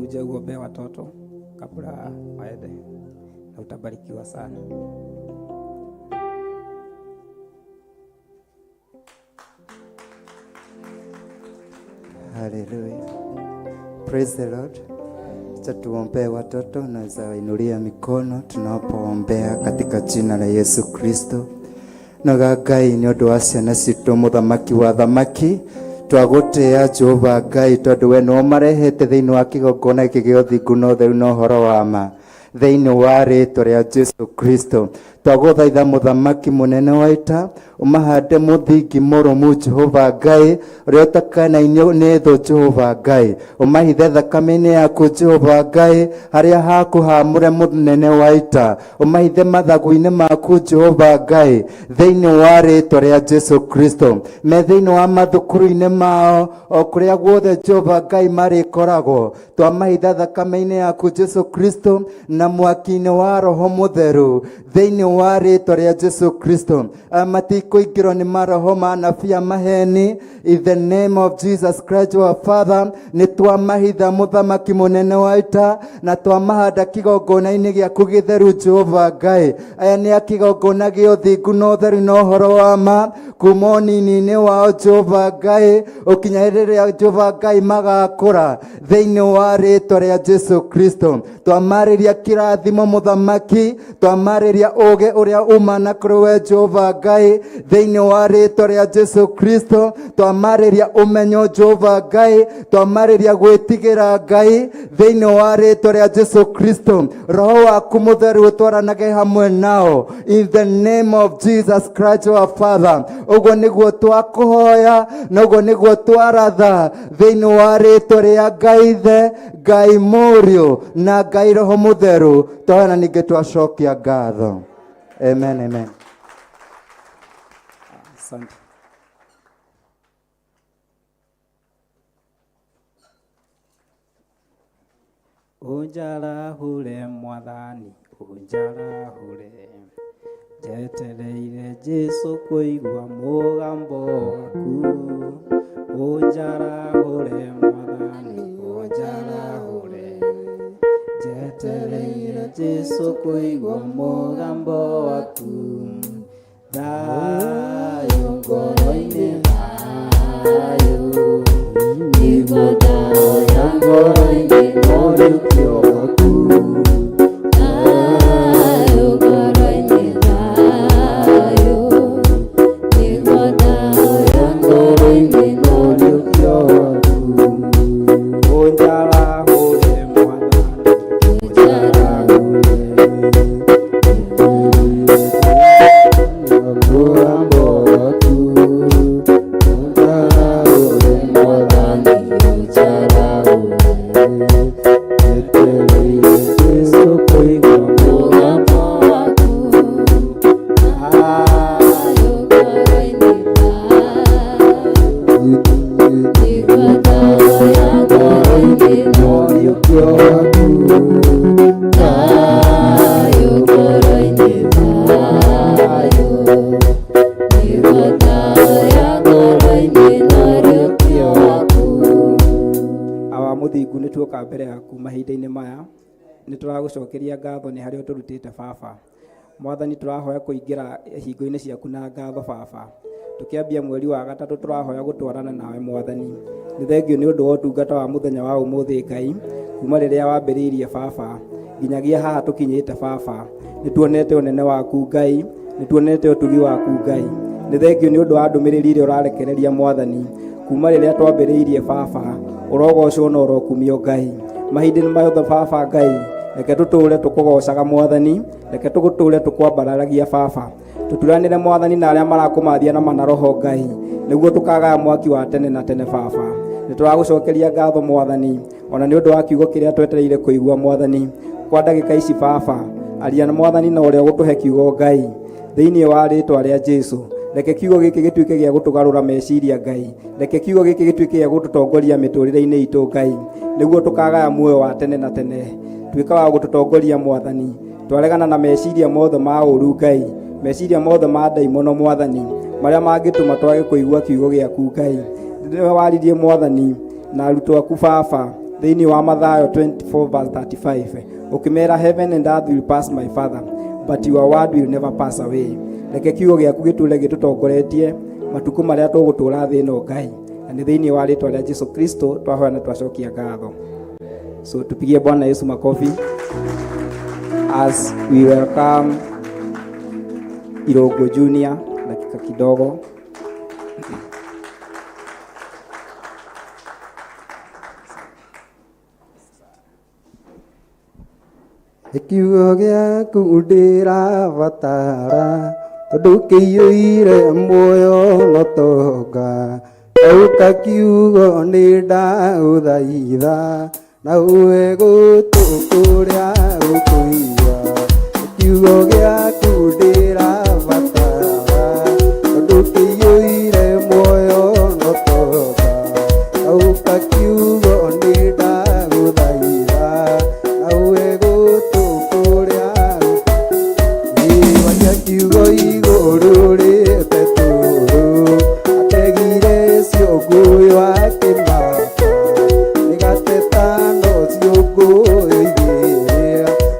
uje uombee watoto kabla waende, na utabarikiwa sana. Hallelujah. Praise the Lord. Acha tuombee watoto, naweza wainulia mikono tunapoombea katika jina la Yesu Kristo. Naga Ngai nĩ ũndũ wa ciana citũ mũthamaki wa thamaki, twagũtĩa Jehova Ngai tondũ we no marehete thĩinĩ wa kĩgongona gĩkĩ gĩa ũthingu na ũtheru na ũhoro wa ma thĩinĩ wa rĩĩtwa rĩa Jesu Kristo. Twagũthaitha mũthamaki mũnene wa ita, ũmahande mũthingi mũrũmu Jehova Ngai ũrĩa ũtakanainio nĩ thũ Jehova Ngai, ũmahithe thakame-inĩ yaku Jehova Ngai harĩa haku haamũre mũnene wa ita, ũmahithe mathagu-inĩ maku Jehova Ngai thĩinĩ wa rĩĩtwa rĩa Jesu Kristo. Me thĩinĩ wa mathukuru-inĩ mao o kũrĩa guothe Jehova Ngai marĩkoragwo, twamahitha thakame-inĩ yaku Jesu Kristo na mwaki-inĩ wa Roho Mũtheru thĩinĩ wa rĩĩtwa rĩa Jesu Kristo. Matikũingĩrwo nĩ maroho ma anabii a maheni. In the name of Jesus Christ our Father, nĩ twamahitha mũthamaki mũnene wa ita na twamahanda kĩgongona-inĩ gĩaku gĩtheru Jehova Ngai. Aya nĩ a kĩgongona gĩa ũthingu na ũtheru na ũhoro wa ma kuma ũnini-inĩ wao Jehova Ngai ũkinya rĩrĩa Jehova Ngai magakũra thĩinĩ wa rĩĩtwa rĩa Jesu Kristo. Twamarĩria kĩrathimo mũthamaki, twamarĩria ũũgĩ ũrĩa umana kũrĩ we Jehova Ngai thĩinĩ wa rĩĩtwa rĩa Jesu Kristo. Twamarĩria ũmenyo Jehova Ngai, twamarĩria gwĩtigĩra Ngai thĩinĩ wa rĩĩtwa rĩa Jesu Kristo. Roho waku mũtheru ũtwaranage hamwe nao in the name of Jesus Christ our Father. Ũguo nĩguo twakũhoya na ũguo nĩguo twaratha thĩinĩ wa rĩĩtwa rĩa Ngai Ithe, Ngai Mũriũ na Ngai Roho Mũtheru. Twahoya na ningĩ twacokia ngatho. Amen, amen. Asante. Unjarahure Mwathani, unjarahure, njetereire Jesu kũigua mũgambo waku. Unjarahure Mwathani, unjarahure, njetereire Jesu kũigua mũgambo waku. Thayũ ngoro-inĩ, thayũ nĩguo thayũ ngoro-inĩ ũrĩkio waku. Thayũ ngoro-inĩ, thayũ nĩguo thayũ ngoro-inĩ ũrĩkio waku. Unjarahure Mwathani, unjarahure, mahinda-inĩ maya nĩ tũragũcokeria ngatho nĩ harĩa tũrutĩte Baba. Mwathani, tũrahoya kũingĩra hingo-inĩ ciaku na ngatho Baba. Tũkĩambia mweri wa gatatũ tũrahoya gũtwarana nawe Mwathani. Nĩ thengio nĩ ũndũ wa ũtungata wa mũthenya wa ũmũthĩ Ngai, kuma rĩrĩa wambĩrĩirie Baba nginyagia haha tũkinyĩte Baba. Nĩ tuonete ũnene waku Ngai, nĩ tuonete ũtugi waku Ngai. Nĩ thengio nĩ ũndũ wa ndũmĩrĩri ĩrĩa ũrarekereria Mwathani, kuma rĩrĩa twambĩrĩirie Baba, ũrogocwo na ũrokumio Ngai. Mahinda-inĩ mothe Baba Ngai, reke tũtũũre tũkũgocaga Mwathani, reke tũgũtũũre tũkwambararagia Baba. Tũturanĩre Mwathani na arĩa marakũmathia na manaroho Ngai, nĩguo tũkagaya mwaki wa tene na tene Baba. Nĩ tũragũcokeria ngatho Mwathani, ona nĩ ũndũ wa kiugo kĩrĩa twetereire kũigua Mwathani. Kwa ndagĩka ici Baba, aria na Mwathani na ũrĩa ũgũtũhe kiugo Ngai thĩinĩ wa rĩĩtwa rĩa Jesũ. Reke kiugo gĩkĩ gĩtuĩke gĩa gũtũgarũra meciria Ngai, reke kiugo gĩkĩ gĩtuĩke gĩa gũtũtongoria mĩtũrĩre-inĩ itũ Ngai, nĩguo tũkagaya muoyo wa tene na tene. Tuĩka wa gũtũtongoria Mwathani, twaregana na meciria mothe ma ũru Ngai, meciria mothe ma ndaimono Mwathani, marĩa mangĩtũma twage kũigua kiugo gĩaku Ngai. Rĩrĩa waririe Mwathani na arutwo aku Baba, thĩinĩ wa Mathayo 24:35, ũkĩmera heaven and earth will pass my Father, but your word will never pass away. Reke kiugo gĩaku gĩtũre gĩtũtongoretie matukũ marĩa tũgũtũra thĩ ĩno Ngai, na nĩ thĩinĩ wa rĩĩtwa rĩa Jesũ Kristo twahoya na twacokia ngatho. So tupigie Bwana Yesu makofi as we welcome Irogo Junior dakika kidogo. Kiugo gĩaku ndĩrabatara tondũ kĩiyũire muoyo ng'otonga. Auka kiugo nĩ ndaũthaitha na uwe gũtũ kũrĩa ũkũiga. Kiugo gĩaku ndĩrabatara tondũ kĩiyũire muoyo ng'otonga. Auka kiugo nĩ ndaũthaitha na uwe gũtũ kũrĩa ũkũiga. Kiugo igũrũ rĩte tũrũ ategire ciũngũyũ akĩmaka. Nĩgatetano ciũngũyũ igĩrĩ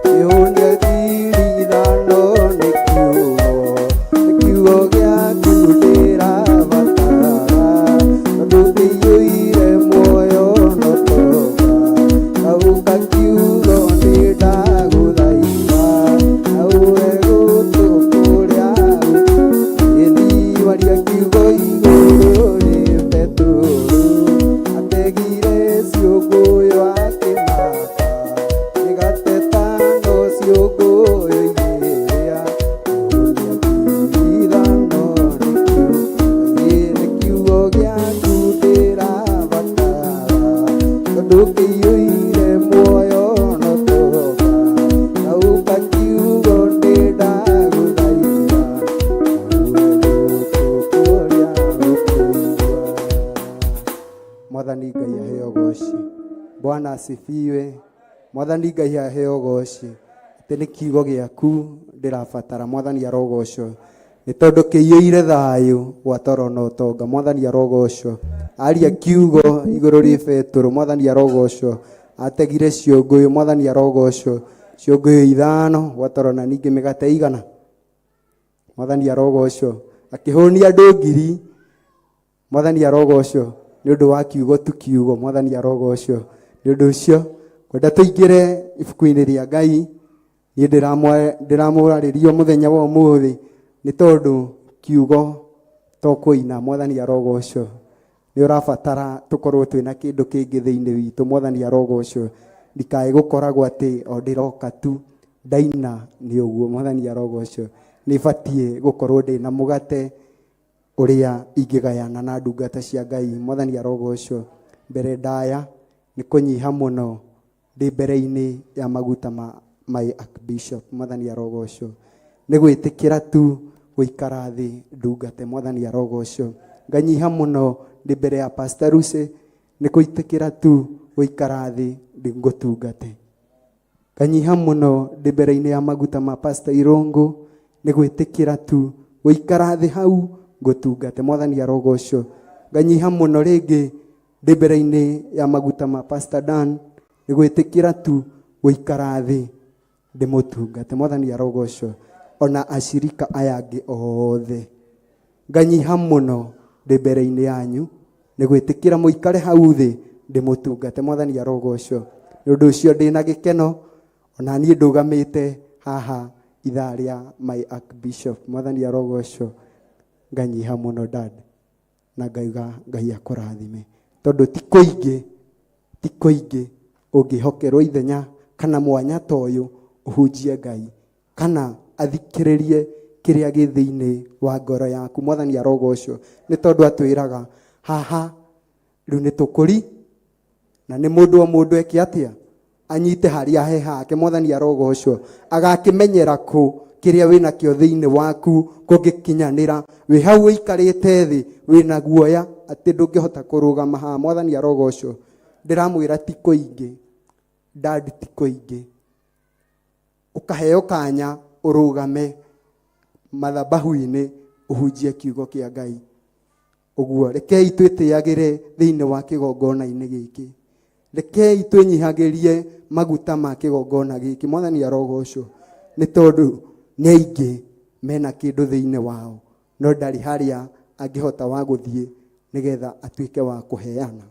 kĩhũnia ngiri ithano nĩ kiugo. Kiugo gĩaku ndĩrabatara tondũ kĩiyũire muoyo ng'otonga. Auka kiugo nĩ ndagũthaitha na uwe gũtũ kũrĩa ũkũiga. Kiugo igũrũ rĩte tũrũ ategire ciũngũyũ akĩmaka. Nĩgatetano ciũngũyũ igĩrĩ ithano nĩ kiugo gĩaku ndĩrabatara tondũ kĩiyũire muoyo ng'otonga. Auka kiugo nĩ ndagũthaitha Mwathani Ngai aheo goci. Bwana asifiwe. Mwathani Ngai aheo goci. Atĩ nĩ kiugo gĩaku ndĩrabatara. Mwathani arogocwo nĩ tondũ kĩiyũire thayũ gwa toro na ũtonga. Mwathani arogocwo. Aria kiugo igũrũ rĩ Petũrũ. Mwathani arogocwo. Ategire ciũngũyũ. Mwathani arogocwo. Ciũngũyũ ithano gwa toro na ningĩ mĩgate igana. Mwathani arogocwo. Akĩhũnia andũ ngiri. Mwathani arogocwo nĩ ũndũ wa kiugo tu kiugo. Mwathani arogocwo. Nĩ ũndũ ũcio kwenda tũingĩre ibuku-inĩ rĩa Ngai. Niĩ ndĩramũrarĩrio mũthenya wa ũmũthĩ nĩ tondũ kiugo to kũina. Mwathani arogocwo. Nĩ ũrabatara tũkorwo twĩna kĩndũ kĩngĩ thĩinĩ witũ. Mwathani arogocwo. Ndikae gũkoragwo atĩ o ndĩroka tu ndaina nĩ ũguo. Mwathani arogocwo. Nĩ batiĩ gũkorwo ndĩna mũgate ũrĩa ingĩgayana na ndungata cia Ngai. Mwathani arogocwo. Mbere ndaya nĩ kũnyiha mũno ndĩ mbere-inĩ ya maguta my Archbishop. Mwathani arogocwo. Nĩ gwĩtĩkĩra tu gũikara thĩ ndungate. Mwathani arogocwo. Nganyiha mũno ndĩ mbere ya Pastor Lucy. Nĩ gwĩtĩkĩra tu gũikara thĩ ngũtungate. Nganyiha mũno ndĩ mbere-inĩ ya maguta ma Pastor Irũngũ. Nĩ gwĩtĩkĩra tu gũikara thĩ hau ngũtungate. Mwathani arogocwo. Nganyiha mũno rĩngĩ ndĩ mbere-inĩ ya maguta ma Pastor Dan. Nĩ gwĩtĩkĩra tu gũikara thĩ ndĩmũtungate. Mwathani arogocwo. Ona ashirika aya angĩ othe nganyiha mũno ndĩ mbere-inĩ yanyu. Nĩ gwĩtĩkĩra mũikare hau thĩ ndĩmũtungate. Mwathani arogocwo. Nĩ ũndũ ũcio ndĩna gĩkeno ona niĩ ndũgamĩte haha ithaa rĩa my Archbishop. Mwathani arogocwo. Nganyiha mũno dad na ngaiga Ngai akũrathime tondũ ti kũingĩ ũngĩhokerwo ithenya kana mwanya ta ũyũ ũhunjie Ngai kana athikĩrĩrie kĩrĩa gĩ thĩinĩ wa ngoro yaku. Mwathani arogocwo. Nĩ tondũ atwĩraga haha rĩu nĩ tũkũri na nĩ mũndũ o mũndũ eke atĩa anyite harĩa he hake. Mwathani arogocwo. Agakĩmenyera kũ kĩrĩa wĩna kĩo thĩinĩ waku kũngĩkinyanĩra wĩ hau ũikarĩte thĩ wĩna guoya atĩ ndũngĩhota kũrũgama haha. Mwathani arogocwo. Ndĩramwĩra ti kũingĩ dad, ti kũingĩ ũkaheo kanya ũrũgame mathabahu-inĩ ũhunjie kiugo kĩa Ngai. Ũguo rekei twĩtĩagĩre thĩinĩ wa kĩgongona-inĩ gĩkĩ. rekei twinyihagirie maguta ma kigongona giki. Mwathani arogocwo nĩ tondũ nĩ aingĩ mena kĩndũ thĩinĩ wao, no ndarĩ harĩa angĩhota wa gũthiĩ nĩgetha atuĩke wa kũheana.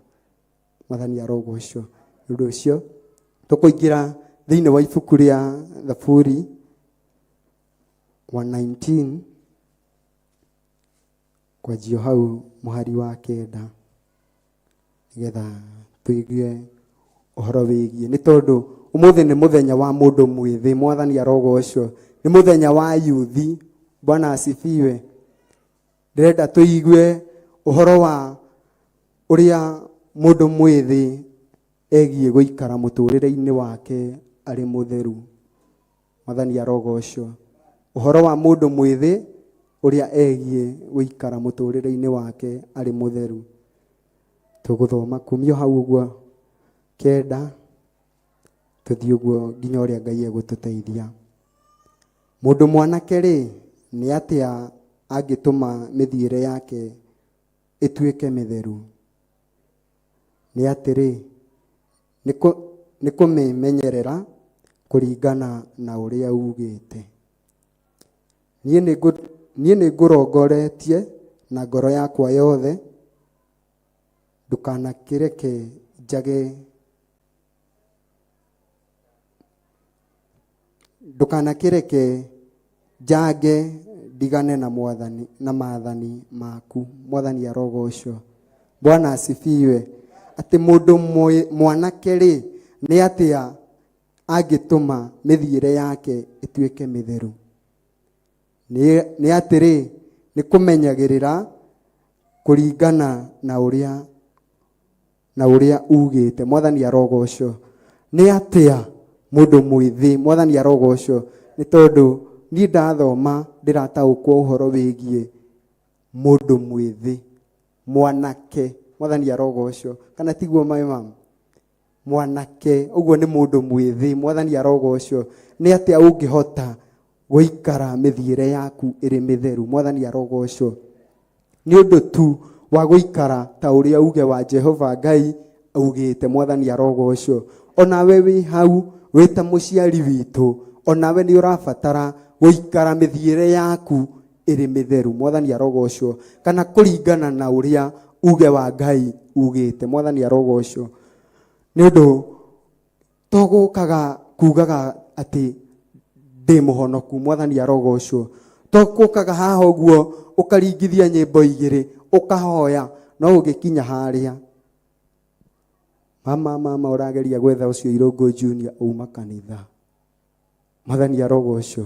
Mwathani arogocwo. Nĩ ũndũ ũcio tũkũingĩra thĩinĩ wa ibuku rĩa Thaburi 119 kwanjia hau mũhari wa 9 nĩgetha tũigue ũhoro wĩgiĩ, nĩ tondũ ũmũthĩ nĩ mũthenya wa mũndũ mwĩthĩ. Mwathani arogocwo. Nĩ mũthenya wa yuthi. Bwana asifiwe. Ndĩrenda tũigue ũhoro wa ũrĩa mũndũ mwĩthĩ egiĩ gũikara mũtũrĩre-inĩ wake arĩ mũtheru. Mwathani arogocwo. Ũhoro wa mũndũ mwĩthĩ ũrĩa egiĩ gũikara mũtũrĩre-inĩ wake arĩ mũtheru. Tũgũthoma kumio hau ũguo 9 tũthiĩ ũguo nginya ũrĩa Ngai egũtũteithia. Mũndũ mwanake rĩ, nĩ atĩa angĩtũma mĩthiĩre yake ĩtuĩke mĩtheru? Nĩ atĩrĩ, nĩ kũmĩmenyerera kũringana na ũrĩa ugĩte. Niĩ nĩ ngũrongoretie na ngoro yakwa yothe, ndũkanakĩreke njage njange ndigane na maathani maku. Mwathani arogocwo. Bwana asifiwe. Atĩ mũndũ mwanake rĩ, nĩ atĩa angĩtũma mĩthiĩre yake ĩtuĩke mĩtheru? Nĩ atĩrĩ, nĩ kũmenyagĩrĩra kũringana na ũrĩa ugĩte. Mwathani arogocwo. Nĩ atĩa mũndũ mwĩthĩ? Mwathani arogocwo. Nĩ tondũ niĩ ndathoma ndĩrataũkwo ũhoro wĩgiĩ mũndũ mwĩthĩ, mwanake. Mwathani arogocwo. Kana tiguo mama? Mwanake ũguo nĩ mũndũ mwĩthĩ. Mwathani arogocwo. Nĩ atĩa ũngĩhota gũikara mĩthiĩre yaku ĩrĩ mĩtheru? Mwathani arogocwo. Nĩ ũndũ tu wa gũikara ta ũrĩa uge wa Jehova Ngai augĩte. Mwathani arogocwo. Onawe wĩ hau wĩ ta mũciari witũ, onawe nĩ ũrabatara gũikara mĩthiĩre yaku ĩrĩ mĩtheru. Mwathani arogocwo. Kana kũringana na ũrĩa uge wa Ngai ugĩte. Mwathani arogocwo. Nĩ ũndũ tũgũkaga kugaga atĩ ndĩ mũhonoku. Mwathani arogocwo. Tũgũkaga haha ũguo ũkaringithia nyĩmbo igĩrĩ ũkahoya, no ũgĩkinya harĩa mama ũrageria gwetha ũcio Irũngũ Junior uma kanitha. Mwathani arogocwo.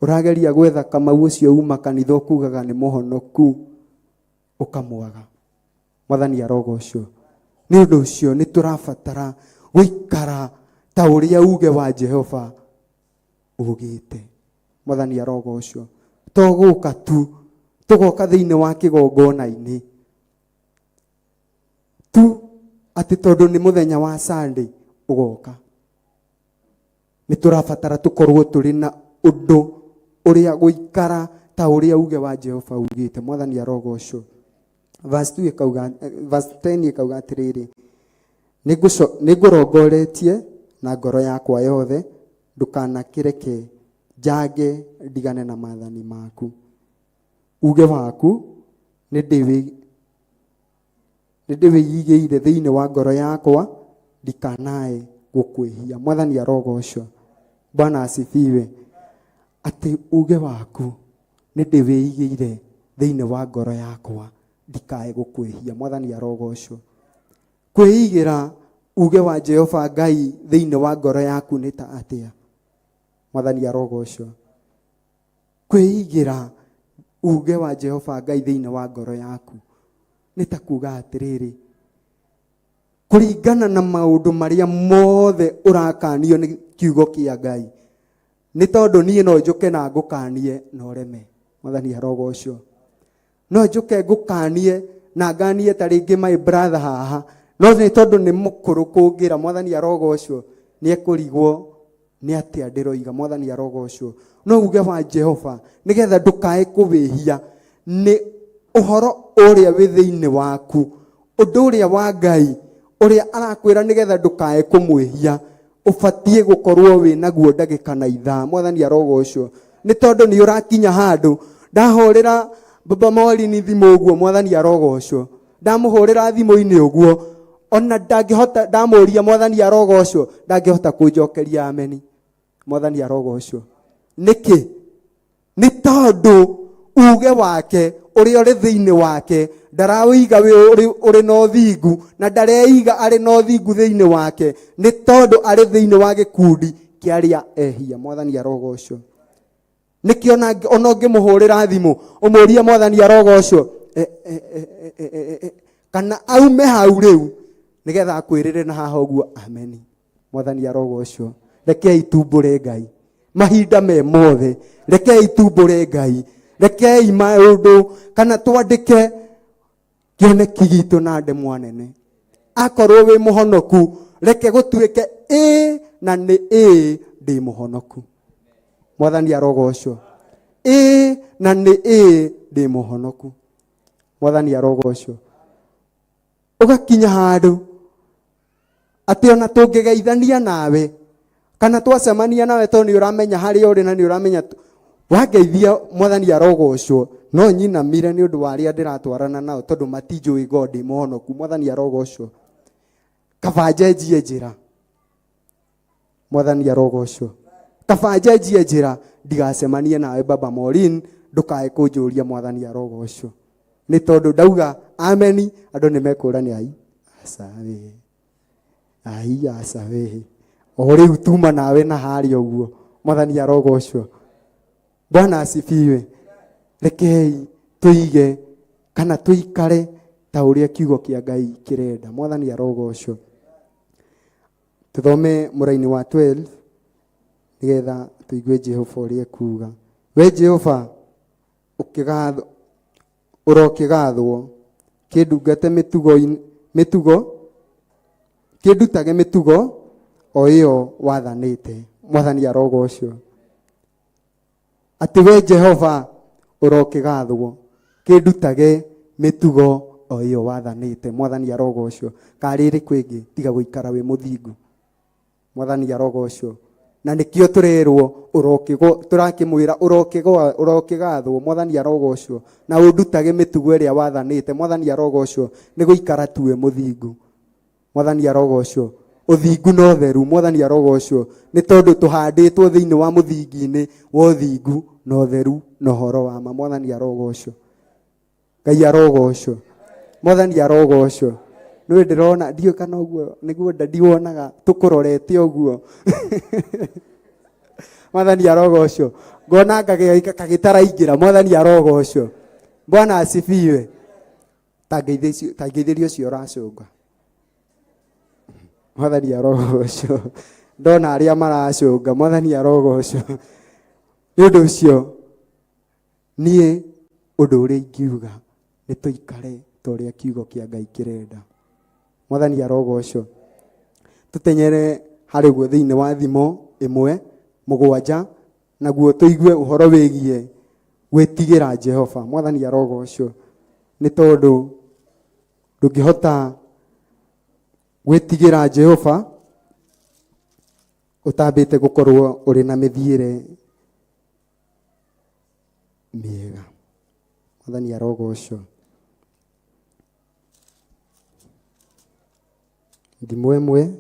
Ũrageria gwetha Kamau ũcio uma kanitha ũkugaga nĩ mũhonoku ũkamwaga. Mwathani arogocwo. Nĩ ũndũ ũcio nĩ tũrabatara gũikara ta ũrĩa uge wa Jehova ugĩte. Mwathani arogocwo. Tũgũka tu, tũgoka thĩinĩ wa kĩgongona-inĩ tu atĩ tondũ nĩ mũthenya wa Sunday ũgoka. Nĩ tũrabatara tũkorwo tũrĩ na ũndũ ũrĩa gũikara ta ũrĩa uge wa Jehova ugĩte. Mwathani arogocwo. Verse 10 ĩkauga atĩrĩrĩ, nĩ ngũrongoretie na ngoro yakwa yothe, ndũkanakĩreke njange ndigane na maathani maku. Uge waku nĩ ndĩwĩigĩire thĩinĩ wa ngoro yakwa, ndikanae gũkwĩhia. Mwathani arogocwo. Bwana asifiwe. Atĩ uge waku nĩ ndĩwĩigĩire thĩinĩ wa ngoro yakwa, ndikae gũkwĩhia. Mwathani arogocwo. Kwĩigĩra uge wa Jehova Ngai thĩinĩ wa ngoro yaku nĩ ta atĩa? Mwathani arogocwo. Kwĩigĩra uge wa Jehova Ngai thĩinĩ wa ngoro yaku nĩ ta kuga atĩrĩrĩ, kũringana na maũndũ marĩa mothe ũrakanio nĩ kiugo kĩa Ngai, nĩ tondũ niĩ no njũke na ngũkanie na ũreme. Mwathani arogocwo. No njũke ngũkanie na nganie ta rĩngĩ my brother haha, no nĩ tondũ nĩ mũkũrũ kũngĩra. Mwathani arogocwo. Nĩ ekũrigwo nĩ atĩa ndĩroiga. Mwathani arogocwo. No uge wa Jehova nĩgetha ndũkae kũwĩhia nĩ ũhoro ũrĩa wĩ thĩinĩ waku, ũndũ ũrĩa wa Ngai uria arakwira nigetha ndukae kumwihia ubatie gukorwo wi naguo ndagika na ithaa. Mwathani arogocio ni tondu ni urakinya handu ndahorera baba Morini thimu uguo. Mwathani arogocio ndamuhorera thimu-ini uguo ona ndangihota ndamuria. Mwathani arogocio ndangihota kunjokeria ameni. Mwathani arogocio niki ni tondu uge wake uri uri thiini wake ndarawiga uri no thingu na ndareiga ari no thingu thiini wake ni tondu ari thiini wa gikundi kiaria ehia. Mwathani arogocio niki ona ngimuhurira thimu umuria Mwathani arogocio kana aume hau riu nigetha akwirire na haha uguo ameni. Mwathani arogocio rekei tumbure Ngai mahinda me mothe. Rekei tumbure Ngai, rekei maundu kana twandike kioneki gitu na ndemwa nene. Akorwo wi muhonoku reke gutuike na ni ndi muhonoku. Mwathani arogocio na ni ndi muhonoku. Mwathani arogocio ugakinya handu ati ona tungigeithania nawe kana twacemania nawe to ni uramenya hari uri na ni uramenya wageithia. Mwathani arogocio no nyinamire ni undu waria ndiratwarana nao tondu matinjui God muhonoku. Mwathani arogocio kabanje njie njira. Mwathani arogocio kabanje njie njira ndigacemanie nawe baba Morin ndukae kunjuria. Mwathani arogocio ni tondu ndauga ameni andu ni mekurani ai asawe ai asawe ori utuma nawe na hari uguo. Mwathani arogocio Bwana asifiwe. Rekei tuige kana tuikare ta uria kiugo kia Ngai kirenda. Mwathani arogocio tuthome muraini wa 12 nigetha tuigue Jehova uria kuga. We Jehova ukigathwo urokigathwo kindungate mitugo kindutage mitugo o iyo wathanite. Mwathani arogocio ati we Jehova urokigathwo kindutage mitugo o iyo wathanite. Mwathani arogocio kariri kwingi tiga guikara wi muthingu. Mwathani arogocio na nikio turerwo turakimwira urokigathwo. Mwathani arogocio na undutage mitugo iria wathanite. Mwathani arogocio ni guikara tuwe muthingu. Mwathani arogocio uthingu no theru. Mwathani arogocio ni tondu tuhanditwo thiini wa muthingi-ini wa uthingu no theru no horo wa ma. Mwathani arogocio Ngai arogocio Mwathani arogocio niwe ndirona ndio kana uguo niguo ndiwonaga tukurorete uguo. Mwathani arogocio ngona kagitaraingira. Mwathani arogocio Bwana asifiwe. Tangeithirio cio uracunga. Mwathani arogocio ndona aria maracunga. Mwathani arogocio ni undu ucio nie undu uria ingiuga ni tuikare ta uria kiugo kia Ngai kirenda. Mwathani arogocio tutenyere hari guo thiini wa thimo 1:7 naguo tuigue uhoro wigie gwitigira Jehova. Mwathani arogocio ni tondu ndungihota gwitigira Jehova utambite gukorwo uri na mithiire miega. Mwathani arogocio thimo 1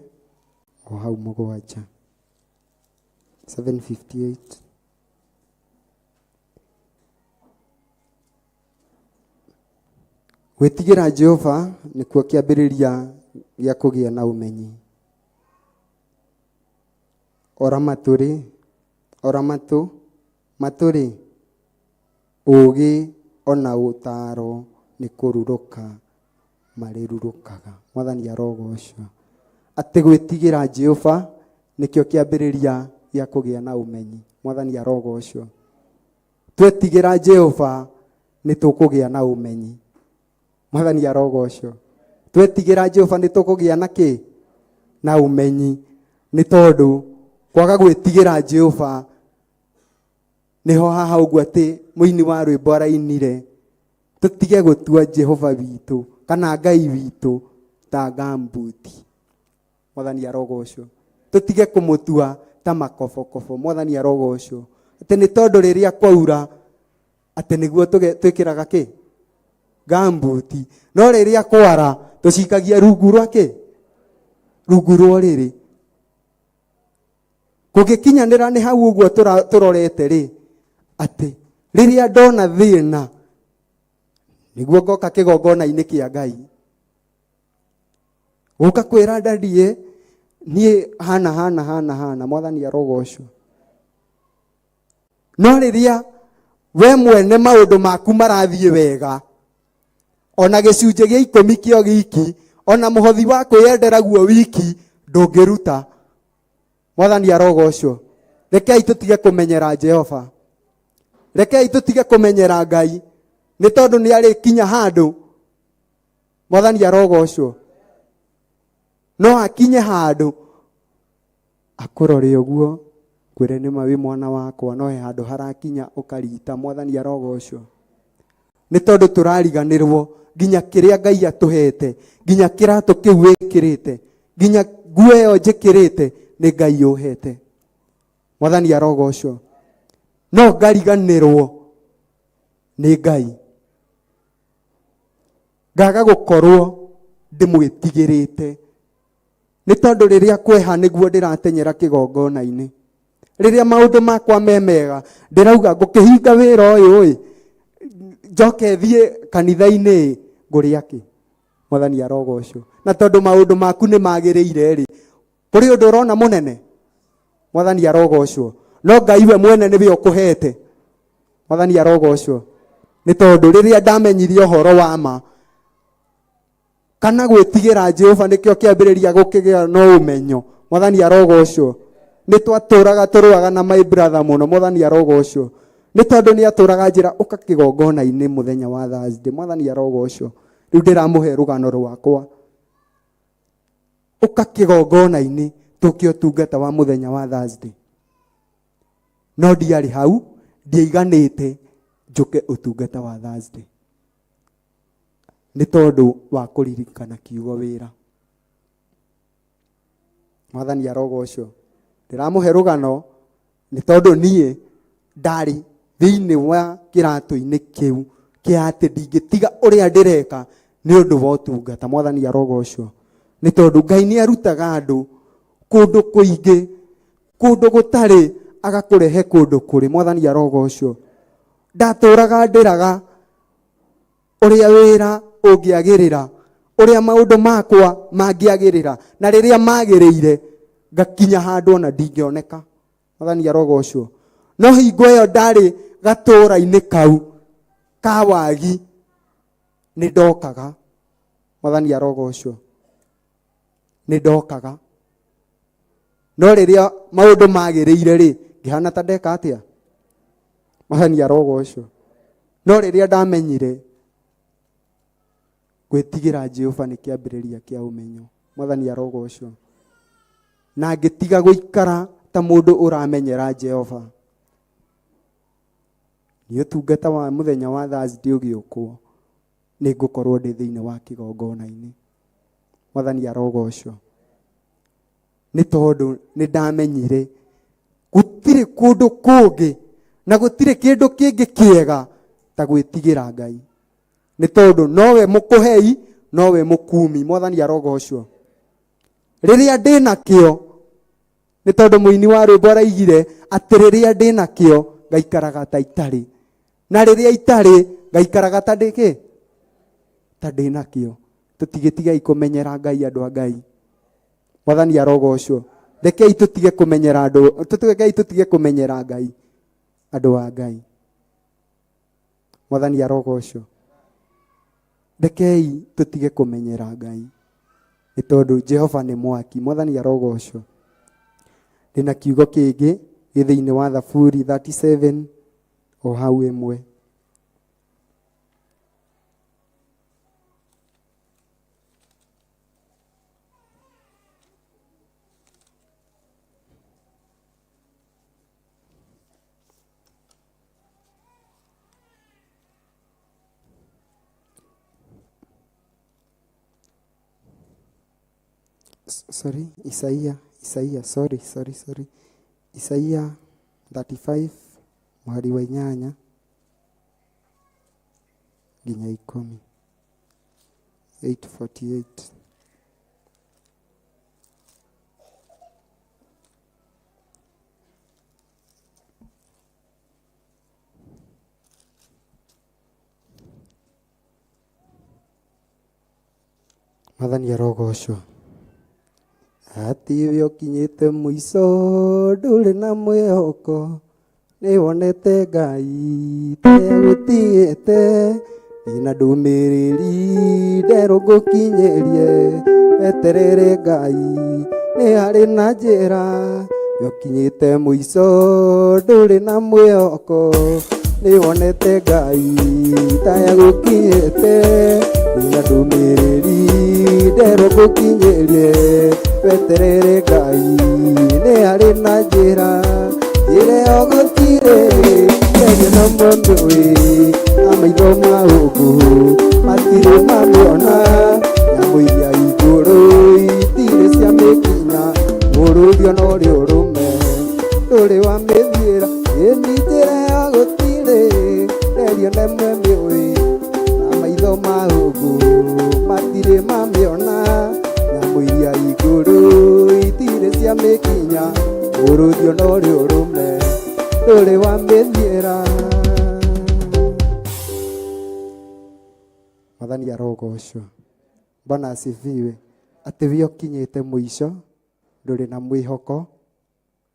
o hau 7 7:58 gwitigira Jehova nikuo kiambiriria gia kugia na umenyi. maturi ugi ona utaro ni kururuka marirurukaga. Mwathani arogocio ati gwitigira Jehova nikio kiambiriria gia kugia na umenyi. Mwathani arogocio twetigira Jehova ni tukugia na umenyi. Mwathani arogocio twetigira Jehova ni tukugia na ki na umenyi. Ni tondu kwaga gwitigira Jehova niho haha uguo ati muini wa rwimbo arainire tutige gutua Jehova witu kana Ngai witu ta gambuti. Mwathani arogocwo. Tutige kumutua ta makobokobo. Mwathani arogocwo. Ati ni tondu riria kwaura ati niguo twikiraga ki gambuti, no riria kwara tucikagia rungu rwa ki rungu rwa riri. Kugikinyanira ni hau uguo turorete ri ati riria ndona thina niguo ngoka kigongona-ini kia Ngai guka kwira ndadie nie hana. Mwathani arogocwo. No riria we mwene maundu maku marathie wega, ona gicunje gia 10 kio giki, ona muhothi wa kwiyendera guo wiki ndungiruta. Mwathani arogocwo. Rekei tutige kumenyera Jehova. Rekei tutige kumenyera Ngai ni tondu ni ari kinya handu. Mwathani arogocwo. No akinye handu akurore uguo kwire ni mawi mwana wakwa, no he handu harakinya ukarita. Mwathani arogocwo. Ni tondu turariganirwo ginya kiria Ngai atuhete, ginya kiratu kiu wikirite, ginya nguo iyo njikirite ni Ngai uhete. Mwathani arogocwo. No ngariganirwo ni Ngai, ngaga gukorwo ndimwitigirite. Ni tondu riria kweha niguo ndiratenyera kigongona-ini. Riria maundu makwa memega ndirauga ngukihinga wira uyu njoke thie kanitha-ini nguria ki. Mwathani arogocwo. Na tondu maundu maku ni magiriire ri, kuri undu urona munene. Mwathani arogocwo. No Ngai we mwene niwe ukuhete. Mwathani arogocwo. Ni tondu riria ndamenyirie uhoro wa ma kana gwitigira Jehova nikio kiambiriria gukigia no umenyo. Mwathani arogocwo. Ni twaturaga turuaga na my brother muno. Mwathani arogocwo. Ni tondu ni aturaga njira uka kigongona-ini muthenya wa Thursday. Mwathani arogocwo. Riu ndiramuhe rugano rwakwa. Uka kigongona-ini tukio tungata wa muthenya wa Thursday. No ndiari hau ndiaiganite njuke utungata wa Thursday. Ni tondu wa kuririkana kiugo wira. Mwathani arogocwo. Ndiramuhe rugano ni tondu nie ndari thiini wa kiratu-ini kiu kia ati ndingitiga uria ndireka ni undu wa utungata. Mwathani arogocwo. Ni tondu Ngai ni arutaga andu kundu kuingi, kundu gutari agakurehe kundu kuri. Mwathani arogocwo. Ndaturaga ndiraga uria wira ungiagirira, uria maundu makwa mangiagirira, na riria magiriire ngakinya handu ona ndingioneka. Mwathani arogocwo. No hingo iyo ndari gatura-ini kau ka wagi ni ndokaga. Mwathani arogocwo. Ni ndokaga. No riria maundu magiriire ri ngihana ta ndeka atia. Mwathani arogocwo. No riria ndamenyire gwitigira Jehova ni kiambiriria kia umenyo. Mwathani arogocwo. Na ngitiga guikara ta mundu uramenyera Jehova, ni utungata wa muthenya wa Thursday ugiukwo ni ngukorwo ndi thiini wa kigongona-ini. Mwathani arogocwo. Ni tondu ni ndamenyire gutire kundu kungi na gutire kindu kingi kiega ta gwitigira Ngai. Ni tondu nowe mukuhei, nowe mukumi. Mwathani arogocwo. Riria ndina kio, ni tondu muini wa rwimbo araigire ati riria ndina kio ngaikaraga ta itari, na riria itari ngaikaraga ta ndiki ta ndina kio. Tutigitigai kumenyera Ngai andu a Ngai. Mwathani arogocwo. Rekei tutige kumenyera andu, tutige kumenyera Ngai andu a Ngai. Mwathani arogocwo. Rekei tutige kumenyera Ngai ni tondu Jehova ni mwaki. Mwathani arogocwo. Ndina kiugo kingi githiini wa Thaburi 37 o hau imwe. Isaia 35 mũhari wa 8 nginya 10. 8:48. Mwathani arogocwo. Ati we ũkinyĩte mũico ndũrĩ na mwĩhoko, nĩ wonete Ngai te gũtiĩte, ina ndũmĩrĩri nderũ ngũkinyĩrie, weterere Ngai nĩ harĩ na njĩra, we ũkinyĩte mũico ndũrĩ na mwĩhoko, nĩ wonete Ngai te gũkinyĩte, ina ndũmĩrĩri nderũ ngũkinyĩrie, weterere Ngai nĩ harĩ na njĩra, ĩrĩa ũgũtirĩ ngerio na mũndũ na maitho ma ũngũ matirĩ mamĩona, nyamũ iria igũrũ itirĩ cia mĩkinya, ũrũthio na ũrĩ ũrũme ndũrĩ wa mĩthiĩra, ĩni njĩra ya gũtirĩ ngerio na mũndũ na maitho ma ũngũ matirĩ mamĩona, nyamũ iria igũrũ itirĩ cia mĩkinya, ũrũthio na ũrĩ ũrũme ndũrĩ wa mĩthiĩra. Mwathani arogocwo. Bwana asifiwe. Atĩ we ũkinyĩte mũico ndũrĩ na mwĩhoko,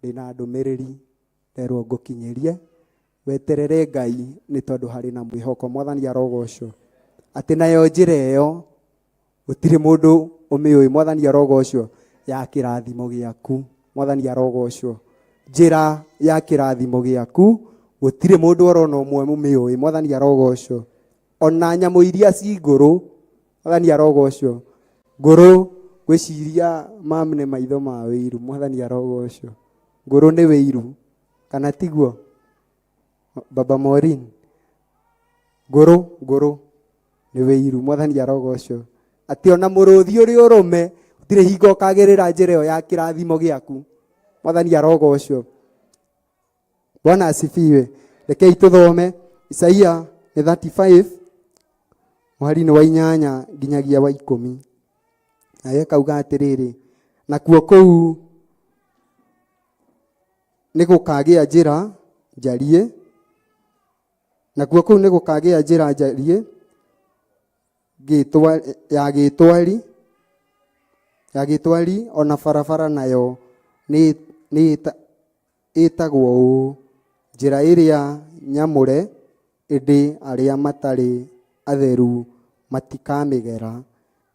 ndĩna ndũmĩrĩri nderwo ngũkinyĩrie, weterere Ngai nĩ tondũ harĩ na mwĩhoko. Mwathani arogocwo. Atĩ nayo njĩra ĩyo gũtirĩ mũndũ ũmĩũĩ. Mwathani arogocwo. Ya kĩrathimo gĩaku. Mwathani arogocwo. Njĩra ya kĩrathimo gĩaku gũtirĩ mũndũ orona ũmwe ũmĩũĩ. Mwathani arogocwo. Ona nyamũ iria ci ngũrũ, Mwathani arogocwo. Ngũrũ gwĩciria mamu nĩ maitho ma wĩiru. Mwathani arogocwo. Ngũrũ nĩ wĩiru kana tiguo Baba Maureen? Ngũrũ nĩ wĩiru. Mwathani arogocwo. Atĩ ona mũrũthi ũrĩ ũrũme gũtirĩ hingo ũkagĩrĩra njĩra ĩyo ya kĩrathimo gĩaku. Mwathani arogocwo. Bwana asifiwe. Rekei tũthome Isaia 35 mũhari-inĩ wa 8 nginyagia wa 10. Naye kauga atĩrĩrĩ, nakuo kũu nĩ gũkagĩa njĩra njariĩ, nakuo kũu nĩ gũkagĩa njĩra njariĩ ya gĩtwari, ona barabara nayo nĩ ĩtagwo ũũ, njĩra ĩrĩa nyamũre, ĩndĩ arĩa matarĩ atheru matikamĩgera,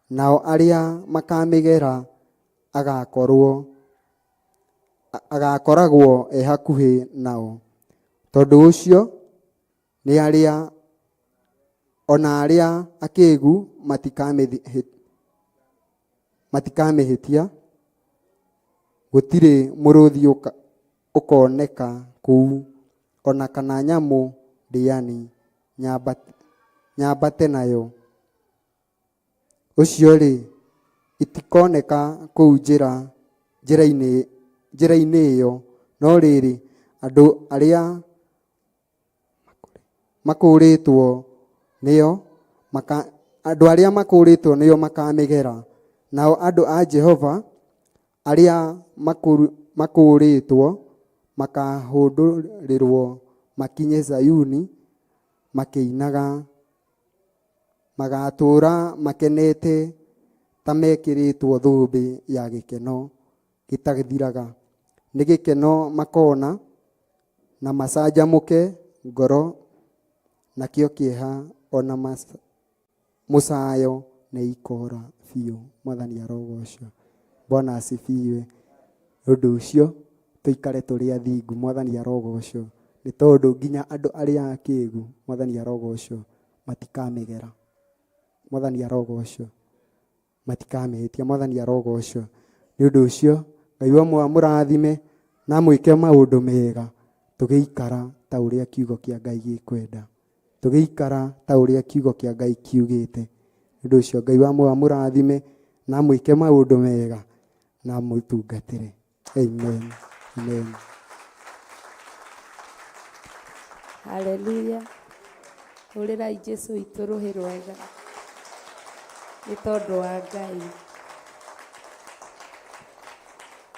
nao arĩa makamĩgera agakoragwo e hakuhĩ nao. Tondũ ũcio nĩ arĩa ona arĩa akĩĩgu matikamĩhĩtia, gũtirĩ mũrũthi ũkoneka kũu, ona kana nyamũ ndĩani nyambate nayo. Ũcio-rĩ itikoneka kũu njĩra-inĩ ĩyo, no rĩrĩ andũ arĩa makũũrĩtwo nĩo makamĩgera, nao andũ a Jehova arĩa makũũrĩtwo makahũndũrĩrwo makinye Zayuni makĩinaga, magatũũra makenete ta mekĩrĩtwo thũmbĩ ya gĩkeno gĩtathiraga. Nĩ gĩkeno makona na macanjamũke ngoro, nakĩo kĩeha ona mũcayo nĩ ikora biũ. Mwathani arogocwo. Bwana asifiwe. Ũndũ ũcio tũikare tũrĩ athingu. Mwathani arogocwo. Nĩ tondũ nginya andũ arĩa akĩĩgu, Mwathani arogocwo, matikamĩgera. Mwathani arogocwo. Matikamĩhĩtia. Mwathani arogocwo. Nĩ ũndũ ũcio Ngai wa mũrathime na mwĩke maũndũ mega, tũgĩikara ta ũrĩa kiugo kĩa Ngai gĩkwenda, tũgĩikara ta ũrĩa kiugo kĩa Ngai kiugĩte. Nĩ ũndũ ũcio Ngai wa mũrathime na mwĩke maũndũ mega, na mũtungatĩre. Amen. Amen. Haleluya. Hũrĩrai Jesũ witũ rũhĩ rwega nĩ tondũ wa Ngai.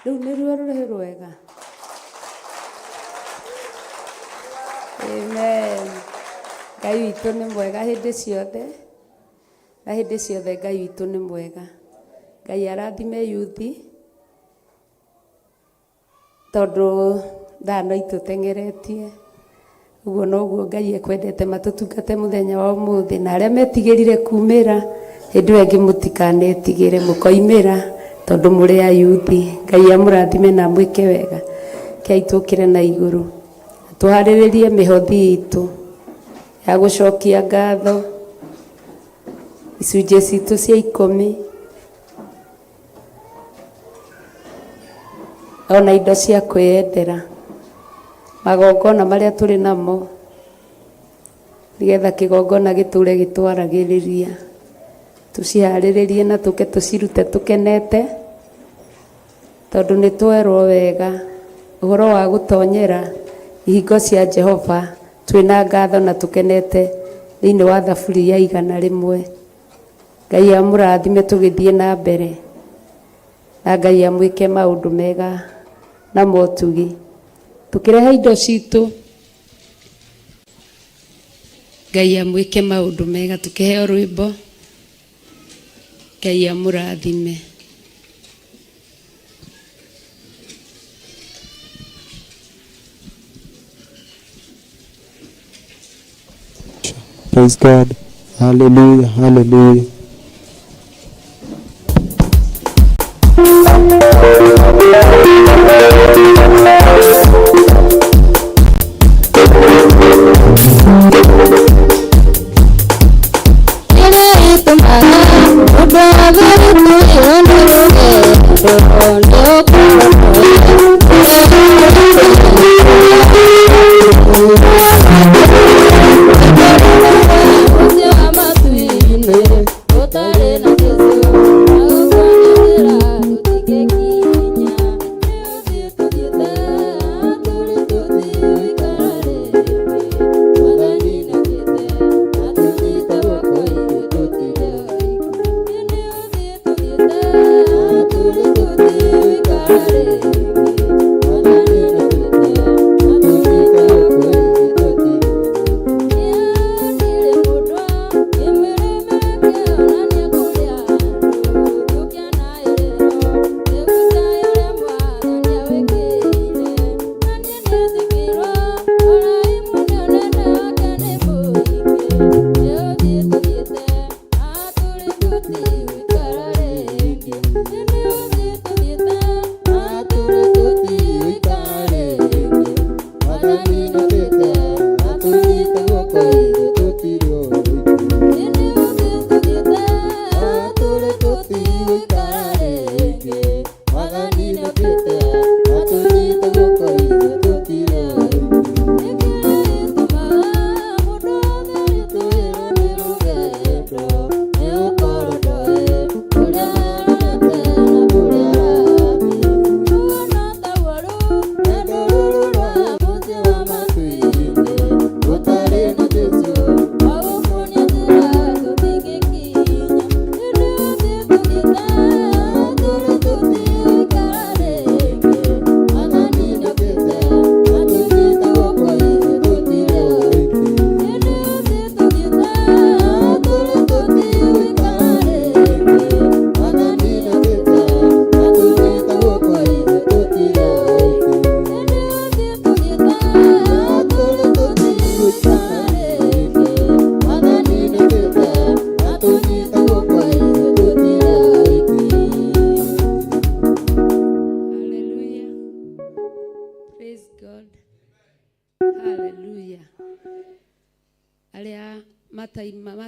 Rĩu nĩruo rũhĩ rwega. Amen. Ngai witũ nĩ mwega hĩndĩ ciothe, na hĩndĩ ciothe Ngai witũ nĩ mwega. Ngai arathime yuthi tondũ thano itũteng'eretie. Ũguo noguo Ngai ekwendete matũtungate mũthenya wa ũmũthĩ, na arĩa metigĩrire kumĩra hĩndĩ ĩyo ĩngĩ mũtikanetigĩre, mũkoimĩra tondũ mũrĩ a yuthi. Ngai amũrathime na mwĩke wega. Kĩai tũkĩre na igũrũ tũharĩrĩrie mĩhothi itũ ya gũcokia ngatho, icunjĩ citũ cia 10 ona indo cia kwĩyendera, magongona marĩa tũrĩ namo, nĩgetha kĩgongona gĩtũre gĩtwaragĩrĩria. Tũciharĩrĩrie na tũke tũcirute tũkenete, tondũ nĩ twerwo wega ũhoro wa gũtonyera ihingo cia Jehova twĩna ngatho na tũkenete thĩinĩ wa thaburi ya 100. Ngai amũrathime tũgĩthiĩ na mbere, na Ngai amwĩke maũndũ mega na motugi. Tũkĩrehe indo citũ, Ngai amwĩke maũndũ mega. Tũkĩheo rwĩmbo, Ngai amũrathime. Praise God. Hallelujah. Hallelujah.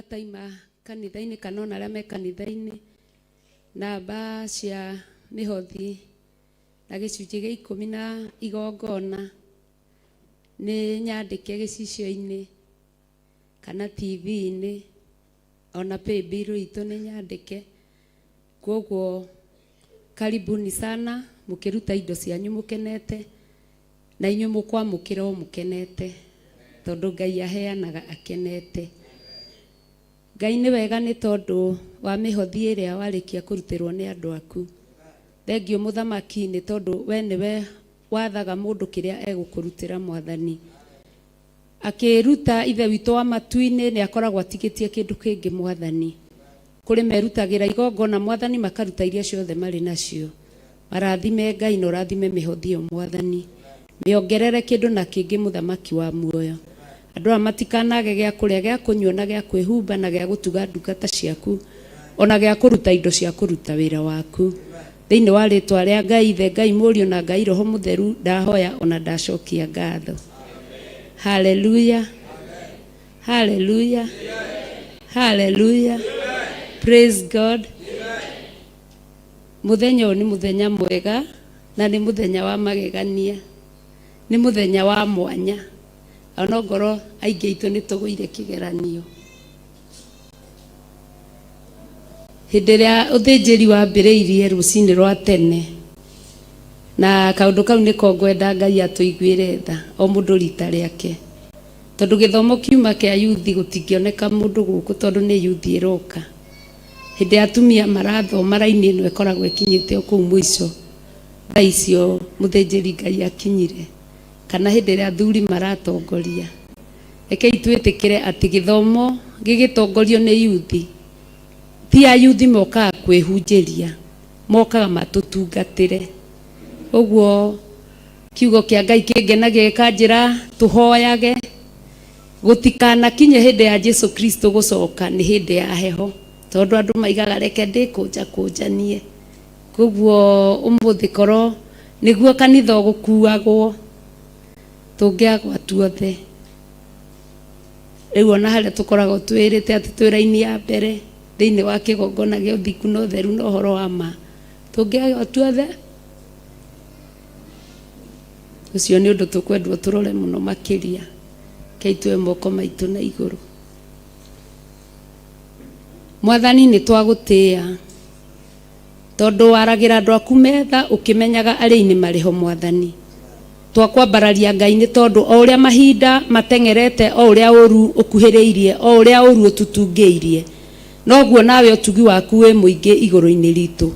mataima kanitha-inĩ kana ona arĩa me kanitha-inĩ, namba cia mĩhothi na gĩcunjĩ gĩa 10 na igongona nĩ nyandĩke gĩcicio-inĩ kana TV-inĩ, ona paybill itũ nĩ nyandĩke. Koguo karibuni sana mukiruta indo cianyu mukenete na inyu mukwamukira mukenete tondu Ngai aheanaga akenete. Ngai ni wega ni tondu wa mihothi iria warikia kurutirwo ni andu aku. Thengio muthamaki ni tondu we niwe wathaga mundu kiria egukurutira Mwathani. Akiruta ithe witu wa matu-ini ni akoragwo atigitie kindu kingi Mwathani. Kuri merutagira igongona Mwathani makaruta iria ciothe mari nacio. Marathime Ngai no rathime mihothi o Mwathani. Miongerere kindu na kingi muthamaki wa muoyo. Andu a matikanage gya kuria gya kunywa na gya kwihumba na gya gutuga ndungata ciaku ona gya kuruta indo cia kuruta wira waku. Thiini wa ritwa ria Ngai ithe Ngai Murio na Ngai Roho Mutheru ndahoya ona ndacokia ngatho. Hallelujah. Hallelujah. Hallelujah. Praise God. Muthenya ni muthenya mwega na ni muthenya wa magegania. Ni muthenya wa mwanya. Ona ngoro aingi itu ni tuguire kigeranio. Hindi ria uthinjiri wa mbiriirie rucini rwa tene na kaundu kau niko ngwenda Ngai atuiguire tha o mundu rita riake tondu githomo kiuma kia yuthi gutingioneka mundu guku tondu ni yuthi iroka. Hindi atumia marathoma raini ino ikoragwo ikinyite ku mwico thaa icio muthinjiri Ngai akinyire kana hindi ria athuri maratongoria. Rekei twitikire ati githomo gigitongorio ni yuthi ti ayuthi mokaga kwihunjiria mokaga matutungatire. Uguo kiugo kia Ngai kingenagia kanjira tuhoyage gutikana kinye hindi ya Jesu Kristo gucoka ni hindi ya heho tondu andu maigaga reke ndikunjanie. Koguo umuthi koro niguo kanitha gukuagwo tungiagwa tuothe. Riu ona haria tukoragwo twirite ati twiraini ya mbere thiini wa kigongona gya uthiku no theru no horo wa ma tungiagwa tuothe. Ucio ni undu tukwendwo turore muno makiria kei twe moko maitu na iguru. Mwathani ni twagutia tondu waragira andu aku metha ukimenyaga arini mariho Mwathani. Twakwambararia Ngai ni tondu o uria mahinda matengerete o uria uru ukuhiriirie o uria uru ututungeirie noguo nawe utugi waku we muingi iguru-ini ritu.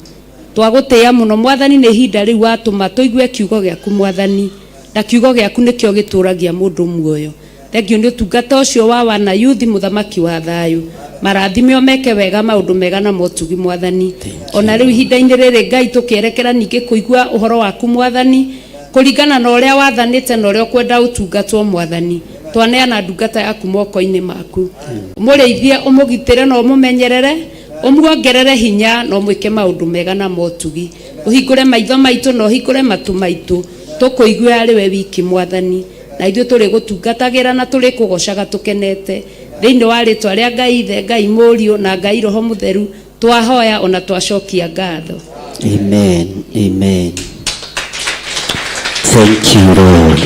Twagutia muno Mwathani ni hinda riu watuma tuigue kiugo giaku Mwathani na kiugo giaku nikio gituragia mundu muoyo. Thengio ni utungata ucio wa wana yuthi muthamaki wa thayu. Marathime omeke wega maundu mega na motugi Mwathani. Ona riu hinda-ini riri Ngai tukierekera ningi kuigua uhoro waku Mwathani kuringana na uria wathanite na uria kwenda utungatwo Mwathani. Twaneana ndungata yaku moko-ini maku. Umurithie umugitire na umumenyerere umuongerere hinya na umwike maundu mega na motugi. Uhingure maitho maitu na uhingure matu maitu tukuigua ari we wiki Mwathani na ithuĩ turi gutungatagira na turi kugocaga tukenete thiini wa ritwa ria Ngai ithe Ngai Murio na Ngai Roho Mutheru twahoya ona twacokia ngatho. Amen. Amen. Thank you, Lord.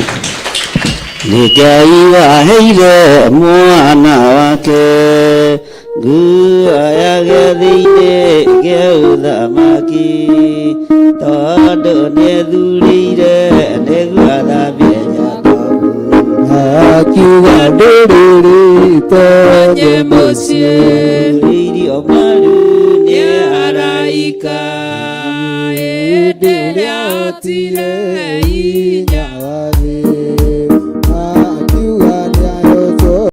Ni Ngai waheire mwana wake nguoya thiini gia uthamaki tondu nithurire niguo athambie akiuga nduriri tonye mucii irio maru ni araika hindi ria otire inya wa thi akiuga niayoco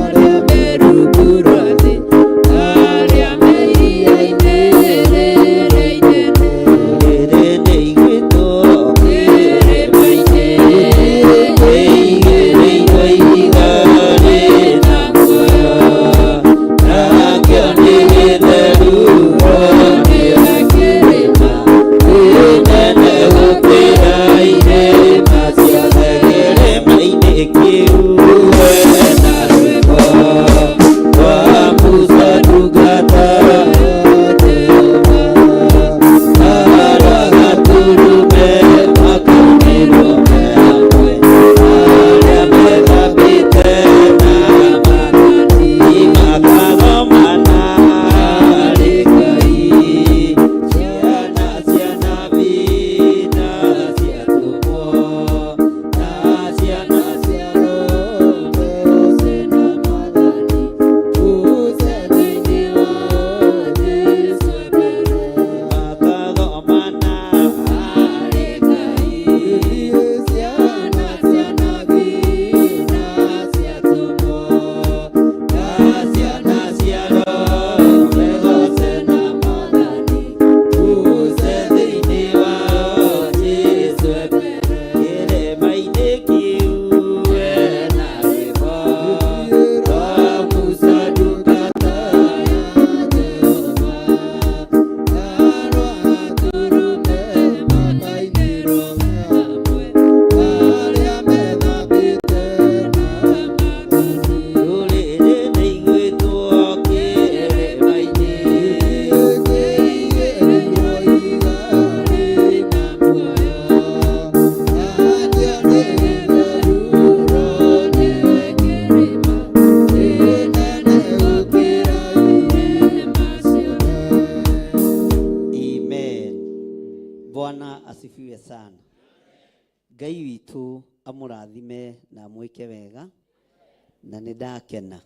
aria meruku rwa thi aria meiria-ini riri inene riri ni igwitwo irima-ini igĩrĩirwo ihiga rĩna muoyo nakĩo nĩ gĩtheru no nĩ kĩrĩma kĩnene gũkĩra Ngai witũ amũrathime na amwĩke wega, na nĩ ndakena.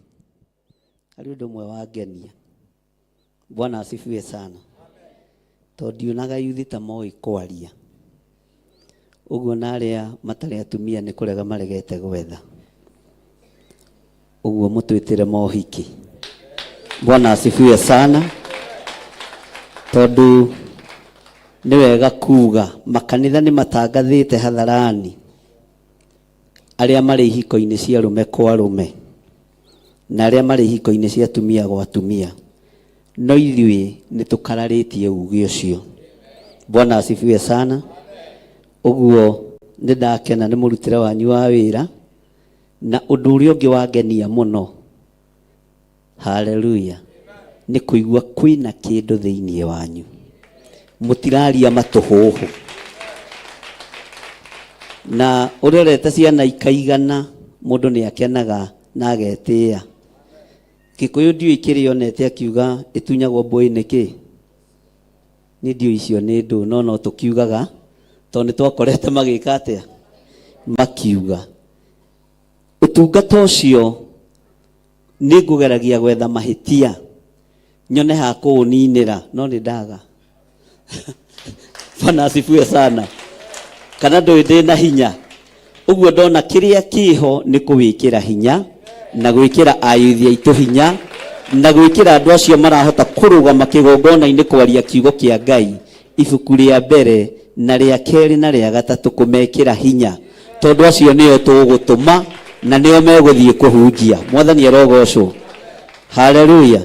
Harĩ ũndũ ũmwe wangenia. Bwana asifiwe sana. Tondũ ndionaga yuthi ta moĩ kwaria. Ũguo na arĩa matarĩ atumia nĩ kũrega maregete gwetha. Ũguo mũtwĩtĩre mohiki. Bwana asifiwe sana. Tondũ nĩ wega kuga makanitha nĩ matangathĩte hadharani arĩa marĩ ihiko-inĩ cia arũme kwa arũme na arĩa marĩ ihiko-inĩ cia atumia gwa atumia. No ithuĩ nĩ tũkararĩtie uge ũcio. Bwana asifiwe sana. Ũguo nĩ ndakena nĩ mũrutĩre wanyu wa wĩra, na ũndũ ũrĩa ũngĩ wangenia mũno, haleluya, nĩ kũigua kwĩna kĩndũ thĩinĩ wanyu. Mũtiraria matũhũhũ. Na ũrorete ciana ikaigana, mũndũ nĩ akenaga na agetĩĩa. Gĩkũyũ ndiũĩ kĩrĩonete akiuga ĩtunyagwo mbũĩ nĩkĩ? Nĩ ndiũĩ icio nĩ ndũ, no tũkiugaga tondũ nĩ twakorete magĩka atĩa? Makiuga. Ũtungata ũcio nĩ ngũgeragia gwetha mahĩtia nyone ha kũũninĩra, no nĩ ndaga. Bwana asifiwe sana. Kana ndũĩ ndĩna hinya. Ũguo ndona kĩrĩa kĩho nĩ kũwĩkĩra hinya na gwĩkĩra ayuthi aitũ hinya na gwĩkĩra andũ acio marahota kũrũgama kĩgongona-inĩ kwaria kiugo kĩa Ngai ibuku rĩa mbere na rĩa kerĩ na rĩa gatatũ, kũmekĩra hinya, tondũ acio nĩo tũgũtũma na nĩo megũthiĩ kũhunjia. Mwathani arogocwo. Haleluya.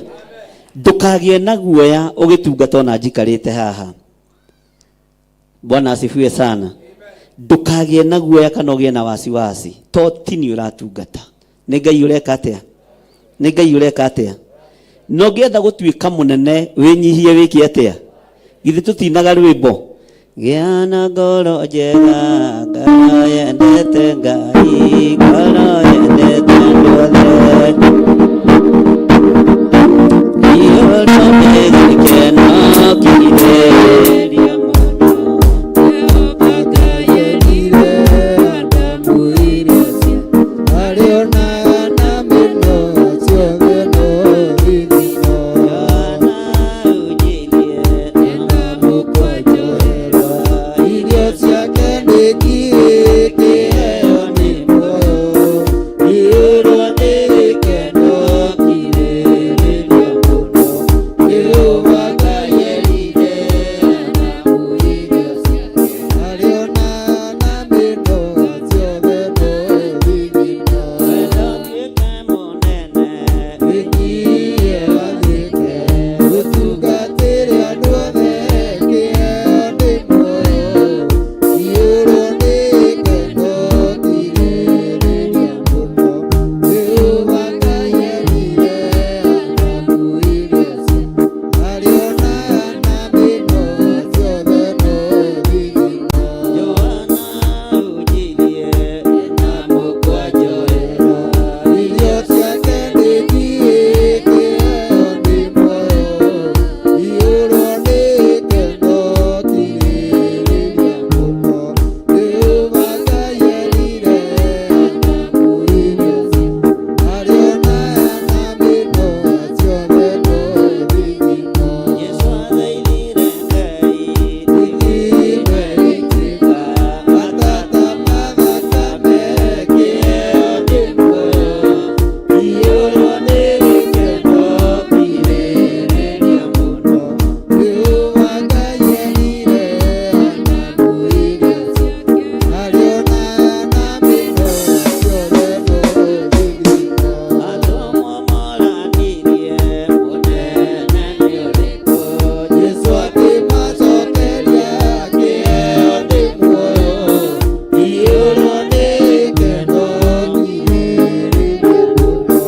Ndũkagĩe na guoya ũgĩtungata na njikarĩte haha. Bwana asifiwe sana. Ndũkagĩe na guoya kana ũgĩe na wasiwasi, to ti nĩ ũratungata. Nĩ Ngai ũreka atĩa? Nĩ Ngai ũreka atĩa? No ngĩenda gũtuĩka mũnene wĩnyihie wĩke atĩa? Githĩ tũtinaga rwĩmbo? Gĩa na ngoro njega, ngoro yendete Ngai, ngoro yendete andũ othe. Ihoro nĩ gĩkeno kĩrĩrĩria mũndũ. Jehova Ngai erire Adamu irio cia arĩ ona na mĩno ciothe no gĩthino. Yana ũnyirie na mũkwanjoerwa irio ciake nĩ kĩĩ kĩheo nĩ muoyo. Ihoro nĩ gĩkeno kĩrĩrĩria mũndũ. Jehova Ngai erire Adamu irio ciake arĩ ona na mĩno ciothe no gĩthino. Wendo gĩke mũnene wĩnyihie wathĩke, ũtungatĩre andũ othe kĩheo nĩ muoyo. Ihoro nĩ gĩkeno kĩrĩrĩria mũndũ. Jehova Ngai erire Adamu irio ciake arĩ ona na mĩno ciothe no gĩthino. Johana ũnyirie na mũkwanjoerwa irio ciake nĩ kĩĩ kĩheo nĩ muoyo. Ihoro nĩ gĩkeno kĩrĩrĩria mũndũ. Jehova Ngai erire Adamu irio ciake arĩ ona na mĩno ciothe no gĩthino. Yesu athaithire Ngai ithime rĩkĩka, atata mathakame kĩheo nĩ muoyo. Ihoro nĩ gĩkeno kĩrĩrĩria mũndũ. Jehova Ngai erire Adamu irio ciake arĩ ona na mĩno ciothe no gĩthino. Atũmwo moranirie mũnene nĩ ũrĩkũ? Jesũ akĩmacokeria kĩheo nĩ muoyo. Ihoro nĩ gĩkeno kĩrĩrĩria mũndũ.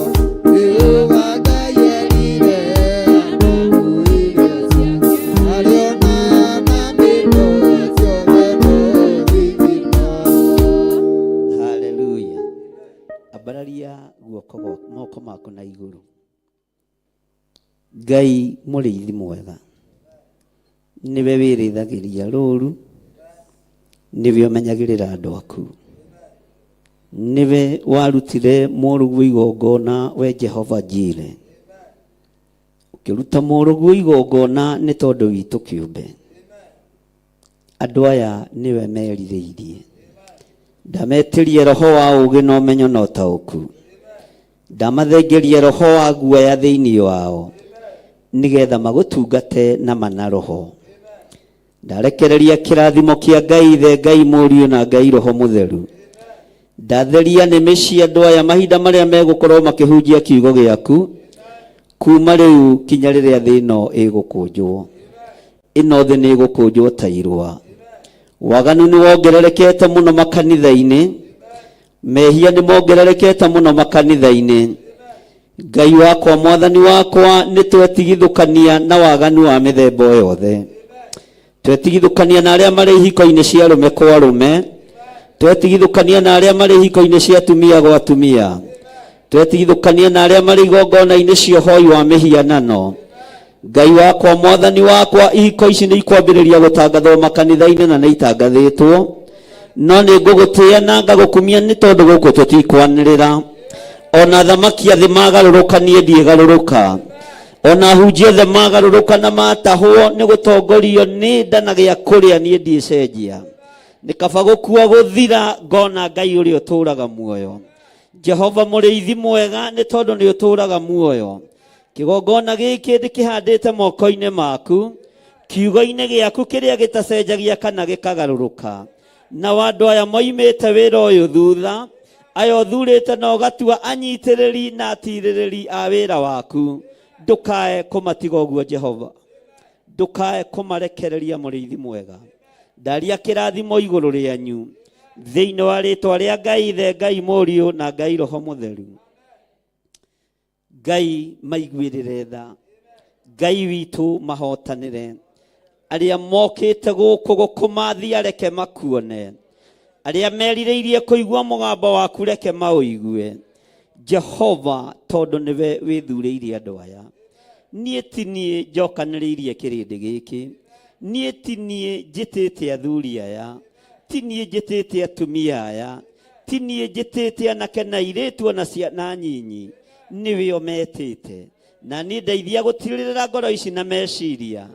Jehova Ngai erire Adamu irio ciake arĩ ona na mĩno ciothe no gĩthino. Haleluya. Ambararia moko maku na igũrũ. Ngai mũrĩithi mwega, nĩwe wĩrĩithagĩria rũũru niwe umenyagirira andu aku, niwe warutire mũrũguo igongona we Jehova Jire. Ukiruta mũrũguo igongona nĩ tondũ witũ kĩũmbe. Andũ aya niwe merirĩirie. Ndametirie roho wa ũũgĩ na ũmenyo na ũtaũku. Ndamathengerie roho wa guoya thĩinĩ wao, nigetha magũtungate na mana roho. Ndarekereria kĩrathimo kĩa Ngai Ithe, Ngai Mũriũ na Ngai Roho Mũtheru. Ndatheria nĩmĩ cia andũ aya mahinda marĩa megũkorwo makĩhunjia kiugo gĩaku, kuma rĩu kinya rĩrĩa thĩ ĩno ĩgũkũnjwo. Ĩno thĩ nĩ ĩgũkũnjwo ta irũa. Waganu nĩ wongererekete mũno makanitha-inĩ, mehia nĩ mongererekete mũno makanitha-inĩ. Ngai wakwa, Mwathani wakwa, nĩ twetigithũkania na waganu wa mĩthemba yothe. Twetigithũkania na arĩa marĩ ihiko-inĩ cia arũme kwa arũme, twetigithũkania na arĩa marĩ ihiko-inĩ cia atumia gwa atumia, twetigithũkania na arĩa marĩ igongona-inĩ cia ũhoi wa mĩhianano. Ngai wakwa, Mwathani wakwa, ihiko ici nĩ ikwambĩrĩria gũtangathwo makanitha-inĩ na nĩ itangathĩtwo, no nĩ ngũgũtĩĩa na ngagũkumia nĩ tondũ gũkũ tũtikwanĩrĩra. Ona thamaki a thĩ magarũrũka, niĩ ndiĩgarũrũka. Ona hunjia othe magarũrũka na matahwo nĩ gũtongorio nĩ nda na gĩa kũrĩa, niĩ ndiĩcenjia. Nĩ kaba gũkua gũthira, ngona Ngai ũrĩa ũtũũraga muoyo. Jehova mũrĩithi mwega, nĩ tondũ nĩ ũtũũraga muoyo. Kĩgongona gĩkĩ ndĩkĩhandĩte moko-inĩ maku, kiugo-inĩ gĩaku kĩrĩa gĩtacenjagia kana gĩkagarũrũka. Na andũ aya moimĩte wĩra ũyũ thutha, aya ũthurĩte na ũgatua anyitĩrĩri na atirĩrĩri a wĩra waku, ndũkae kũmatiga ũguo Jehova. Ndũkae kũmarekereria mũrĩithi mwega. Ndaria kĩrathimo igũrũ rĩanyu thĩinĩ wa rĩĩtwa rĩa Ngai Ithe, Ngai Mũriũ na Ngai Roho Mũtheru. Ngai maiguĩrĩre tha, Ngai witũ mahotanĩre. Arĩa mokĩte gũkũ gũkũmathia reke makuone. Arĩa merirĩirie kũigua mũgambo waku reke maũigue. Jehova, tondũ nĩwe wĩthurĩire andũ aya. Niĩ ti niĩ njokanĩrĩirie kĩrĩndĩ gĩkĩ, niĩ ti niĩ njĩtĩte athuri aya, ti niĩ njĩtĩte atumia aya, ti niĩ njĩtĩte anake na airĩtu ona ciana nyinyi, niwe ũmetĩte. Na niĩ ndeithia gũtirĩrĩra ngoro ici na meciria.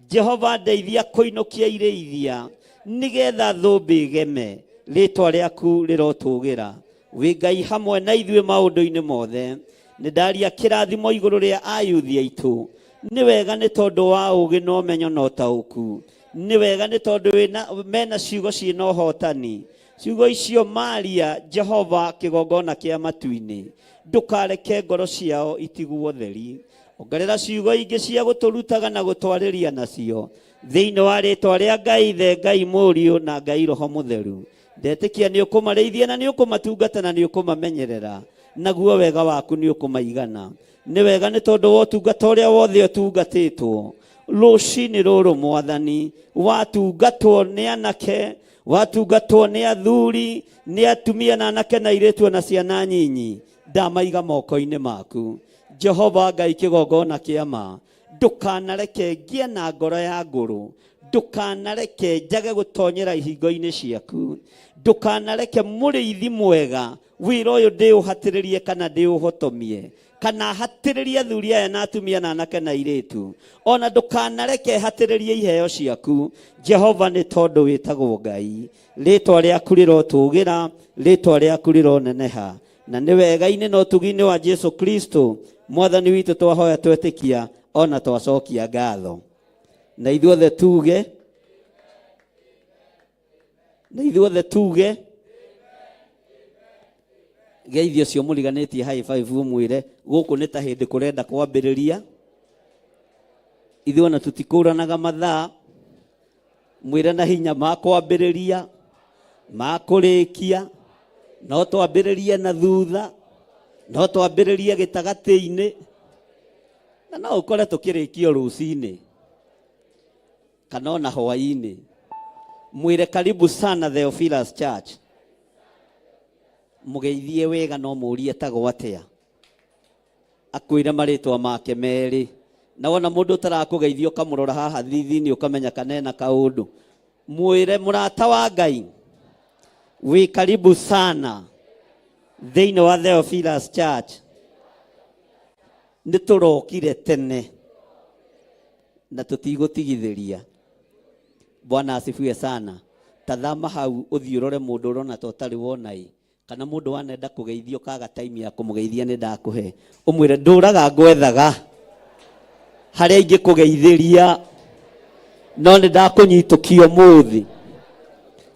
Jehova, ndeithia kũinũkia irĩithia, nigetha thũmbĩ geme, rĩĩtwa rĩaku rĩrotũgĩra. Wĩ Ngai hamwe na ithuĩ maũndũ-inĩ mothe. Nĩ ndaria kĩrathimo igũrũ rĩa ayuthi aitũ. Nĩ wega nĩ tondũ wa ũũgĩ na ũmenyo na ũtaũku. Nĩ wega nĩ tondũ mena ciugo ciĩna ũhotani. Ciugo icio maria Jehova kĩgongona kĩa matu-inĩ. Ndũkareke ngoro ciao itigwo theri. Ongerera ciugo ingĩ cia gũtũrutaga na gũtwarĩria nacio. Thĩinĩ wa rĩĩtwa rĩa Ngai Ithe, Ngai Mũriũ na Ngai Roho Mũtheru. Ndetĩkia nĩ ũkũmarĩithia na nĩ ũkũmatungata na nĩ ũkũmamenyerera. Naguo wega waku nĩ ũkũmaigana. Nĩ wega nĩ tondũ wa ũtungata ũrĩa wothe ũtungatĩtwo. Rũciinĩ rũrũ Mwathani, watungatwo nĩ anake, watungatwo nĩ athuri, nĩ atumia na anake na airĩtu na ciana nyinyi, ndamaiga moko-inĩ maku. Jehova Ngai kĩgongona kĩa ma, ndũkanareke ngĩe na ngoro ya ngũrũ, ndũkanareke njage gũtonyera ihingo-inĩ ciaku, ndũkanareke mũrĩithi mwega wĩra ũyũ ndĩũhatĩrĩrie kana ndĩũhotomie, kana hatĩrĩrie athuri aya na atumia na anake na airĩtu, ona ndũkanareke hatĩrĩrie iheo ciaku. Jehova, nĩ tondũ wĩtagwo Ngai, rĩĩtwa rĩaku rĩrotũgĩra, rĩĩtwa rĩaku rĩroneneha, na nĩ wega-inĩ na ũtugi-inĩ wa Jesu Kristo Mwathani witũ twahoya twetĩkia ona twacokia ngatho. Na ithuothe tuge, na ithuothe tuge, geithio cio mũriganĩtie high five ũmwĩre gũkũ nĩ ta hĩndĩ kũrenda kwambĩrĩria. Ithuĩ ona tũtikũranaga mathaa, mwĩre na hinya makwambĩrĩria, makũrĩkia, no twambĩrĩrie na thutha, no twambĩrĩrie gĩtagatĩ-inĩ, na no ũkore tũkĩrĩkio rũcinĩ kana ona hwaĩ-inĩ. Mwĩre karibu sana Theophilus Church. Mũgeithie wega no mũũrie tagwo atĩa, akwĩre marĩtwa make merĩ. Na wona mũndũ ũtarakũgeithia ũkamũrora haha thithinĩ ũkamenya kana ena kaũndũ, mwire murata wa Ngai wi karibu sana thiini wa Theophilus Church. Niturokire tene na tutigũtigithĩria. Bwana asifiwe sana. Tathama hau uthiurore mundu urona to tari wonai kana mundu wanenda kugeithio kaga time ya kumugeithia ni ndakuhe umwire nduraga ngwethaga haria ingi kugeithiria no ni ndakunyitukio muthi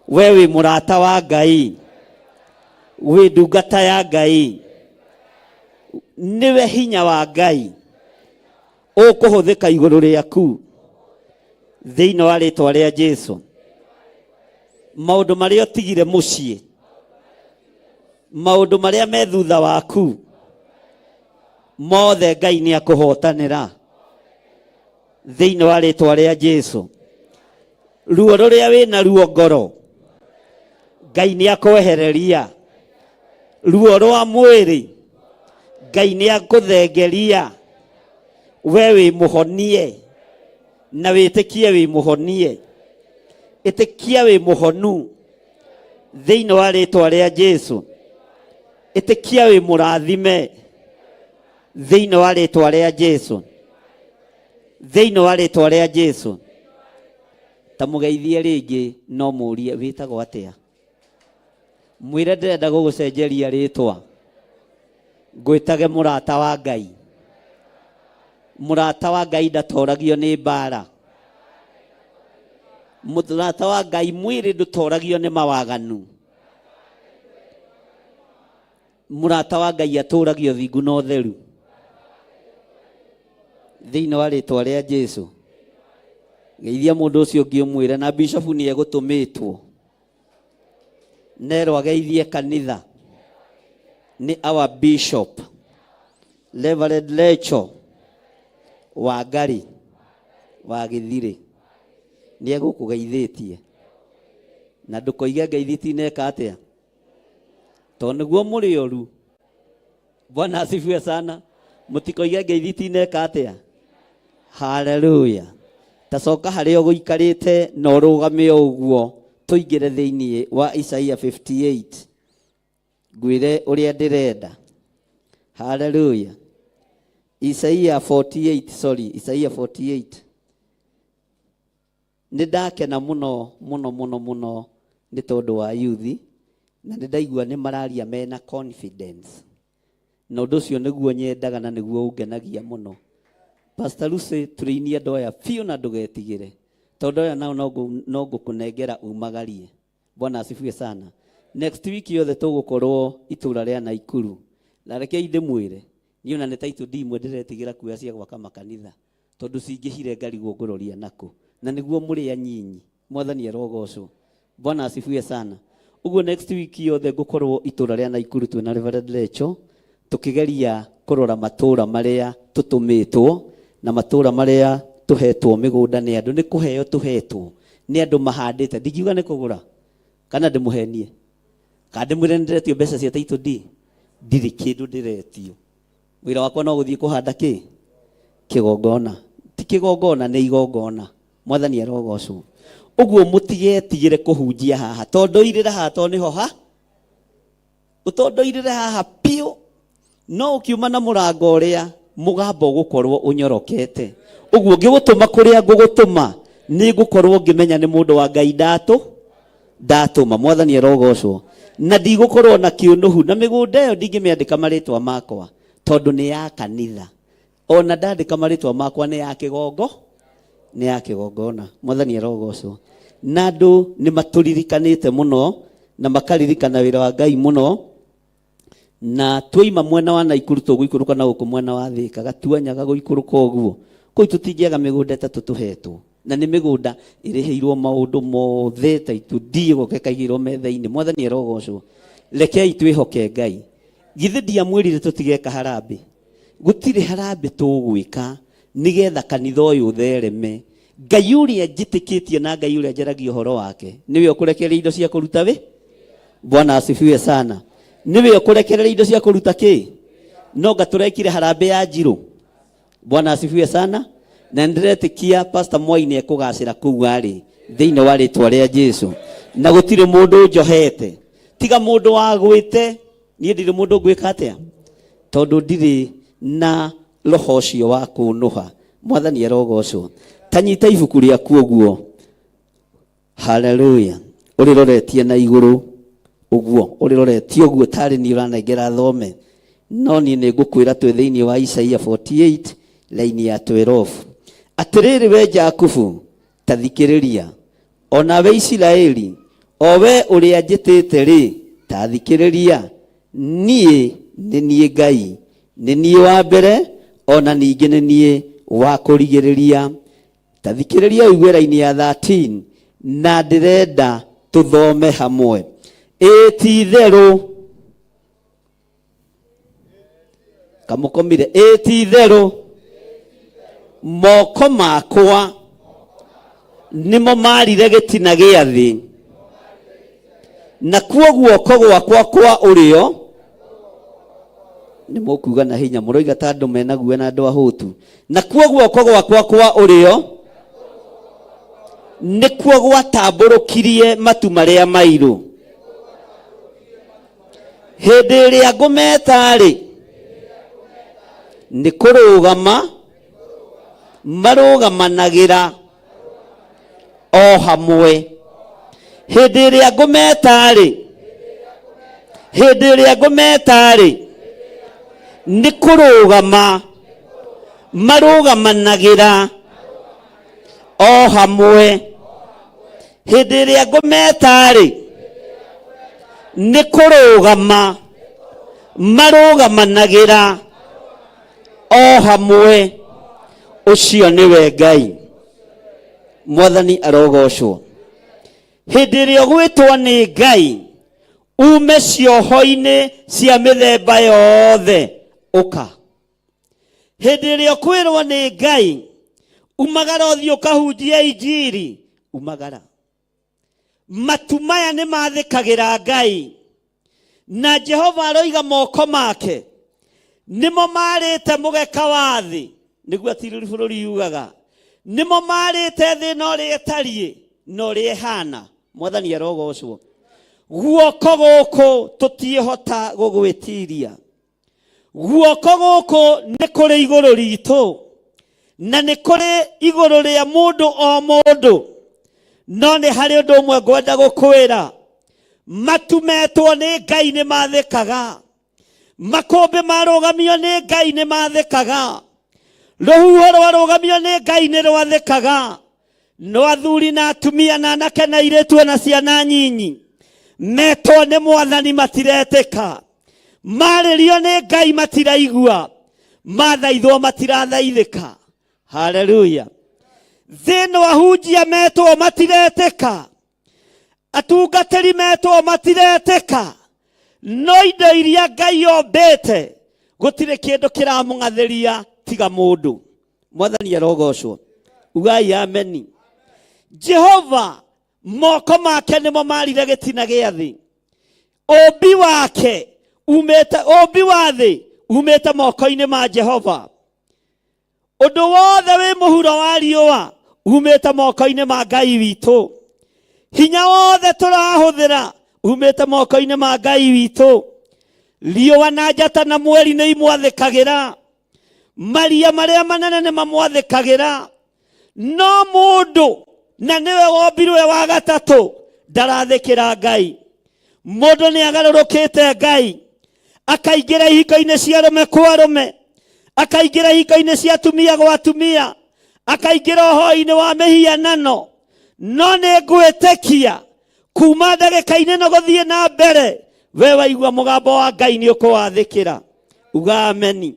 we wi murata wa Ngai wi ndungata ya Ngai niwe hinya wa Ngai ukuhuthika iguru riaku thiini wa ritwa ria Jesu. Maundu maria tigire mucii, maundu maria me thutha waku mothe Ngai ni akuhotanira thiini wa ritwa ria Jesu. Ruo ruria wina ruo ngoro Ngai ni akwehereria. Ruo rwa mwiri Ngai ni akuthengeria. We wi muhonie na witikie wi muhonie. Itikia wi muhonu thiini wa ritwa ria Jesu. Itikia wi murathime thiini wa ritwa ria Jesu. Thiini wa ritwa ria Jesu. Ta mugeithie ringi no murie witagwo atia. Mwire ndirenda gugucenjeria ritwa ngwitage murata wa Ngai. Murata wa Ngai ndatoragio ni mbara. Murata wa Ngai mwiri ndutoragio ni mawaganu. Murata wa Ngai aturagio thingu no theru thiini wa ritwa ria Jesu. Geithia mundu ucio ungi umwire na bishop ni egutumitwo nero ageithie kanitha ni our bishop Reverend Lecho wa Ngari wa Githiri ni egukugeithitie na ndukoige ngeithi neka atia to niguo muri oru. Bwana asifiwe sana. Mutikoige ngeithi neka atia. Hallelujah. Tacoka haria guikarite no rugame uguo tuingire thiini wa Isaiah 58 gwire uria ndirenda. Hallelujah. Isaiah 48. Nindakena muno ni tondu wa youth na nindaigua ni mararia mena confidence. Na undu ucio niguo nyendaga na niguo ungenagia muno. Pastor Lucy tureinie andu aya fiu na ndugetigire tondu aya nao no ngukunengera umagarie. Bwana asifiwe sana. Next week yothe tugukorwo itura ria Naikuru na reke ndimwire niona ni taitu ndimwe ndiretigira kuya cia gwaka makanitha tondu cingihire ngari guongororia nako na niguo muri anyinyi. Mwathani arogocwo. Bwana asifiwe sana. Uguo next week yothe ngukorwo itura ria Naikuru twina Reverend Lecho tukigeria kurora matura maria tutumitwo na matura maria tuhetwo migunda ni andu. Ni kuheo tuhetwo ni andu mahandite. Ndigiuga ni kugura kana ndimuhenie kana ndimwire ndiretio mbeca cia taitu ndiri kindu ndiretio. Wira wakwa no guthie kuhanda kigongona. Ti kigongona ni igongona. Mwathani arogocwo. Uguo mutigetigire kuhunjia haha tondu irira haha to niho ha utondu irira haha piu no ukiuma na murango uria mugambo gukorwo unyorokete. Uguo ngigutuma kuria ngugutuma ni gukorwo ngimenya ni mundu wa Ngai ndatuma. Mwathani arogocwo. Na ndigukorwo na kiunuhu na migunda iyo ndingimiandika maritwa makwa tondu ni ya kanitha. Ona ndandika maritwa makwa ni ya kigongona. Mwathani arogocwo. Na andu ni maturirikanite muno na makaririkana wira wa Ngai muno. Na twaima mwena wa Naikuru tuguikuruka na guku mwena wa Thika gatuanyaga guikuruka uguo koi tutingiaga migunda ta tutuhetwo na ni migunda iriheirwo maundu mothe ta itudie gokekaigirwo metha-ini. Mwathani arogocwo. Rekei twihoke Ngai. Githe ndiamwirire tutigeka harambe. Gutire harambe tugwika nigetha kanitha uyu uthereme. Ngai uria njitikitie na Ngai uria njaragia uhoro wake niwe ukurekereria indo cia kuruta we. Bwana asifiwe sana. Niwe ukurekereria indo cia kuruta ki no ngaturekire harambe ya njiro. Bwana asifiwe sana. Na ndiretikia Pastor Mwai ni ekugacira kuu ari thiini wa ritwa ria Jesu na gutire mundu njohete tiga mundu wagwite nie ndire mundu ngwika atia tondu ndire na roho ucio wa kunuha. Mwathani arogocwo. Tanyita ibuku riaku uguo. Haleluya. Uriroretie na iguru uguo uriroretie uguo tari ni uranengera thome no ni ngukwira twi thiini wa Isaia 48 laini ya 12. Atiriri we Jakubu tathikiriria ona we Isiraeli owe uria njitite ri tathikiriria nie ni nie Ngai ni nie wa mbere ona ningi ni nie wa kurigiriria. Tathikiriria uigwe laini ya 13 na ndirenda tuthome hamwe. Ti-theru kamukomire ti-theru moko makwa nimo marire gitina gia thi na kuo guoko gwakwa kwa urio nimo kuga na hinya muroiga tandu mena guo na andu ahutu na kuo guoko gwakwa kwa urio nikuo gwatamburukirie matu maria mairu hindi iria ngumetari ni kurugama marugamanagira o hamwe. Hindi iria ngumetari ni kurugama marugamanagira o hamwe. Hindi iria ngumetari ni kurugama marugamanagira o hamwe. Ucio niwe Ngai. Mwathani arogocwo. Hindi iria gwitwa ni Ngai ume cioho-ini cia mithemba yothe uka. Hindi iria kwirwo ni Ngai umagara uthii ukahunjia injiri umagara. Matu maya ni mathikagira Ngai na Jehova aroiga moko make nimo marite mugeka wa thi niguo atiruri bururi yugaga nimo marite thi no rietarie no riehana. Mwathani arogocwo. Guoko guku tutiehota gugwitiria. Guoko guku ni kuri iguru ritu na ni kuri iguru ria mundu o mundu no ni hari undu umwe ngwenda gukwira. Matu metwo ni Ngai ni mathikaga. Makombe marugamio ni Ngai ni mathikaga. Ruhuho rwarugamio ni Ngai ni rwathikaga. No athuri na atumia na anake na airitu na ciana nyinyi metwo ni Mwathani matiretĩka. Marĩrio ni Ngai matiraigua. Mathaithwo matirathaithĩka. Haleluya. Thĩinĩ ahunjia metwo matiretĩka. Atungatĩri metwo matiretĩka. No indo iria Ngai ombĩte gũtirĩ kĩndũ kĩramũng'athĩria tiga mũndũ. Mwathani arogocwo. Ugai ameni. Jehova moko make nimo marire gitina gia thi. Ũmbi wake umete ũmbi wa thi umete moko-ini ma Jehova. Ũndũ wothe wĩ mũhuro wa riũa umete moko-ini ma Ngai witũ. Hinya wothe tũrahũthĩra umete moko-ini ma Ngai witũ. Riũa na njata na mweri nĩ imwathĩkagĩra. Maria marĩa manene nĩ mamwathĩkagĩra. No mũndũ na niwe wombirwe wa gatatũ ndarathĩkĩra Ngai. Mũndũ nĩ agarũrũkĩte Ngai akaingĩra ihiko-inĩ cia arũme kwa arũme, akaingĩra ihiko-inĩ cia atumia gwa atumia, akaingĩra ũhoi-inĩ wa mĩhianano. No nĩ ngwĩtĩkia kuma ndagĩka-inĩ ĩno gũthiĩ na mbere we waigua mũgambo wa Ngai nĩ ũkũwathĩkĩra. Uga ameni.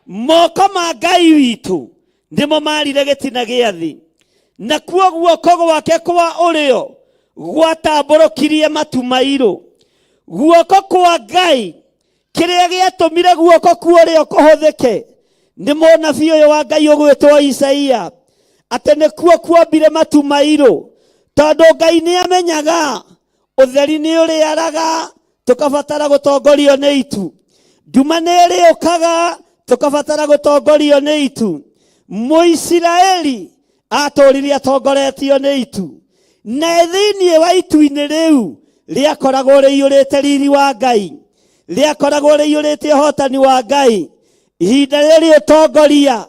Moko ma Ngai witũ ndimo marire gitina gia thi na kuo guoko gwake kwa ũrĩo gwatamburukirie matu mairu. Guoko kwa Ngai kĩrĩa gĩatũmire guoko kwa ũrĩo kũhũthĩke nĩ mũnabii ũyũ wa Ngai ũgwĩtwo Isaia atĩ nĩkuo kuombire matu mairu. Tondũ Ngai nĩ amenyaga ũtheri nĩ ũrĩaraga tũkabatara gũtongorio nĩ itu. Nduma nĩ ĩrĩũkaga tũkabatara gũtongorio nĩ itu. Mũisiraeli atũrire atongoretio nĩ itu. na thĩinĩ wa itu-inĩ rĩu rĩakoragwo rĩiyũrĩte riri wa Ngai, rĩakoragwo rĩiyũrĩte ũhotani wa Ngai. Ihinda rĩrĩ ũtongoria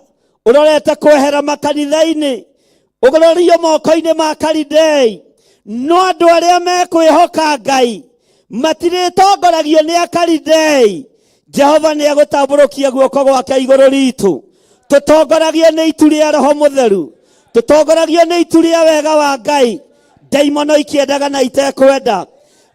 ũrorete kwehera makanitha-inĩ, ũgororio moko-inĩ ma Kalidei. No andũ arĩa mekwĩhoka Ngai matirĩtongoragio nĩ Akalidei. Jehova nĩ agũtambũrũkia guoko gwake igũrũ ritũ. Tũtongoragio nĩ itu rĩa Roho Mũtheru, tũtongoragio nĩ itu rĩa wega wa Ngai. Ndaimono ikĩendaga na itekwenda.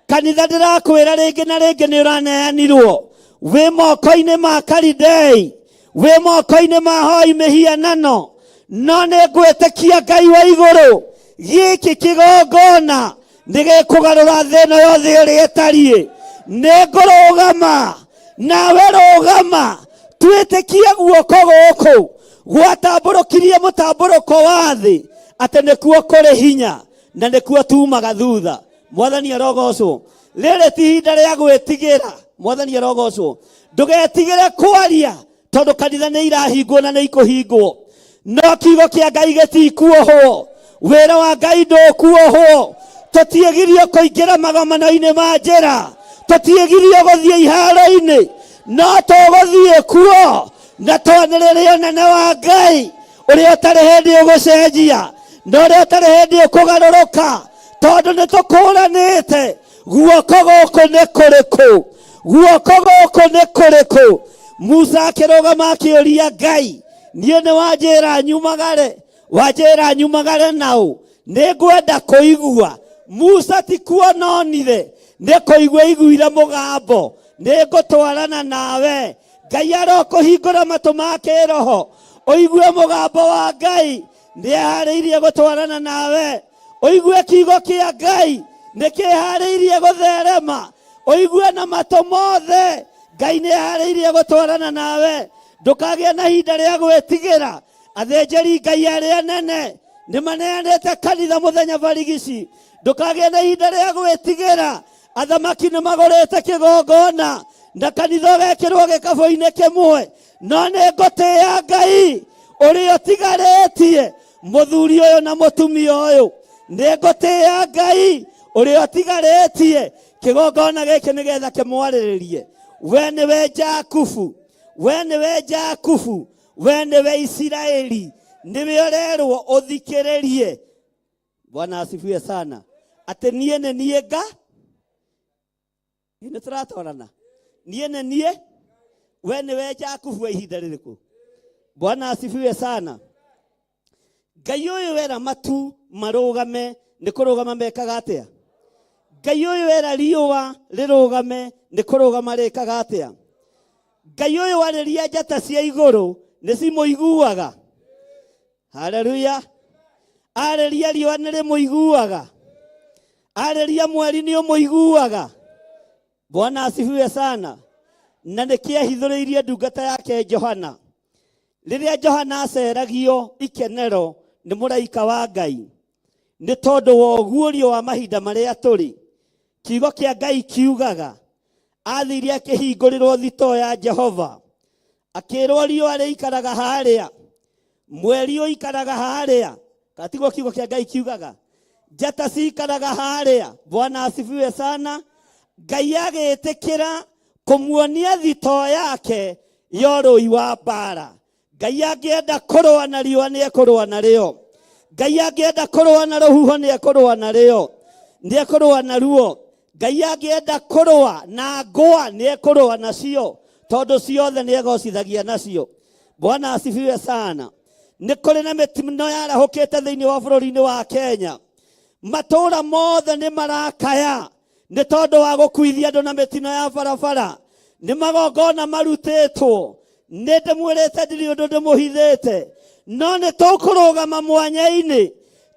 Kanitha ndĩrakwĩra rĩngĩ na rĩngĩ nĩ ũraneanirwo wĩ moko-inĩ ma Kalidei, wĩ moko-inĩ ma hoi mĩhianano. No nĩ ngwĩtĩkia Ngai wa igũrũ, gĩkĩ kĩgongona nĩ gĩkũgarũra thĩ ĩno yothe ũrĩa ĩtariĩ. Nĩ ngũrũgama nawe rũgama, twĩtĩkie guoko gũkũ gwatambũrũkirie mũtambũrũko wa thĩ atĩ nĩkuo kũrĩ hinya na nĩkuo tumaga thutha. Mwathani arogocwo. Rĩrĩ ti ihinda rĩa gwĩtigĩra. Mwathani arogocwo. Ndũgetigĩre kwaria tondũ kanitha nĩ irahingwo na nĩ ikũhingwo. No kiugo kĩa Ngai gĩtikuohwo, wĩra wa Ngai ndũkuohwo. Tũtiĩgirio kũingĩra magomano-inĩ ma njĩra, tũtiĩgirio gũthiĩ iharo-inĩ, no tũgũthiĩ kuo na twanĩrĩre ũnene wa Ngai ũrĩa ũtarĩ hĩndĩ ũgũcenjia na ũrĩa ũtarĩ hĩndĩ ũkũgarũrũka, tondũ nĩ tũkũranĩte. Guoko gũkũ nĩ kũrĩkũ? Guoko gũkũ nĩ kũrĩkũ? Musa akĩrũgama akĩũria Ngai, niĩ nĩ wanjĩra nyumagare, wanjĩra nyumagare naũ? Nĩ ngwenda kũigua. Musa ti kuona onire, nĩ kũigua iguire mũgambo. Nĩ ngũtwarana nawe. Ngai arokũhingũra matũ ma kĩroho ũigue mũgambo wa Ngai. Nĩ eharĩirie gũtwarana nawe. Ũigue kiugo kĩa Ngai nĩ kĩharĩirie gũtherema. Ũigue na matũ mothe Ngai nĩ eharĩirie gũtwarana nawe. Ndũkagĩe na ihinda rĩa gwĩtigĩra. Athĩnjĩri Ngai arĩa anene nĩ maneanĩte kanitha mũthenya barigici. Ndũkagĩe na ihinda rĩa gwĩtigĩra. Athamaki nĩ magũrĩte kĩgongona na kanitha ũgekĩrwo gĩkabũ-inĩ kĩmwe. No nĩ ngũtĩĩa Ngai ũrĩa ũtigarĩtie mũthuri ũyũ na mũtumia ũyũ. Nĩ ngũtĩĩa Ngai ũrĩa ũtigarĩtie kĩgongona gĩkĩ nĩgetha kĩmwarĩrĩrie. We nĩwe Jakubu, we nĩwe Jakubu, we nĩwe Isiraeli. Nĩwe ũrerwo ũthikĩrĩrie. Bwana asifiwe sana. Atĩ niĩ nĩ niĩ Nga. Nĩ tũratwarana. Niĩ nĩ niĩ. We nĩwe Jakubu wa ihinda rĩrĩkũ. Bwana asifiwe sana. Ngai ũyũ wera matu marũgame, nĩ kũrũgama mekaga atĩa? Ngai ũyũ wera riũa rĩrũgame, nĩ kũrũgama rĩkaga atĩa? Ngai ũyũ warĩria njata cia igũrũ, nĩ cimũiguaga. Haleluya. Arĩria riũa nĩ rĩmũiguaga. Arĩria mweri nĩ ũmũiguaga. Bwana asifiwe sana. Na nĩ kĩehithũrĩirie ndungata yake Johana. Rĩrĩa Johana aceragio ikenero nĩ mũraika wa Ngai, nĩ tondũ wa ũguũrio wa mahinda marĩa tũrĩ. Kiugo kĩa Ngai kiugaga athire akĩhingũrĩrwo thitoo ya Jehova, akĩrwo riũa rĩikaraga harĩa, mweri ũikaraga harĩa. Katiguo kiugo kĩa Ngai kiugaga njata cikaraga harĩa. Bwana asifiwe sana. Ngai agĩtĩkĩra kũmuonia thitoo yake ya ũrũi wa mbara. Ngai angĩenda kũrũa na riũa nĩ ekũrũa narĩo. Ngai angĩenda kũrũa na rũhuho nĩ ekũrũa narĩo, nĩ ekũrũa naruo. Ngai angĩenda kũrũa na ngũa nĩ ekũrũa nacio, tondũ ciothe nĩ egocithagia nacio. Bwana asifiwe sana. Nĩ kũrĩ na mĩtino yarahũkĩte thĩinĩ wa bũrũri-inĩ wa Kenya. Matũũra mothe nĩ marakaya nĩ tondũ wa gũkuithia andũ na mĩtino ya barabara. Nĩ magongona marutĩtwo. Nĩ ndĩmwĩrĩte ndirĩ ũndũ ndĩmũhithĩte. No nĩ tũkũrũgama mwanya-inĩ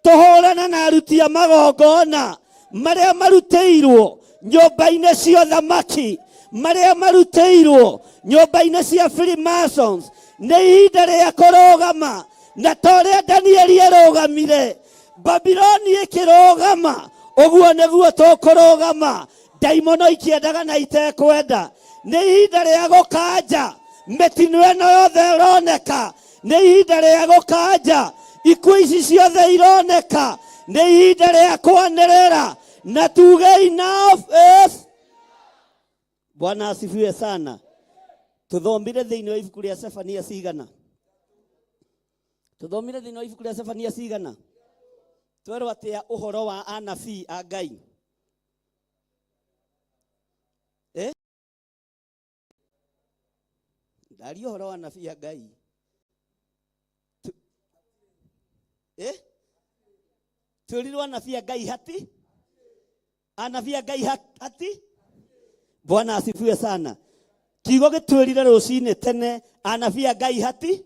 tũhũrana na aruti a magongona marĩa marutĩirwo nyũmba-inĩ cia ũthamaki, marĩa marutĩirwo nyũmba-inĩ cia Freemasons. Nĩ ihinda rĩa kũrũgama na ta ũrĩa Danieli arũgamire, Babiloni ĩkĩrũgama, ũguo nĩguo tũkũrũgama. Ndaimono ikĩendaga na itekwenda. Nĩ ihinda rĩa gũkanja mĩtino ĩno yothe ĩroneka. Nĩ ihinda rĩa gũkanja ikuũ ici ciothe ironeka. nĩ ihinda rĩa kwanĩrĩra na tuge enough is. Bwana asifiwe sana. Tuthomire thĩinĩ wa ibuku rĩa Sefania cigana? Tuthomire thĩinĩ wa ibuku rĩa Sefania cigana? Twerwo atĩa ũhoro wa anabii a Ngai? Ndari ũhoro wa anabii a Ngai. Twĩrirwo anabii a Ngai hati? Anabii a Ngai hati? Bwana asifiwe sana. Kiugo gĩtwĩrire rũcinĩ tene anabii a Ngai hati?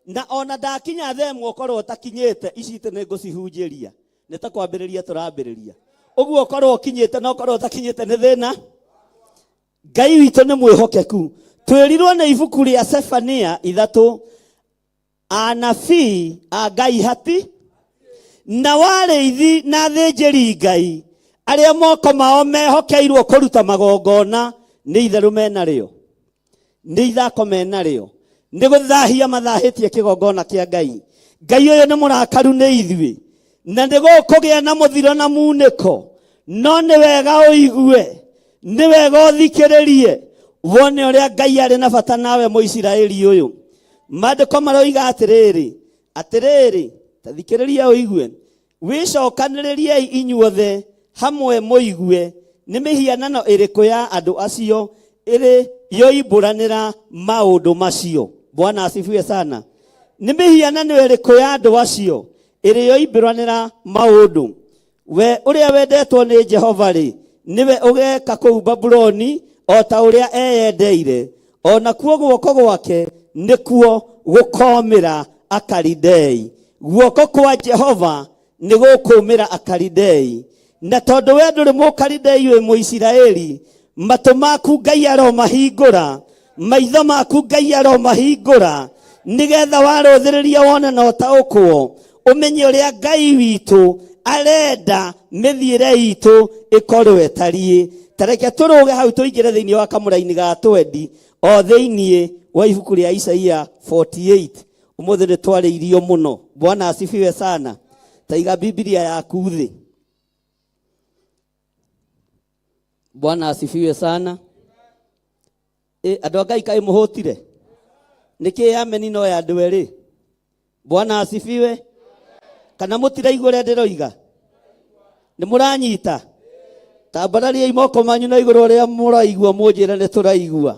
Na ona ndakinya themwo korwo takinyĩte ici nĩ ngũcihunjĩria. Nĩ ta kwambĩrĩria tũrambĩrĩria. Ũguo korwo kinyĩte no korwo takinyĩte nĩ thĩna. Ngai witũ nĩ mwĩhokeku. Twĩrirwo nĩ ibuku rĩa Sefania 3 anabii a Ngai hati? Na warĩithi na thĩnjĩri Ngai arĩa moko mao mehokeirwo kũruta magongona nĩ itherũ menarĩo, nĩ ithako menarĩo, nĩ gũthahia mathahĩtie kĩgongona kĩa Ngai. Ngai ũyũ nĩ mũrakaru nĩ ithuĩ na nĩ gũkũgĩa na mũthiro na munĩko, no nĩ wega ũigue, nĩ wega ũthikĩrĩrie wone ũrĩa Ngai arĩ na bata nawe Mũisiraeli ũyũ. Maandĩko maroiga atĩrĩrĩ, ta thikĩrĩria ũigue, wĩcokanĩrĩriei inyuothe hamwe mũigue nĩ mĩhianano ĩrĩkũ ya andũ acio ĩrĩ yoimbũranĩra maũndũ macio. Bwana asifiwe sana. Nĩ mĩhianano ĩrĩkũ ya andũ acio ĩrĩ yoimbũranĩra maũndũ? We ũrĩa wendetwo nĩ Jehova rĩ, niwe ũgeka kũu Babuloni o ta ũrĩa eyendeire, ona kuo guoko gwake nĩkuo gũkomĩra Akalidei. Guoko kwa Jehova nĩ gũkũmĩra Akalidei. Na tondũ we ndũrĩ Mũkalidei wĩ Mũisiraeli, matũ maku Ngai aromahingũra, maitho maku Ngai aromahingũra, nĩgetha warũthĩrĩria wone na ũtaũkwo, ũmenye ũrĩa Ngai witũ arenda mĩthiĩre itũ ĩkorwo ĩtariĩ. Tareke tũrũge hau tũingĩre thĩinĩ wa kamũra-inĩ ga twendi o thĩinĩ wa ibuku rĩa Isaia 48. Ũmũthĩ nĩ twarĩirio mũno. Bwana asifiwe sana. Taiga Biblia yaku thĩ. Bwana asifiwe sana. Andũ a Ngai kaĩ mũhũtire? Nĩkĩ ameni no ya andũ erĩ? Bwana asifiwe. Kana mũtiraigua ũrĩa ndĩroiga? Nĩ mũranyita? Tambarariai moko manyu na igũrũ ũrĩa mũraigua, mũnjĩre nĩ tũraigua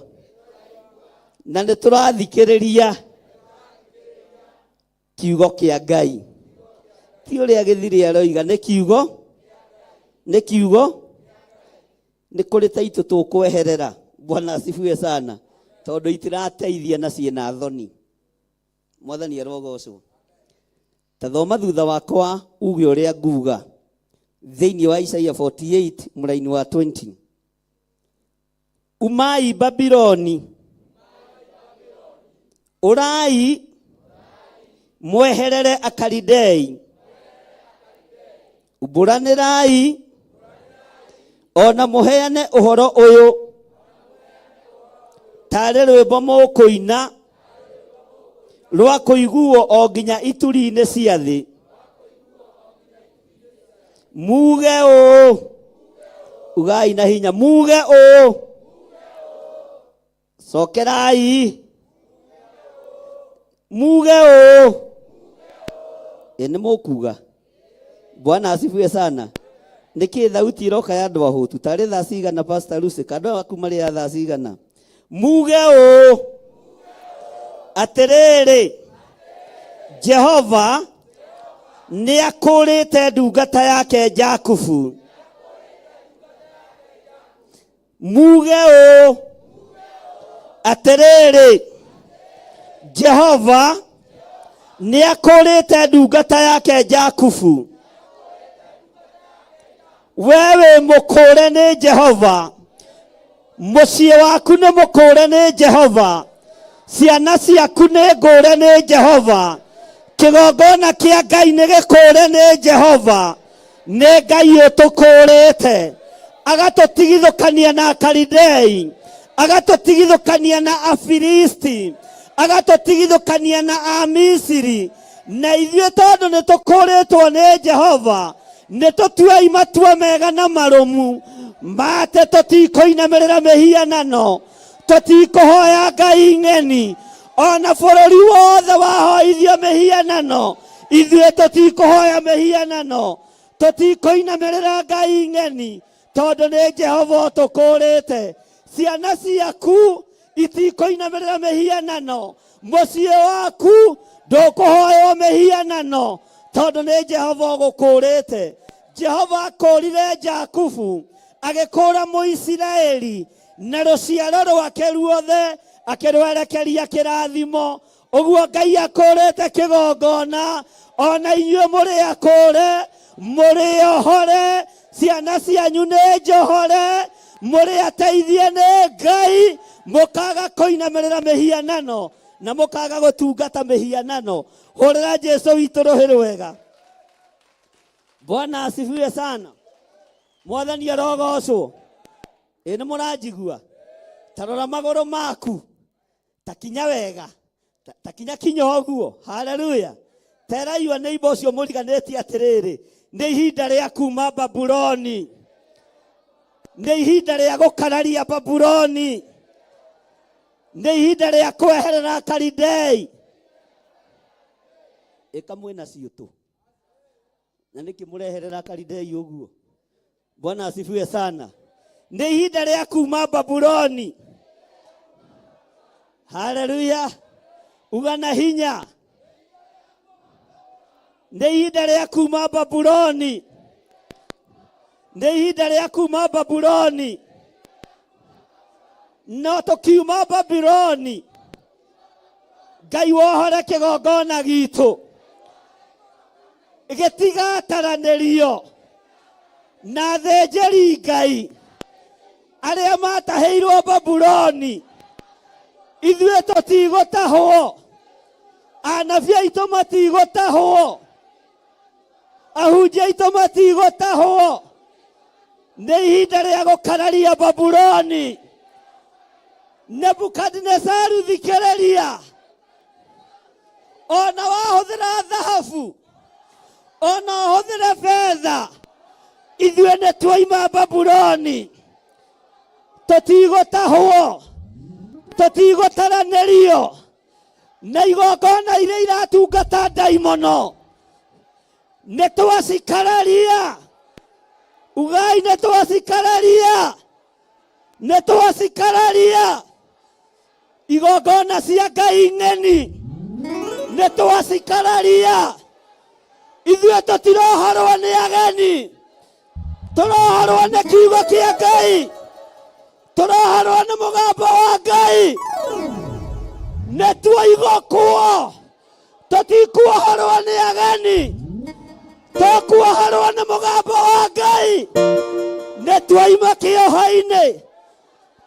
na nĩ tũrathikĩrĩria kiugo kĩa Ngai. Ti ũrĩa gĩthiri aroiga, nĩ kiugo nĩ kũrĩ ta itũ tũkweherera. Bwana asifiwe sana, tondũ itirateithia na ciĩna thoni. Mwathani arogocwo. Ta thoma thutha wakwa uge ũrĩa nguga thĩinĩ wa Isaia 48 mũraini wa 20. Umai Babyloni, ũrai mweherere Akalidei, umbũranĩrai ona mũheane ũhoro ũyũ tarĩ rwĩmbo mũkũina rwa kũiguo o nginya ituri-inĩ cia thĩ. Muge ũũ, ugai na hinya, muge ũũ, cokerai, muge ũũ. Nĩ mũkuga? Bwana asifiwe sana. Nĩkĩ thauti iroka ya andũ ahũtu? Tarĩ thaa cigana Pastor Lucy? Andũ aku marĩ ya thaa cigana? Muge ũũ, atĩrĩrĩ, Jehova nĩ akũrĩte ndungata yake Jakubu. Muge ũũ, atĩrĩrĩ, Jehova nĩ akũrĩte ndungata yake Jakubu. Wewe mũkũre nĩ Jehova, mũciĩ waku nĩ mũkũre nĩ Jehova, ciana ciaku nĩ ngũre nĩ Jehova, kĩgongona kĩa Ngai nĩ gĩkũre nĩ Jehova. Nĩ Ngai ũtũkũrĩte, agatũtigithũkania na Akalidei, agatũtigithũkania na Afilisti, agatũtigithũkania na Amisiri, na ithuĩ tondũ nĩ tũkũrĩtwo nĩ Jehova nĩ tũtuai matua mega na marũmu mate tũtikũinamĩrĩra mĩhianano tũtikũhoya ngai ng'eni ona bũrũri wothe wahoithio mĩhianano ithuĩ tũtikũhoya mĩhianano tũtikũinamĩrĩra ngai ng'eni tondũ nĩ Jehova tũkũrĩte ciana ciaku itikũinamĩrĩra mĩhianano mũciĩ waku ndũkũhoywo mĩhianano tondũ nĩ Jehova gũkũrĩte. Jehova akũrire Jakubu agĩkũra Mũisiraeli na rũciaro rwake ruothe akĩrwerekeria kĩrathimo. Ũguo Ngai akũrĩte kĩgongona ona inyuĩ mũrĩ akũre mũrĩ ohore ciana cianyu nĩ njohore mũrĩ ateithie nĩ Ngai mũkaga kũinamĩrĩra mĩhianano na mũkaga gũtungata mĩhianano. Hũrĩra Jesũ witũ rũhĩ rwega. Bwana asifiwe sana. Mwathani arogocwo. Ĩ nĩ mũranjigua? Tarora magũrũ maku takinya wega takinya kinya ũguo. Haleluya. Tera iwa neighbor ũcio mũriganĩtie atĩrĩrĩ nĩ ihinda rĩa kuma Babuloni. Nĩ ihinda rĩa gũkararia Babuloni. Nĩ ihinda rĩa kweherera Kalidei. Ĩka mwĩna ciũtũ na nĩkĩ mũreherera Kalidei ũguo. Bwana asifiwe sana. Nĩ ihinda rĩa kuma Babuloni. Haleluya. Uga na hinya. Nĩ ihinda rĩa kuma Babuloni. Nĩ ihinda rĩa kuma Babuloni. No tũkiuma Babuloni Ngai wohore kĩgongona gitũ gĩtigataranĩrio na athĩnjĩri Ngai arĩa matahĩirwo Babuloni. Ithuĩ tũtigũtahwo, anabii aitũ matigũtahwo, ahunjia aitũ matigũtahwo. Nĩ ihinda rĩa gũkararia Babuloni. Nebukadnezaru thikĩrĩria, ona wahũthĩra thahabu ona wahũthĩra betha ithuĩ nĩ twaima Babuloni. Tũtigũtahwo tũtigũtaranĩrio na igongona iria iratungata ndaimono. Nĩ twacikararia. Ugai nĩ twacikararia. Nĩ twacikararia. Igongona cia Ngai ng'eni nĩ twacikararia. Ithuĩ tũtirohorwo nĩ ageni, tũrohorwo nĩ kiugo kĩa Ngai, tũrohorwo nĩ mũgambo wa Ngai. Nĩ twaigwo kuo, tũtikuohorwo nĩ ageni, tũkuohorwo nĩ mũgambo wa Ngai. Nĩ twaima kĩoho-inĩ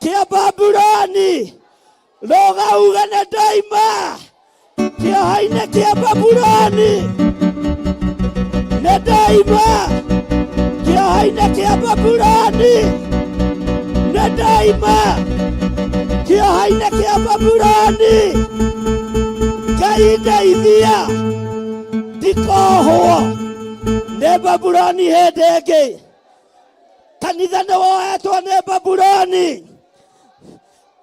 kĩa Babuloni. Roga uga nĩ ndaima kĩoho-inĩ kĩa Babuloni. Nĩ ndaima kĩoho-inĩ kĩa Babuloni. Nĩ ndaima kĩoho-inĩ kĩa Babuloni. Ngai ndeithia ndikohwo nĩ Babuloni hĩndĩ ĩngĩ. Kanitha nĩ wohetwo nĩ Babuloni.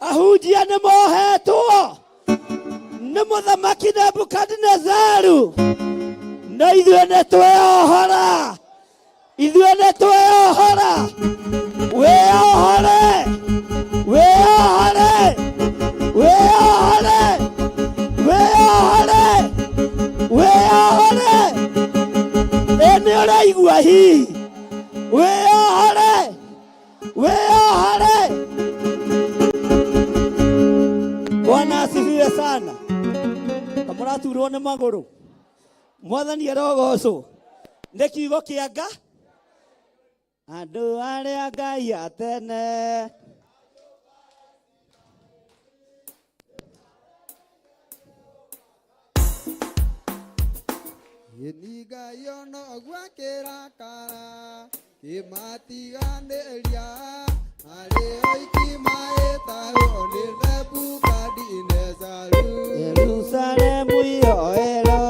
Ahunjia nĩ mohetwo nĩ mũthamaki Nebukadnezaru. Na ithuĩ nĩ tweohora. Ithuĩ nĩ tweohora. Wĩohore. Wĩohore. Wĩohore. Wĩohore. Wĩohore. Nĩ ũraigua hihi? Wĩohore. Wĩohore. Bwana asifiwe sana. Kamũraturwo nĩ magũrũ. Mwathani arogocwo. Nĩ kiugo kĩa Ngai. Andũ arĩa Ngai atene. Ngai ono gwakĩra kara kĩmatiganĩria arĩ oiki maĩtahwo nĩ Nebukadnezaru. Jerusalemu ihoero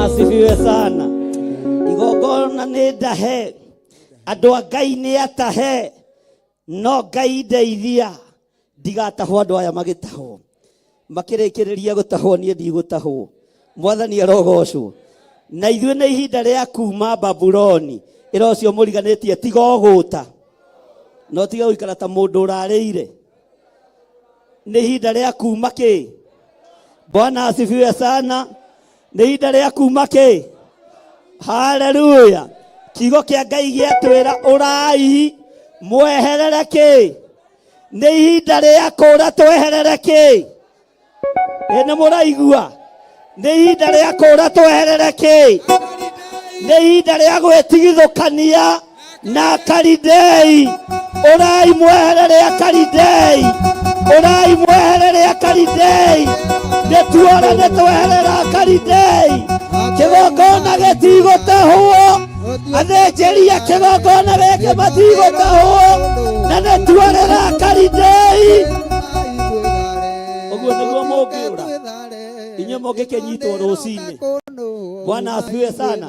Asifiwe sana. Igongona nĩ ndahe, andũ a Ngai nĩ atahe, no Ngai ndeithia ndigatahwo andũ aya magĩtahwo. Makĩrĩkĩrĩria gũtahwo niĩ ndigũtahwo. Mwathani arogocwo. Na ithuĩ nĩ ihinda rĩa kuma Babuloni. Ĩra ũcio mũriganĩtie tiga ũgũta. No tiga gũikara ta mũndũ ũrarĩire. Nĩ ihinda rĩa kuma kĩ? Bwana asifiwe sana. Nĩ ihinda rĩa kuma kĩ? Haleluya. Kiugo kĩa Ngai gĩatwĩra ũrai mweherere kĩ? Nĩ ihinda rĩa kũra tweherere kĩ? Nĩ mũraigua? Nĩ ihinda rĩa kũra tweherere kĩ? Nĩ ihinda rĩa gwĩtigithũkania na Akalidei. Ũrai mweherere Akalidei. Ũrai mweherere Akalidei. Nĩtuorane tweherera Akalidei. Kĩgongona gĩtigũtahwo. Athĩnjĩri a kĩgongona gĩkĩ matigũtahwo. Na nĩtuorera Akalidei. Ũguo nĩguo mũngĩũra. Inyuĩ mũngĩkĩnyitwo rũcinĩ. Bwana asifiwe sana.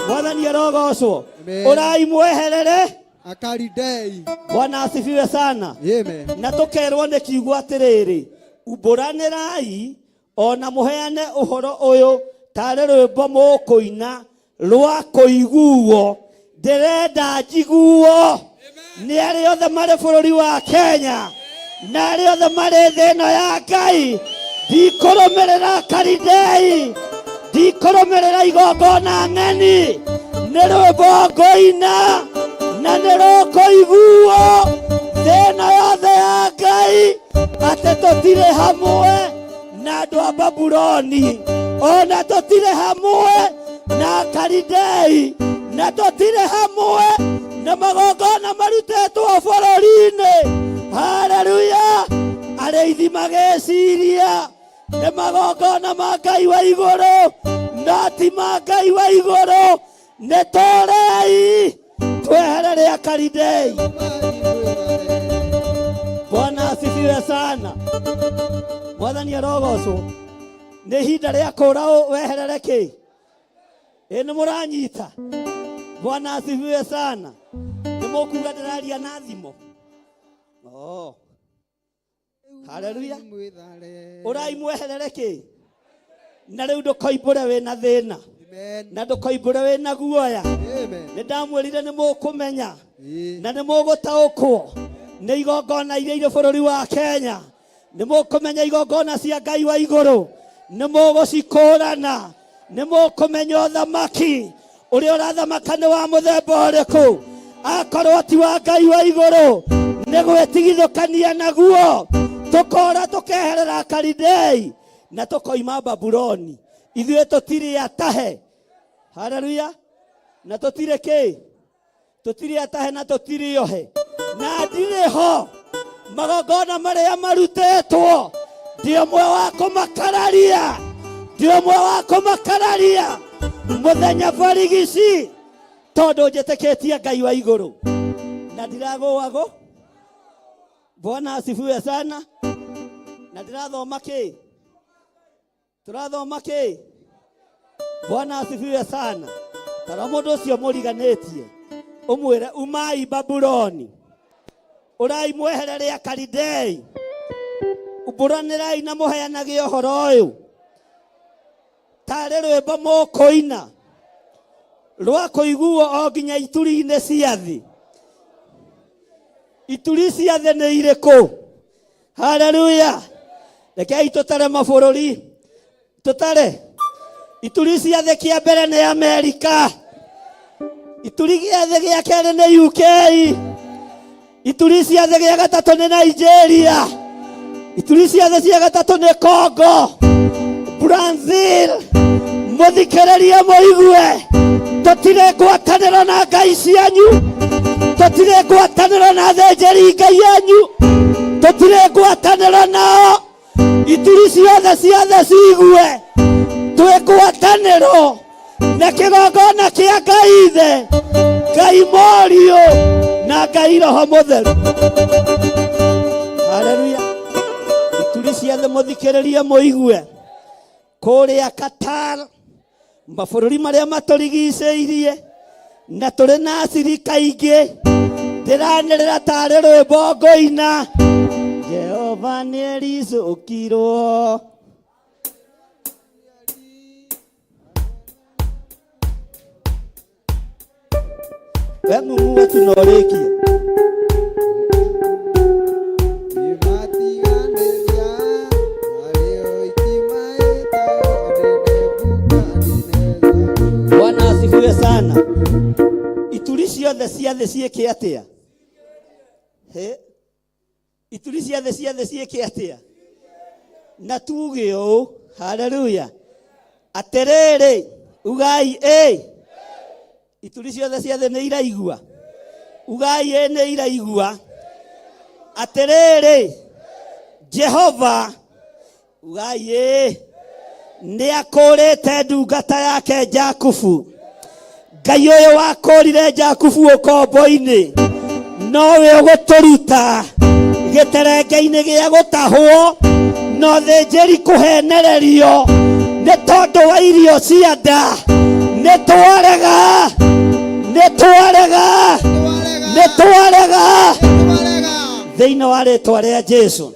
Mwathani arogocwo. Ũrai mweherere Akalidei. Bwana asifiwe sana. Amen. Na tũkerwo nĩ kiugo atĩrĩrĩ, umbũranĩrai ona mũheane ũhoro ũyũ tarĩ rwĩmbo mũkũina rwa kũiguo. Ndĩrenda njiguo nĩ arĩa othe marĩ bũrũri wa Kenya na arĩa othe marĩ thĩ ĩno ya Ngai. Ndikũrũmĩrĩra Akalidei, ndikũrũmĩrĩra igongona ng'eni. Nĩ rwĩmbo ngũina na nĩ rũkũiguo thĩ ĩno yothe ya Ngai atĩ tũtirĩ hamwe na andũ a Babuloni, ona tũtirĩ hamwe na Akalidei, na tũtirĩ hamwe na magongona marutĩtwo bũrũri-inĩ. Haleluya. Arĩithi magĩciria nĩ magongona ma Ngai wa igũrũ, no ti ma Ngai wa igũrũ. Nĩ tũrei tweherere Akalidei. Bwana asifiwe sana. Mwathani arogocwo. Nĩ ihinda rĩa kũra weherere kĩ? Nĩ mũranyita? Bwana asifiwe sana. Nĩ mũkuga ndĩraria na thimo? Oh. Haleluya. Ũrai mweherere kĩ? Na rĩu ndũkoimbũre wĩna thĩna. Na ndũkoimbũre wĩna guoya. Nĩ ndamwĩrire nĩ mũkũmenya na nĩ mũgũtaũkwo nĩ igongona iria irĩ bũrũri wa Kenya. Nĩ mũkũmenya igongona cia Ngai wa igũrũ. Nĩ mũgũcikũrana. Nĩ mũkũmenya ũthamaki ũrĩa ũrathamaka nĩ wa mũthemba ũrĩkũ. Akorwo ti wa Ngai wa igũrũ, nĩ gwĩtigithũkania naguo. Tũkora tũkeherera Akalidei na tũkoima Babuloni. Ithuĩ tũtirĩ atahe. Haleluya. Na tũtirĩ kĩ? Tũtirĩ atahe na tũtirĩ ohe. Na ndirĩ ho magongona marĩa marutĩtwo. Ndi ũmwe wa kũmakararia. Ndi ũmwe wa kũmakararia mũthenya barigici, tondũ njĩtĩkĩtie Ngai wa igũrũ na ndiragũagwo. Bwana asifiwe sana. Na ndirathoma kĩ? Turathoma ki? Bwana asifiwe sana. Tara mundu ucio muriganetie umwire umai Babuloni, urai mweherere ya Kalidei, uburanirai na muheanage uhoro uyu tari rwimbo mukuina rwa kuiguo o nginya ituri-ini cia thi. Ituri cia thi ni iriku? Haleluya. Rekei tutare mabururi, tutare ituri cia thi. Kia mbere ni Amerika, ituri cia thi gia keri ni UK, ituri cia thi gia gatatu ni Nigeria, ituri cia thi cia gatatu ni Congo, Brazil. Muthikiririe muigue, tutire ngwataniro na ngai cianyu, tutire ngwataniro na thenjeri ngai yanyu, tutire ngwataniro nao. Ituri ciothe ciothe ciigue twi ngwataniro na kigongona kia Ngai Ithe, Ngai Morio na Ngai Roho Mutheru. Haleluya. Ituri ciothe muthikiririe muigue kuria Qatar, mabururi maria maturigiceirie na turi na acirika ingi, ndiranirira tari rwimbo ngoina Jehova niericukirwo. We Mungu wetu norikie Bwana asifiwe sana. Ituri ciothe cia thi ciike atia? Ituri ciothe cia thi ciike atia? Na tuge ũũ, haleluya, atiriri ugai ituri ciothe cia thi ni iraigua, ugai ni iraigua. Atiriri Jehova ugai ni akurite ndungata yake Jakubu. Ngai uyu wakurire Jakubu ukombo-ini nowe uguturuta giterenge-ini gia gutahwo no thenjeri kuhenererio ni tondu wa irio cia nda. Nitwarega thiini wa ritwa ria Jesu.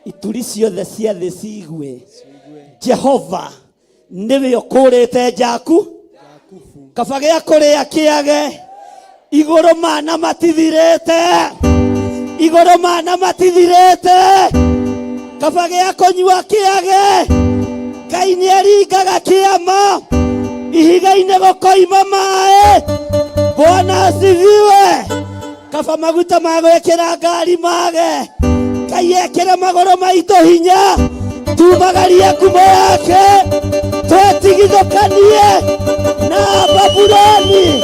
Ituri ciothe cia thi ciigue Jehova niwe ukurite Jakubu. Kaba gia kuria kiage iguru mana matithirite, iguru mana matithirite. Kaba gia kunyua kiage Ngai nieringaga kiama ihiga-ini gukoima mae. Bwana asifiwe. Kaba maguta ma gwikira ngari mage Ngai ekire maguru maitu hinya, tumagarie ngumo yake, twetigithukanie na Babuloni.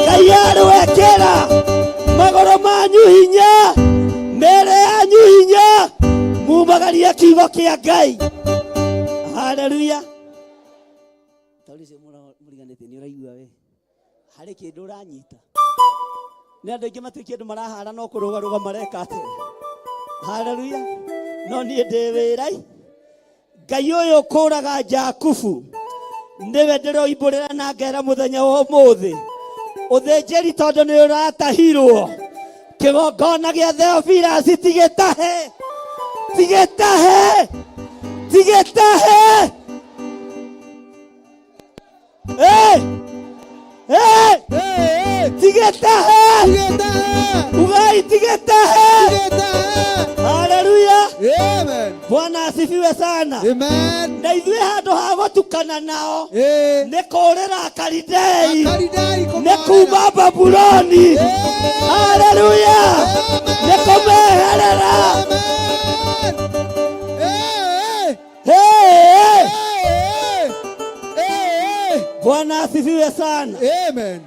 Ngai arwekera maguru manyu hinya, mere yanyu hinya, mumagarie kiugo kia Ngai. Haleluya. Taulize muriganite ni uraigua we hari kindu uranyita ni andu ingi matuikie andu marahara no kurugaruga mareka ati. Haleluya. No ni ndi wirai Ngai uyu kuraga Jakubu niwe ndiroimburira na ngera muthenya wa umuthi uthenjeri tondu ni uratahirwo kigongona gia Theophilus. Tigitahe ugai tigitahe. Haleluya. Amen. Bwana asifiwe sana. Amen. Na ithuĩ handũ ha gũtukana nao nĩ kũũrĩra Kalidei, nĩ kuuma Babuloni. Haleluya. Nĩ kũmeherera. Bwana asifiwe sana. Amen.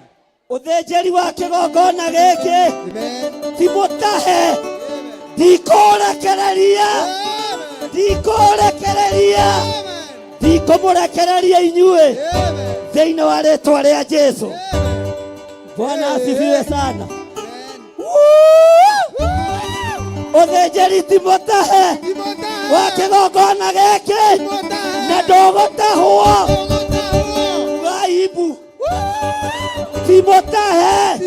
Uthenjeri wa kigongona gĩkĩ ti mũtahe, ndikũrekereria, ndikũmũrekereria inyuĩ thĩinĩ wa rĩtwa rĩa Jesu. Bwana asifiwe sana. Uthenjeri ti mũtahe wa kigongona gĩkĩ na ndogotahwo gaibu Timotahe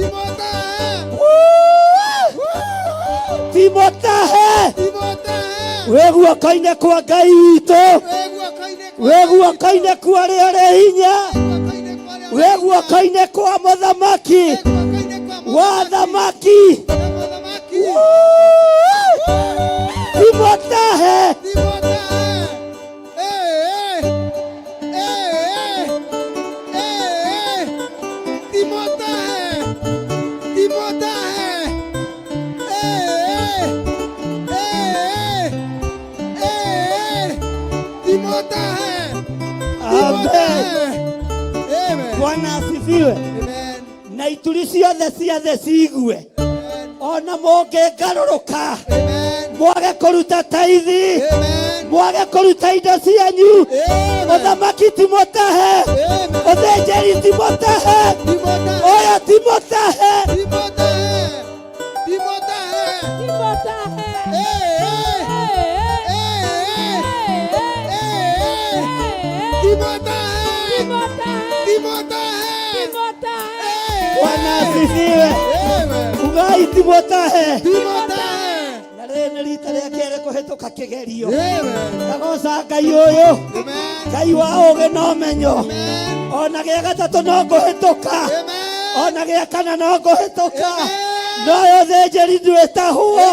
Timotahe weguo kaine kwa Ngai witũ weguo kaine kwa rĩrĩ hinya weguo kaine kwa mũthamaki wa thamaki Timotahe Bwana asifiwe. Na ituri ciothe ciothe ciigue ona mũngĩngarũrũka mwage kũruta taithi mwage kũruta indo cianyu mũthamaki Timotahe ũthĩnjĩri Timotahe oya Timotahe Bwana asifiwe. Ugai Timotahe na rĩrĩ nĩ rita rĩa kerĩ kũhĩtũka kĩgerio ndagoca Ngai ũyũ Ngai wa ũũgĩ na ũmenyo ona gĩa gatatũ no ngũhĩtũka ona gĩa kana no ngũhĩtũka no ũthĩnjĩri ndwĩtahwo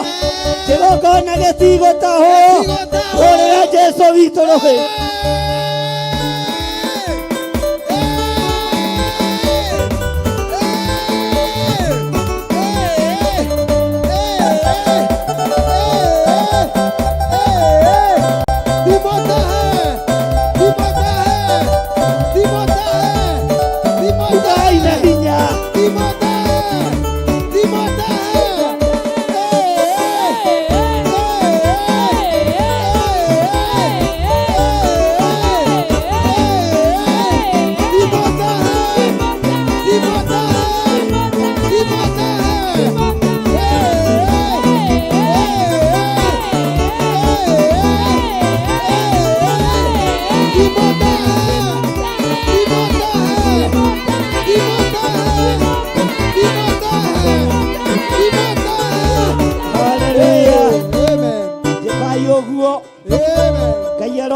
kĩgongona gĩtigũtahwo hũrĩra Jesũ witũ rũhĩ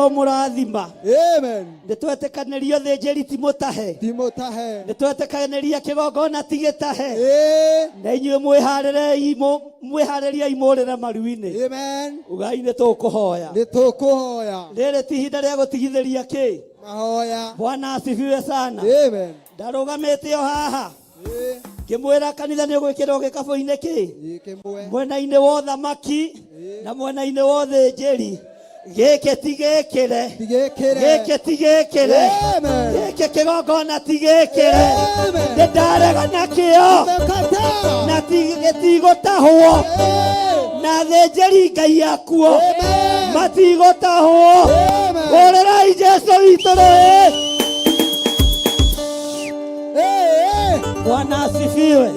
mũrathima nĩtwetĩkanĩrio thĩnjĩri Timotahe nĩtwetĩkanĩria kĩgongona tigĩtahe na inyuĩ mwĩharĩriai mũrĩre maru-inĩ ugai nĩtũkũhoya rĩrĩ ti ihinda rĩa gũtigithĩria kĩ mahoya Bwana asifiwe sana ndarũgamĩte o haha ngĩmwĩra kanitha nĩ ũgwĩkĩrwo gĩkabũ-inĩ kĩ mwena-inĩ wa ũthamaki na mwena-inĩ wa ũthĩnjĩri gĩkĩ ti gĩkĩre gĩkĩ ti gĩkĩre gĩkĩ kĩgongona ti gĩkĩre nĩndarega nakĩo na gĩtigũtahwo na thĩnjĩri Ngai akuo matigũtahwo hũrĩrai Jesũ witũ rũĩ Bwana asifiwe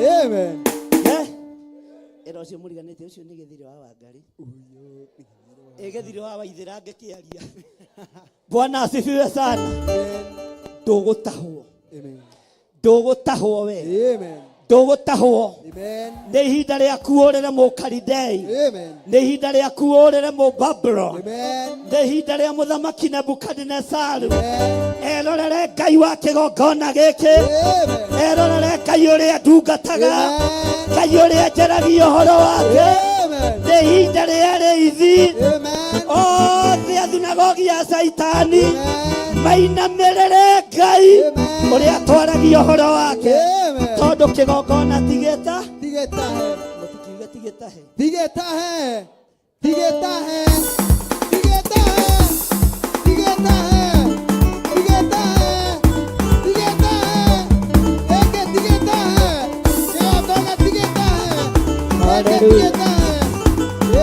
ĩra ũcio mũriganĩte ũcio nĩ gĩthirĩ wa Wangari egethire wa waithĩra ngĩkĩaria Bwana asifiwe sana ndũgũtahwo ndũgũtahwo we ndũgũtahwo nĩ ihinda rĩa kuũrĩre Mũkalidei nĩ ihinda rĩa kuũrĩre Mũbabuloni nĩ ihinda rĩa mũthamaki Nebukadinezaru erorere Ngai wa kĩgongona gĩkĩ erorere Ngai ũrĩa ndungataga Ngai ũrĩa njaragia ũhoro wake nĩ ihinda rĩa rĩithi othe a thunagogi ya Saitani mainamĩrĩre Ngai ũrĩa atwaragia ũhoro wake tondũ kĩgongona tigĩtahe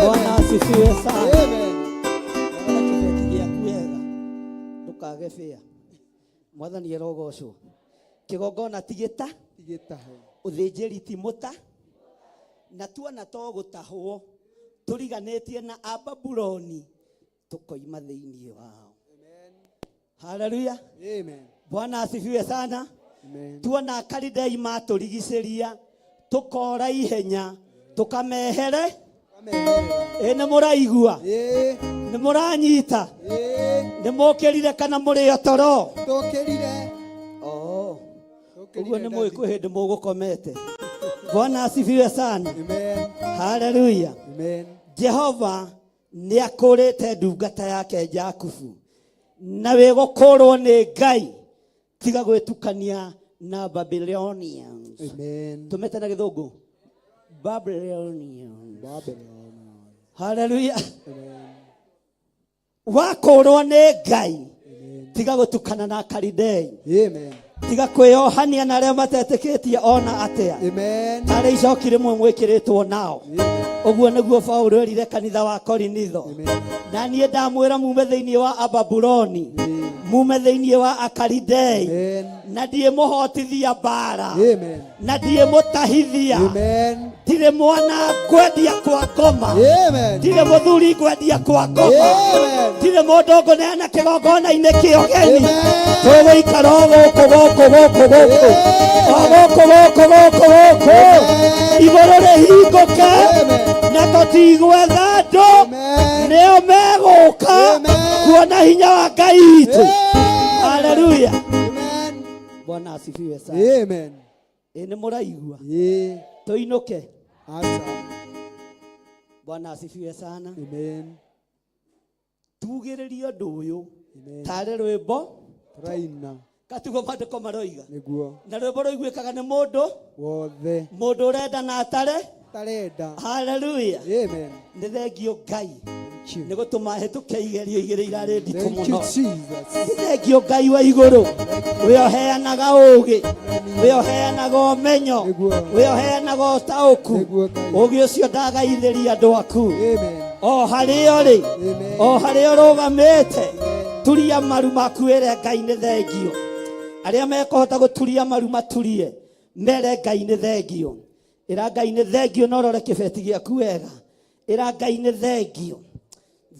Bwana asifiwe sana. Ndũkage fĩa mwathani erogocwo kĩgongona tigĩtahe ũthĩnjĩri Timota na tuona to gũtahwo tũriganĩtie na Ababuloni tũkoima thĩinĩ wao Haleluya. Amen. Bwana asifiwe sana. Amen. Tuona Kalidei matũrigicĩria tukora ihenya tukamehere nĩ mũraigua nĩ mũranyita nĩ mũkĩrire kana mũrĩ o toro Tũkĩrire. ũguo nĩ mũĩ kwĩ hĩndĩ mũgũkomete. Bwana asifiwe sana. Amen. Haleluya. Amen. Jehova nĩ akũrĩte ndungata yake Jakubu na wĩgũkũrwo nĩ Ngai tiga gwĩtukania na Babylonians. Amen. Tumete na gĩthũngũ Babylonians. Babylon. Haleluya. Amen. Wakũrwo nĩ Ngai Amen. tiga gũtukana na Kalidei, Amen. tiga kwĩyohania na arĩa matetĩkĩtie ona atĩa. Amen. Harĩ icoki rĩmwe mwĩkĩrĩtwo nao. Amen. Ũguo nĩguo Paulo erire kanitha wa Korinitho. Amen. Na niĩ ndamwĩra mume thĩinĩ wa Ababuloni, mume thĩinĩ wa Akalidei, Amen. na ndiĩ mũhotithia mbara, Amen. na ndiĩ mũtahithia, Amen. ndirĩ mwana ngwendia kwa ngoma, Amen. ndirĩ mũthuri ngwendia kwa ngoma, Amen. ndirĩ mũndũ ngũneana kĩgongona-inĩ kĩa ũgeni. Amen. Tũgũikara o gũkũ igũrũ rĩhingũke na tũtigwetha andũ nĩo megũka kuona hinya wa Ngai witũ. Haleluya. Amen. Bwana asifiwe sana. Amen. Nĩ mũraigua Yeah. tũinũke. Asa. Bwana asifiwe sana. Amen. Tugĩrĩrie ũndũ ũyũ Amen. tarĩ rwĩmbo Raina. katugo maandĩko maroiga, Nĩguo. na rwĩmbo rũiguĩkaga nĩ mũndũ wothe ũrenda na atarĩ. tarenda. Haleluya. Amen. Nĩ thengio Ngai Thank you. nĩ gũtũma hĩtũke igerio igĩrĩ irarĩ nditũ Thank you, mũno. Jesus. Nĩ thengio Ngai wa igũrũ, we ũheanaga ũũgĩ, we ũheanaga ũmenyo, we ũheanaga ũtaũku. Ũũgĩ ũcio ndagaithĩria andũ aku. Amen. O harĩa ũrĩ, Amen. o harĩa ũrũgamĩte, turia maru maku wĩre Ngai nĩ thengio. Arĩa mekũhota gũturia maru maturie, mere Ngai nĩ thengio. Ĩra Ngai nĩ thengio na ũrore kĩbeti gĩaku wega. Ĩra Ngai nĩ thengio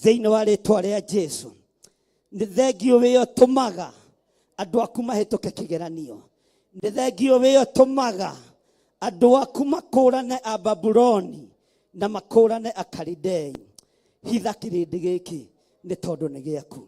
thĩinĩ wa rĩĩtwa rĩa Jesũ. Nĩ thengio wĩ ũtũmaga andũ aku mahĩtũke kĩgeranio. Nĩ thengio wĩ ũtũmaga andũ aku makũrane Ababuloni na makũrane Akalidei. Hitha kĩrĩndĩ gĩkĩ nĩ tondũ nĩ gĩaku.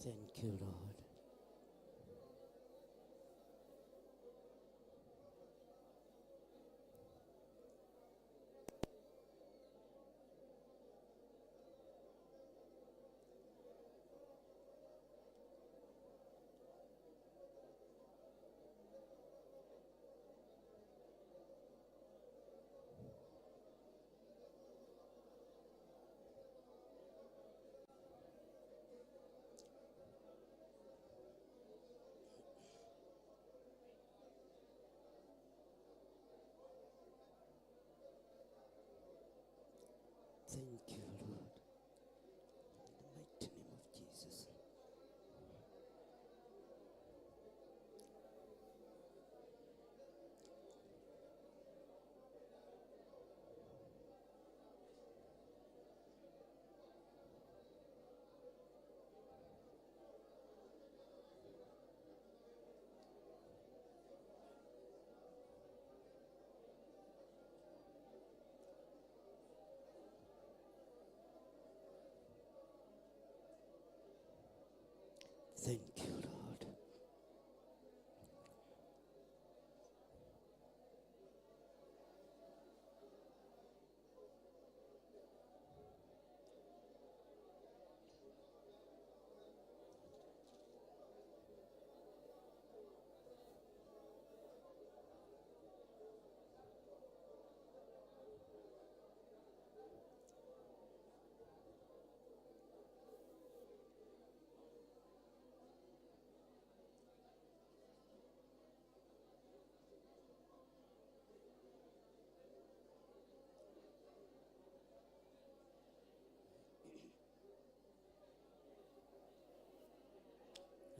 Thank you, Lord. Thank you, Lord.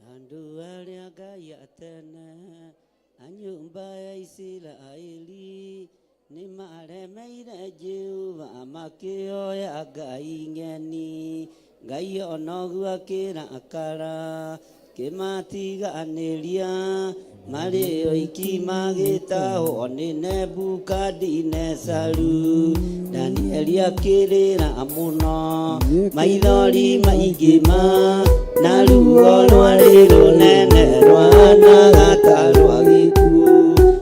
Andũ arĩa Ngai atene a nyũmba ya Isiraeli nĩ maremeire Jehova makĩoya Ngai ng'eni. Ngai onoguo akĩrakara kĩmatiganĩria marĩ oiki magĩtahwo nĩ Nebukadinezaru. Danieli akĩrĩra mũno maithori maingĩ na ruo rwarĩ rũnene rwana gatarwa gĩkuũ.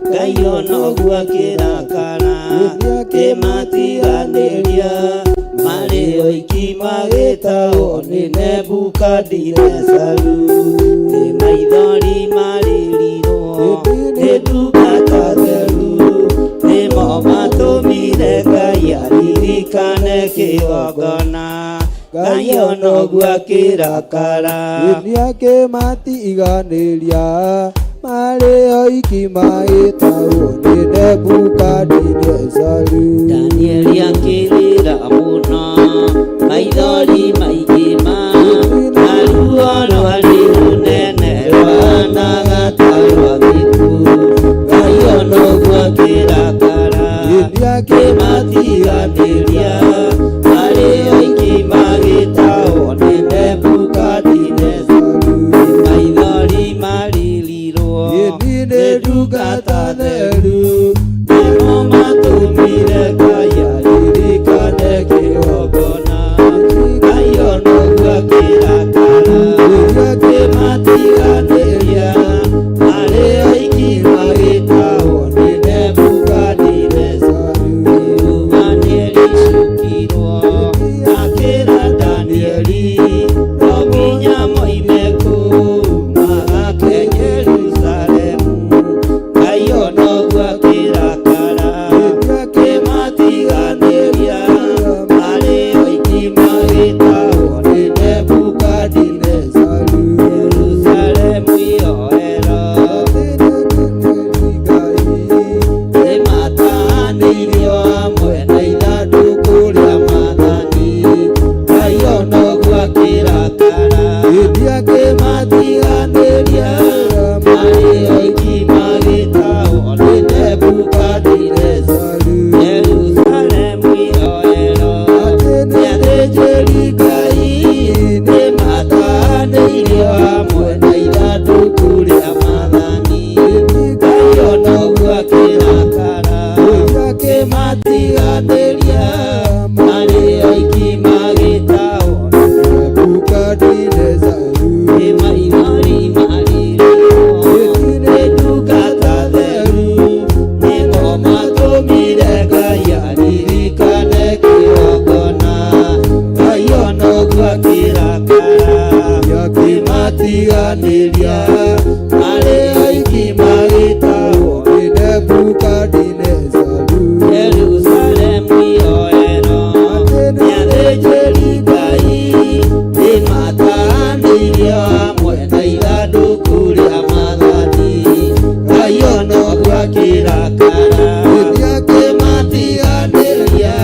Ngai onoguo akĩrakara kĩmatiganĩria marĩ oiki magĩtahwo nĩ Nebukadinezaru. Nĩ maithori marĩrirwo nĩ ndungata theru, nĩmo matũmire Ngai aririkane kĩgongona. Ngai onoguo akĩrakara akĩmatiganĩria marĩ oiki magĩtahwo nĩ Nebukadinezaru. Danieli akĩrĩra mũno maithori maingĩ na ruo rwarĩ rũnene rwana gatarwa gĩkuũ. Ngai onoguo akĩrakara kĩmatiganĩria marĩ oiki magĩtahwo nĩ Nebukadinezaru. Maithori marĩrirwo nĩ ndungata theru, nĩmo matũmire Ngai aririkane kĩgongona. Ngai onoguo akĩrakara kĩmatiganĩria marĩ oiki magĩtahwo nĩ Nebukadinezaru. Jehova nĩericukirwo akĩra Danieli no nginya moime kuuma ake Jerusalemu. Ngai onoguo akĩrakara kĩmatiganĩria marĩ oiki magĩtahwo nĩ Nebukadinezaru. Jerusalemu ĩyoerwo nĩmataanĩirio hamwe na ithandũkũ rĩa Mwathani. Ngai onoguo akĩrakara kĩmatiganĩria marĩ oiki magĩtahwo nĩ Nebukadinezaru. Jerusalemu ĩyoerwo nĩ athĩnjĩri-Ngai, nĩmataanĩirio hamwe na ithandũkũ rĩa Mwathani. Ngai onoguo akĩrakara kĩmatiganĩria marĩ oiki magĩtahwo nĩ Nebukadinezaru. Nĩ maithori marĩrirwo nĩ ndungata theru, nĩmo matũmire Ngai aririkane kĩgongona. Ngai onoguo akĩrakara kĩmatiganĩria marĩ oiki magĩtahwo nĩ Nebukadinezaru. Jerusalemu ĩyoerwo nĩ athĩnjĩri-Ngai, nĩmataanĩirio hamwe na ithandũkũ rĩa Mwathani. Ngai onoguo akĩrakara kĩmatiganĩria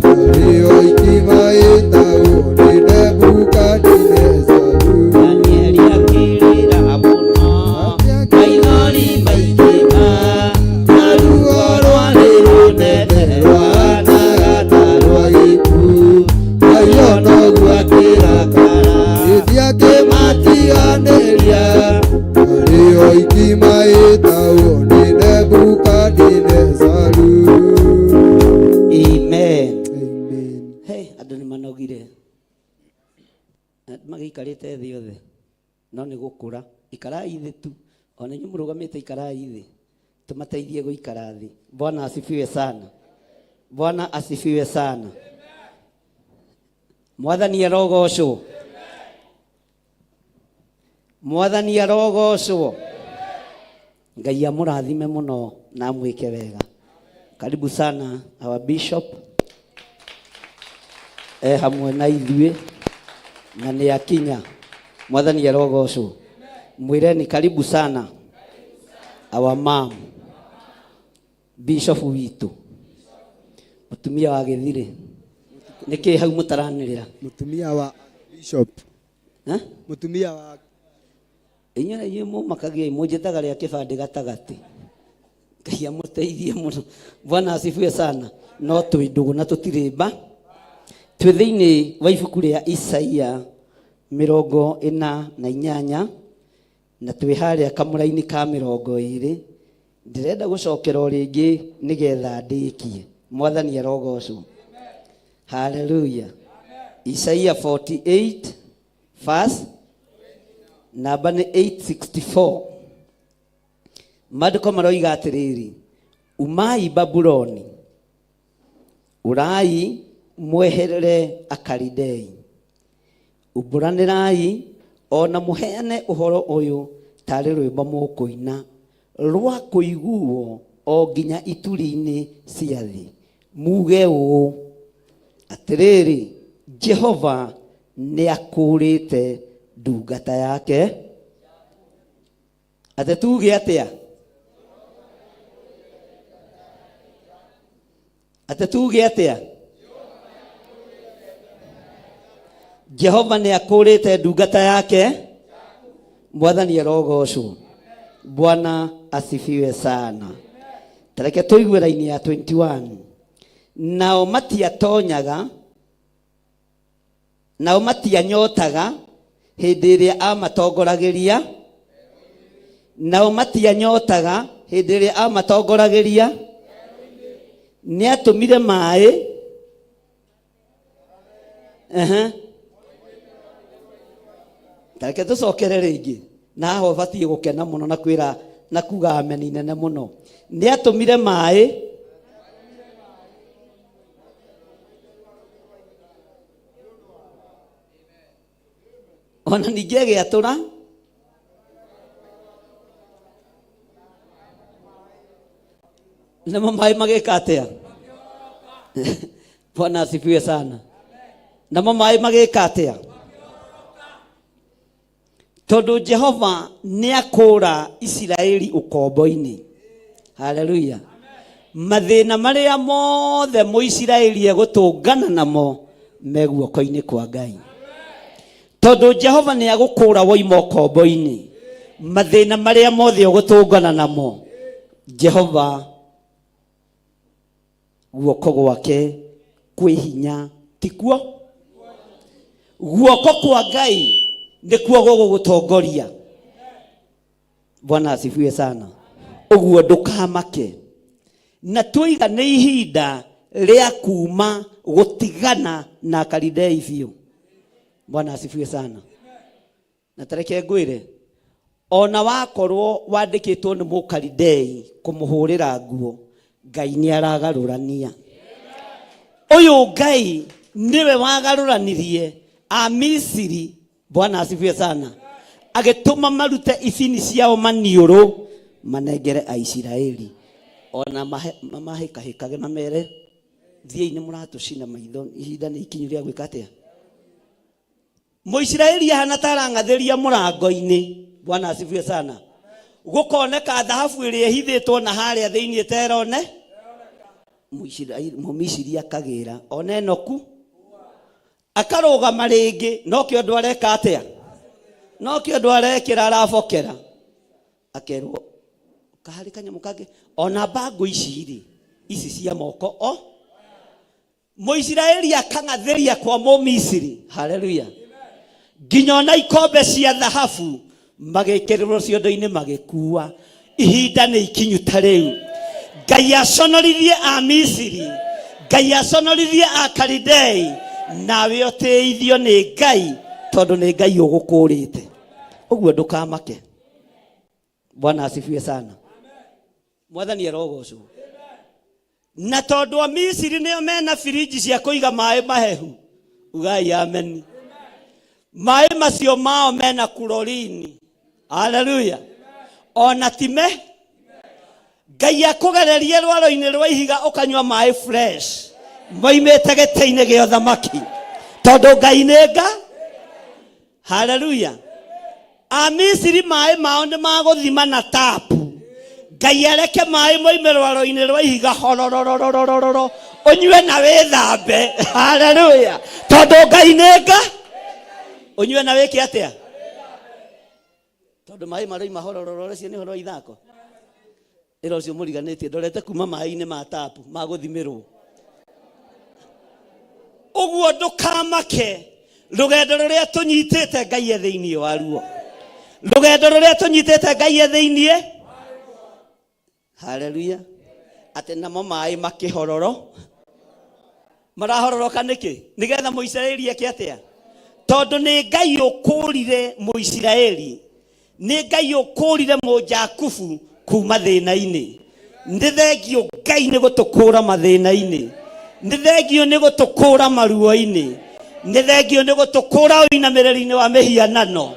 marĩ oiki magĩtahwo nĩ Nebukadinezaru. Danieli akĩrĩra mũno maithori maingĩ na ruo rwarĩ rũnene rwana gatarwa gĩkuũ. Ngai onoguo akĩrakara kĩmatiganĩria marĩ oiki magĩtahwo nĩ Nebukadinezaru. Amen. Hey, andũ nĩ manogire magĩikarĩte thĩ othe. no nĩ gũkũra. Ikarai thĩ tu, ona inyuĩ mũrũgamĩte ikarai thĩ, tũmateithie gũikara thĩ. Bwana asifiwe sana. Bwana asifiwe sana. Mwathani arogocwo. Mwathani arogocwo. Ngai amũrathime mũno na mwĩke wega. Karibu sana our bishop. Hamwe na ithuĩ na nĩ akinya. Mwathani arogocwo. Mwĩreni karibu sana our mom, bishop witũ, mũtumia wa Gĩthirĩ. Nĩkĩ hau mũtaranĩrĩra? Mũtumia wa bishop. Mũtumia wa inyuĩ mũmakagia mũnjĩtaga rĩa kĩbandĩ gatagatĩ. Ngai amũteithie mũno. Bwana asifiwe sana. No twĩ ndũgũ na tũtirĩ mba. Twĩ thĩinĩ wa ibuku rĩa Isaia 48 na twĩ harĩa kamũra-inĩ ka 20. Ndĩrenda gũcokera o rĩngĩ nĩgetha ndĩkie. Mwathani arogocwo. Hallelujah. Isaia 48 verse namba nĩ 864. Maandĩko maroiga atĩrĩrĩ, umai Babuloni, urai mweherere Akalidei, umbũranĩrai ona mũheane ũhoro ũyũ tarĩ rwĩmbo mũkũina rwa kũiguo o nginya ituri-inĩ cia thĩ. Muge ũũ atĩrĩrĩ, Jehova nĩakũrĩte ndungata yake. Ate tuge atĩa? Ate tuge atĩa? Jehova nĩakũrĩte ndungata yake. Mwathani arogocwo. Bwana asifiwe sana. Tareke tũigue raini ya 21. Nao matiatonyaga, nao matianyotaga hĩndĩ ĩrĩa amatongoragĩria. Nao matianyotaga hĩndĩ ĩrĩa amatongoragĩria. Nĩatũmire maĩ. Tareke tũcokere rĩngĩ. Na haha ũbatiĩ gũkena mũno na kwĩra na kuga ameni nene mũno. Nĩatũmire maĩ. Ona ningĩ agĩatũra. Namo maĩ magĩka atĩa? Bwana asifiwe sana. Namo maĩ magĩka atĩa? Tondũ Jehova nĩakũra Isiraeli ũkombo-inĩ. Hallelujah. Mathĩna marĩa mothe Mũisiraeli egũtũngana namo me guoko-inĩ kwa Ngai. Tondũ Jehova nĩagũkũra woima ũkombo-inĩ. Mathĩna marĩa mothe ũgũtũngana namo Jehova guoko gwake kwĩ hinya tikuo. Guoko kwa Ngai nĩkuo gũgũtongoria. Bwana asifiwe sana. Ũguo ndũkamake. Na tuiga nĩ ihinda rĩa kuma gũtigana na Akalidei biũ. Bwana asifiwe sana. Na tareke ngwĩre, ona wakorwo wandĩkĩtwo nĩ Mũkalidei kũmũhũrĩra nguo, Ngai nĩaragarũrania. Ũyũ Ngai niwe wagarũranirie Amisiri. Bwana asifiwe sana. Agĩtũma marute icini ciao maniũrũ manengere Aisiraeli. Ona mahĩkahĩkage mamere, thiĩi nĩ mũratũcina maitho, ihinda nĩ ikinyu rĩa gwĩka atĩa? Mũisiraeli ahana ta arang'athĩria mũrango-inĩ. Bwana asifiwe sana. Gũkoneka thahabu ĩrĩa ĩhithĩtwo na harĩa thĩinĩ terone. Mũmisiri akagĩra ona Enoku akarũgama rĩngĩ. No kĩo andũ areka atĩa? No kĩo andũ arekĩra arabokera. Akerwo kaharĩ kanyamũ kangĩ. Ona mbangũ ici cia moko o. Mũisiraeli akang'athĩria kwa Mũmisiri. Hallelujah. Nginya ona ikombe cia thahabu magĩkĩrĩrwo ciondo-inĩ magĩkua. Ihinda nĩ ikinyu ta rĩu. Ngai aconorithie Amisiri. Ngai aconorithie Akalidei. Nawe ũteithio nĩ Ngai tondũ nĩ Ngai ũgũkũrĩte. Uguo ndukamake. Bwana asifiwe sana. Mwathani arogocwo. Na tondu a Misiri nio mena firiji cia kuiga mai mahehu. Ugai amen. Mai macio mao mena kurorini. Haleluya. Ona time Ngai akugererie rwaro-ini rwa ihiga ukanywa mai fresh. Moimete gete-ini gya thamaki. Tondu Ngai nĩnga. Haleluya. A Misiri mai mao nĩ maguthima na tapu. Ngai areke mai moime rwaro-ini rwa ihiga hororororororo. Unywe na withambe. Haleluya. Tondu Ngai nĩnga. Unywe na wiki atia. Tondu mai maroima hororororo cio nĩ horo ithako. Ira ucio muriganĩtie ndorete kuma mai-inĩ ma tapu maguthimirwo. Uguo ndukamake. Rugendo ruria tunyitite Ngai thĩinĩ waruo. Rugendo ruria tunyitite Ngai thĩinĩ. Haleluya. Ate namo mai makihororo. Marahororoka niki? Nigetha Muisiraeli eke atia? Tondu nĩ Ngai ũkũrire Muisiraeli. Nĩ Ngai ũkũrire Mũjakubu kuma thĩna-inĩ. Nĩ thengio Ngai nĩ gũtũkũra mathĩna-inĩ. Nĩ thengio nĩ gũtũkũra maruo-inĩ. Nĩ thengio nĩ gũtũkũra ũinamĩrĩri-inĩ wa mĩhianano.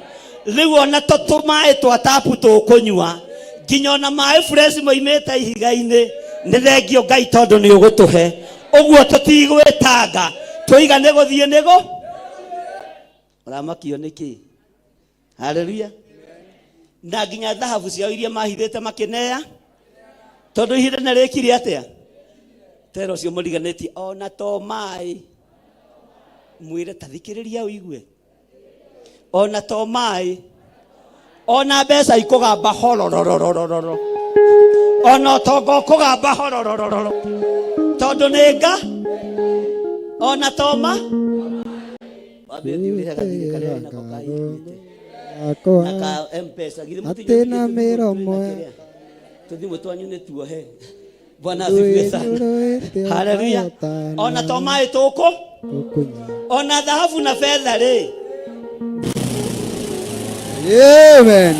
Rĩu ona tũtũmaĩ twa tapu tũkũnyua. Nginya ona maĩ fresh moimĩte ihiga-inĩ. Nĩ thengio Ngai tondũ nĩ ũgũtũhe. Ũguo tũtigwĩtanga. Tũiga nĩ gũthiĩ nĩgũ. Ũramakio nĩkĩ? Haleluya. Na nginya thahabu ciao iria mahithĩte makĩneya. Tondu ihinda nĩ rĩkire atia. Tero cio mũriganĩtie ona to maĩ. Mwĩre ta thikĩrĩria ũigue. Ona to maĩ. Ona mbeca ikũgamba hororororororo. Ona ũtonga ũkũgamba horororororo. Tondu nĩ Nga. Ona to ma. Wambe thiũrĩre gathirĩ karĩa nako kahingĩte. Naka M-Pesa githĩ mũtĩ na miromo tuthimũ twanyu nĩ tuohe. Bwana asifiwe sana. Haleluya. Ona to maĩ tũkũ. Ona thahabu na fedha rĩ. Amen.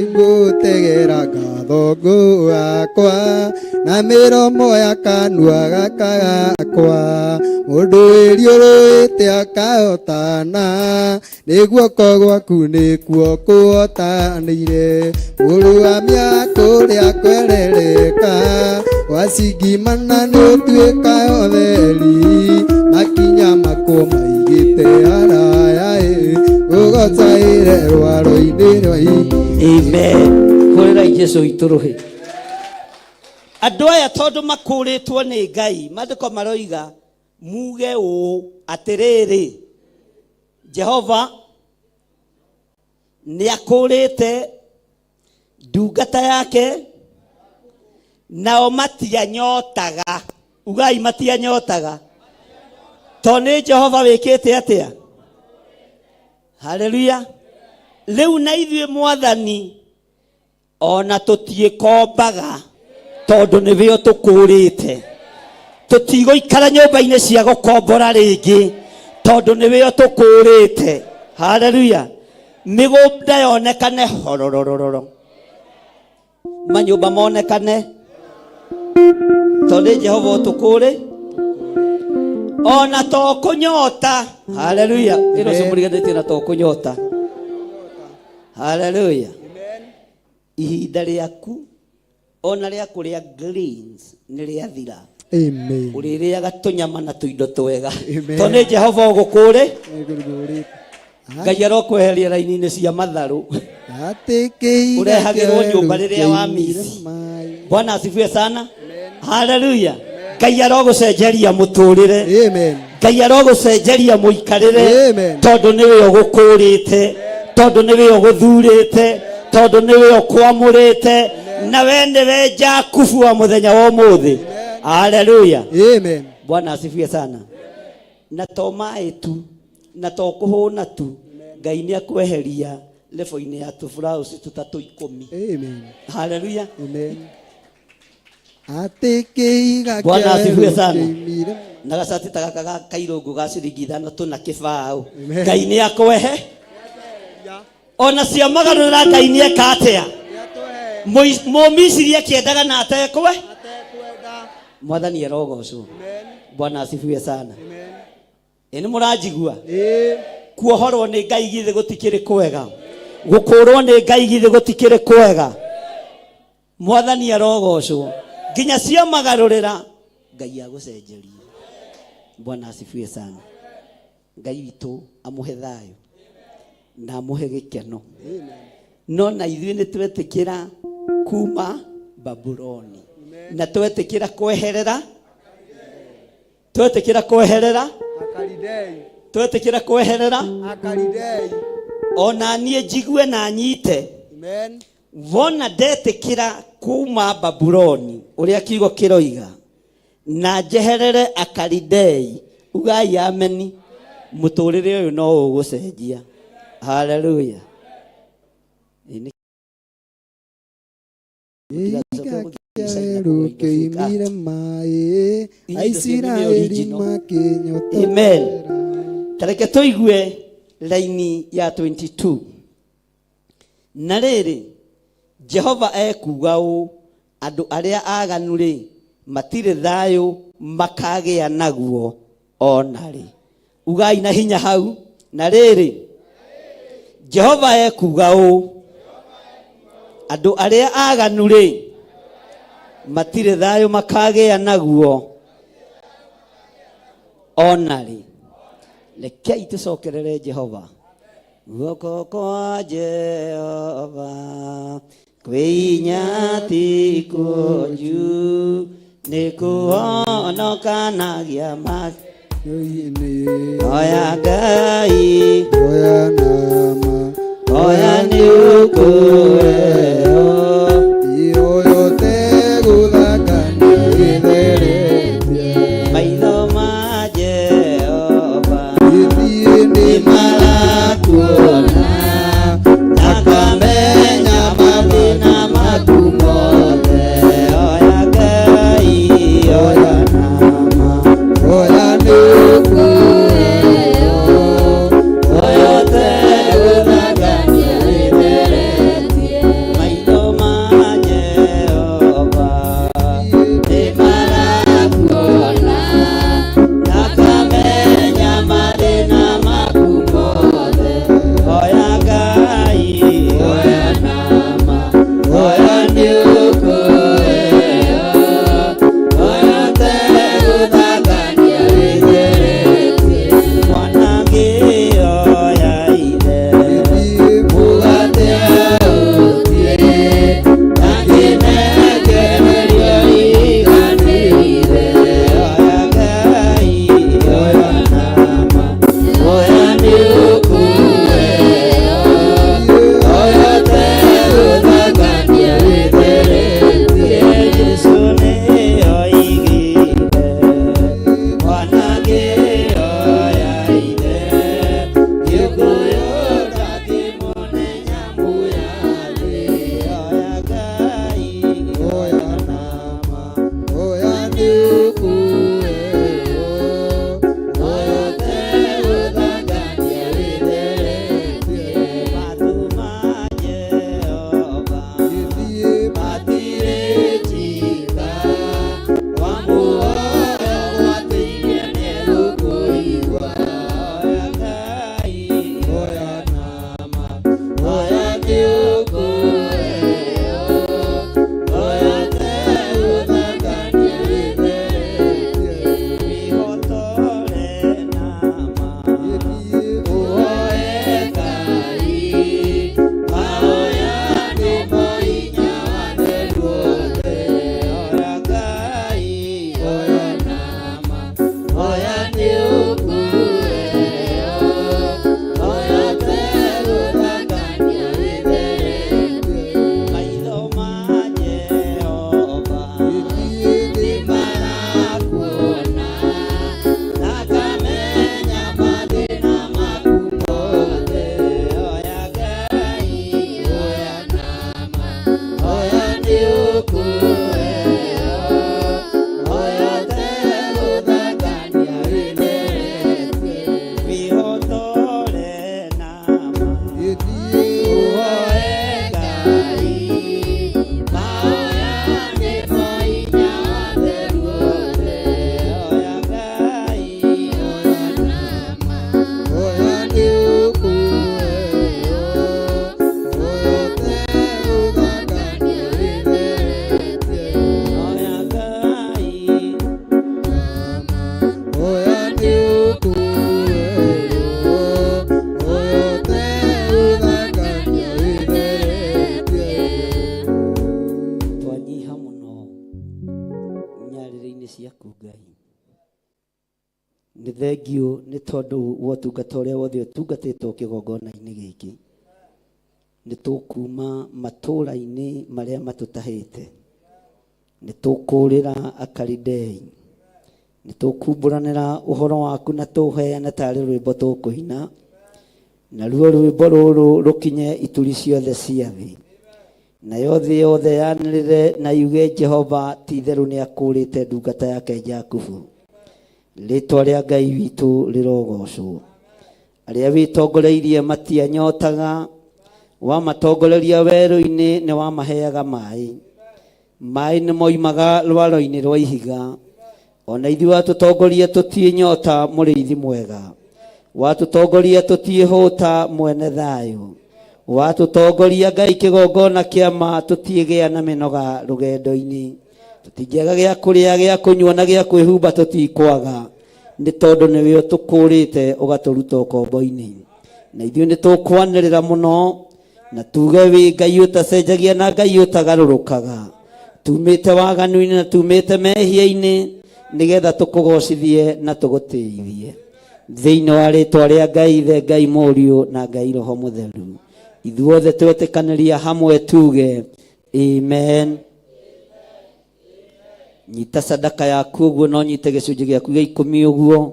Igutegera ngatho gwakwa na miromo ya kanua gaka gakwa. Mundu wĩriũrũĩte akahotana nĩ guoko gwaku nĩkuo kũhotanĩire. Ũrũgamia kũrĩa kwerereka wacingimana nĩ ũtuĩka ũtheri. Makinya makwo maigĩte haraya ũgocaĩre rwaro-inĩ rwa ihiga. Amen. Hũrĩrai Jesũ itũrũhe. Andũ aya tondũ makũrĩtwo nĩ Ngai maandĩko maroiga muge ũũ atĩrĩrĩ. Jehova nĩ akũrĩte ndungata yake nao matianyotaga. Ugai matianyotaga. To nĩ Jehova wĩkĩte atia. Haleluya. Rĩu na ithuĩ Mwathani ona tũtiĩkombaga tondu nĩwe ũtũkũrĩte. Tũtigũikara nyũmba-inĩ cia gũkombora rĩngĩ tondu nĩwe ũtũkũrĩte. Haleluya. Mĩgũnda yonekane horororororo. Manyũmba monekane tondu Jehova ũtũkũrĩ. Ona to kũnyota. Haleluya. Ĩro cio mũriganĩtie na to kũnyota. Haleluya. Ihinda rĩaku ona rĩa kũrĩa greens nĩ rĩathira. Amen. Ũrĩrĩaga tũnyama na tũindo twega. To nĩ Jehova ũgũkũrĩ. Ngai arokweheria raini-inĩ cia matharũ. Ũrehagĩrwo nyũmba rĩrĩa wa misi. Bwana asifiwe sana. Haleluya. Ngai arogũcenjeria mũtũrĩre. Amen. Ngai arogũcenjeria mũikarĩre. Tondũ nĩwe ũgũkũrĩte. Tondu niwe ũgũthurĩte. Tondu niwe ũkwamũrĩte. Na we nĩwe Jakubu wa mũthenya wa ũmũthĩ. Haleluya. Amen. Bwana asifiwe sana. Na to maĩ tu na to kũhũna tu. Ngai nĩ akweheria level-inĩ ya tũburaũci tũtatũ 10. Amen. Haleluya. Amen. Atĩkĩiga Bwana asifiwe sana. Na gacati ta gaka ga kairũngũ ga ciringi 5 tũna kĩbaũ. Ngai nĩ akwehe. ona cia magarũra Ngai nĩ eka atĩa mũmisiri akĩendaga na atekwe Mwathani arogocwo. Bwana asifiwe sana. Ĩnĩ mũranjigua kuohorwo nĩ Ngai githĩ gũtikĩrĩ kwega gũkũrwo nĩ Ngai githĩ gũtikĩrĩ kwega. Mwathani arogocwo nginya cia magarũrĩra Ngai agũcenjerie. Bwana asifiwe sana. Ngai witũ amũhe thayũ na amũhe gĩkeno. No na ithuĩ nĩ twetĩkĩra kuma Babuloni na twetĩkĩra kweherera twetĩkĩra kweherera ona niĩ njigue na nyite wona ndetĩkĩra kuma Babuloni ũrĩa kiugo kĩroiga na njeherere Akalidei. Ugai ameni. Mũtũrĩre ũyũ no ũgũcenjia. Hallelujah. Amen. Tareke tũigue laini ya 22. Na rĩrĩ Jehova ekuga ũũ, andũ arĩa aganu rĩ matirĩ thayũ makagĩa naguo onarĩ. Ugai na hinya hau. Na rĩrĩ Jehova ekuga ũũ, andũ arĩa aganu rĩ matirĩ thayũ makagĩa naguo onarĩ. Rekei tũcokerere Jehova. Guoko kwa Jehova kwĩinya ti kũnju nĩ kũhonokanagia oya Ngai oya nĩ ũkũheo maitho ma Jehova nĩ marakuona na kamenya mathĩna maku mothe. Oya Ngai oya nama oya nĩ ũkũheo oya nĩ thengio nĩ tondũ wa ũtungata ũrĩa wothe ũtungatĩtwo kĩgongona-inĩ gĩkĩ. Nĩ tũkuma matũũra-inĩ marĩa matũtahĩte, nĩ tũkũũrĩra Akalidei, nĩ tũkumbũranĩra ũhoro waku na tũũheane tarĩ rwĩmbo tũkũina, naruo rwĩmbo rũrũ rũkinye ituri ciothe cia thĩ, nayo thĩ yothe yanĩrĩre na yuge Jehova ti-itherũ nĩ akũũrĩte ndungata yake Jakubu. Rĩĩtwa rĩa Ngai witũ rĩrogocwo. Arĩa wĩtongoreirie matianyotaga, wamatongoreria werũ-inĩ nĩ wamaheaga maĩ. Maĩ nĩ moimaga rwaro-inĩ rwa ihiga. Ona ithuĩ watũtongoria tũtirĩ nyota, mũrĩithi mwega. Watũtongoria tũtirĩ hũta, mwene thayũ. Watũtongoria Ngai kĩgongona kĩa ma, tũtiĩgĩa na mĩnoga rũgendo-inĩ. Tũtingĩaga gĩa kũrĩa, gĩa kũnyua na gĩa kwĩhumba tũtikwaga, nĩ tondũ nĩwe ũtũkũũrĩte ũgatũruta ũkombo-inĩ. Na ithuĩ nĩ tũkwanĩrĩra mũno na tuge wĩ Ngai ũtacenjagia na Ngai ũtagarũrũkaga. Tumĩte waganu-inĩ na tumĩte mehia-inĩ, nĩgetha tũkũgocithie na tũgũtĩithie. Thĩinĩ wa rĩĩtwa rĩa Ngai Ithe, Ngai Mũriũ na Ngai Roho Mũtheru, ithuothe twetĩkanĩria hamwe tuge amen. Nyita sadaka yaku ũguo, no nyite gĩcunjĩ gĩaku gĩa 10 ũguo,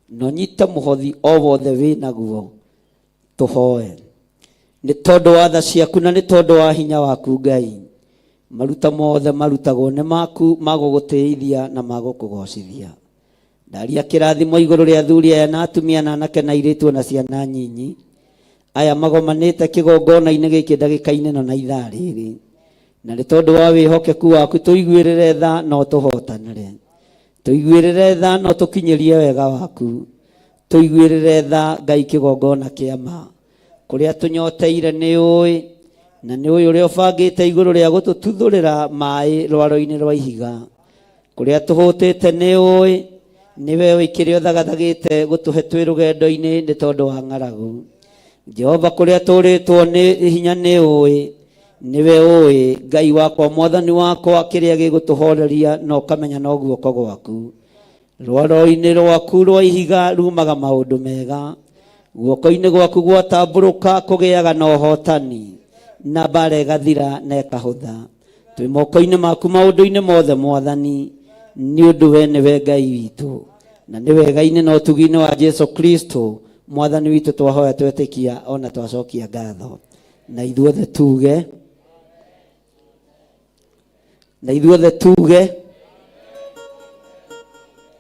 no nyita mũhothi o wothe wĩ naguo. Tũhoe. Nĩ tondũ wa tha ciaku na nĩ tondũ wa hinya waku Ngai, maruta mothe marutagwo nĩ maku, magũgũtĩithia na magũkũgocithia. Ndaria kĩrathimo igũrũ rĩa athuri aya na atumia na anake na airĩtu na ciana nyinyi aya magomanĩte kĩgongona-inĩ gĩkĩ ndagĩka-inĩ no na ithaa rĩrĩ. Na nĩ tondũ wa wĩhokeku waku tũiguĩrĩre tha no tũhotanĩre, tũiguĩrĩre tha no tũkinyĩrie wega waku, tũiguĩrĩre tha Ngai kĩgongona kĩa ma. Kũrĩa tũnyoteire nĩ ũĩ, na nĩ ũĩ ũrĩa ũbangĩte igũrũ rĩa gũtũtuthũrĩra maĩ rwaro-inĩ rwa ihiga. Kũrĩa tũhũtĩte nĩ ũĩ, nĩwe ũikĩre ũthagathagĩte gũtũhe twĩ rũgendo-inĩ nĩ tondũ wa ng'aragu. Jehova, kũrĩa tũrĩtwo nĩ hinya nĩ ũĩ, niwe ũĩ Ngai wakwa, mwathani wakwa, kĩrĩa gĩgũtũhoreria no kamenya no guoko gwaku. Rwaro-inĩ rwaku rwa ihiga rumaga maũndũ mega, guoko-inĩ gwaku gwatambũrũka kũgĩaga na ũhotani, na mbara ĩgathira na ĩkahũtha. Twĩ moko-inĩ maku maũndũ-inĩ mothe mwathani, nĩ ũndũ we nĩwe Ngai witũ, na nĩ wega-inĩ na ũtugi-inĩ wa Jesu Kristo mwathani witũ twahoya twetĩkia ona twacokia ngatho. Na ithuothe tuge, na ithuothe tuge,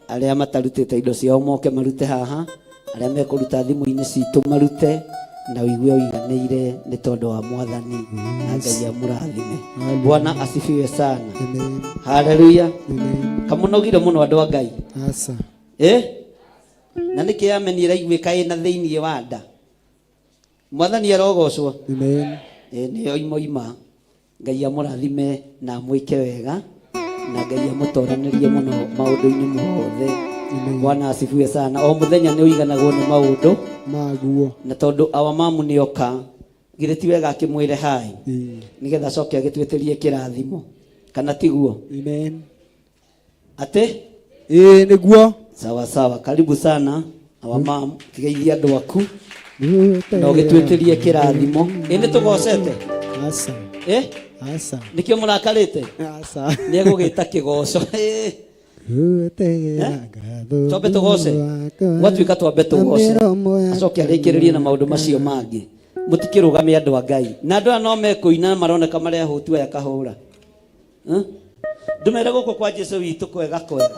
arĩa matarutĩte indo ciao moke marute haha, arĩa mekũruta thimũ-inĩ citũ marute, na ũigue ũiganĩire nĩ tondũ wa mwathani na Ngai amũrathime. Bwana asifiwe sana. Haleluya. Kamũnogire mũno andũ a Ngai. Asa. Na nĩkĩ yamenire iguĩka ĩna thĩinĩ wa nda. Mwathani arogocwo. Amen. Nĩyo imoima. Ngai amũrathime na amwĩke wega, na Ngai amũtoranĩrie mũno maũndũ-inĩ mothe. Bwana asifiwe sana. O mũthenya nĩ ũiganagwo nĩ maũndũ maguo, na tondũ awa mamu nĩoka, githĩ ti wega akĩmwĩre hai, nĩgetha acoke agĩtwĩtĩrie kĩrathimo, kana tiguo? Amen. Ate? Nĩguo. Sawa sawa, karibu sana awa mamu, kĩgeithia andũ aku na ũgĩtwĩtĩrie kĩrathimo. Nĩ tũgocete? Asa. Asa. Nĩkĩo mũrakarĩte? Asa. Nĩegũgĩta kĩgoco. Twambe tũgoce, gwatuĩka twambe tũgoce, acoke arĩkĩrĩrie na maũndũ macio mangĩ. Mũtikĩrũgame andũ a Ngai, na andũ aya no mekũina maroneka marĩa hũtu aya kahũra. Ndũmere gũkũ kwa Jesu witũ kwega kwega,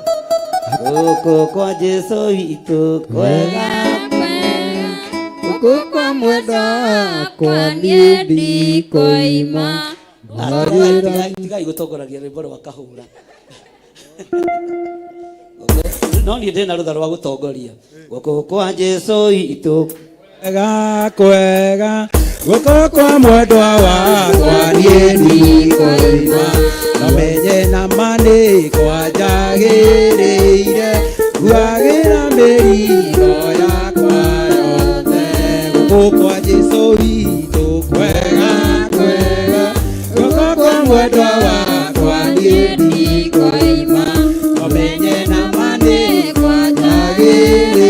gũkũ kwa Jesu witũ kwega kwega, gũkũ kwa mwenda wakwa niĩ ndikoima. Tigai gũtongoragia rwĩmbo rwa kahũra. No niĩ ndĩ na rũtha rwa gũtongoria. Gũkũ kwa Jesu witũ kwega kwega, gũkũ kwa mwendwa wakwa niĩ ndikoima. Nomenye na manĩ kwa njagĩrĩire, nguagĩra mĩrigo yakwa yothe. Gũkũ kwa Jesu witũ kwega kwega, gũkũ kwa mwendwa wakwa niĩ ndikoima. Nomenye na manĩ kwa njagĩrĩire,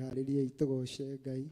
Harĩria itũgoce Ngai.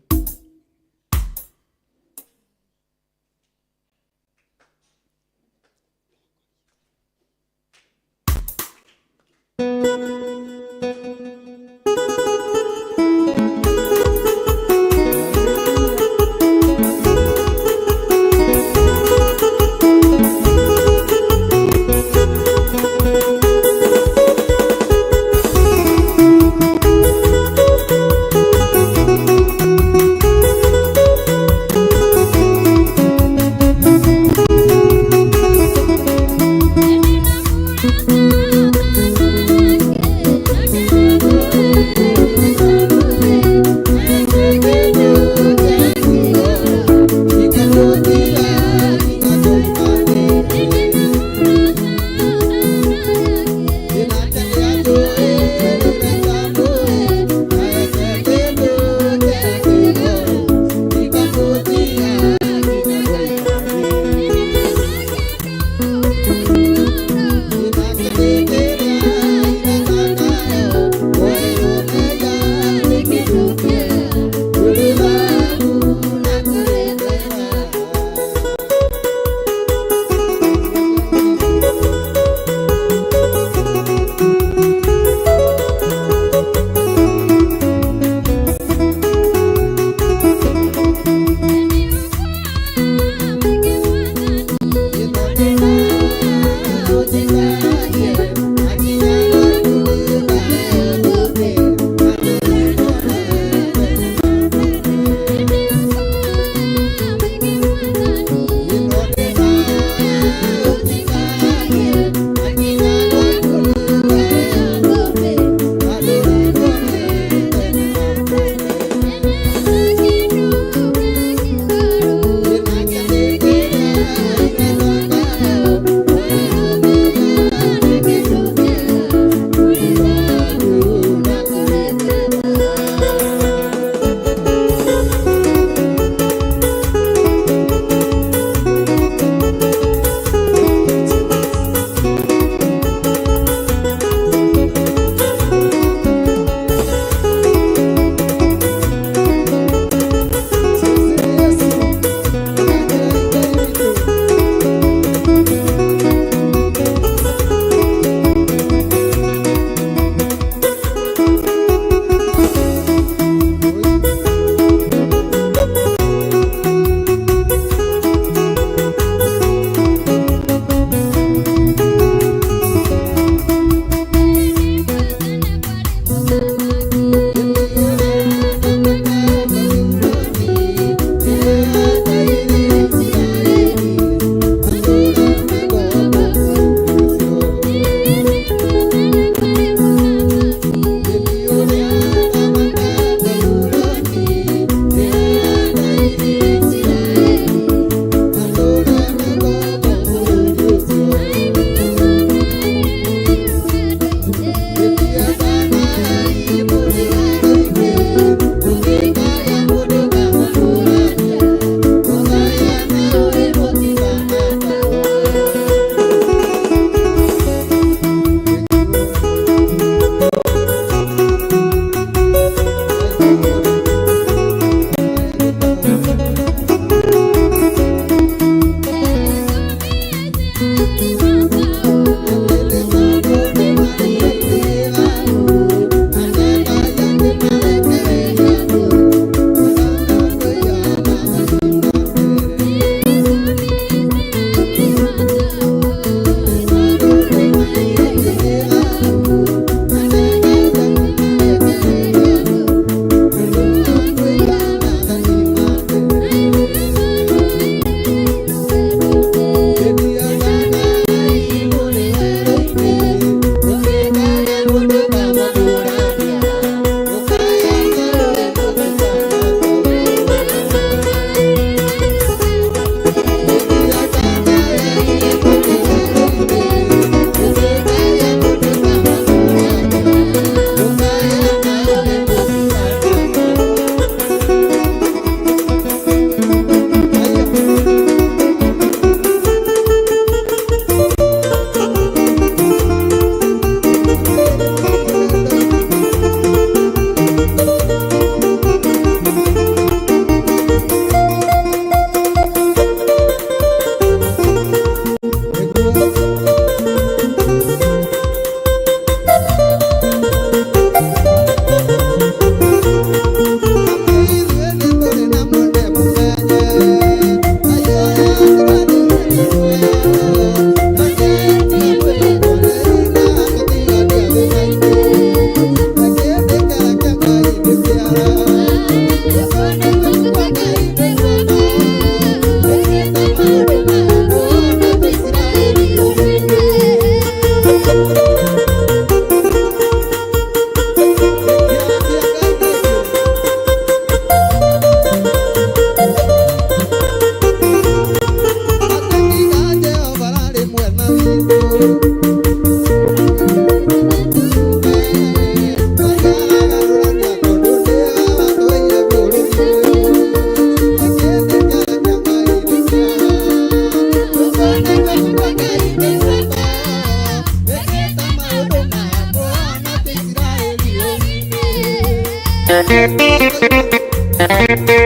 Thank you.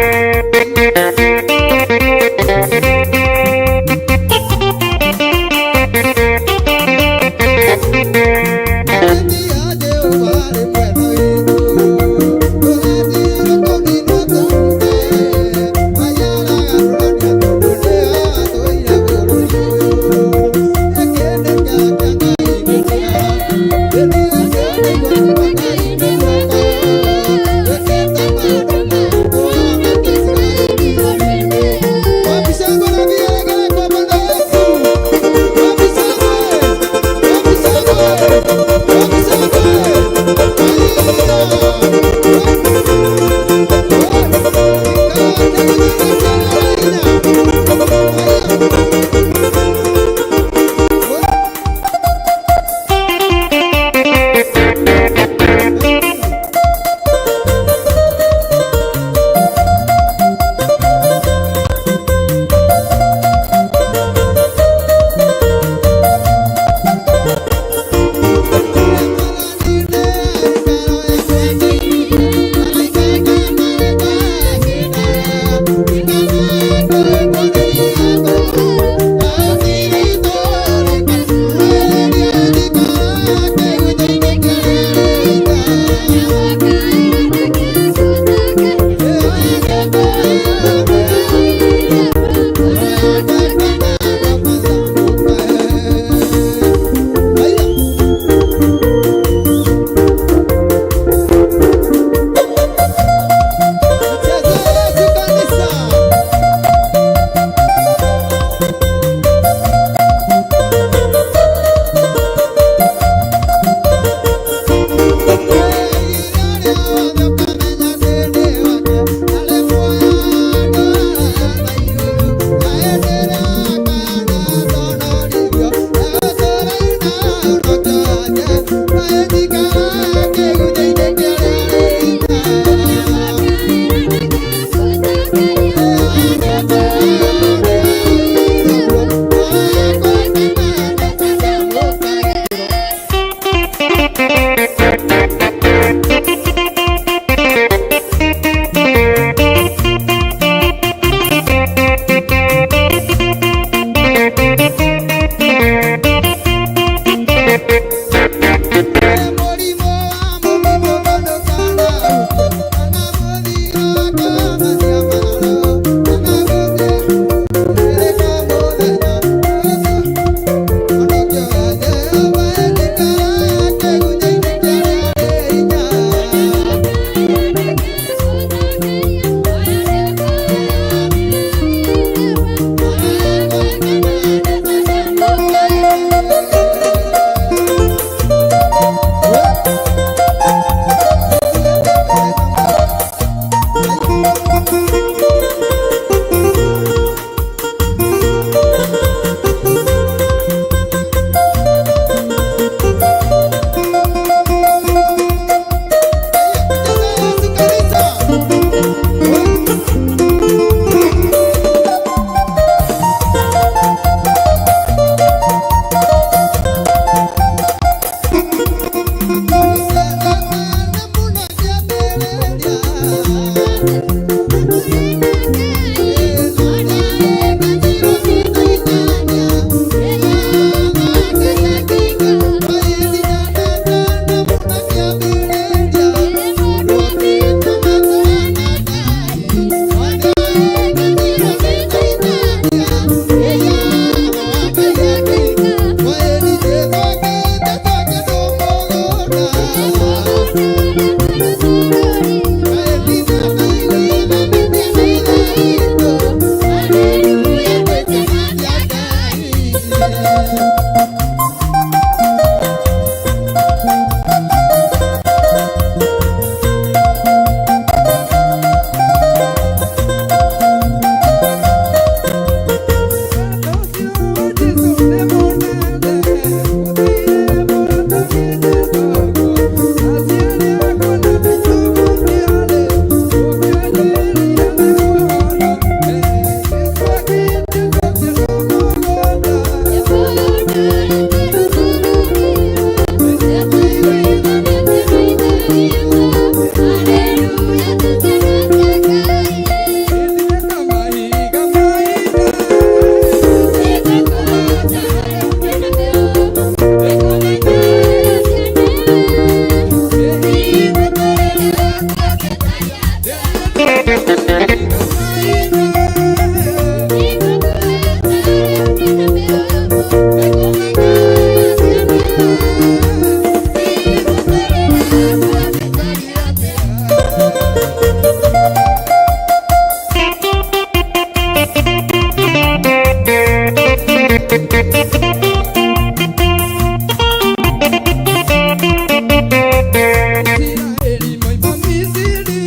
Israeli, my mami, Siri,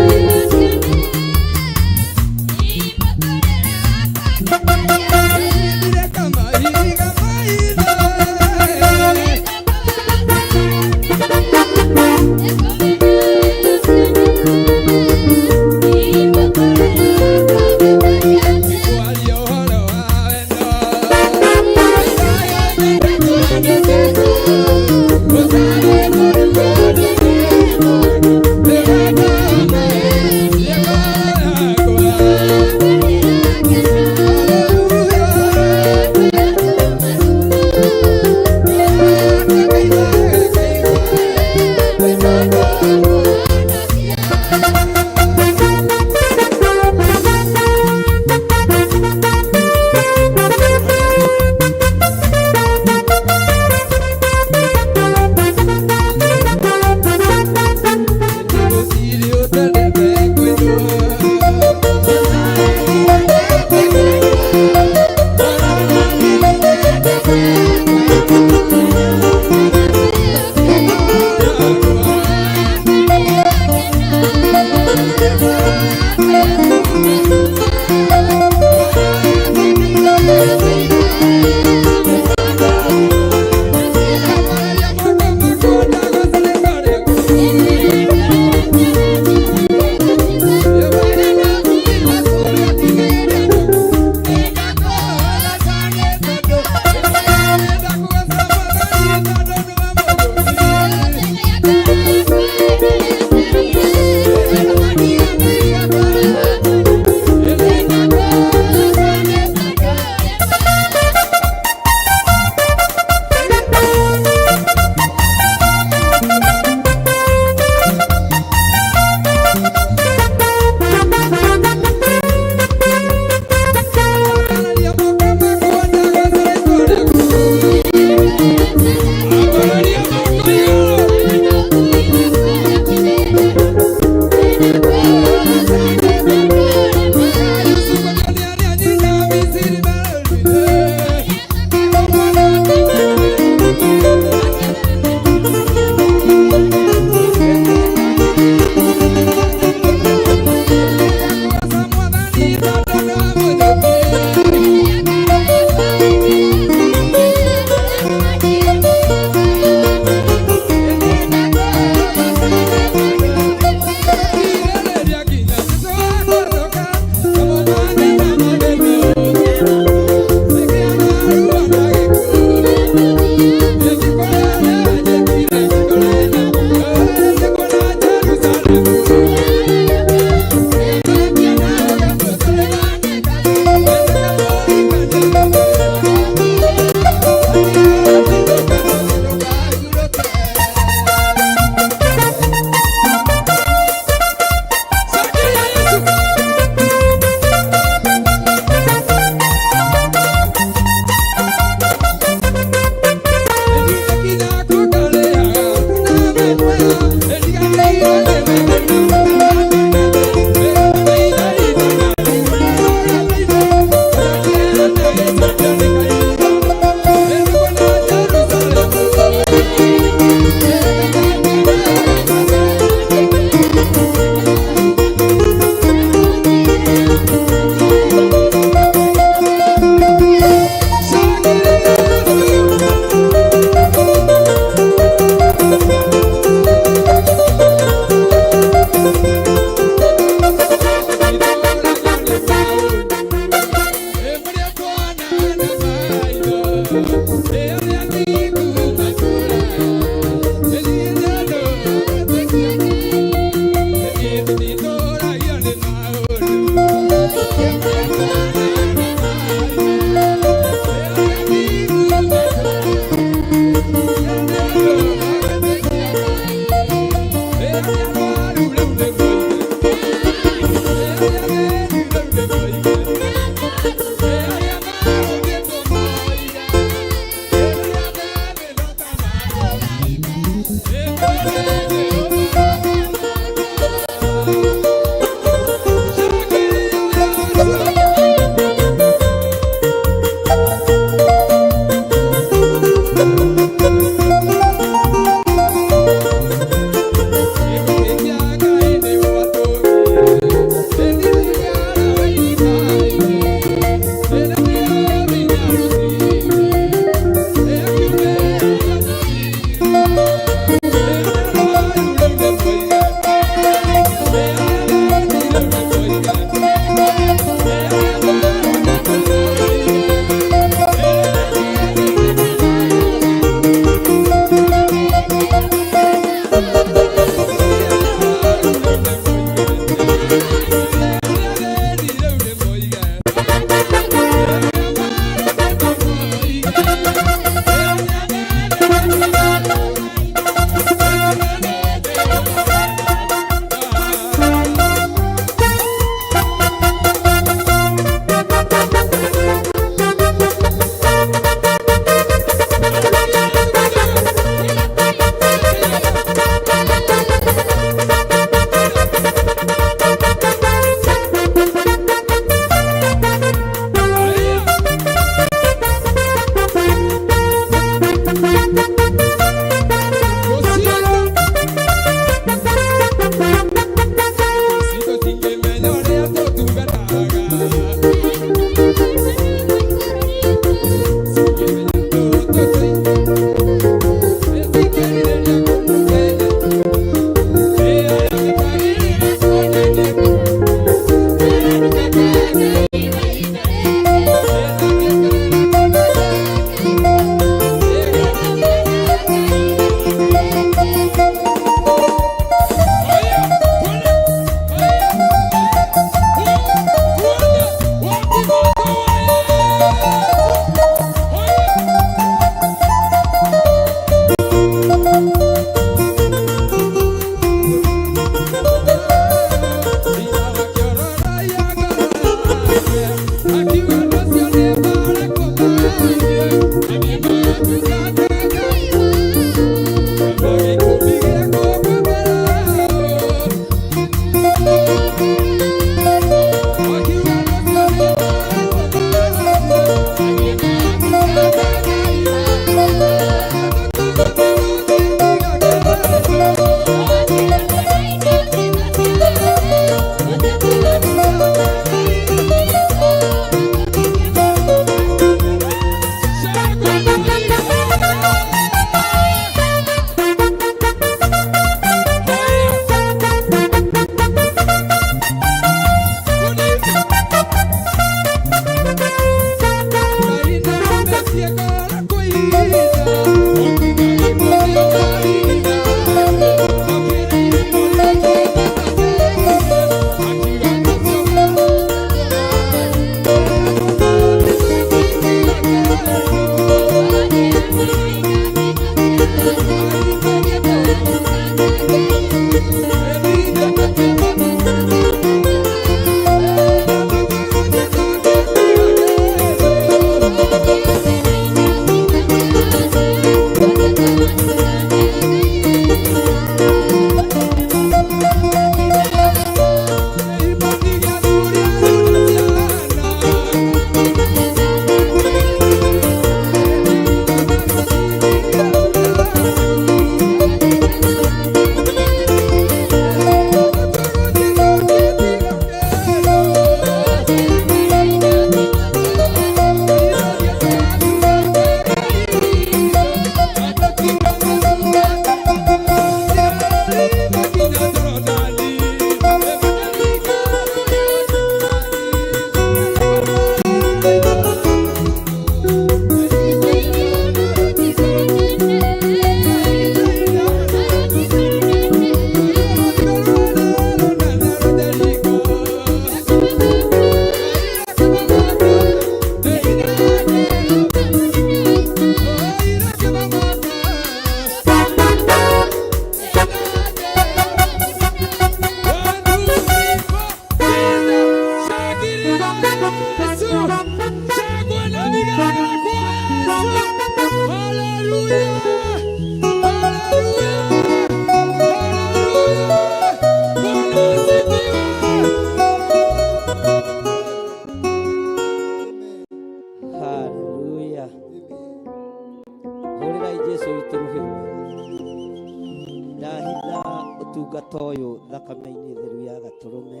ũtungata ũyũ thakame-inĩ theru ya Gatũrũme.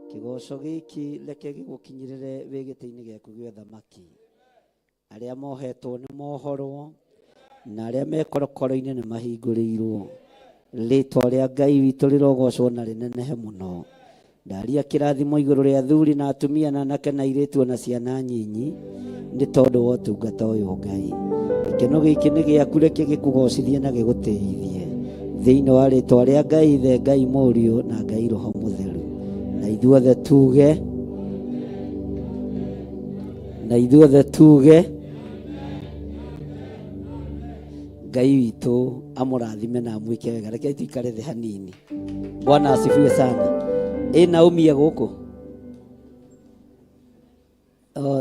Kĩgoco gĩkĩ reke gĩgũkinyĩrĩre wĩ gĩtĩ-inĩ gĩaku gĩa ũthamaki. Arĩa mohetwo nĩ mohorwo na arĩa me korokoro-inĩ nĩ mahingũrĩirwo. Rĩĩtwa rĩa Ngai witũ rĩrogocwo na rĩnenehe mũno. Ndaria kĩrathimo igũrũ rĩa athuri na atumia na anake na airĩtu na ciana nyinyi nĩ tondũ wa ũtungata ũyũ Ngai. Gĩkeno gĩkĩ nĩ gĩaku, reke gĩkũgocithie na gĩgũteithie thĩinĩ wa rĩĩtwa rĩa Ngai Ithe, Ngai Mũriũ na Ngai Roho Mũtheru. Na ithuothe tuge Ngai witũ amũrathime na amwĩke wega. Reke tuikare thĩ hanini. Bwana asifiwe sana. Naumia gũkũ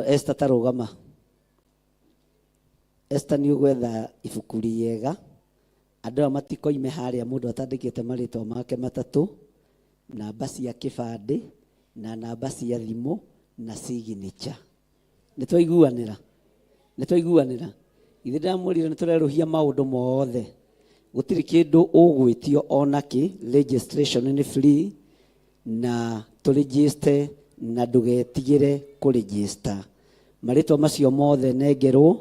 Esther tarũgama. Esther nĩ ũgwetha ibuku rĩega, andũ aya matikoime harĩa mũndũ atandĩkĩte marĩtwa make matatũ, namba cia kĩbandĩ na namba cia thimũ na signature. Nĩtwaiguanĩra ithe ndamwĩrire nĩtũrerũhia maũndũ mothe, gũtirĩ kĩndũ ũgwĩtio onakĩ. Registration nĩ free na tũregister na ndũgetigĩre kũregister. Marĩtwa macio mothe nengerwo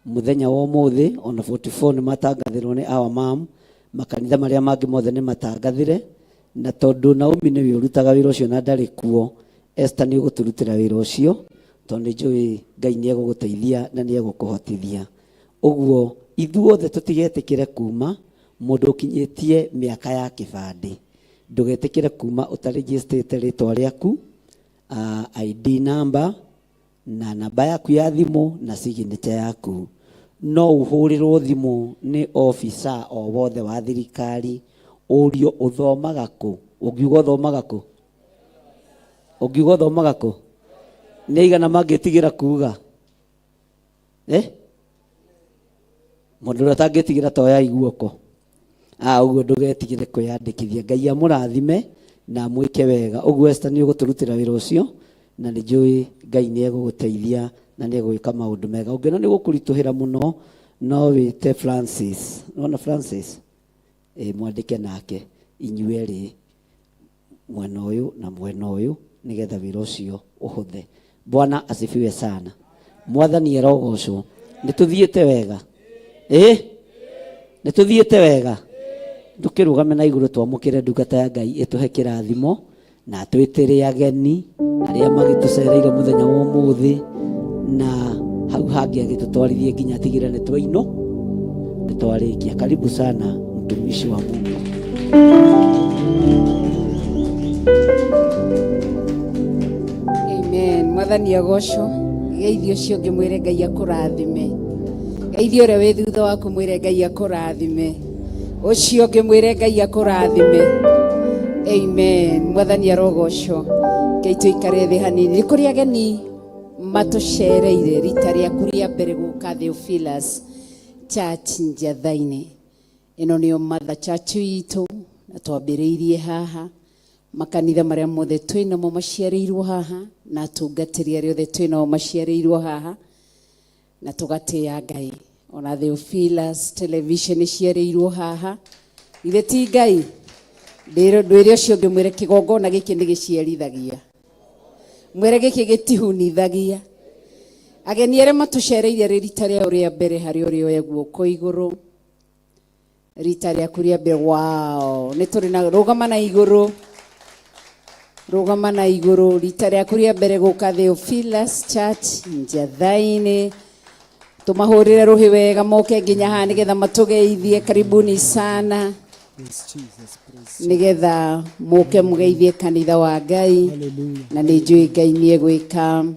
mũthenya wa ũmũthĩ. Ona 44 nĩ matangathĩrwo nĩ our mom, makanitha marĩa mangĩ mothe nĩ matangathĩre. Na tondũ Naomi nĩwe ũrutaga wĩra ũcio na ndarĩ kuo, Esther nĩ ũgũtũrutĩra wĩra ũcio, tondũ nĩnjũĩ Ngai nĩ egũgũteithia na nĩ egũkũhotithia. Ũguo ithuothe tũtigetĩkĩre kuma mũndũ ũkinyĩtie mĩaka ya kĩbandĩ. Ndũgetĩkĩre kuma ũtaregistĩte rĩtwa rĩaku, ID number na namba yaku ya thimũ na signature yaku. No ũhũrĩrwo thimũ nĩ officer o wothe wa thirikari ũrio ũthomaga kũ. Ũngiuga ũthomaga kũ? Nĩ aigana mangĩtigĩra kuga? Mũndũ ũrĩa atangĩtigĩra toya iguoko. Ũguo ndũgetigĩre kwĩyandĩkithia. Ngai amũrathime na mwĩke wega. Ũguo Esther nĩ ũgũtũrutĩra wĩra ũcio na nĩ njũĩ Ngai nĩ egũgũteithia na nĩ egũgĩka maũndũ mega. Ũngĩona nĩ gũkũritũhĩra mũno no wĩte Francis. Nona Francis mwandĩke nake inyuĩ erĩ mwena ũyũ na mwena ũyũ nĩgetha wĩra ũcio ũhũthe. Bwana asifiwe sana. Mwathani erogocwo. Nĩtũthiĩte wega? Nĩtũthiĩte wega? Ndũkĩrũgame na igũrũ twamũkĩre ndungata ya Ngai ĩtũhe kĩrathimo na twĩtĩre ageni arĩa magĩtũcereire mũthenya wa ũmũthĩ, na hau hangĩ agĩtũtwarithie nginya tigĩre nĩtwarĩkia. Karibu sana mtumishi wa Mungu. Amen. Mwathani agocwo. Geithio ũcio ũngĩ mwĩre Ngai akũrathime. Geithio ũrĩa wĩ thutha waku mwĩre Ngai akũrathime. Ũcio ũngĩ mwĩre Ngai akũrathime. Amen. Mwathani arogocwo. Ngai tũikare thĩ hanini. Nĩ kũrĩ ageni matũcereire rita rĩaku rĩa mbere gũka Theophilus Church Njatha-inĩ. Ĩno nĩyo mother church itũ na twambĩrĩirie haha. Makanitha marĩa mothe twĩnamo maciarĩirwo haha na atungatĩri arĩa othe twĩnao maciarĩirwo haha na tũgatĩĩa Ngai. Ona Theophilus television iciarĩirwo haha. Ithe ti Ngai? Ndwĩre ũcio ũngĩ mwĩre kĩgongona gĩkĩ nĩ gĩciarithagia. Mwĩre gĩkĩ gĩtihunithagia. Ageni arĩa matũcereire rita rĩao rĩa mbere harĩ ũrĩa oya guoko igũrũ. Rita rĩaku rĩa mbere, wow, nĩ tũrĩ na rũgama na igũrũ. Rũgama na igũrũ. Rita rĩaku rĩa mbere gũka Theophilus Church Njatha-inĩ. Tumahũrĩre rũhĩ wega moke nginya haha nĩgetha matũgeithie. Karibuni sana. Nĩgetha moke mũgeithie kanitha wa Ngai. Na nĩ njũĩ Ngai nĩ egwĩka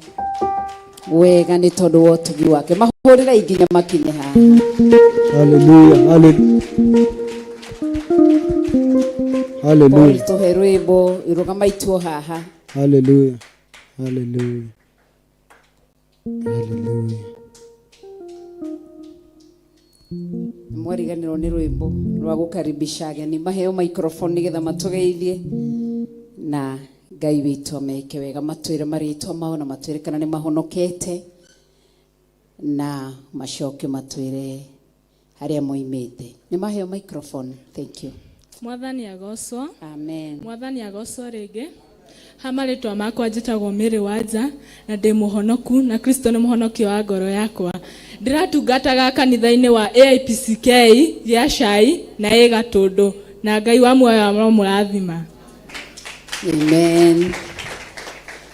wega nĩ tondũ wa ũtugi wake. Mahũrĩre nginya makinye haha. Hallelujah. Hallelujah. Tuhe rwĩmbo irũgama ituo haha. Hallelujah. Mwariganĩrwo nĩ rwĩmbo rwa gũkaribisha ageni. Maheo microphone nĩgetha matũgeithie na Ngai witũ ameke wega, matwĩre marĩtwa mao na matwĩre kana nĩ mahonokete na macoke matwĩre harĩa moimĩte. Nĩ maheo microphone. Thank you. Mwathani agocwo. Amen. Mwathani agocwo rĩngĩ. Hamarĩtwa makwa njĩtagwo Mary Wanja na ndĩ mũhonoku na Kristo nĩ mũhonokio wa ngoro yakwa. Ndiratungataga kanitha-inĩ wa AIPCK gĩa Cai na Gatũndũ na Ngai wa muoyo wa mũrathima. Amen.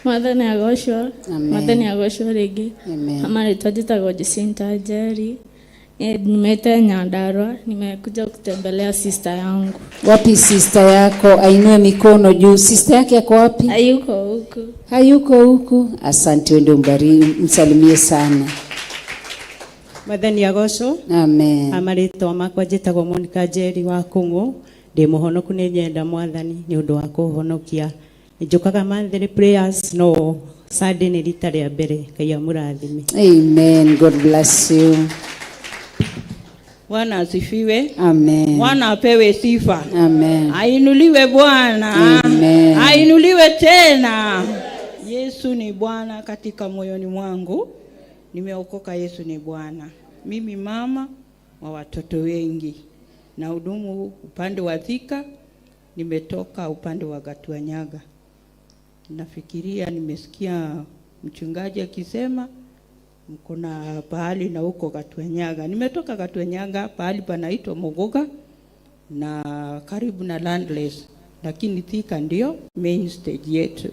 Mwathani agocwo. Amen. Mwathani agocwo rĩngĩ. Amen. Hamarĩtwa njĩtagwo Jacinta Njeri. Nimete Nyandarua, nimekuja kutembelea sister yangu. Wapi sister yako? Ainue mikono juu. Sister yake yako wapi? Hayuko huku. Hayuko huku. Asante, ndio msalimie sana. Mwathani agocwo. Amen. Amarĩtwa makwa njĩtagwo Monica Njeri wa Kũng'ũ. Ndĩ mũhonoku nĩ nyenda Mwathani nĩ ũndũ wa kũhonokia. Nĩnjũkaga monthly prayers no Sunday nĩ rita rĩa mbere. Ngai amũrathime. Amen. God bless you. Bwana asifiwe. Amen. Bwana apewe sifa. Amen. Ainuliwe Bwana. Amen. Ainuliwe tena. Yesu ni Bwana katika moyoni mwangu. Nimeokoka, Yesu ni Bwana. Mimi mama wa watoto wengi. Na hudumu upande wa Thika, nimetoka upande wa Gatuanyaga. Nafikiria nimesikia mchungaji akisema mko na pahali na huko Gatuanyaga. Nimetoka Gatuanyaga pahali panaitwa Mogoga na karibu na Landless, lakini Thika ndio main stage yetu.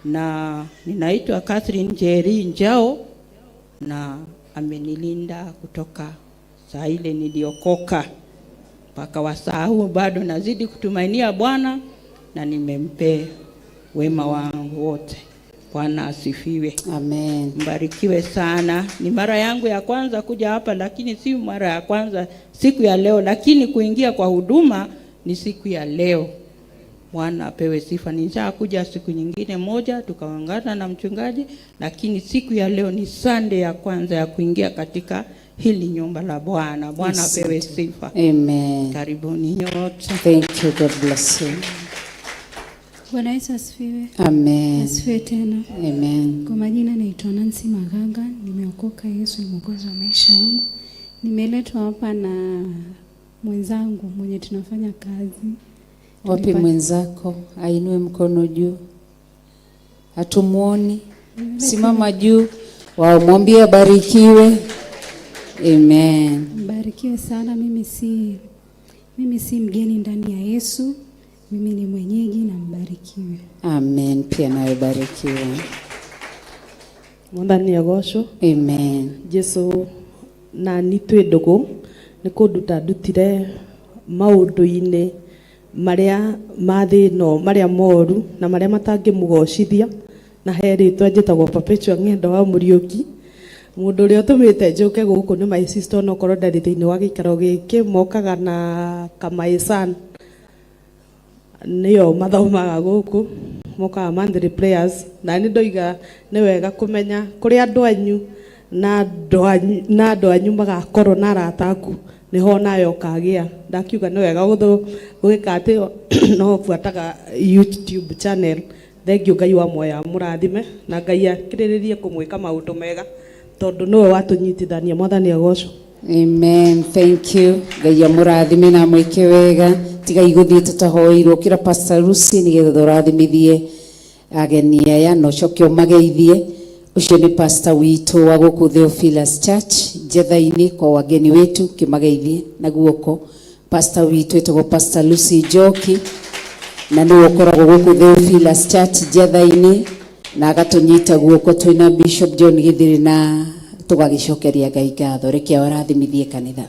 Na ninaitwa Catherine Njeri Njao na amenilinda kutoka saa ile niliokoka mpaka wasaa huu. Bado nazidi kutumainia Bwana na nimempe wema wangu wote. Bwana asifiwe. Amen. Mbarikiwe sana. Ni mara yangu ya kwanza kuja hapa, lakini si mara ya kwanza siku ya leo, lakini kuingia kwa huduma ni siku ya leo. Bwana apewe sifa. Nishakuja siku nyingine moja tukaungana na mchungaji, lakini siku ya leo ni Sunday ya kwanza ya kuingia katika hili nyumba la Bwana. Bwana apewe sifa. Amen. Karibuni nyote. Thank you. God bless you. Bwana Yesu asifiwe. Amen. Asifiwe tena. Amen. Kwa majina naitwa Nancy Magaga, nimeokoka, Yesu ni mwokozi wa maisha yangu. Nimeletwa hapa na mwenzangu mwenye tunafanya kazi. Wapi mwenzako? Ainue mkono juu. Hatumuoni. Simama juu. Mwambie abarikiwe. Amen. Mbarikiwe sana. Mimi si mgeni ndani ya Yesu. Mimi ni mwenyeji na mbarikiwe. Amen. Pia nawe barikiwe. Mwathani agocwo. Amen. Jesu na nitwe ndugu nĩ kũnduta ndutire maũndũ-inĩ marĩa mathĩno marĩa moru na marĩa matangĩmũgocithia na he rĩtwa njĩtagwo Perpetua Ng'endo wa Mũriũki. Mũndũ ũrĩa ũtũmĩte njũke gũkũ nĩ my sister, no korwo ndarĩ thĩinĩ wa gĩikaro gĩkĩ, mokaga na kamaisan nĩyo mathomaga gũkũ, mokaga monthly prayers. Na nĩ ndoiga nĩ wega kũmenya kũrĩa andũ anyu na andũ anyu magakorwo na arata aku niho nayo kagĩa. Ndakiuga nĩ wega gwĩka atĩ no buataga YouTube channel. Thengiũ Ngai wa muoyo amũrathime na Ngai akĩrĩrĩrie kũmwĩka maũndũ mega tondũ nĩwe watũnyitithania. Mwathani agocwo. Amen. Thank you. Ngai amũrathime na mwĩke wega. Tiga igũthiĩ tũtahoirwo kĩra Pastor Lucy nĩgetha tũrathimithie ageni aya na ũcoke ũmageithie. Ucio ni pastor witũ wa gũkũ Theophilus Church Jetha-inĩ kwa wageni wetu kĩmageithie na guoko. Pastor witũ etagwo Pastor Lucy Njoki na nĩ ũkoragwo gũkũ Theophilus Church Jetha-inĩ na agatũnyita guoko twĩna Bishop John Githiri na tũgagĩcokeria Ngai ngatho. Reke arathimithie kanitha.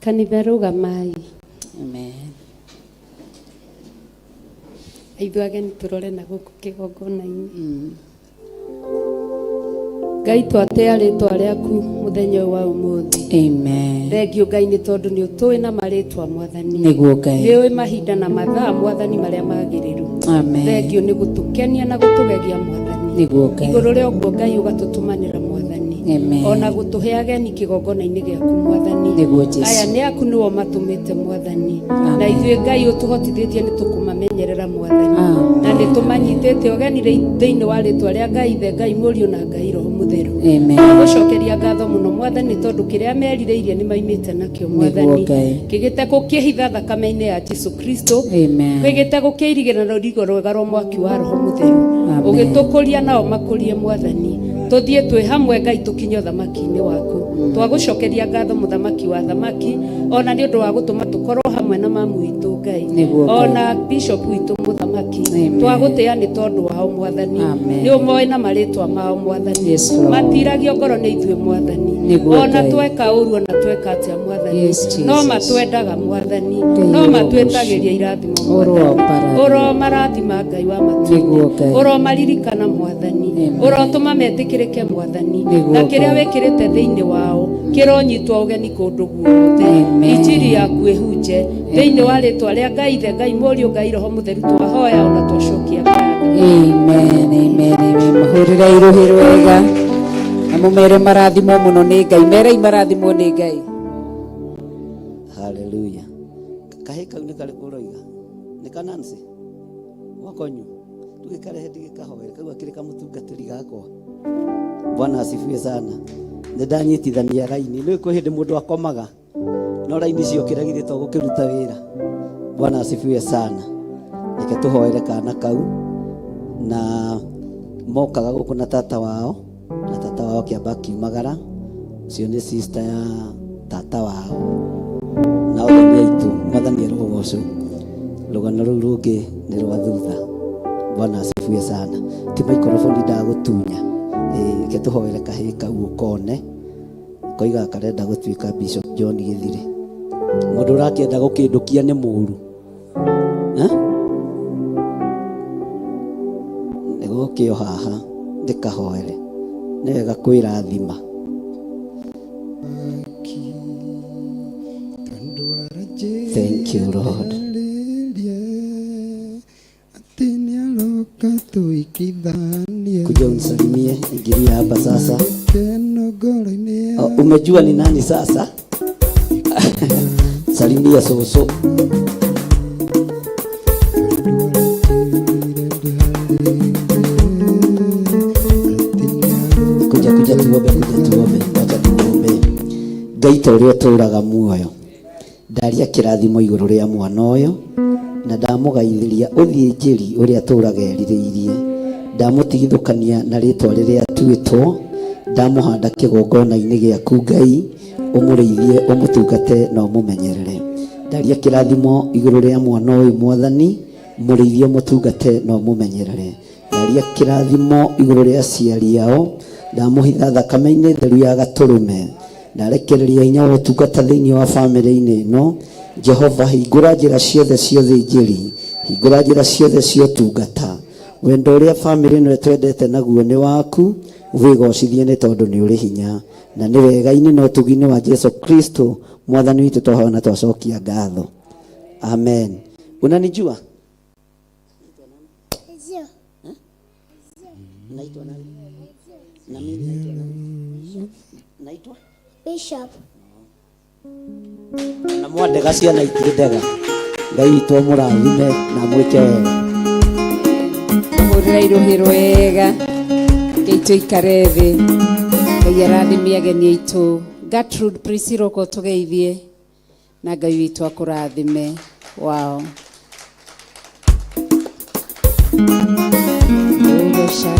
Kanitha rũgamai. Amen. Ithuĩ ageni tũrore na gũkũ kĩgongona-inĩ. Ngai twatĩa rĩtwa rĩaku mũthenya wa ũmũthĩ. Amen. Thengiũ Ngai nĩ tondũ nĩ ũtũĩ na marĩtwa Mwathani. Nĩguo Ngai. Nĩ ũĩ mahinda na mathaa Mwathani marĩa magĩrĩru. Amen. Thengiũ nĩ gũtũkenia na gũtũgegia Mwathani. Nĩguo Ngai. Igũrũ rĩa ũguo Ngai ũgatũtũmanĩra Mwathani. Amen. Ona gũtũhe ageni kĩgongona-inĩ gĩaku Mwathani. Nĩguo Jesu. Aya nĩ aku nĩo matũmĩte Mwathani. Na ithuĩ Ngai ũtũhotithĩtie nĩ tũkũmamenyerera Mwathani. Na nĩ tũmanyitĩte ũgeni thĩinĩ wa rĩtwa rĩa Ngai Ithe, Ngai Mũriũ na Ngai Roho Mũtheru. Mutheru Amen. Twagucokeria ngatho muno Mwathani tondu kiria merirĩirie nĩ maimĩte nakĩo Mwathani kĩgĩte gũkĩhitha thakame-inĩ ya Jesu Kristo kĩgĩte gũkĩirigĩra na rũrigo rwega rwa mwaki wa Roho Mutheru ũgĩtũkũria nao makũrie Mwathani tuthie twĩ hamwe Ngai tukinye ũthamaki-inĩ waku twagucokeria ngatho mũthamaki wa thamaki ona nĩ ũndũ wa gũtũma tũkorwo hamwe na mamu witũ Ngai ona bishop witũ mũthamaki twagũtĩa nĩ tondũ wao Mwathani nĩ ũmoe na marĩtwa mao Mwathani matiragio ngoro nĩ ithuĩ Mwathani ona tweka ũru ona tweka atĩa Mwathani no matwendaga Mwathani no matwetagĩria irathimo Mwathani oro marathima Ngai wa matu oro maririkana Mwathani oro tũma metĩkĩrĩke Mwathani na kĩrĩa wĩkĩrĩte thĩinĩ wao kĩronyitwo ũgeni kũndũ guothe injiri yaku ĩhunje thĩinĩ wa rĩtwa rĩa Ngai Ithe Ngai Mũriũ Ngai Roho Mũtheru twahoya ona twacokia amen amen amen mahũrĩre iruhĩ rwega na mũmere marathimwo mũno nĩ Ngai merei marathimwo nĩ Ngai haleluya kahĩ kau nĩ karĩ kũroiga nĩ kanansi wakonyu tũgĩkarehe ndigĩkahoere kau akĩrĩ kamũtungatĩri gakwa Bwana asifiwe sana nĩ ndanyitithania raini nĩ kwĩ hĩndĩ mũndũ akomaga no raini cio kĩragithĩtwo gũkĩruta wĩra Bwana asifiwe sana reke tũhoere kana kau na mokaga gũkũ na tata wao kĩamba kiumagara ũcio nĩ sister ya tata wao na ũthoni aitũ Mwathani arogocwo rũgano rũu rũngĩ nĩ rwa thutha Bwana asifiwe sana ti maikrofoni ndagũtunya reke tũhoere kahĩ kau ũkone koiga karenda gũtuĩka Bishop John Gĩthire mũndũ ũrakĩenda gũkĩndũkia nĩ mũũru nĩgũkĩo haha ndĩkahoere nĩ wega kwĩrathima thank you Lord kuja unisalimie ingilia hapa sasa umejua ni nani sasa salimia soso kuja tuombe acha tuombe Ngai ta ũrĩa ũtũũraga muoyo ndaria kĩrathimo igũrũ rĩa mwana ũyũ na ndamũgaithĩria ũthiĩ njĩri ũrĩa tũũraga erirĩirie ndamũtigithũkania na rĩtwa rĩrĩa tuĩtwo ndamũhanda kĩgongona-inĩ gĩaku Ngai ũmũrĩithie ũmũtungate na ũmũmenyerere ndaria kĩrathimo igũrũ rĩa mwana ũyũ Mwathani mũrĩithie mũtungate na ũmũmenyerere ndaria kĩrathimo igũrũ rĩa aciari ao ndamũhitha thakame-inĩ theru ya gatũrũme ndarekereria hinya wa ũtungata thĩinĩ wa bamĩrĩ-inĩ ĩno Jehova hingũra njĩra ciothe njĩri hingũra njĩra ciothe cia ũtungata wendo ũrĩa bamĩrĩ ĩno twendete naguo nĩ waku wĩgocithie nĩ tondũ nĩ ũrĩ hinya na nĩ wega-inĩ na ũtugi-inĩ wa Jesu Kristo Mwathani witũ twahoya na twacokia ngatho amen unanijua naitwa nani na mimi naitwa nani naitwa Bishop na mwandega ciana itirĩndega Ngai witũ amũrathime na mwĩke wega mahũrĩre iruhĩ rwega Ngai tũikare thĩ Ngai arathimie ageni aitũ Gertrude Priscilla ũko tũgeithie na Ngai witũ akũrathime wao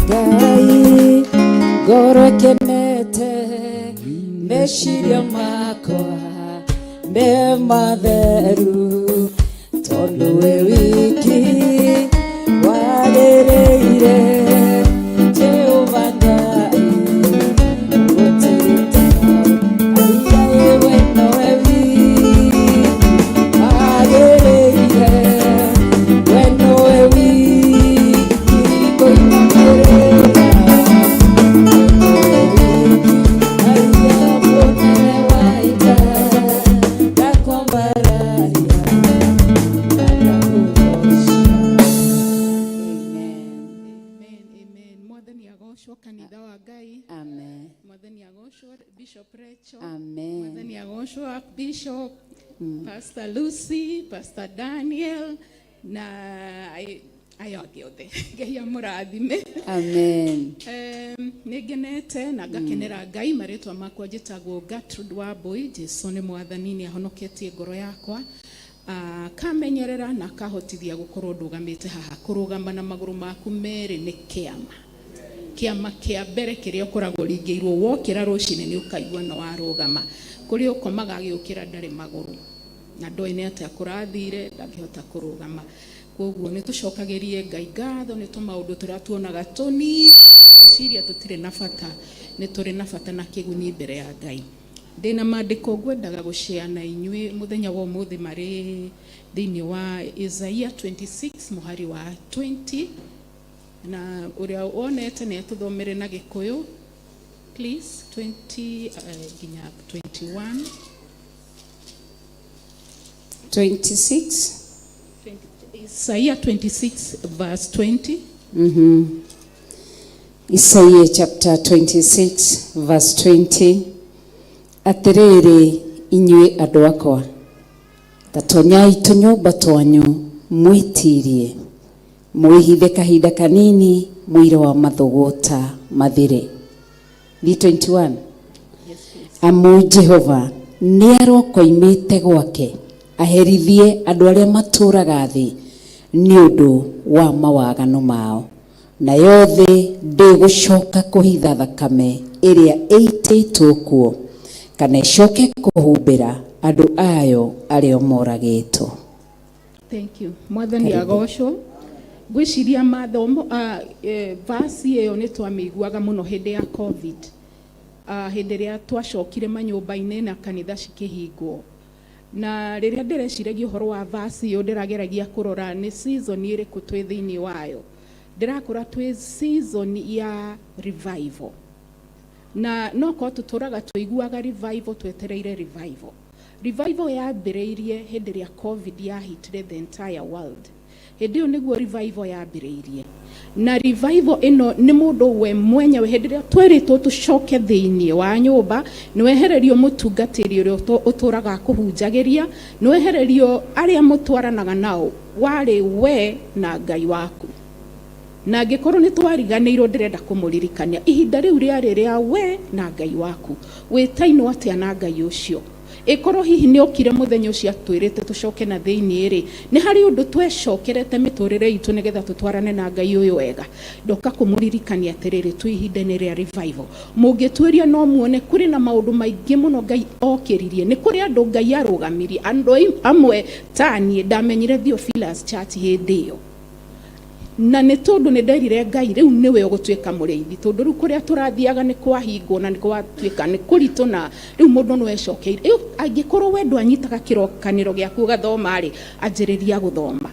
Ngai ngoro ĩkenete meciria makwa me matheru tondũ we wiki wagĩrĩire Jehova Ngai gũtirĩ aiye we nowe wiki wagĩrĩire we nowe wiki kũinamĩrĩra kanitha wa Ngai amen Mwathani agoshwo Bishop Rachel amen Mwathani agoshwo Bishop Pastor Lucy Pastor Daniel na ayo angĩ othe Ngai amũrathime. Amen. Nĩ ngenete na ngakenera Ngai, marĩtwa makwa njĩtagwo Gertrude Wambui. Jesu nĩ mwathani, nĩ ahonoketie ngoro yakwa, kamenyerera na kahotithia gũkorwo ndũgamĩte haha. Kũrũgama na magũrũ maku merĩ nĩ kĩama kĩa mbere kĩrĩa ũkoragwo ringĩirwo. Wokĩra rũcinĩ nĩ ũkaigua na warũgama. Kũrĩa ũkomaga agĩũkĩra ndarĩ magũrũ na ndoĩ nĩ atĩa kũrathire, ndangĩhota kũrũgama. Koguo nĩ tũcokagĩrie Ngai ngatho nĩ tũmaũndũ tũrĩa tuonaga tũni eciria tũtirĩ na bata, nĩ tũrĩ na bata na kĩguni mbere ya Ngai. Ndĩna maandĩko ngwendaga gũshare na inyuĩ mũthenya wa ũmũthĩ marĩ thĩinĩ wa Isaiah 26 mũhari wa 20, na ũrĩa wonete nĩ atũthomere na Gĩkũyũ please. 20 nginya 21. 26 Isaiah 26 verse 20. Isaiah chapter 26 verse 20. Atĩrĩrĩ inyuĩ andũ akwa, ta tonyai tũnyũmba twanyu mwĩtirie, mwĩhithe kahinda kanini mũira wa mathũgũta mathire. V21. Amu Jehova nĩarokoimĩte gwake, aherithie andũ arĩa matũũraga thĩ nĩ ũndũ wa mawaganu mao, na yothe ndĩgũcoka kũhitha thakame ĩrĩa ĩitĩtwo kuo, kana ĩcoke kũhumbĩra andũ ayo arĩa moragĩtwo. Thank you. Mwathani agocwo. Gwĩciria mathomo verse ĩyo nĩ twamĩiguaga mũno hĩndĩ ya COVID, hĩndĩ ĩrĩa twacokire manyũmba-inĩ na kanitha cikĩhingwo. Na rĩrĩa ndĩreciragia ũhoro wa verse ĩyo ndĩrageragia kũrora nĩ season ĩrĩkũ twĩ thĩinĩ wayo. Ndĩrakora twĩ season ya revival, na no ko tuturaga tuiguaga revival, twetereire revival. Revival yambĩrĩirie hĩndĩ ĩrĩa COVID yahitire the entire world. Hĩndĩ ĩyo nĩguo revival yambĩrĩirie, na revival ĩno nĩ mũndũ we mwenyewe. Hĩndĩ ĩrĩa twerĩtwo tũcoke thĩinĩ wa nyũmba, nĩwehererio mũtungatĩri ũrĩa ũtũraga kũhunjagĩria, nĩwehererio arĩa mũtwaranaga nao, warĩ we na Ngai waku. Na angĩkorwo nĩ twariganĩirwo, ndĩrenda kũmũririkania ihinda rĩu rĩarĩ rĩa we na Ngai waku. Wĩtainwo atĩa na Ngai ũcio? Ĩkorwo hihi nĩ okire mũthenya ũcio atwĩrĩte tũcoke na thĩinĩ rĩ, nĩ harĩ ũndũ twecokerete mĩtũrĩre itũ nĩgetha tũtwarane na Ngai ũyũ wega. Ndoka kũmũririkania atĩrĩrĩ, twĩ ihinda-inĩ rĩa revival. Mũngĩtuĩria no muone kũrĩ na maũndũ maingĩ mũno Ngai okĩririe. Nĩ kũrĩ andũ Ngai arũgamirie, andũ amwe ta niĩ ndamenyire Theophilus Church hĩndĩ ĩyo, na nĩ tondũ nĩ nderire Ngai rĩu nĩwe ũgũtuĩka mũrĩithi, tondũ rĩu kũrĩa tũrathiaga nĩ kwahingwo na nĩ kwatuĩka nĩ kũritũ, na rĩu mũndũ no ecokeire. Rĩu angĩkorwo we ndwanyitaga kĩrokanĩro gĩaku ũgathoma rĩ, anjĩrĩria gũthoma.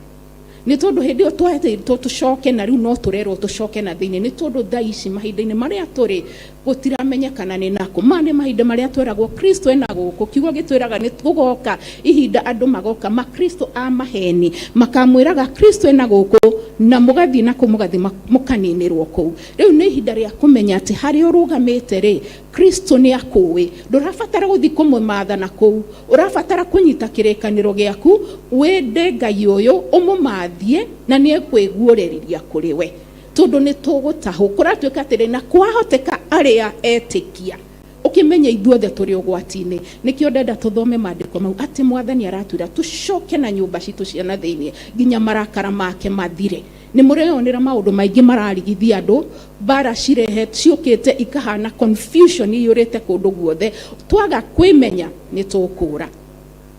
Nĩ tondũ hĩndĩ ĩyo twetĩtwo tũcoke, na rĩu no tũrerwo tũcoke na thĩinĩ. Nĩ tondũ thaa ici mahinda-inĩ marĩa tũrĩ gũtiramenyekana nĩ nakũ. Nĩ mahinda marĩa tweragwo Kristo ena gũkũ. Kiugo gĩtwĩraga nĩ tũgoka ihinda andũ magoka makristo a maheni makamwĩraga Kristo ena gũkũ, na mũgathiĩ na kũ mũgathiĩ mũkaninĩrwo kũu. Rĩu nĩ ihinda rĩa kũmenya atĩ harĩa ũrũgamĩte rĩ, Kristo nĩ akũĩ. Ndũrabatara gũthiĩ kũmũmatha na kũu, ũrabatara kũnyita kĩrĩkanĩro gĩaku, wende Ngai ũyũ ũmũmathie, na nĩ ekwĩguũrĩria kũrĩ we, tondũ nĩ tũgũtahwo. Kũratuĩka atĩrĩ na kwahoteka arĩa etĩkia, ũkĩmenya ithuothe tũrĩ ũgwati-inĩ. Nĩkĩo ndenda tũthome maandĩko mau atĩ Mwathani aratwĩra tũcoke na nyũmba citũ cia na thĩinĩ nginya marakara make mathire. Nĩ mũreyonera maũndũ maingĩ mararigithia andũ, mbara cirehe ciũkĩte ikahana confusion iyũrĩte kũndũ guothe. Twaga kwĩmenya nĩ tũkũra.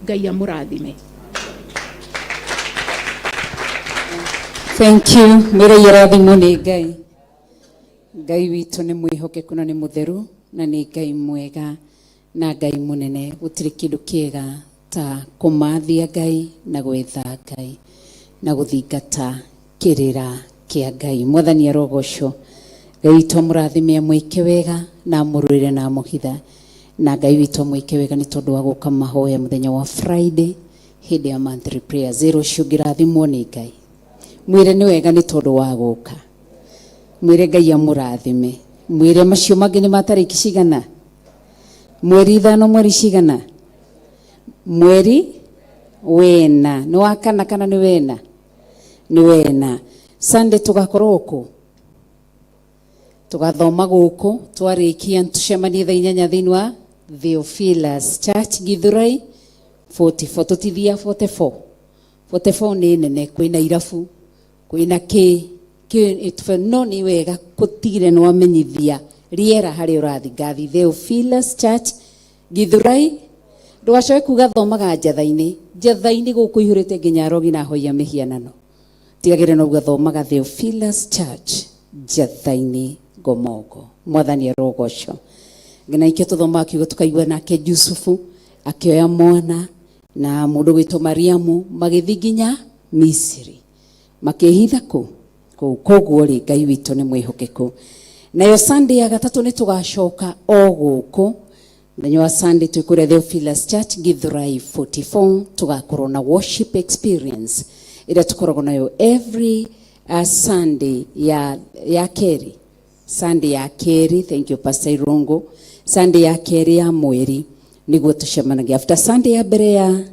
Ngai amũrathime. Thank you. Mwĩre irathimo nĩ Ngai. Ngai witũ nĩ mwĩhokeku na nĩ mũtheru, na nĩ Ngai mwega na Ngai mũnene. Gũtirĩ kĩndũ kĩega ta kũmathia Ngai na gwetha Ngai na gũthingata kĩrĩra kĩa Ngai. Mwathani arogocwo. Ngai witũ mũrathime amwĩke wega na amũrũĩre na amũhitha, na Ngai witũ amwĩke wega nĩ tondũ wa gũka mahoya mũthenya wa Friday hĩndĩ ya monthly prayer. Zero cũngĩrathimwo nĩ Ngai. Mwĩre nĩ wega nĩ tondũ wa gũka. Mwĩre Ngai amũrathime. Mwĩre macio mangĩ nĩ matarĩki cigana? Mweri 5 mweri cigana? Mweri wena. Nĩ wa kana kana nĩ wena? Nĩ wena. Sunday tugakorwo ku tugathoma guku twarikia tucemanie thaa 8 thiini wa Theophilus Church Githurai 44 tutithia 44 ni nene kwina irabu kwina ki no ni wega kutigire no amenyithia riera hari urathi ngathi Theophilus Church Githurai ndwacoe kuga thomaga njathaini guku ihurite nginya rogi na hoia mihianano tigagire no gathomaga Theophilus Church njathaini gomogo mwathani arogoco ngina ikio tuthoma kiugo tukaigua nake Yusufu akioya mwana na mundu gwitwo Mariamu magithi nginya Misiri makehitha koguo ri Ngai witu ni mwihokeku. Nayo Sunday ya gatatu ni tugacoka o guku Nenyo wa Sunday tukure Theophilus Church Githurai 44 tugakorwo na worship experience ira tukoragwo nayo every Sunday ya keri. Sunday ya keri, thank you Pastor Irungu. Sunday ya keri ya mweri niguo tucemanagia. After Sunday ya mbere ya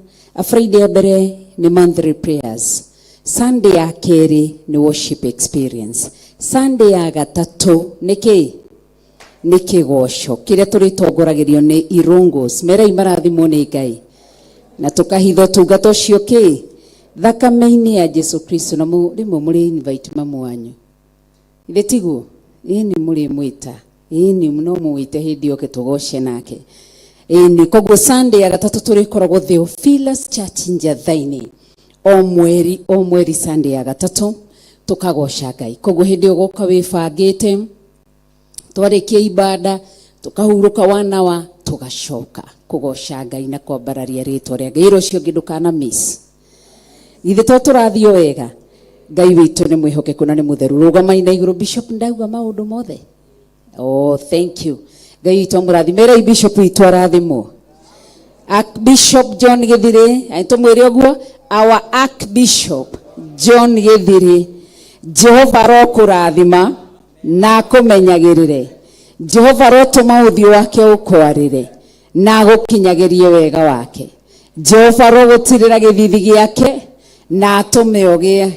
Friday ya mbere ni monthly prayers. Sunday ya keri ni worship experience. Sunday ya gatatu ni kigoco kiria turitongoragirio ni Irungos mera imarathimo ni Ngai na tukahitho tungato cio thakame-ini ya Jesu Kristo na rimwe muri invite mamu wanyu ithe tiguo ni muri mwita ni no muite hindi oke tugoce nake ni koguo Sunday ya gatatu turikoragwo Theophilus Church njathaini o mweri Sunday ya gatatu tukagoca Ngai koguo hindi ugoka wibangite twarikia ibada tukahuruka wanawa tugacoka kugoca Ngai na kwambararia ritwa ria Ngai rucio ngindukana miss ithe to turathio wega Ngai witu ni mwihokeku na ni mutheru rugamai na iguru bishop ndauga maundu mothe oh thank you Ngai witu murathimera bishop witu arathimo Archbishop John Githiri aito mwiri oguo our Archbishop John Githiri Jehova rokurathima na kumenyagirire Jehova rotuma uthio wake ukwarire na gukinyagirie wega wake Jehova rogutirira githithi giake na atumeogie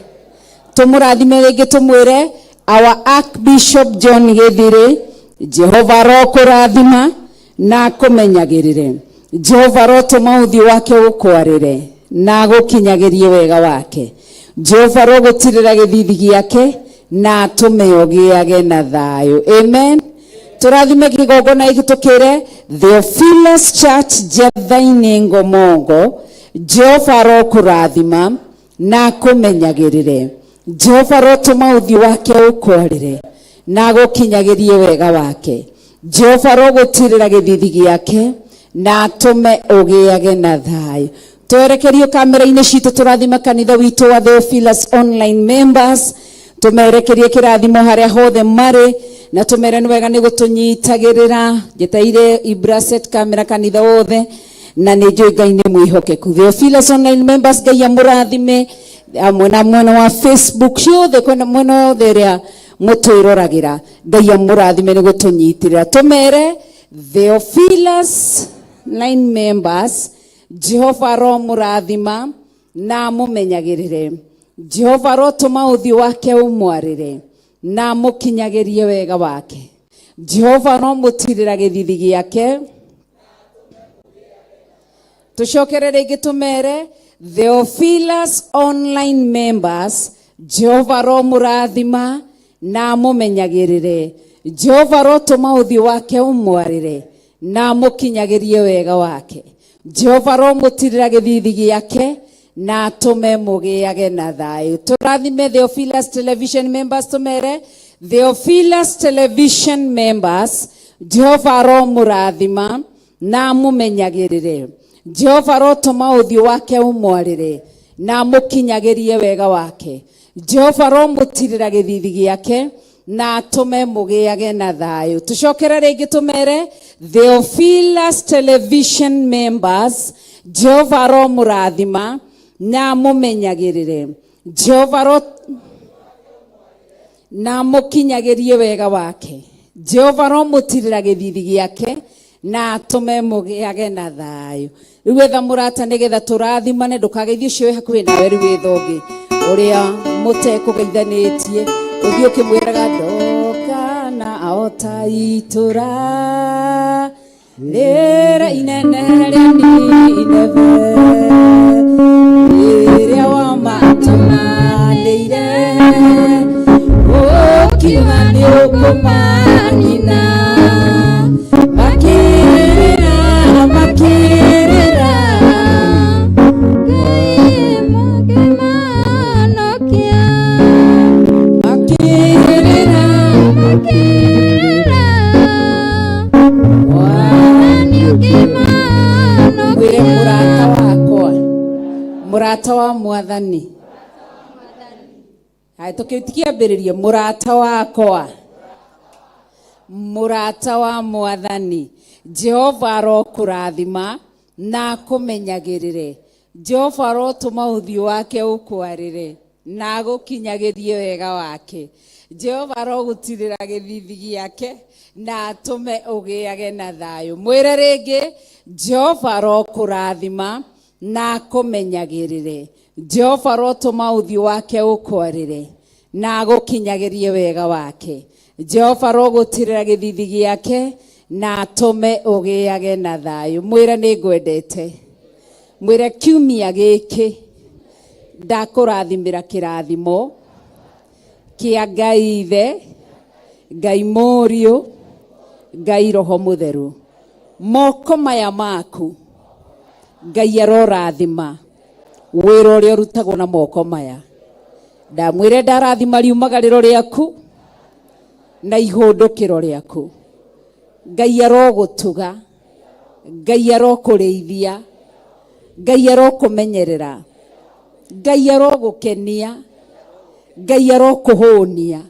tumurathime ringi tumwire our Archbishop John Githiri Jehova rokurathima na kumenyagirire Jehova rotuma uthio wake ukwarire na gukinyagirie wega wake Jehova rogutirira githithi giake na tumeogiage na thayo amen turathime kigogona igitukire Theophilus Church njathaini ngomongo Jehova rokurathima na kumenyagirire Jehova rotuma uthio wake ukwarire na gukinyagirie wega wake Jehova rogutirira githithi giake na tume ogiage na thayo twerekerio kamera-ini citu turathima kanitha witu wa Theophilus online members tumerekerie kirathimo haria hothe mari na tumere ni wega ni gutunyitagirira jetaire ibraset kamera kanitha wothe na ni njui Ngai ni mwihokeku Theophilus online members Ngai amurathime mwena wa Facebook ciothe kwena mwena wothe ria mutwirораgira Ngai amurathime ni gutunyitirira tumere Theophilus online members Jehova ro murathima na mumenyagirire Jehova rotuma uthio wake umwarire na mukinyagirie wega wake Jehova no mutirira githithi giake tucokerere igitumere Theophilus online members Jehova ro murathima na mumenyagirire Jehova rotuma uthio wake umwarire na mukinyagirie wega wake Jehova ro mutirira githithi giake na tume mugiage na thayo turathime Theophilus television members tumere Theophilus television members Jehova ro murathima na mumenyagirire Jehova rotuma uthio wake umwarire na mukinyagirie wega wake Jehova ro mutirira githithi giake na tume mugiage na thayo tucokere ringi tumere Theophilus television members Jehova ro murathima na mumenyagirire Jehova na mukinyagirie wega wake Jehova ro mutirira githithi giake na tume mugiage na thayo riu etha murata nigetha turathimane ndukageithie cio hakuhi nawe riu withongi uria mutekũgeithanitie ũthiĩ ũkĩmwĩraga ndoka na aota itũra rĩra inene rĩa Nineve rĩrĩa wamatũmanĩire ũkiuga nĩ ũkũmanina makĩrĩra mwĩre mũrata wakwa, mũrata wa Mwathani. Hai tukiambĩrĩrie mũrata wakwa, mũrata wa Mwathani. Jehova arokũrathima na akũmenyagĩrĩre. Jehova arotũma ũthiũ wake ũkwarĩre na agũkinyagĩrie wega wake. Jehova arogũtirĩra gĩthithi gĩake na atũme ũgĩage na thayũ. Mwĩre rĩngĩ, Jehova arokũrathima na akũmenyagĩrĩre. Jehova arotũma ũthiũ wake ũkwarĩre na agũkinyagĩrie wega wake. Jehova arogũtirĩra gĩthithi gĩake na atũme ũgĩage na thayũ. Mwĩre nĩngwendete. Mwĩre kiumia gĩkĩ ndakũrathimĩra kĩrathimo kĩa Ngai Ithe, Ngai Mũriũ, Ngai Roho Mũtheru. Moko maya maku Ngai arorathima wĩra ũrĩa ũrutagwo na moko maya. Ndamwĩre ndarathima riumagarĩro rĩaku na ihũndũkĩro rĩaku. Ngai arogũtuga, Ngai arokũrĩithia, Ngai arokũmenyerera, Ngai arogũkenia, Ngai arokũhũnia,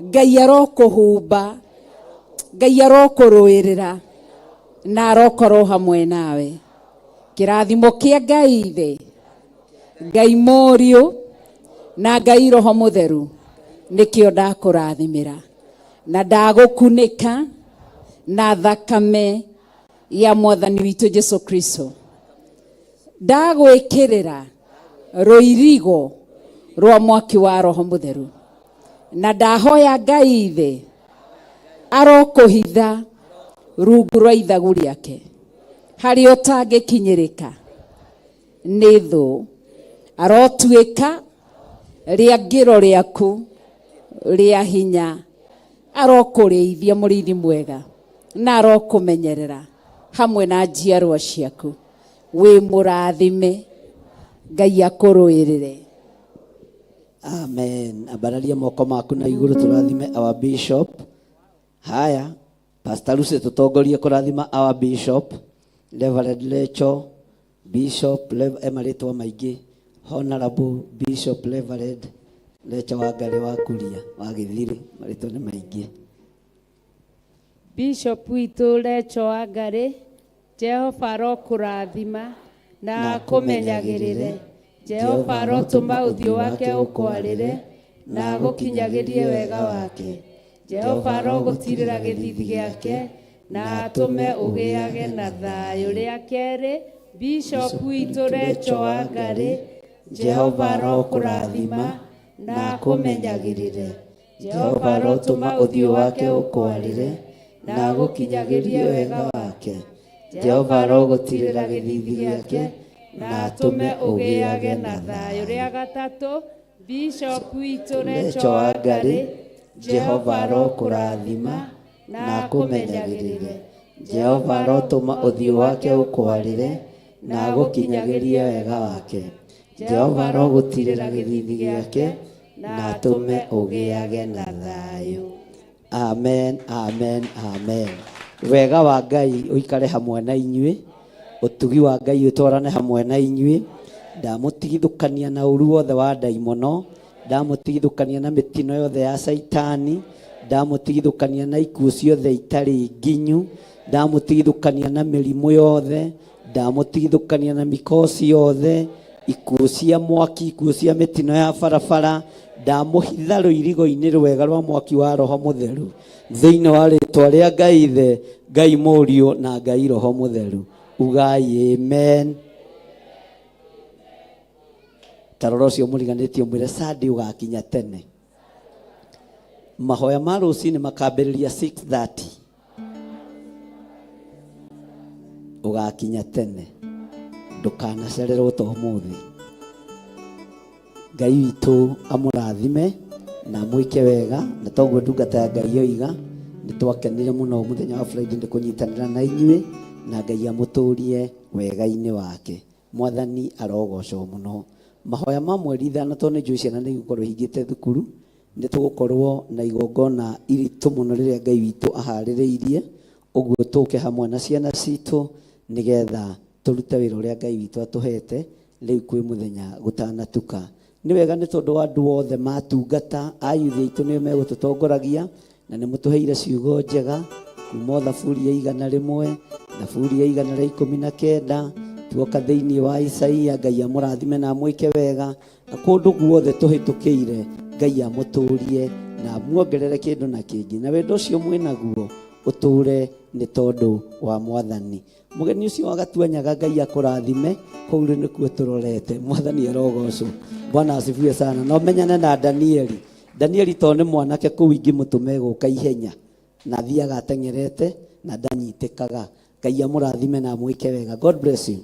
Ngai arokũhumba, Ngai arokũrũĩrĩra na arokorwo hamwe nawe. Kĩrathimo kĩa Ngai Ithe, Ngai Mũriũ na Ngai Roho Mũtheru nĩkĩo ndakũrathimĩra na ndagũkunĩka na thakame ya Mwathani witũ Jesu Kristo. Ndagwĩkĩrĩra rũirigo rwa mwaki wa Roho Mũtheru na ndahoya Ngai Ithe arokũhitha rungu rwa ithagu rĩake harĩa ũtangĩkinyĩrĩka nĩ thũ. Arotuĩka rĩa ngĩro rĩaku rĩa hinya. Arokũrĩithia mũrĩithi mwega na arokũmenyerera hamwe na njiarwa ciaku. Wĩ mũrathime, Ngai akũrũĩrĩre. Amen. Abararia moko maku na igũrũ tũrathime our bishop. Haya, Pastor Lucy tutongorie kũrathima our bishop, Reverend Lecho, Bishop emarĩtwa maingĩ, Honorable Bishop Reverend Lecho Wangari wa Kuria wa Gĩthiri, marĩtwa nĩ maingĩ. Bishop witũ Lecho Wangari, Jehova arokũrathima na akũmenyagĩrĩre. Jehova arotũma ũthiũ wake ũkwarĩre na agũkinyagĩrie wega wake. Jehova arogũtirĩra gĩthithi gĩake na atũme ũgĩage na thayũ. Rĩa kerĩ, Bishop witũ Lecho Wangari, Jehova arokũrathima na akũmenyagĩrĩre. Jehova arotũma ũthiũ wake ũkwarĩre na agũkinyagĩrie wega wake. Jehova arogũtirĩra gĩthithi gĩake na atũme ũgĩage na thayũ. Rĩa gatatũ, Bishop witũ Lecho Wangari, Jehova arokũrathima na akũmenyagĩrĩre. Jehova arotũma ũthiũ wake ũkwarĩre na agũkinyagĩrie wega wake. Jehova arogũtirĩra gĩthithi gĩake na atũme ũgĩage na thayũ. Amen, amen, amen. Wega wa Ngai ũikare hamwe na inyuĩ. Ũtugi wa Ngai ũtwarane hamwe na inyuĩ. Ndamũtigithũkania na ũru wothe wa ndaimono. Ndamũtigithũkania na mĩtino yothe ya Saitani. Ndamũtigithũkania na ikuũ ciothe itarĩ nginyu. Ndamũtigithũkania na mĩrimũ yothe. Ndamũtigithũkania na mĩkosi yothe. Ikuũ cia mwaki, ikuũ cia mĩtino ya barabara. Ndamũhitha rũirigo-inĩ rwega rwa mwaki wa Roho Mũtheru thĩinĩ wa rĩtwa rĩa Ngai Ithe, Ngai Mũriũ na Ngai Roho Mũtheru. Ugai amen. tarora ucio muriganitio mwire Sunday ugakinya tene. Mahoya ma rucini makambĩrĩria 6:30 ugakinya tene, ndukanacererwo ta umuthi. Ngai witũ amũrathime na mwike wega, na toguo ndungata ya Ngai yoiga nitwakenire muno muthenya wa Friday ndikunyitanira na inyuĩ, na Ngai amũtũrie wega-inĩ wake. Mwathani arogocwo muno. Mahoya ma mweri 5 tondũ nĩ ciana nĩ igũkorwo hingĩte thukuru, nĩ tũgũkorwo na igongona iritũ mũno rĩrĩa Ngai witũ aharĩrĩirie, ũguo tũke hamwe na ciana citũ nigetha tũrute wĩra ũrĩa Ngai witũ atũhete rĩu kwĩ mũthenya gũtanatuka. Nĩ wega nĩ tondũ wa andũ othe matungata ayuthi aitũ nĩo megũtũtongoragia, na nĩ mũtũheire ciugo njega kuma Thaburi ya 100, Thaburi ya 119, tuoka thĩinĩ wa Isaia. Ngai amũrathime na mwĩke wega, na kũndũ guothe tũhĩtũkĩire Ngai amũtũrie na muongerere kĩndũ na kĩngĩ, na wendo ũcio mwĩnaguo ũtũre nĩ tondũ wa Mwathani. Mũgeni ũcio wagatuanyaga Ngai akũrathime, kũu nĩkuo tũrorete. Mwathani arogocwo. Bwana asifiwe sana. No menyane na Danieli to nĩ mwanake kũu ingĩmũtũme gũka ihenya, na thiaga atengerete na ndanyitĩkaga. Ngai amũrathime na mwĩke wega. God bless you.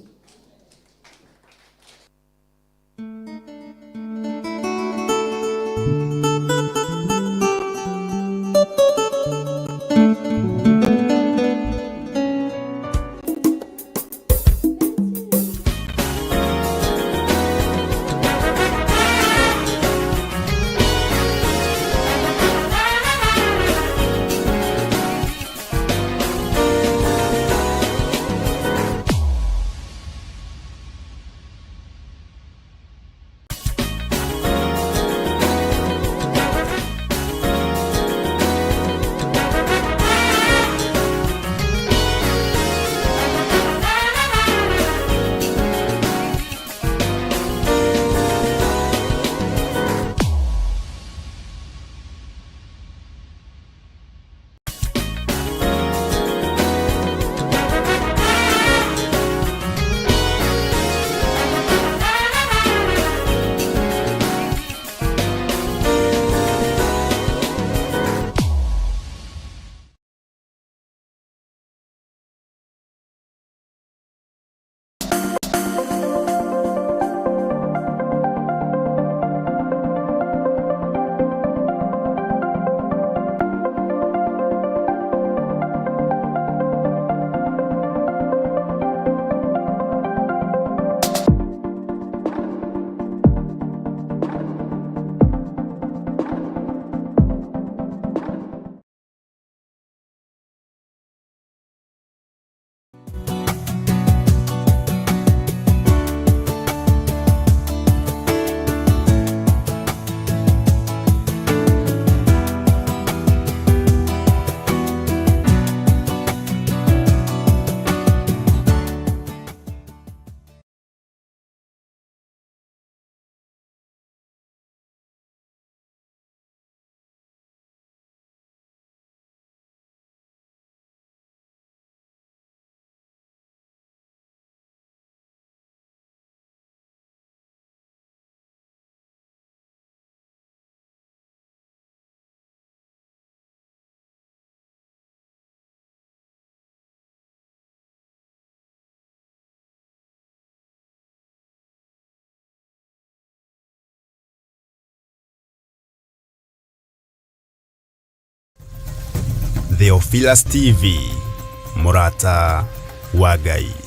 Theophilus TV, Murata wa Ngai.